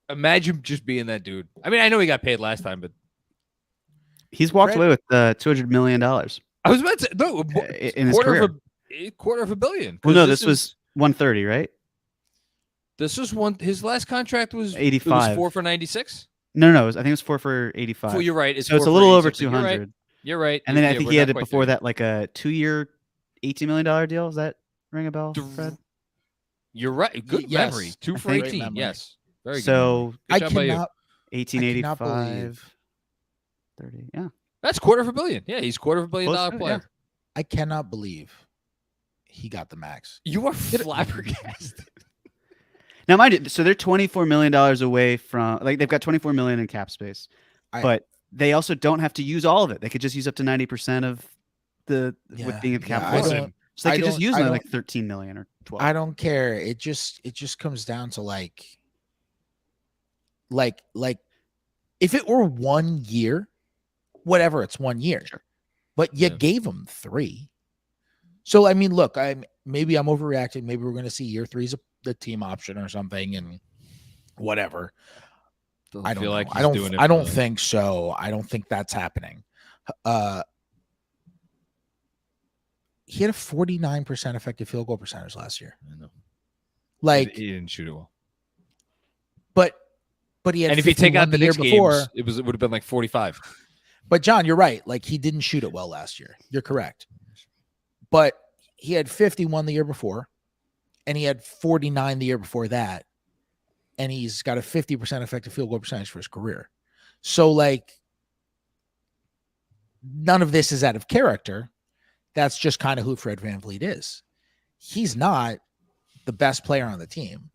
Imagine just being that dude. I mean, I know he got paid last time, but He's walked Fred- away with $200 million. I was about to say no. In his career. Quarter of a billion. Well, no, this was 130, right? This was one. His last contract was 85. It was 4 for 96. No, I think it was 4 for 85. Well, you're right. So it's 4 a for little over 86. You're right. 200. You're right. And then I think he had it we're not before quite there. that, like a 2-year, $18 million deal. Does that ring a bell, Fred? You're right. Good Yes. memory. 2 I for think- 18. Great memory. Yes. Very good. So Good job by you. 1885, 30. Yeah. That's quarter of a billion. Yeah, he's quarter of $1 billion Close to it, player. yeah. I cannot believe he got the max. You are flabbergasted. Now, mind you, so they're $24 million away from, like, they've got $24 million in cap space, but they also don't have to use all of it. They could just use up to 90% of with being at the cap. I space. don't- So they I could just don't- use I like don't- 13 million or 12. I don't care. It just comes down to like if it were 1 year, whatever, it's 1 year. Sure. But you Yeah. gave him 3. So I mean, look, maybe I'm overreacting. Maybe we're going to see year 3's the team option or something, and whatever. I don't feel know. like I he's don't. doing it I for don't the- think so. I don't think that's happening. He had a 49% effective field goal percentage last year. I know. Like, he didn't shoot it well. but he had. And if you take 51 out the year Knicks before, games, it would have been like 45. But John, you're right. Like, he didn't shoot it well last year. You're correct. But he had 51 the year before, and he had 49 the year before that, and he's got a 50% effective field goal percentage for his career. So, like, none of this is out of character. That's just kind of who Fred VanVleet is. He's not the best player on the team.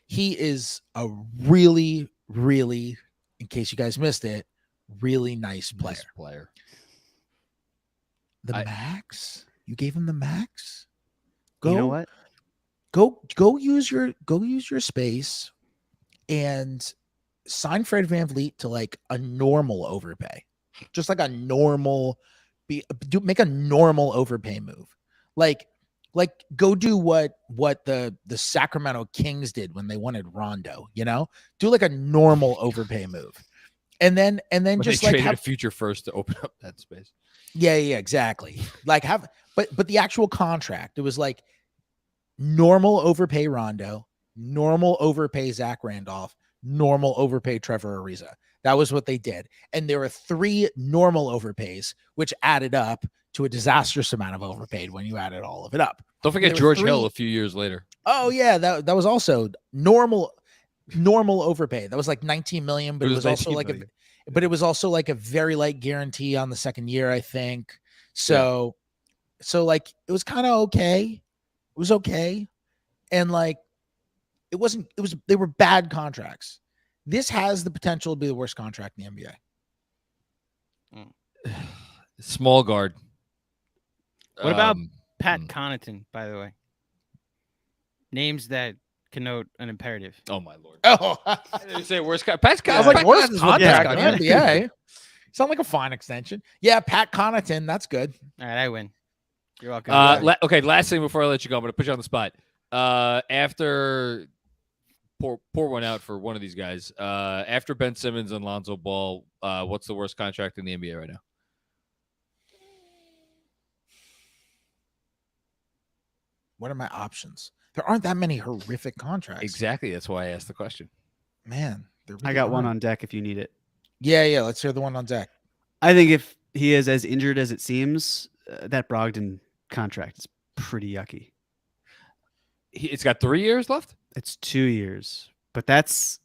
He is a really, really, in case you guys missed it, really nice player. Nice player. The max? You gave him the max? Go, You know what? Go use your space and sign Fred VanVleet to like a normal overpay. Just like a normal make a normal overpay move. Like go do what the Sacramento Kings did when they wanted Rondo, you know? Do like a normal overpay move. And then When just they like traded have a future first to open up that space. yeah, exactly. Like but the actual contract, it was like normal overpay Rondo, normal overpay Zach Randolph, normal overpay Trevor Ariza. That was what they did. And there were 3 normal overpays, which added up to a disastrous amount of overpaid when you added all of it up. Don't forget There were George Hill 3 a few years later. Oh yeah, that was also normal overpay. That was like 19 million, but it was also 19 like million. but it was also like a very light guarantee on the second year, I think. So like it was kind of okay. It was okay. And like they were bad contracts. This has the potential to be the worst contract in the NBA. Small guard. What about Um, Pat Hmm. Connaughton, by the way? Names that connote an imperative. Oh my lord. Oh, I didn't say worst guy. Pat's I got was like, Pat worst Connaughton's contract one in guy. the NBA. Sound like a fine extension. Yeah, Pat Connaughton. That's good. All right, I win. You're welcome. Okay, last thing before I let you go, I'm going to put you on the spot. After pour one out for one of these guys. After Ben Simmons and Lonzo Ball, what's the worst contract in the NBA right now? What are my options? There aren't that many horrific contracts. Exactly. That's why I asked the question. Man, there I really got one aren't. on deck if you need it. Yeah. Let's hear the one on deck. I think he is as injured as it seems. That Brogdon contract is pretty yucky. It's got 3 years left. It's 2 years, but that's,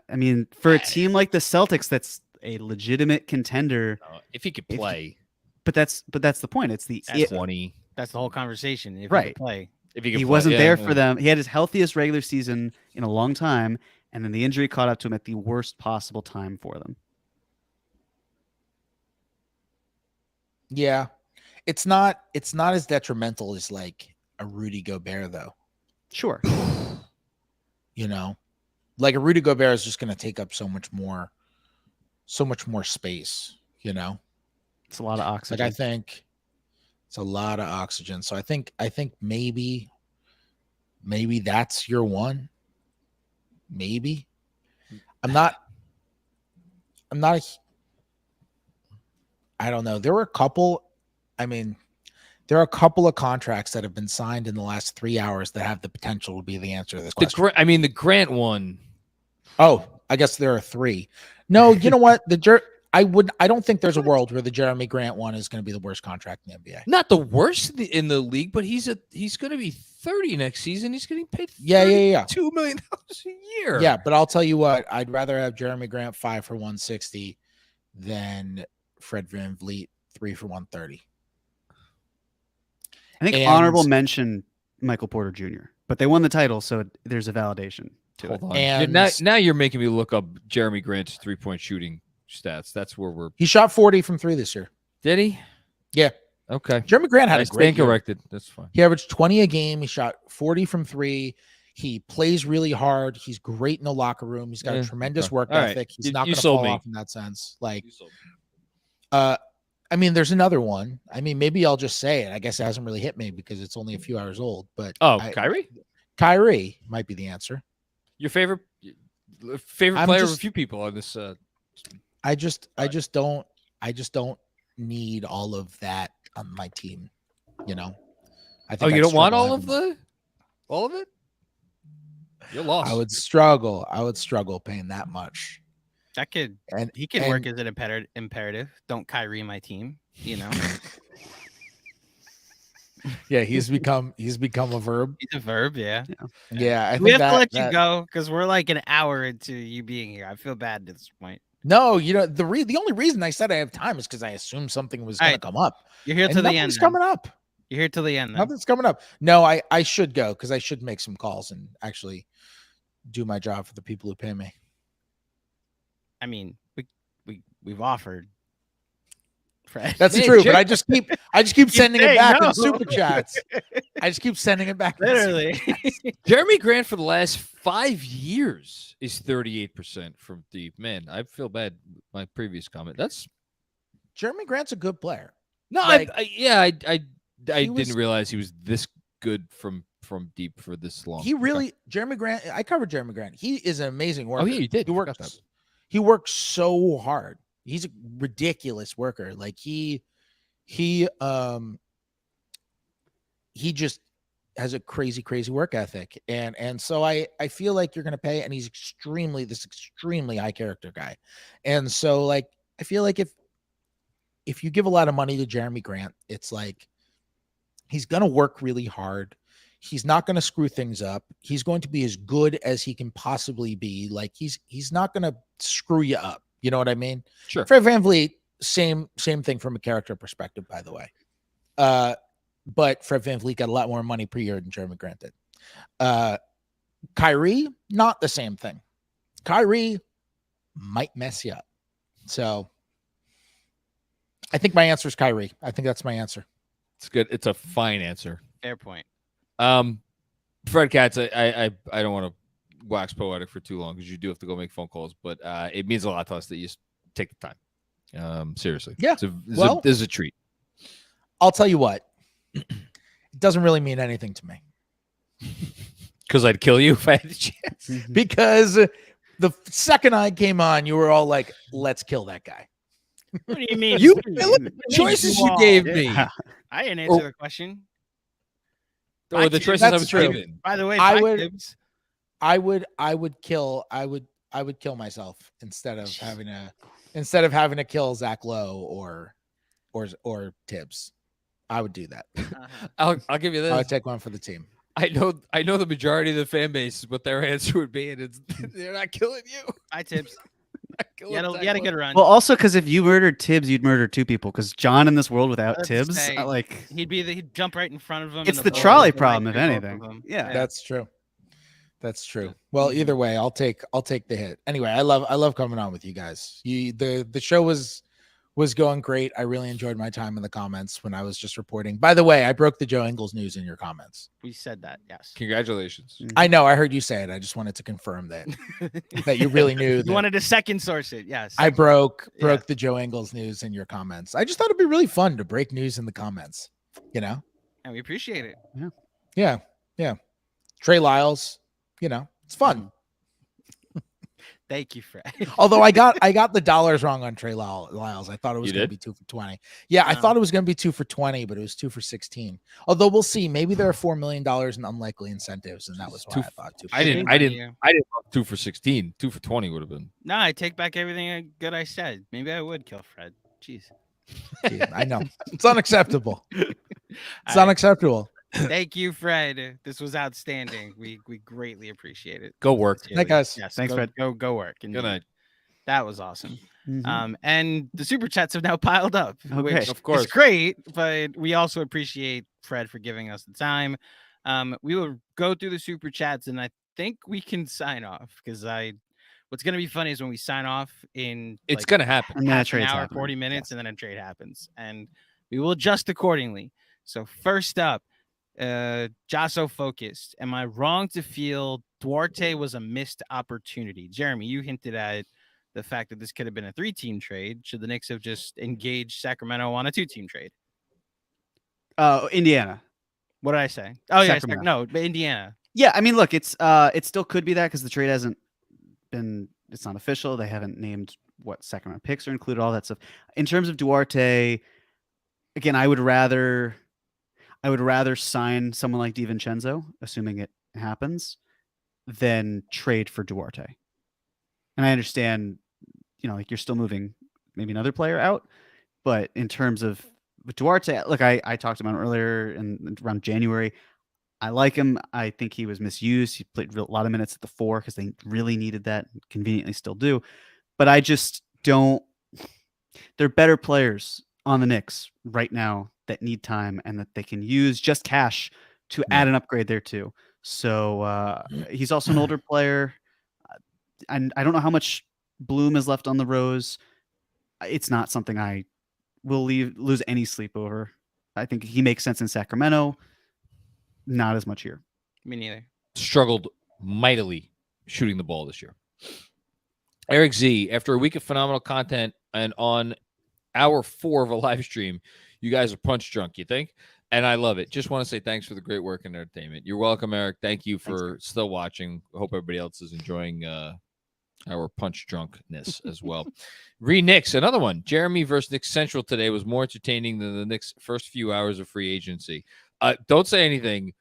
I mean, for a team like the Celtics, that's a legitimate contender. If he could play, But that's the point. It's the that's 20. That's the whole conversation. If Right. he could play. If he could he play, wasn't yeah, there yeah. for them. He had his healthiest regular season in a long time, and then the injury caught up to him at the worst possible time for them. Yeah. It's not as detrimental as like a Rudy Gobert though. Sure. You know, like a Rudy Gobert is just going to take up so much more space, you know, It's a lot of oxygen. like I think it's a lot of oxygen. So I think maybe that's your one. Maybe I don't know. There are a couple of contracts that have been signed in the last 3 hours that have the potential to be the answer to this question. The Grant one. Oh, I guess there are 3. No, you know what? I don't think there's a world where the Jeremy Grant one is going to be the worst contract in the NBA. Not the worst in the league, but he's going to be 30 next season. He's getting paid Yeah. $2 million a year. Yeah, but I'll tell you what, I'd rather have Jeremy Grant 5 for 160 than Fred VanVleet 3 for 130. I think honorable mention Michael Porter Jr., but they won the title, so there's a validation to it. Hold on. And now you're making me look up Jeremy Grant's 3-point shooting stats. That's where we're. he shot 40 from 3 this year. Did he? Yeah. Okay. Jeremy Grant had I a great stand year. corrected. That's fine. He averaged 20 a game. He shot 40 from 3. He plays really hard. He's great in the locker room. He's got a tremendous work All right. ethic. He's not You going to sold fall me. off in that sense. Like, I mean, there's another one. I mean, maybe I'll just say it. I guess it hasn't really hit me because it's only a few hours old. But Kyrie? Kyrie might be the answer. Your favorite I'm player of a just- few people on this. I just don't need all of that on my team. You know. I think You I'd don't want struggle all of it? You're lost. I would struggle paying that much. That could And he could work as an imperative. Don't Kyrie my team, you know. Yeah, he's become a verb. He's a verb, yeah. Yeah, I We think have to let that- you go because we're like an hour into you being here. I feel bad at this point. No, you know the only reason I said I have time is because I assumed something was going to come up. You're here And till the end. nothing's then. coming up. You're here till the end. Then. Nothing's coming up. No, I should go because I should make some calls and actually do my job for the people who pay me. I mean, we've offered. Fred. That's Hey, true, Jake- but I just keep sending it saying back no. in super chats. I just keep sending it back. in super Literally. Jeremy Grant for the last 5 years is 38% from deep. Man, I feel bad. My previous comment. That's Jeremy Grant's a good player. no. Like, I he was- didn't realize he was this good from deep for this long. He really Jeremy Grant. I covered Jeremy Grant. He is an amazing worker. Oh, yeah, you did. He I forgot works. He works so hard. He's a ridiculous worker. Like he just has a crazy work ethic. And so I feel like you're going to pay, and he's extremely high character guy. And so like, I feel like if you give a lot of money to Jeremy Grant, it's like, he's going to work really hard. He's not going to screw things up. He's going to be as good as he can possibly be. Like he's not going to screw you up. You know what I mean? Sure. Fred VanVleet, same thing from a character perspective, by the way. But Fred VanVleet got a lot more money per year than Jeremy Grant did. Kyrie, not the same thing. Kyrie might mess you up. So I think my answer is Kyrie. I think that's my answer. It's good. It's a fine answer. Fair point. Fred Katz, I don't want to wax poetic for too long because you do have to go make phone calls, but it means a lot to us that you just take the time. Seriously. Yeah. This is a treat. I'll tell you what. It doesn't really mean anything to me Because I'd kill you if I had the chance. because the second I came on, you were all like, "Let's kill that guy." What do you mean? You What do look at the choices you gave me. Yeah. I didn't answer the question. Or the choices I was true. given. By the way, I Mike would- Gibbs, I would kill myself instead of having to kill Zach Lowe or or Tibbs. I would do that. Uh-huh. I'll give you I would this. take one for the team. I know the majority of the fan base is what their answer would be, and it's they're not killing you. Hi, Tibbs. Not killing You had a good run. Well, also because if you murdered Tibbs, you'd murder two people. Because John in this world without Let's Tibbs, say like he'd jump right in front of him. it's and the ball trolley would go problem, right if through both anything. of them. Yeah. That's true. That's true. Well, either way, I'll take the hit. Anyway, I love coming on with you guys. The show was going great. I really enjoyed my time in the comments when I was just reporting. By the way, I broke the Joe Ingles news in your comments. We said that. Yes. Congratulations. I know. I heard you say it. I just wanted to confirm that you really knew. You that wanted to second source it. Yes. I broke Yeah. the Joe Ingles news in your comments. I just thought it'd be really fun to break news in the comments. You know? And we appreciate it. Yeah. Trey Lyles. You know, it's fun. Thank you, Fred. Although I got the dollars wrong on Trey Lyles. I thought it was You going to did? be 2 for 20. Yeah, I thought it was going to be 2 for 20, but it was 2 for 16. Although we'll see. Maybe there are $4 million in unlikely incentives, and that was why I thought 2 for I didn't. 16. I didn't love 2 for 16. 2 for 20 would have been. No, I take back everything good I said. Maybe I would kill Fred. Jeez. Yeah, I know. It's unacceptable. It's All right. unacceptable. Thank you, Fred. This was outstanding. We greatly appreciate it. Go work. Sincerely. Night, guys. Yes. Thanks, go, Fred. Go work. Good night. That was awesome. Mhm. And the super chats have now piled up, Okay. which Of course. is great. But we also appreciate Fred for giving us the time. We will go through the super chats, and I think we can sign off because what's gonna be funny is when we sign off in It's like, gonna happen. And then a half an trade's hour, happening. 40 minutes, Yes. and then a trade happens, and we will adjust accordingly. So first up, Jasso focused. Am I wrong to feel Duarte was a missed opportunity? Jeremy, you hinted at the fact that this could have been a 3-team trade. Should the Knicks have just engaged Sacramento on a 2-team trade? Indiana. What did I say? Oh yeah, Sacramento. no, but Indiana. Yeah, I mean, look, it still could be that because the trade hasn't been. It's not official. They haven't named what Sacramento picks are included. All that stuff. In terms of Duarte, again, I would rather sign someone like DiVincenzo, assuming it happens, than trade for Duarte. And I understand, like you're still moving maybe another player out, but in terms of with Duarte, look, I talked about him earlier in around January. I like him. I think he was misused. He played a lot of minutes at the 4 because they really needed that. Conveniently still do. But I just don't. There are better players on the Knicks right now that need time and that they can use just cash to add an upgrade there too. So he's also an older player. And I don't know how much bloom is left on the rose. It's not something I will lose any sleep over. I think he makes sense in Sacramento. Not as much here. Me neither. Struggled mightily shooting the ball this year. Eric Z, after a week of phenomenal content and on hour 4 of a live stream, you guys are punch drunk, you think? And I love it. Just want to say thanks for the great work and entertainment. You're welcome, Eric. Thank you for still watching. Hope everybody else is enjoying our punch drunkness as well. Knicks, another one. Jeremy versus Knicks Central today was more entertaining than the Knicks' first few hours of free agency. Don't say anything.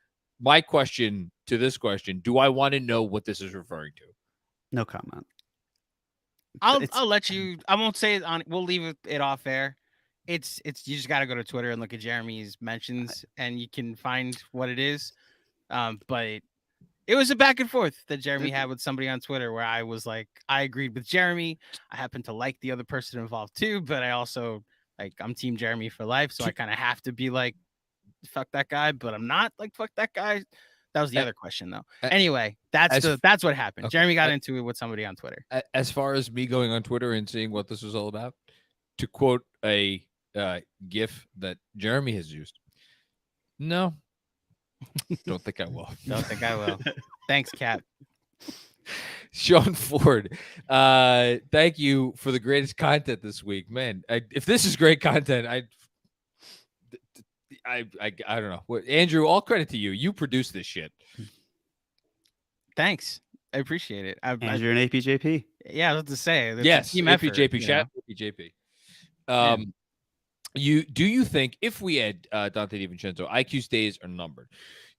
My question to this question, do I want to know what this is referring to? No comment. I'll let you. I won't say it on. We'll leave it off air. It's you just got to go to Twitter and look at Jeremy's mentions, and you can find what it is. But it was a back and forth that Jeremy had with somebody on Twitter where I was like, I agreed with Jeremy. I happen to like the other person involved too, but I also I'm Team Jeremy for life, so I kind of have to be like, fuck that guy, but I'm not like fuck that guy. That was the other question though. Anyway, that's what happened. Okay. Jeremy got into it with somebody on Twitter. As far as me going on Twitter and seeing what this was all about, to quote a GIF that Jeremy has used, no, don't think I will. Don't think I will. Thanks, Cap. Sean Ford, thank you for the greatest content this week, man. If this is great content, I don't know. Andrew, all credit to you. You produced this shit. Thanks. I appreciate it. Andrew and APJP. Yeah, I was about to say. It's a Yes, team effort, APJP. you Shout know? out to APJP. Do you think if we had Dante DiVincenzo, IQ days are numbered?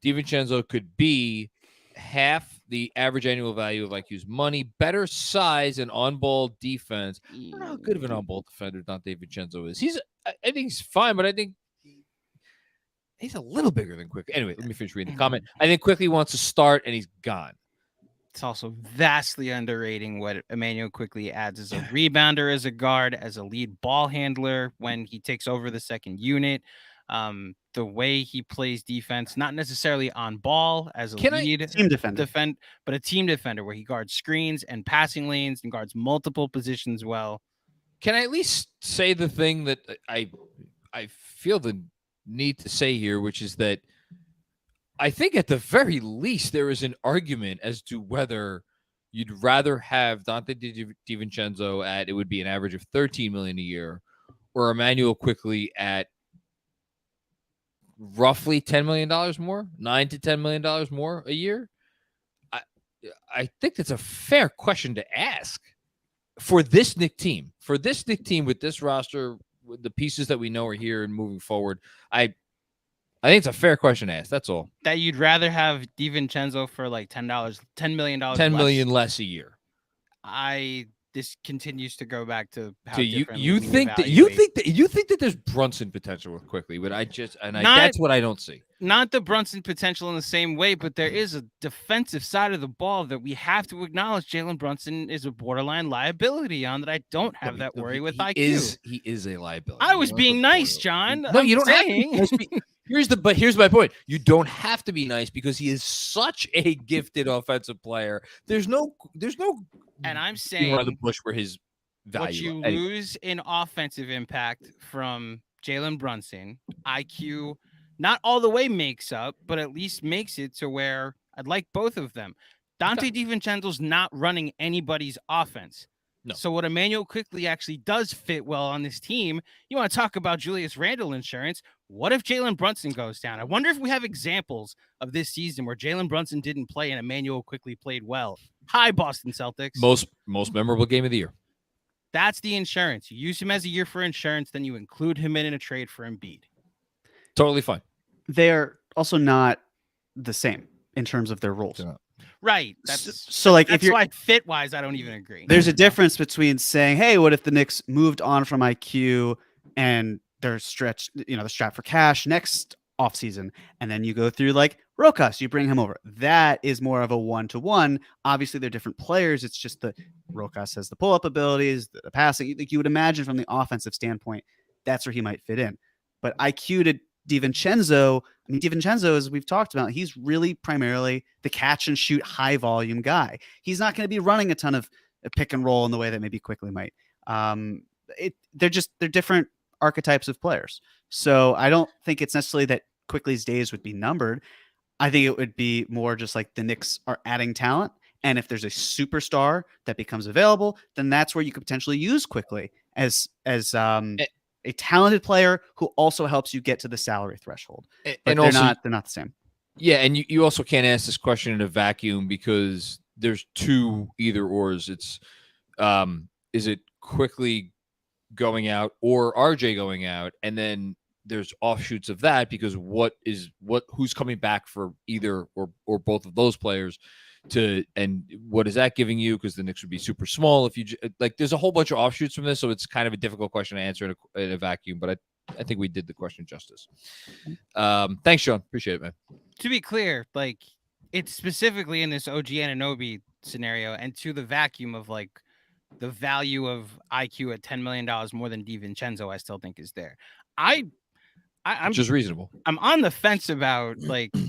DiVincenzo could be half the average annual value of IQ's money, better size and on-ball defense. I don't know how good of an on-ball defender Dante Vincenzo is. I think he's fine, but I think he's a little bigger than Quickly. Anyway, let me finish reading the comment. I think Quickly wants to start, and he's gone. It's also vastly underrating what Emmanuel Quickly adds as a rebounder, as a guard, as a lead ball handler when he takes over the second unit. The way he plays defense, not necessarily on ball as a lead team defender, but a team defender where he guards screens and passing lanes and guards multiple positions well. Can I at least say the thing that I feel the need to say here, which is that I think at the very least there is an argument as to whether you'd rather have Dante DiVincenzo at, it would be an average of $13 million a year, or Emmanuel Quickly at roughly $10 million more, $9 to $10 million more a year. I think that's a fair question to ask for this Knicks team. For this Knicks team with this roster, with the pieces that we know are here and moving forward, I think it's a fair question to ask. That's all. That you'd rather have DiVincenzo for like $10 million, $10 million less a year. This continues to go back to how you think that there's Brunson potential with Quickly, but that's what I don't see. Not the Brunson potential in the same way, but there is a defensive side of the ball that we have to acknowledge. Jalen Brunson is a borderline liability on that. I don't have that worry with IQ. He is a liability. I was being nice, John. No, you don't have to. Here's my point. You don't have to be nice because he is such a gifted offensive player. There's no. And I'm saying around the bush for his value. What you lose in offensive impact from Jalen Brunson, IQ, not all the way makes up, but at least makes it to where I'd like both of them. Dante DiVincenzo's not running anybody's offense. No. So what Emmanuel Quickly actually does fit well on this team. You want to talk about Julius Randle insurance? What if Jalen Brunson goes down? I wonder if we have examples of this season where Jalen Brunson didn't play and Emmanuel Quickly played well. Hi, Boston Celtics. Most memorable game of the year. That's the insurance. You use him as a year for insurance, then you include him in a trade for Embiid. Totally fine. They're also not the same in terms of their roles. Right. That's if you're why fit wise, I don't even agree. There's a difference between saying, hey, what if the Knicks moved on from IQ and they're stretched, they're strapped for cash next offseason, and then you go through like Rokas, you bring him over. That is more of a one-to-one. Obviously, they're different players. It's just that Rokas has the pull-up abilities, the passing. Like you would imagine from the offensive standpoint, that's where he might fit in. But IQ to DiVincenzo, DiVincenzo, as we've talked about, he's really primarily the catch and shoot high volume guy. He's not going to be running a ton of pick and roll in the way that maybe Quickly might. They're different archetypes of players. So I don't think it's necessarily that Quickly's days would be numbered. I think it would be more just like the Knicks are adding talent. And if there's a superstar that becomes available, then that's where you could potentially use Quickly as a talented player who also helps you get to the salary threshold. But and they're also, not the same. Yeah, and you also can't ask this question in a vacuum because there's two either ors. It's is it Quickly going out or RJ going out, and then there's offshoots of that because who's coming back for either or both of those players and what is that giving you? Because the Knicks would be super small if you there's a whole bunch of offshoots from this, so it's kind of a difficult question to answer in a vacuum. But I think we did the question justice. Thanks, Sean. Appreciate it, man. To be clear, it's specifically in this OG Anunoby scenario and to the vacuum of the value of IQ at $10 million more than DiVincenzo, I still think is there. I'm just reasonable. I'm on the fence about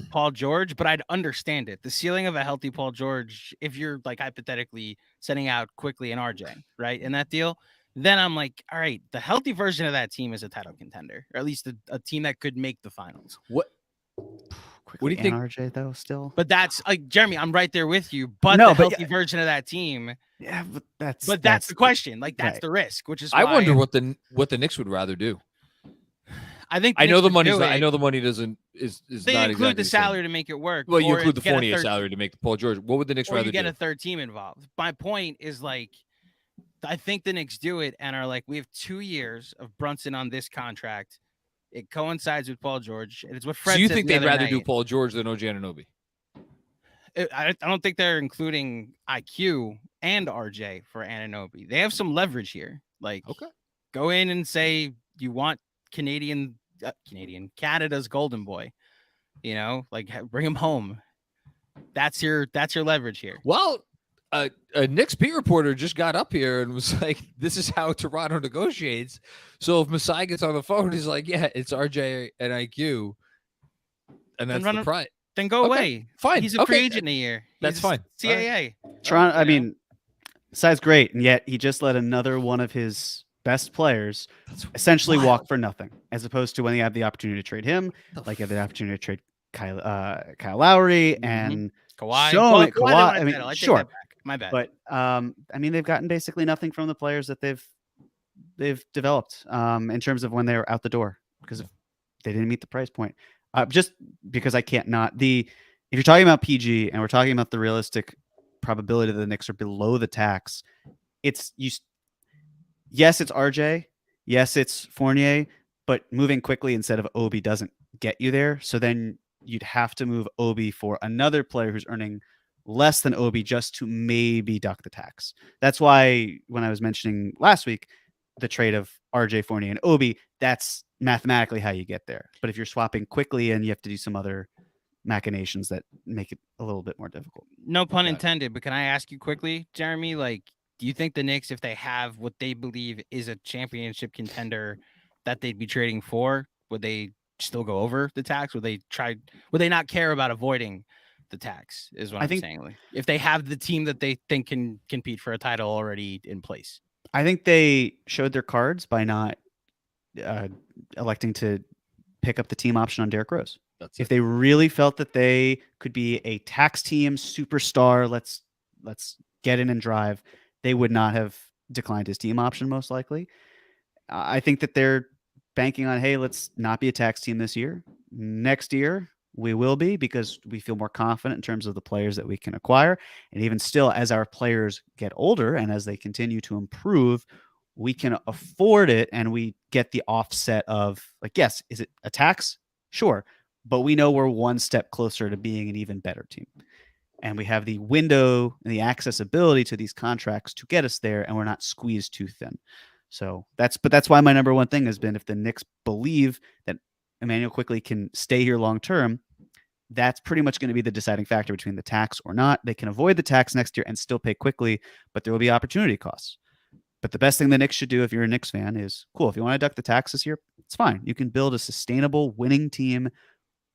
Paul George, but I'd understand it. The ceiling of a healthy Paul George, if you're hypothetically sending out Quickly and RJ, right, in that deal, then I'm like, all right, the healthy version of that team is a title contender, or at least a team that could make the finals. What do you think, RJ though? Still, but that's Jeremy. I'm right there with you. But the healthy version of that team. Yeah, but that's the question. That's right. The risk, which is why I wonder what the Knicks would rather do. I know the money doesn't is they not include exactly the salary to make it work. Well, you include the Fournier salary to make the Paul George. What would the Knicks rather do? You get a third team involved. My point is I think the Knicks do it and are we have 2 years of Brunson on this contract. It coincides with Paul George. And it's what Fred. So you think they'd rather do Paul George than OG Anunoby? I don't think they're including IQ and RJ for Anunoby. They have some leverage here. Like, Okay. go in and say you want Canada's golden boy. You know, like bring him home. That's your leverage here. Well, a Knicks beat reporter just got up here and was like, "This is how Toronto negotiates." So if Masai gets on the phone, he's like, "Yeah, it's RJ and IQ, and that's the price." Then go away. Fine. He's a free agent in a year. That's fine. CAA. Toronto. I mean, Masai's great, and yet he just let another one of his best players essentially walk for nothing, as opposed to when he had the opportunity to trade him, like he had the opportunity to trade Kyle Lowry and Kawhi. Kawhi. I mean, sure. My bad. But I mean, they've gotten basically nothing from the players that they've developed in terms of when they were out the door, because they didn't meet the price point. Just because I can't not if you're talking about PG and we're talking about the realistic probability that the Knicks are below the tax, yes, it's RJ, yes, it's Fournier, but moving quickly instead of Obi doesn't get you there. So then you'd have to move Obi for another player who's earning less than Obi just to maybe duck the tax. That's why when I was mentioning last week the trade of RJ, Fournier, and Obi, that's mathematically how you get there. But if you're swapping quickly and you have to do some other machinations that make it a little bit more difficult. No pun intended, but can I ask you quickly, Jeremy, like, do you think the Knicks, if they have what they believe is a championship contender that they'd be trading for, would they still go over the tax? Would they not care about avoiding the tax is what I'm saying. Like, if they have the team that they think can compete for a title already in place. I think they showed their cards by not electing to pick up the team option on Derrick Rose. If they really felt that they could be a tax team superstar, let's get in and drive, they would not have declined his team option most likely. I think that they're banking on, hey, let's not be a tax team this year. Next year, we will be, because we feel more confident in terms of the players that we can acquire. And even still, as our players get older and as they continue to improve, we can afford it, and we get the offset of, like, yes, is it a tax? Sure. But we know we're one step closer to being an even better team. And we have the window and the accessibility to these contracts to get us there, and we're not squeezed too thin. So that's why my number one thing has been, if the Knicks believe that Emmanuel Quickley can stay here long term, that's pretty much going to be the deciding factor between the tax or not. They can avoid the tax next year and still pay Quickley, but there will be opportunity costs. But the best thing the Knicks should do, if you're a Knicks fan, is, cool, if you want to duck the tax this year, it's fine. You can build a sustainable winning team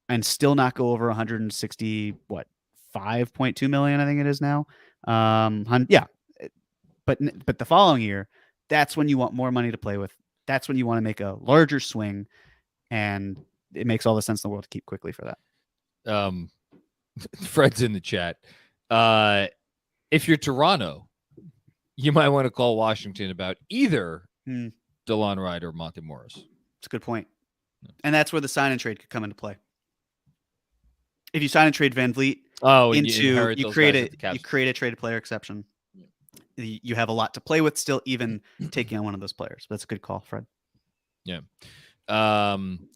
and still not go over 5.2 million, I think it is now. Yeah. But the following year, that's when you want more money to play with. That's when you want to make a larger swing, and it makes all the sense in the world to keep Quickley for that. Fred's in the chat. If you're Toronto, you might want to call Washington about either DeLon Wright or Monte Morris. That's a good point. And that's where the sign and trade could come into play. If you sign and trade Van Vliet, you create a traded player exception. You have a lot to play with still, even taking on one of those players. That's a good call, Fred. Yeah.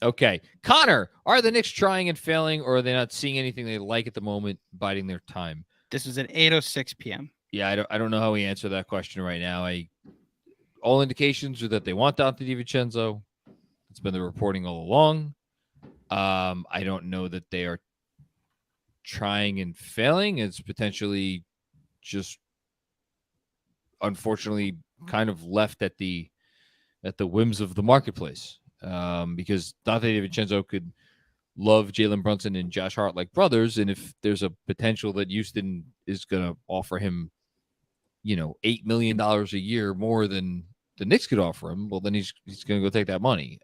Okay. Connor, are the Knicks trying and failing, or are they not seeing anything they like at the moment, biding their time? This is at 8:06 p.m. Yeah, I don't know how we answer that question right now. All indications are that they want Dante DiVincenzo. It's been the reporting all along. I don't know that they are trying and failing. It's potentially just, unfortunately, kind of left at the whims of the marketplace. Because Dante DiVincenzo could love Jalen Brunson and Josh Hart like brothers, and if there's a potential that Houston is going to offer him, $8 million a year more than the Knicks could offer him, well, then he's going to go take that money.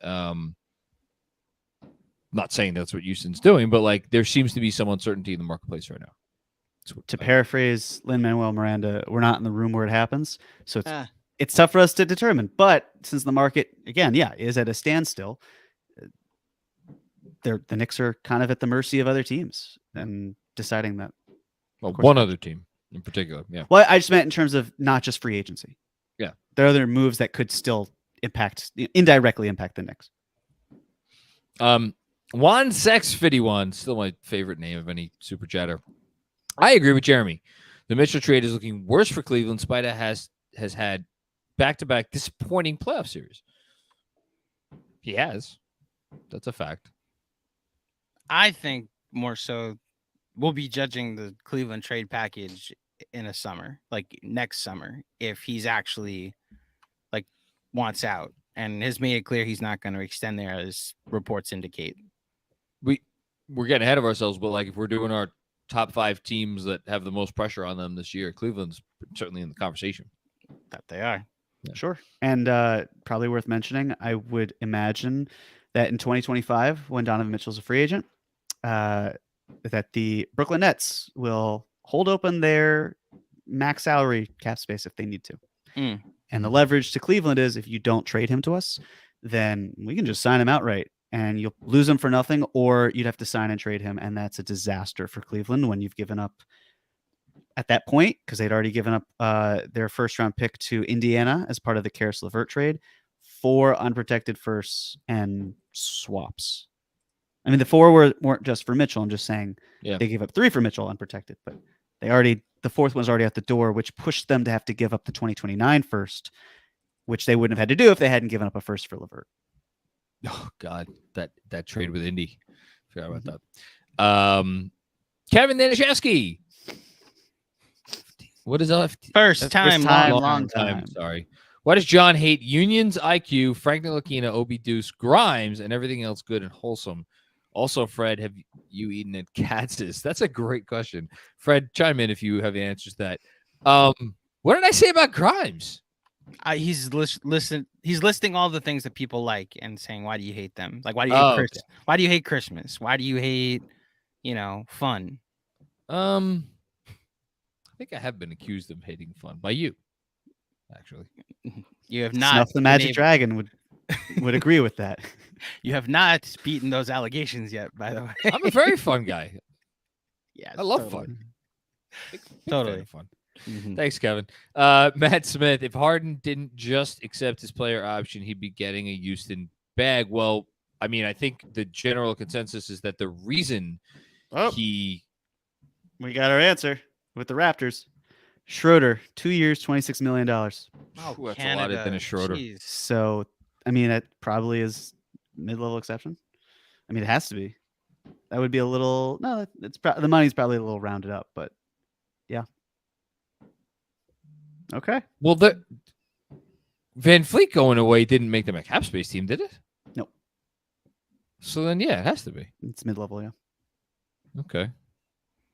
Not saying that's what Houston's doing, but like, there seems to be some uncertainty in the marketplace right now. To paraphrase Lin-Manuel Miranda, we're not in the room where it happens, so it's tough for us to determine. But since the market, again, is at a standstill, the Knicks are kind of at the mercy of other teams and deciding that. Well, one other team in particular, yeah. Well, I just meant in terms of not just free agency. Yeah. There are other moves that could still indirectly impact the Knicks. Juan Sex 51, still my favorite name of any super chatter. I agree with Jeremy. The Mitchell trade is looking worse for Cleveland. Spida has had back-to-back disappointing playoff series. He has. That's a fact. I think more so we'll be judging the Cleveland trade package in a summer, like next summer, if he's actually like wants out and has made it clear he's not going to extend there, as reports indicate. We're getting ahead of ourselves, but like if we're doing our top 5 teams that have the most pressure on them this year, Cleveland's certainly in the conversation. That they are. Yeah. Sure. And probably worth mentioning, I would imagine that in 2025, when Donovan Mitchell's a free agent, that the Brooklyn Nets will hold open their max salary cap space if they need to. And the leverage to Cleveland is, if you don't trade him to us, then we can just sign him outright and you'll lose him for nothing, or you'd have to sign and trade him. And that's a disaster for Cleveland when you've given up at that point, because they'd already given up their first round pick to Indiana as part of the Karis LeVert trade, 4 unprotected firsts and swaps. I mean, the 4 weren't just for Mitchell. I'm just saying they gave up 3 for Mitchell unprotected, but the 4th one's already out the door, which pushed them to have to give up the 2029 first, which they wouldn't have had to do if they hadn't given up a first for LeVert. Oh God, that trade with Indy. Forgot about that. Kevin Danishevsky. What is that? First time, long time. Sorry. Why does John hate Unions, IQ, Frank Ntilikina, Obi Deuce, Grimes, and everything else good and wholesome? Also, Fred, have you eaten at Katz's? That's a great question. Fred, chime in if you have the answers to that. What did I say about Grimes? He's listing all the things that people like and saying, why do you hate them? Like, why do you hate Christmas? Okay. Why do you hate Christmas? Why do you hate, fun? I think I have been accused of hating fun by you, actually. You have not. Snuff the Magic Dragon would agree with that. You have not beaten those allegations yet, by the way. I'm a very fun guy. Yeah, I love fun. Big totally fun. Mm-hmm. Thanks, Kevin. Matt Smith, if Harden didn't just accept his player option, he'd be getting a Houston bag. Well, I mean, I think the general consensus is that the reason we got our answer with the Raptors. Schroeder, 2 years, $26 million. Oh, that's a lot of Dennis Schroeder. Jeez. So, I mean, that probably is mid-level exception. I mean, it has to be. That would be a little. No, the money's probably a little rounded up, but yeah. Okay. Well, the Van Fleet going away didn't make them a cap space team, did it? Nope. So then, yeah, it has to be. It's mid-level, yeah. Okay.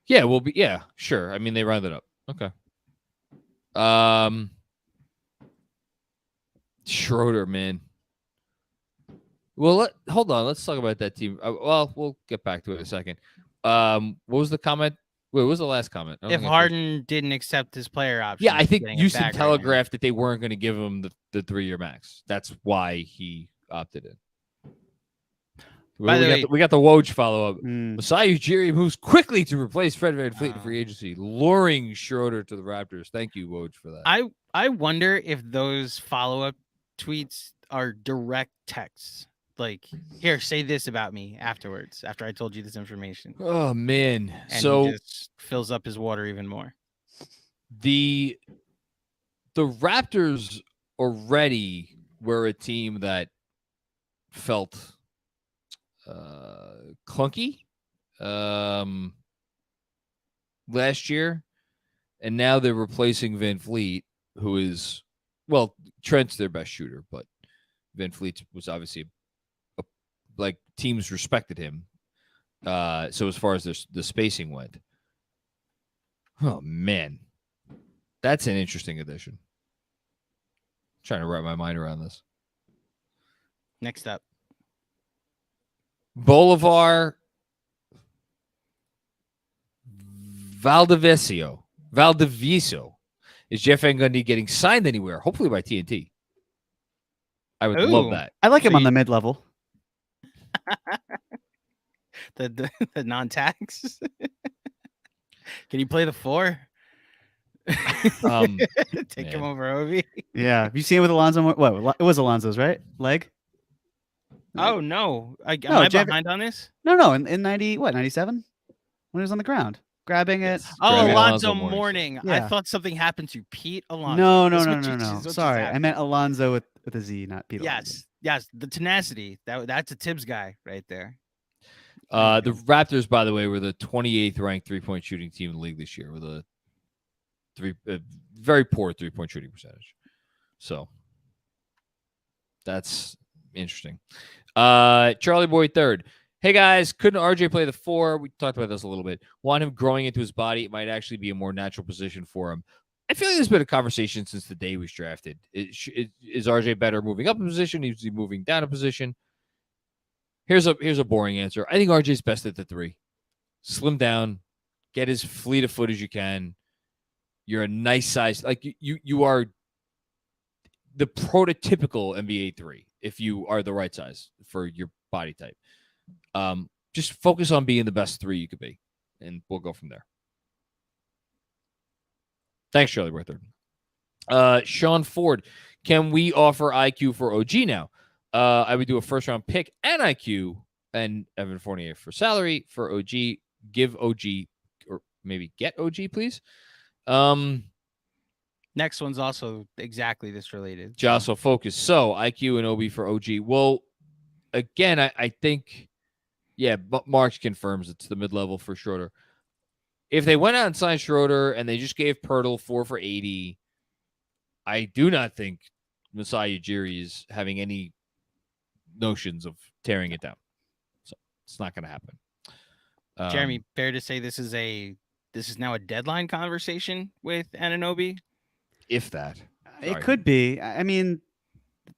Yeah, sure. I mean, they rounded up. Okay. Schroeder, man. Well, hold on. Let's talk about that team. Well, we'll get back to it in a second. What was the comment? Wait, what was the last comment? If Harden didn't accept his player option. Yeah, I think Houston telegraphed that they weren't going to give him the 3-year max. That's why he opted in. We got the Woj follow-up. Masai Ujiri moves quickly to replace Fred VanVleet in free agency, luring Schroeder to the Raptors. Thank you, Woj, for that. I wonder if those follow-up tweets are direct texts. Like, here, say this about me afterwards, after I told you this information. Oh, man. And so he just fills up his water even more. The Raptors already were a team that felt clunky last year, and now they're replacing Van Fleet, who is, well, Trent's their best shooter, but Van Fleet was obviously like teams respected him. So as far as the spacing went, oh man, that's an interesting addition. I'm trying to wrap my mind around this. Next up, Bolivar Valdiviso. Is Jeff Van Gundy getting signed anywhere? Hopefully by TNT. I would love that. I like him on the mid-level. the non-tax. Can you play the 4? Take him over Obi. Yeah. Have you seen it with Alonzo? What? It was Alonzo's, right? Leg? Oh, no. Am I behind on this? No. In 97? When he was on the ground. grabbing it. Yes. Oh, Grabbing Alonzo Alonzo Mourning. I Yeah. thought something happened to Pete Alonso. No. Is what just Sorry, I happened. meant Alonzo with a Z, not Pete. Alonso. Yes, the tenacity. That's a Tibbs guy right there. The Raptors, by the way, were the 28th ranked 3-point shooting team in the league this year with a very poor 3-point shooting percentage. So that's interesting. Charlie Boy third. Hey guys, couldn't RJ play the 4? We talked about this a little bit. Want him growing into his body. It might actually be a more natural position for him. I feel like there's been a conversation since the day he was drafted. Is RJ better moving up a position? Is he moving down a position? Here's a boring answer. I think RJ's best at the 3. Slim down, get as fleet of foot as you can. You're a nice size. Like you are the prototypical NBA 3 if you are the right size for your body type. Just focus on being the best 3 you could be, and we'll go from there. Thanks, Charlie Worthard. Sean Ford, can we offer IQ for OG now? I would do a first-round pick and IQ and Evan Fournier for salary for OG. Give OG, or maybe get OG, please. Next one's also exactly this related. Josso focus. So IQ and OB for OG. Well, again, I think, yeah, but Marks confirms it's the mid-level for Schroeder. If they went out and signed Schroeder and they just gave Pirtle 4 for 80, I do not think Masai Ujiri is having any notions of tearing it down. So it's not going to happen. Jeremy, fair to say this is now a deadline conversation with Anunoby? If that. Sorry. It could be. I mean,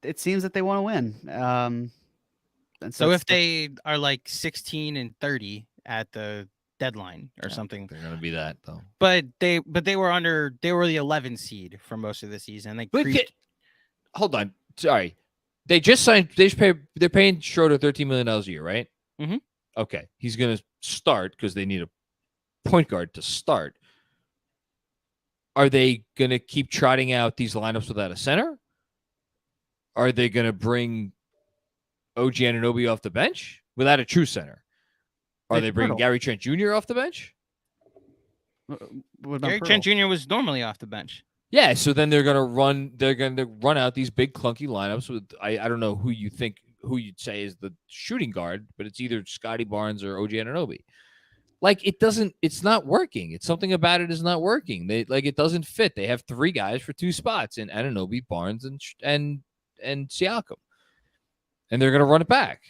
it seems that they want to win. And So if they are like 16 and 30 at the deadline or something, They're going to be that, though. but they were the 11 seed for most of the season. They creeped. Hold on. Sorry. They just signed. They're paying Schroeder $13 million a year, right? Mm-hmm. Okay. He's going to start because they need a point guard to start. Are they going to keep trotting out these lineups without a center? Are they going to bring OG Anunoby off the bench without a true center? Are they bringing Gary Trent Jr. off the bench? Gary Trent Jr. was normally off the bench. Yeah, so then they're gonna run out these big clunky lineups with I don't know who you'd say is the shooting guard, but it's either Scotty Barnes or OG Anunoby. Like it's not working. It's something about it is not working. It doesn't fit. They have 3 guys for 2 spots in Anunoby, Barnes, and Siakam. And they're gonna run it back.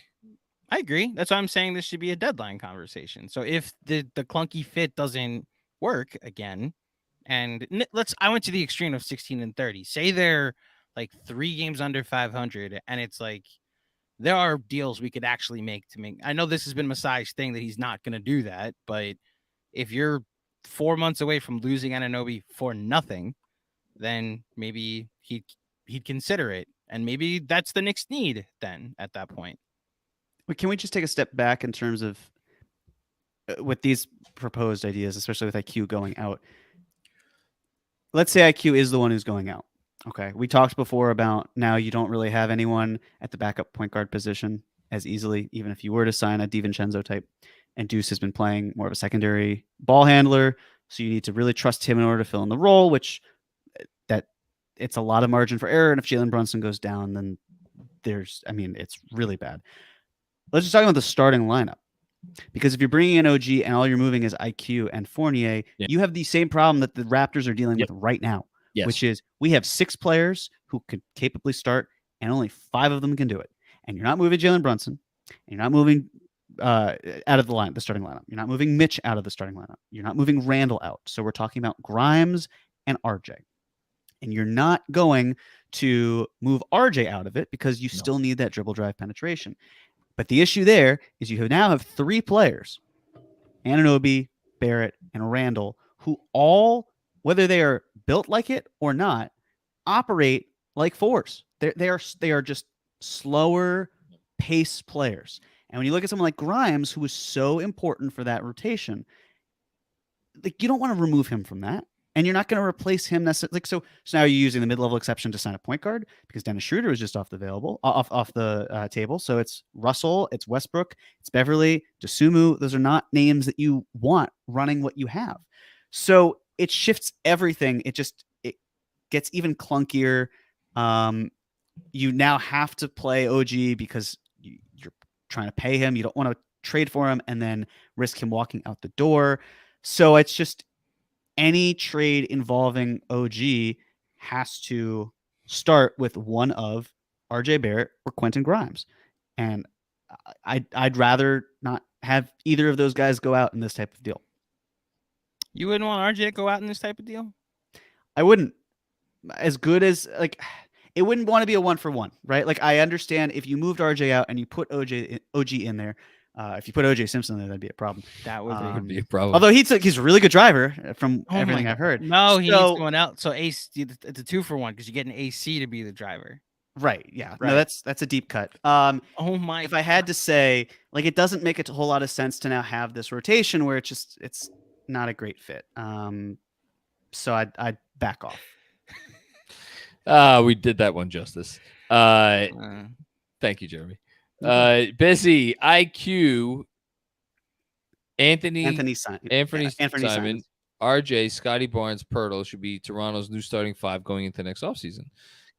I agree. That's why I'm saying this should be a deadline conversation. So if the clunky fit doesn't work again, and I went to the extreme of 16 and 30. Say they're like 3 games under 500, and it's like there are deals we could actually make. I know this has been Masai's thing that he's not going to do that, but if you're 4 months away from losing Anunoby for nothing, then maybe he'd consider it, and maybe that's the Knicks' need then at that point. Can we just take a step back in terms of with these proposed ideas, especially with IQ going out? Let's say IQ is the one who's going out. Okay. We talked before about now you don't really have anyone at the backup point guard position as easily, even if you were to sign a DiVincenzo type. And Deuce has been playing more of a secondary ball handler. So you need to really trust him in order to fill in the role, which it's a lot of margin for error. And if Jalen Brunson goes down, then it's really bad. Let's just talk about the starting lineup. Because if you're bringing in OG and all you're moving is IQ and Fournier, you have the same problem that the Raptors are dealing with right now, which is we have 6 players who could capably start, and only 5 of them can do it. And you're not moving Jalen Brunson, and you're not moving out of the starting lineup. You're not moving Mitch out of the starting lineup. You're not moving Randall out. So we're talking about Grimes and RJ. And you're not going to move RJ out of it because you still need that dribble drive penetration. But the issue there is you now have 3 players, Anunoby, Barrett, and Randall, who all, whether they are built like it or not, operate like 4s. They are just slower pace players. And when you look at someone like Grimes, who is so important for that rotation, like you don't want to remove him from that. And you're not going to replace him necessarily. Like so now you're using the mid-level exception to sign a point guard because Dennis Schroeder is just off the table. So it's Russell, it's Westbrook, it's Beverly, Dosunmu. Those are not names that you want running what you have. So it shifts everything. It gets even clunkier. You now have to play OG because you're trying to pay him. You don't want to trade for him and then risk him walking out the door. So it's just any trade involving OG has to start with one of RJ Barrett or Quentin Grimes. And I'd rather not have either of those guys go out in this type of deal. You wouldn't want RJ to go out in this type of deal? I wouldn't. As good as it wouldn't want to be a 1-for-1, right? Like I understand if you moved RJ out and you put OG in there. If you put OJ Simpson there, that'd be a problem. That would be a problem. Although he's a really good driver from everything I've heard. No, he needs going out. So it's a 2-for-1 because you get an AC to be the driver. Right. Yeah. Right. No, that's a deep cut. Oh my! If I had to say, like, it doesn't make a whole lot of sense to now have this rotation where it's not a great fit. So I'd back off. We did that one justice. Thank you, Jeremy. Busy IQ. Anthony Simon, RJ, Scotty Barnes, Pirtle should be Toronto's new starting 5 going into next offseason.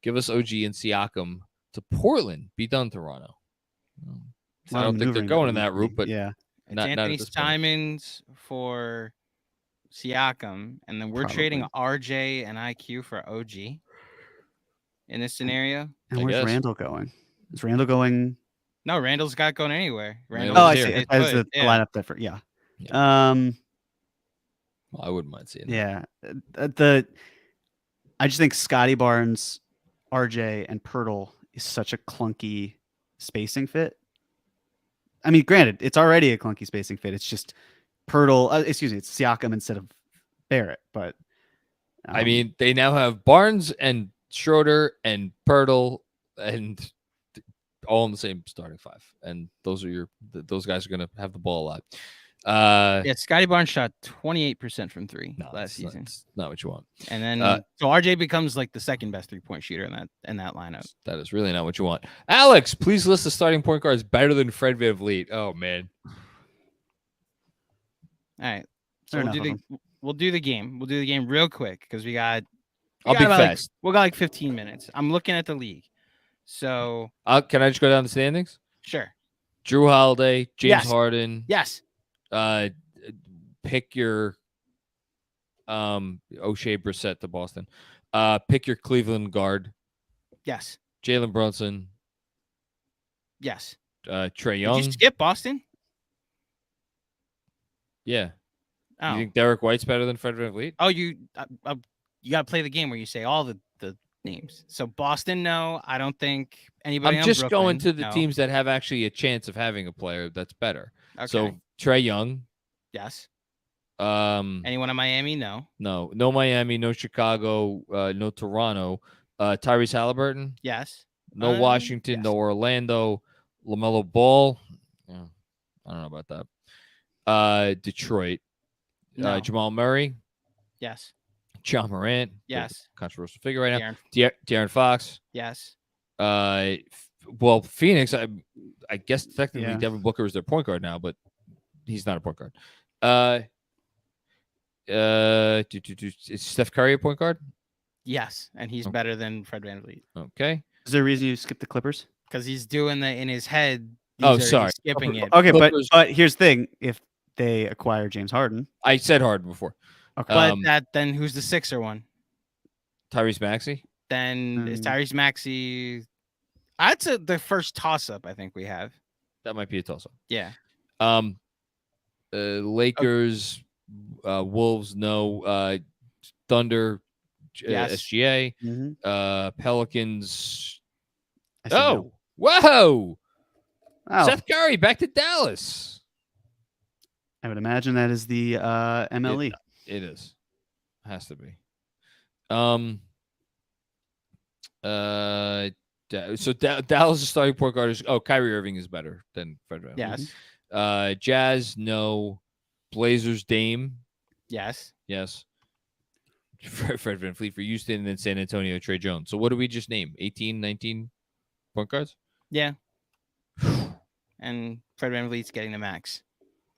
Give us OG and Siakam to Portland. Be done, Toronto. I don't think they're going in that route, but yeah, it's Anthony Simons for Siakam, and then we're trading RJ and IQ for OG in this scenario. And where's Randall going? Is Randall going? No, Randall's not going anywhere. I see. As the lineup different. Yeah. Well, I wouldn't mind seeing that. Yeah. I just think Scotty Barnes, RJ, and Pirtle is such a clunky spacing fit. I mean, granted, it's already a clunky spacing fit. It's just Pirtle. It's Siakam instead of Barrett. But I mean, they now have Barnes and Schroeder and Pirtle and all in the same starting 5, and those guys are going to have the ball a lot. Scotty Barnes shot 28% from 3 last season. That's not what you want. And then so RJ becomes like the second best 3-point shooter in that lineup. That is really not what you want. Alex, please list the starting point guards better than Fred VanVleet. Oh man. All right. So we'll do the game. We'll do the game real quick because we got fast. We got like 15 minutes. I'm looking at the league. So can I just go down the standings? Sure. Drew Holiday, James Harden. Yes. Pick your O'Shea Brissett to Boston. Pick your Cleveland guard. Yes. Jalen Brunson. Yes. Trae Young. Did you skip Boston? Yeah. Oh. You think Derek White's better than Fred VanVleet? Oh, you got to play the game where you say all the names. So Boston, no. I don't think anybody. I'm just Brooklyn, going to the teams that have actually a chance of having a player that's better. Okay. So Trae Young. Yes. Anyone in Miami? No. No Miami, no Chicago, no Toronto. Tyrese Halliburton? Yes. No Washington, no Orlando. LaMelo Ball? Yeah, I don't know about that. Detroit. No. Jamal Murray? Yes. John Morant? Yes. Controversial figure right now. De'Aaron Fox? Yes. Well, Phoenix, I guess technically Devin Booker is their point guard now, but he's not a point guard. Is Steph Curry a point guard? Yes, and he's better than Fred VanVleet. Okay. Is there a reason you skipped the Clippers? Because he's doing in his head. Sorry. He's skipping it. Okay, but here's the thing: if they acquire James Harden, I said Harden before. Okay. But then who's the Sixer one? Tyrese Maxey. Then is Tyrese Maxey? That's the first toss-up I think we have. That might be a toss-up. Yeah. Lakers, Wolves, no. Thunder, SGA. Mm-hmm. Pelicans. No. Whoa! Seth Curry back to Dallas. I would imagine that is the MLE. It is. Has to be. So Dallas' starting point guard is Kyrie Irving is better than Fred VanVleet. Yes. Jazz, no. Blazers, Dame. Yes. Yes. Fred VanVleet for Houston, and then San Antonio, Trey Jones. So what do we just name? 18, 19 point guards? Yeah. And Fred VanVleet's getting the max.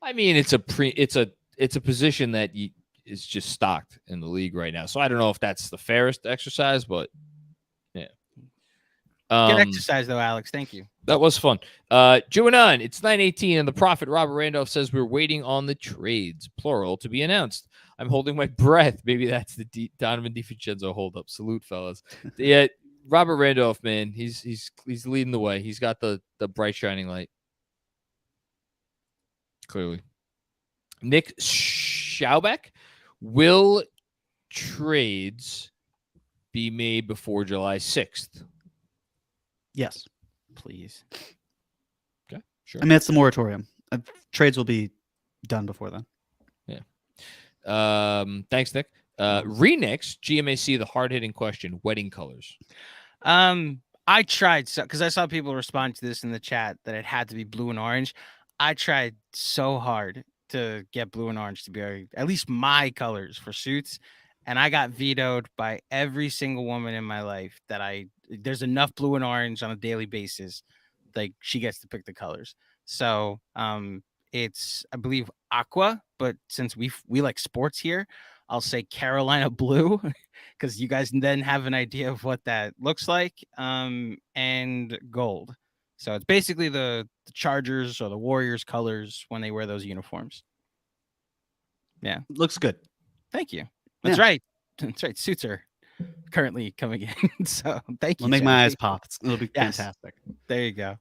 I mean, it's a position that is just stocked in the league right now. So I don't know if that's the fairest exercise, but yeah. Good exercise though, Alex. Thank you. That was fun. Juanon, it's 9:18, and the prophet Robert Randolph says we're waiting on the trades, plural, to be announced. I'm holding my breath. Maybe that's the Donovan DiVincenzo hold up. Salute, fellas. Yeah, Robert Randolph, man, he's leading the way. He's got the bright shining light. Clearly. Nick Schaubeck, will trades be made before July 6th? Yes. Please. Okay, sure. I mean, it's the moratorium. Trades will be done before then. Yeah. Thanks, Nick. Renix, GMAC, the hard-hitting question, wedding colors. I tried because I saw people respond to this in the chat that it had to be blue and orange. I tried so hard to get blue and orange to be at least my colors for suits, and I got vetoed by every single woman in my life that there's enough blue and orange on a daily basis. Like, she gets to pick the colors. So it's, I believe, aqua, but since we like sports here, I'll say Carolina blue because you guys then have an idea of what that looks like, and gold. So it's basically the Chargers or the Warriors colors when they wear those uniforms. Yeah. Looks good. Thank you. That's right. That's right. Suits are currently coming in. So thank you. It'll make my eyes pop. It'll be fantastic. There you go.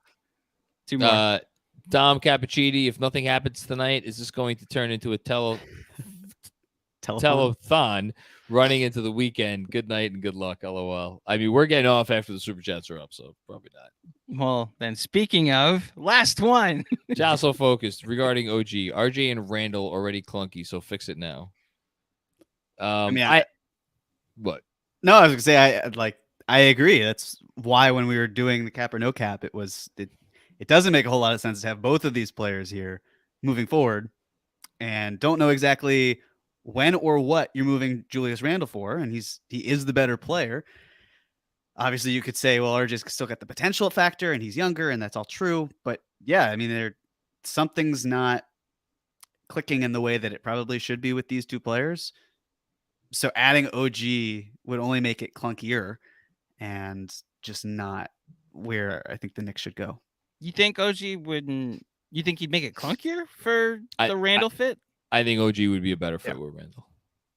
Two more. Dom Cappuccini, if nothing happens tonight, is this going to turn into a telethon running into the weekend? Good night and good luck. LOL. I mean, we're getting off after the super chats are up, so probably not. Well, then speaking of, last one. Jostle focused regarding OG. RJ and Randall already clunky, so fix it now. What? No, I was gonna say I agree. That's why when we were doing the cap or no cap, it doesn't make a whole lot of sense to have both of these players here moving forward, and don't know exactly when or what you're moving Julius Randle for, and he is the better player. Obviously, you could say, well, RJ's still got the potential factor, and he's younger, and that's all true. But yeah, I mean, something's not clicking in the way that it probably should be with these two players. So adding OG would only make it clunkier, and just not where I think the Knicks should go. You think OG wouldn't? You think he'd make it clunkier for the Randall fit? I think OG would be a better fit with Randall.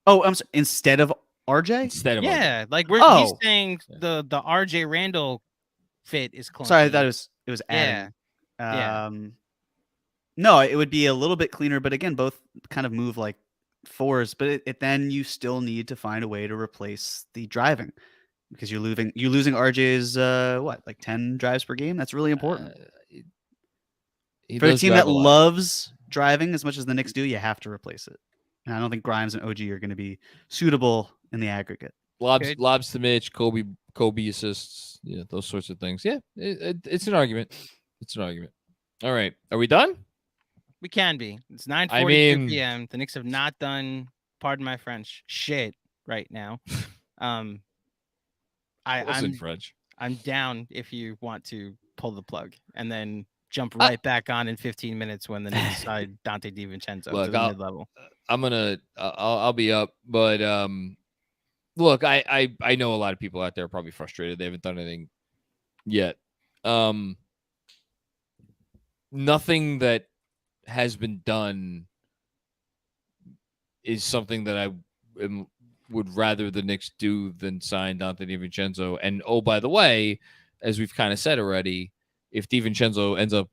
Oh, I'm sorry. Instead of RJ? Instead of RJ. Like he's saying the RJ Randall fit is clunky. Sorry, I thought it was adding. Yeah. No, it would be a little bit cleaner, but again, both kind of move like fours, but then you still need to find a way to replace the driving, because you're losing RJ's like 10 drives per game. That's really important. For a team that loves driving as much as the Knicks do, you have to replace it. And I don't think Grimes and OG are going to be suitable in the aggregate. Lobs to Mitch, Kobe assists, those sorts of things. Yeah, it's an argument. All right, are we done? We can be. It's 9:42 p.m. The Knicks have not done, pardon my French, shit right now. I'm French. I'm down if you want to pull the plug and then jump right back on in 15 minutes when the Knicks decide Dante DiVincenzo to the mid-level. I'll be up, but look, I know a lot of people out there are probably frustrated. They haven't done anything yet. Nothing that has been done is something that I would rather the Knicks do than sign Dante DiVincenzo. And oh, by the way, as we've kind of said already, if DiVincenzo ends up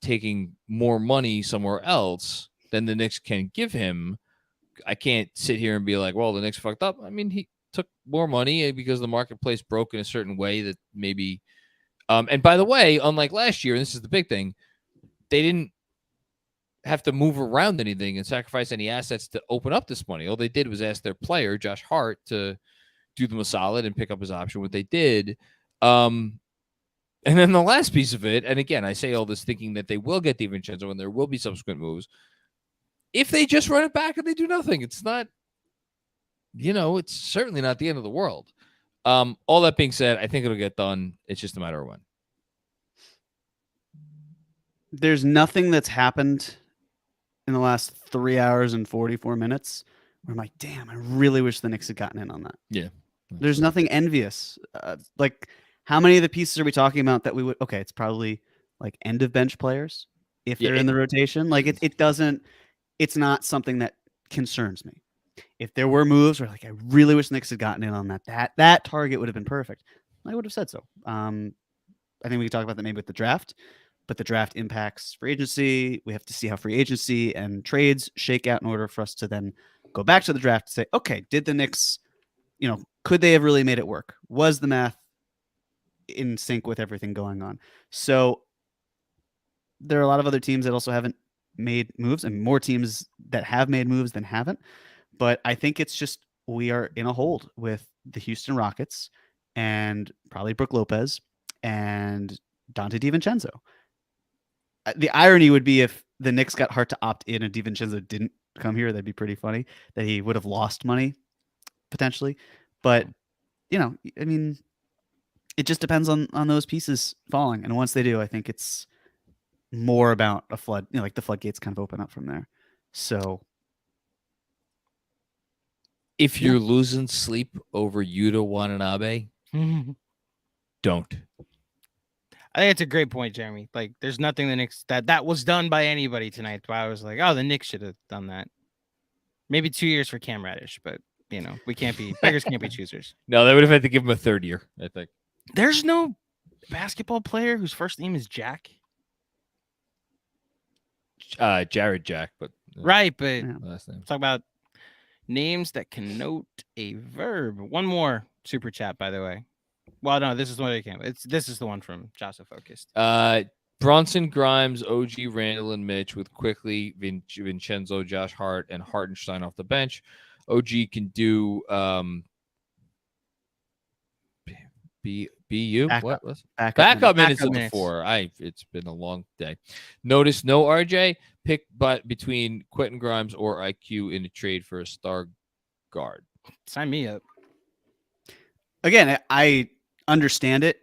taking more money somewhere else than the Knicks can give him, I can't sit here and be like, well, the Knicks fucked up. I mean, he took more money because the marketplace broke in a certain way that maybe. And by the way, unlike last year, and this is the big thing, they didn't have to move around anything and sacrifice any assets to open up this money. All they did was ask their player, Josh Hart, to do them a solid and pick up his option, what they did. And then the last piece of it, and again, I say all this thinking that they will get DiVincenzo and there will be subsequent moves. If they just run it back and they do nothing, it's not it's certainly not the end of the world. All that being said, I think it'll get done. It's just a matter of when. There's nothing that's happened in the last 3 hours and 44 minutes where I'm like, damn, I really wish the Knicks had gotten in on that. Yeah. There's nothing envious. Like, how many of the pieces are we talking about that we would? Okay, it's probably like end of bench players if they're in the rotation. Like it doesn't. It's not something that concerns me. If there were moves where like I really wish the Knicks had gotten in on that target would have been perfect. I would have said so. I think we could talk about that maybe with the draft, but the draft impacts free agency. We have to see how free agency and trades shake out in order for us to then go back to the draft and say, okay, did the Knicks, could they have really made it work? Was the math in sync with everything going on? So there are a lot of other teams that also haven't made moves, and more teams that have made moves than haven't. But I think it's just we are in a hold with the Houston Rockets and probably Brook Lopez and Dante DiVincenzo. The irony would be if the Knicks got hard to opt in and DiVincenzo didn't come here. That'd be pretty funny that he would have lost money potentially. But, I mean, it just depends on those pieces falling. And once they do, I think it's more about a flood, like the floodgates kind of open up from there. So if you're losing sleep over Yuta Watanabe, don't. I think it's a great point, Jeremy. Like, there's nothing the Knicks that was done by anybody tonight. Why I was like, oh, the Knicks should have done that. Maybe 2 years for Cam Reddish, but we can't be beggars can't be choosers. No, they would have had to give him a third year, I think. There's no basketball player whose first name is Jack. Jared Jack, but Right, but last name. Talk about names that connote a verb. One more super chat, by the way. Well, no, this is the one I came. This is the one from Jasa Focused. Bronson, Grimes, OG, Randall, and Mitch with Quickly, Vincenzo, Josh Hart, and Hartenstein off the bench. OG can do BU. Backup. What? Backup minutes at the 4. It's been a long day. Notice no RJ. Pick but between Quentin Grimes or IQ in a trade for a star guard. Sign me up. Again, I understand it.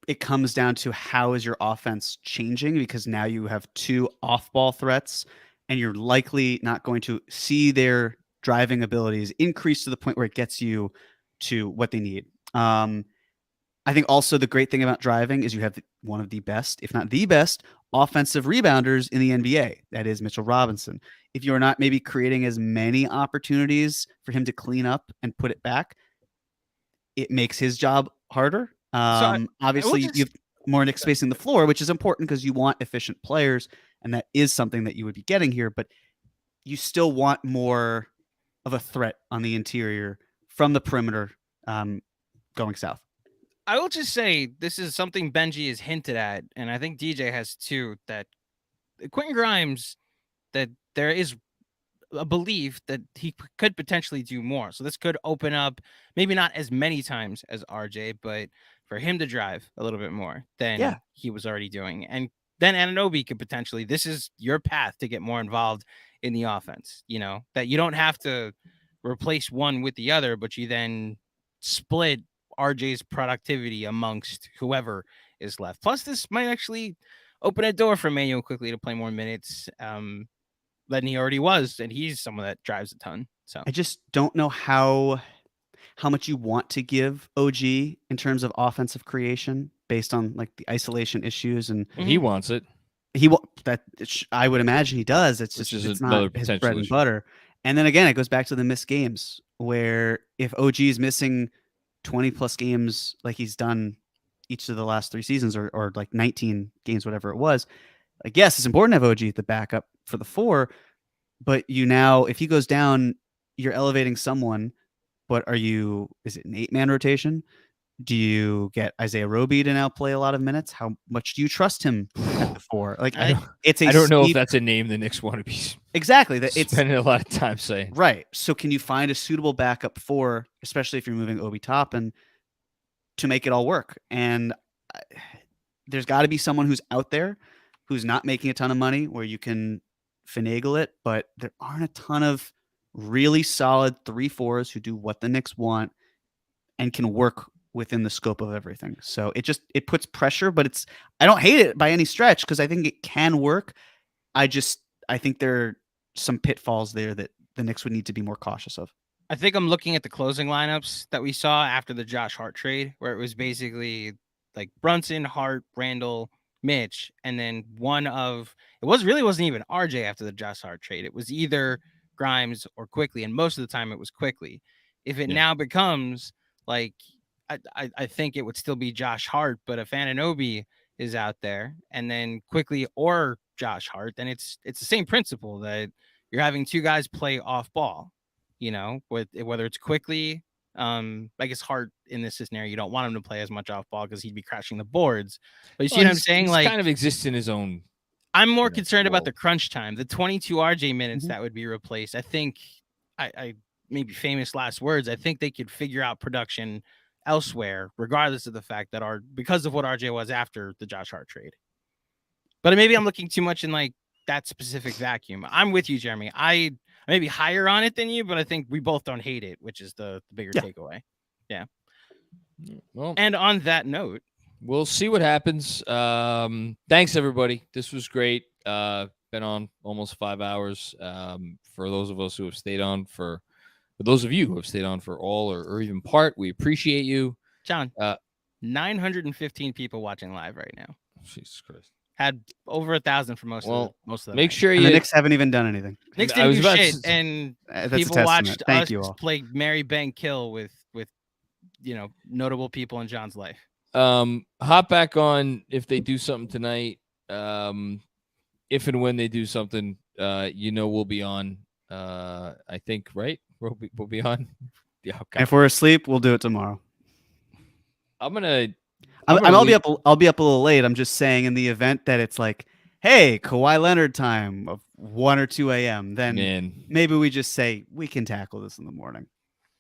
It comes down to how is your offense changing, because now you have 2 off-ball threats and you're likely not going to see their driving abilities increase to the point where it gets you to what they need. I think also the great thing about driving is you have one of the best, if not the best, offensive rebounders in the NBA. That is Mitchell Robinson. If you're not maybe creating as many opportunities for him to clean up and put it back, it makes his job harder. Obviously, you have more Knicks spacing the floor, which is important because you want efficient players, and that is something that you would be getting here. But you still want more of a threat on the interior from the perimeter going south. I will just say this is something Benji has hinted at, and I think DJ has too, that Quentin Grimes, that there is a belief that he could potentially do more. So this could open up, maybe not as many times as RJ, but for him to drive a little bit more than he was already doing. And then Anunoby could potentially, this is your path to get more involved in the offense, that you don't have to replace one with the other, but you then split RJ's productivity amongst whoever is left. Plus, this might actually open a door for Emmanuel Quickly to play more minutes than he already was, and he's someone that drives a ton. So I just don't know how much you want to give OG in terms of offensive creation based on like the isolation issues, and he wants it. I would imagine he does. It's just it's not his bread and butter. And then again, it goes back to the missed games, where if OG is missing 20 plus games like he's done each of the last 3 seasons, or like 19 games, whatever it was, like, yes, it's important to have OG at the backup for the 4, but if he goes down, you're elevating someone, but is it an 8-man rotation? Do you get Isaiah Roby to now play a lot of minutes? How much do you trust him at the 4? Like, I don't know if that's a name the Knicks want to be spending a lot of time saying. Right. So can you find a suitable backup 4, especially if you're moving Obi Toppin, to make it all work? And there's got to be someone who's out there who's not making a ton of money where you can finagle it, but there aren't a ton of really solid 3-4s who do what the Knicks want and can work within the scope of everything. So it puts pressure, but I don't hate it by any stretch because I think it can work. I think there are some pitfalls there that the Knicks would need to be more cautious of. I think I'm looking at the closing lineups that we saw after the Josh Hart trade, where it was basically like Brunson, Hart, Randall, Mitch, and then wasn't even RJ after the Josh Hart trade. It was either Grimes or Quickly, and most of the time it was Quickly. If it now becomes like, I think it would still be Josh Hart, but if Anunoby is out there and then Quickly or Josh Hart, then it's the same principle that you're having two guys play off ball. With whether it's Quickly, I guess Hart in this scenario, you don't want him to play as much off ball because he'd be crashing the boards. But you see what I'm saying? He like, kind of exists in his own. I'm more concerned about the crunch time, the 22 RJ minutes Mm-hmm. that would be replaced. I think, I maybe famous last words. I think they could figure out production elsewhere, regardless of the fact that because of what RJ was after the Josh Hart trade. But maybe I'm looking too much in like that specific vacuum. I'm with you, Jeremy. I may be higher on it than you, but I think we both don't hate it, which is the bigger takeaway. Yeah. Well, and on that note, we'll see what happens. Thanks everybody. This was great. Been on almost 5 hours. For those of us who have stayed on for those of you who have stayed on for all or even part, we appreciate you. John, 915 people watching live right now. Jesus Christ. Had over 1,000 for most of them. Make sure the Knicks haven't even done anything. Knicks didn't do shit, and that's people watched Thank us you all. play Mary Bank Kill with notable people in John's life. Hop back on if they do something tonight. If and when they do something, we'll be on. I think, right? We'll be on. Yeah. Okay. If we're asleep, we'll do it tomorrow. I'll be up a little late. I'm just saying, in the event that it's like, hey, Kawhi Leonard time of 1 or 2 a.m., then maybe we just say we can tackle this in the morning.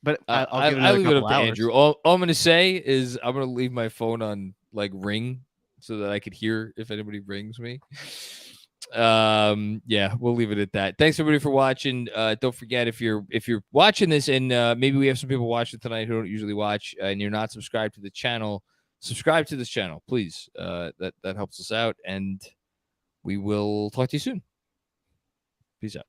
But I'll give it another couple hours. Andrew. All I'm going to say is I'm going to leave my phone on like ring so that I could hear if anybody rings me. Yeah, we'll leave it at that. Thanks everybody for watching. Don't forget, if you're watching this, and maybe we have some people watching tonight who don't usually watch, and you're not subscribed to the channel, subscribe to this channel, please. That helps us out, and we will talk to you soon. Peace out.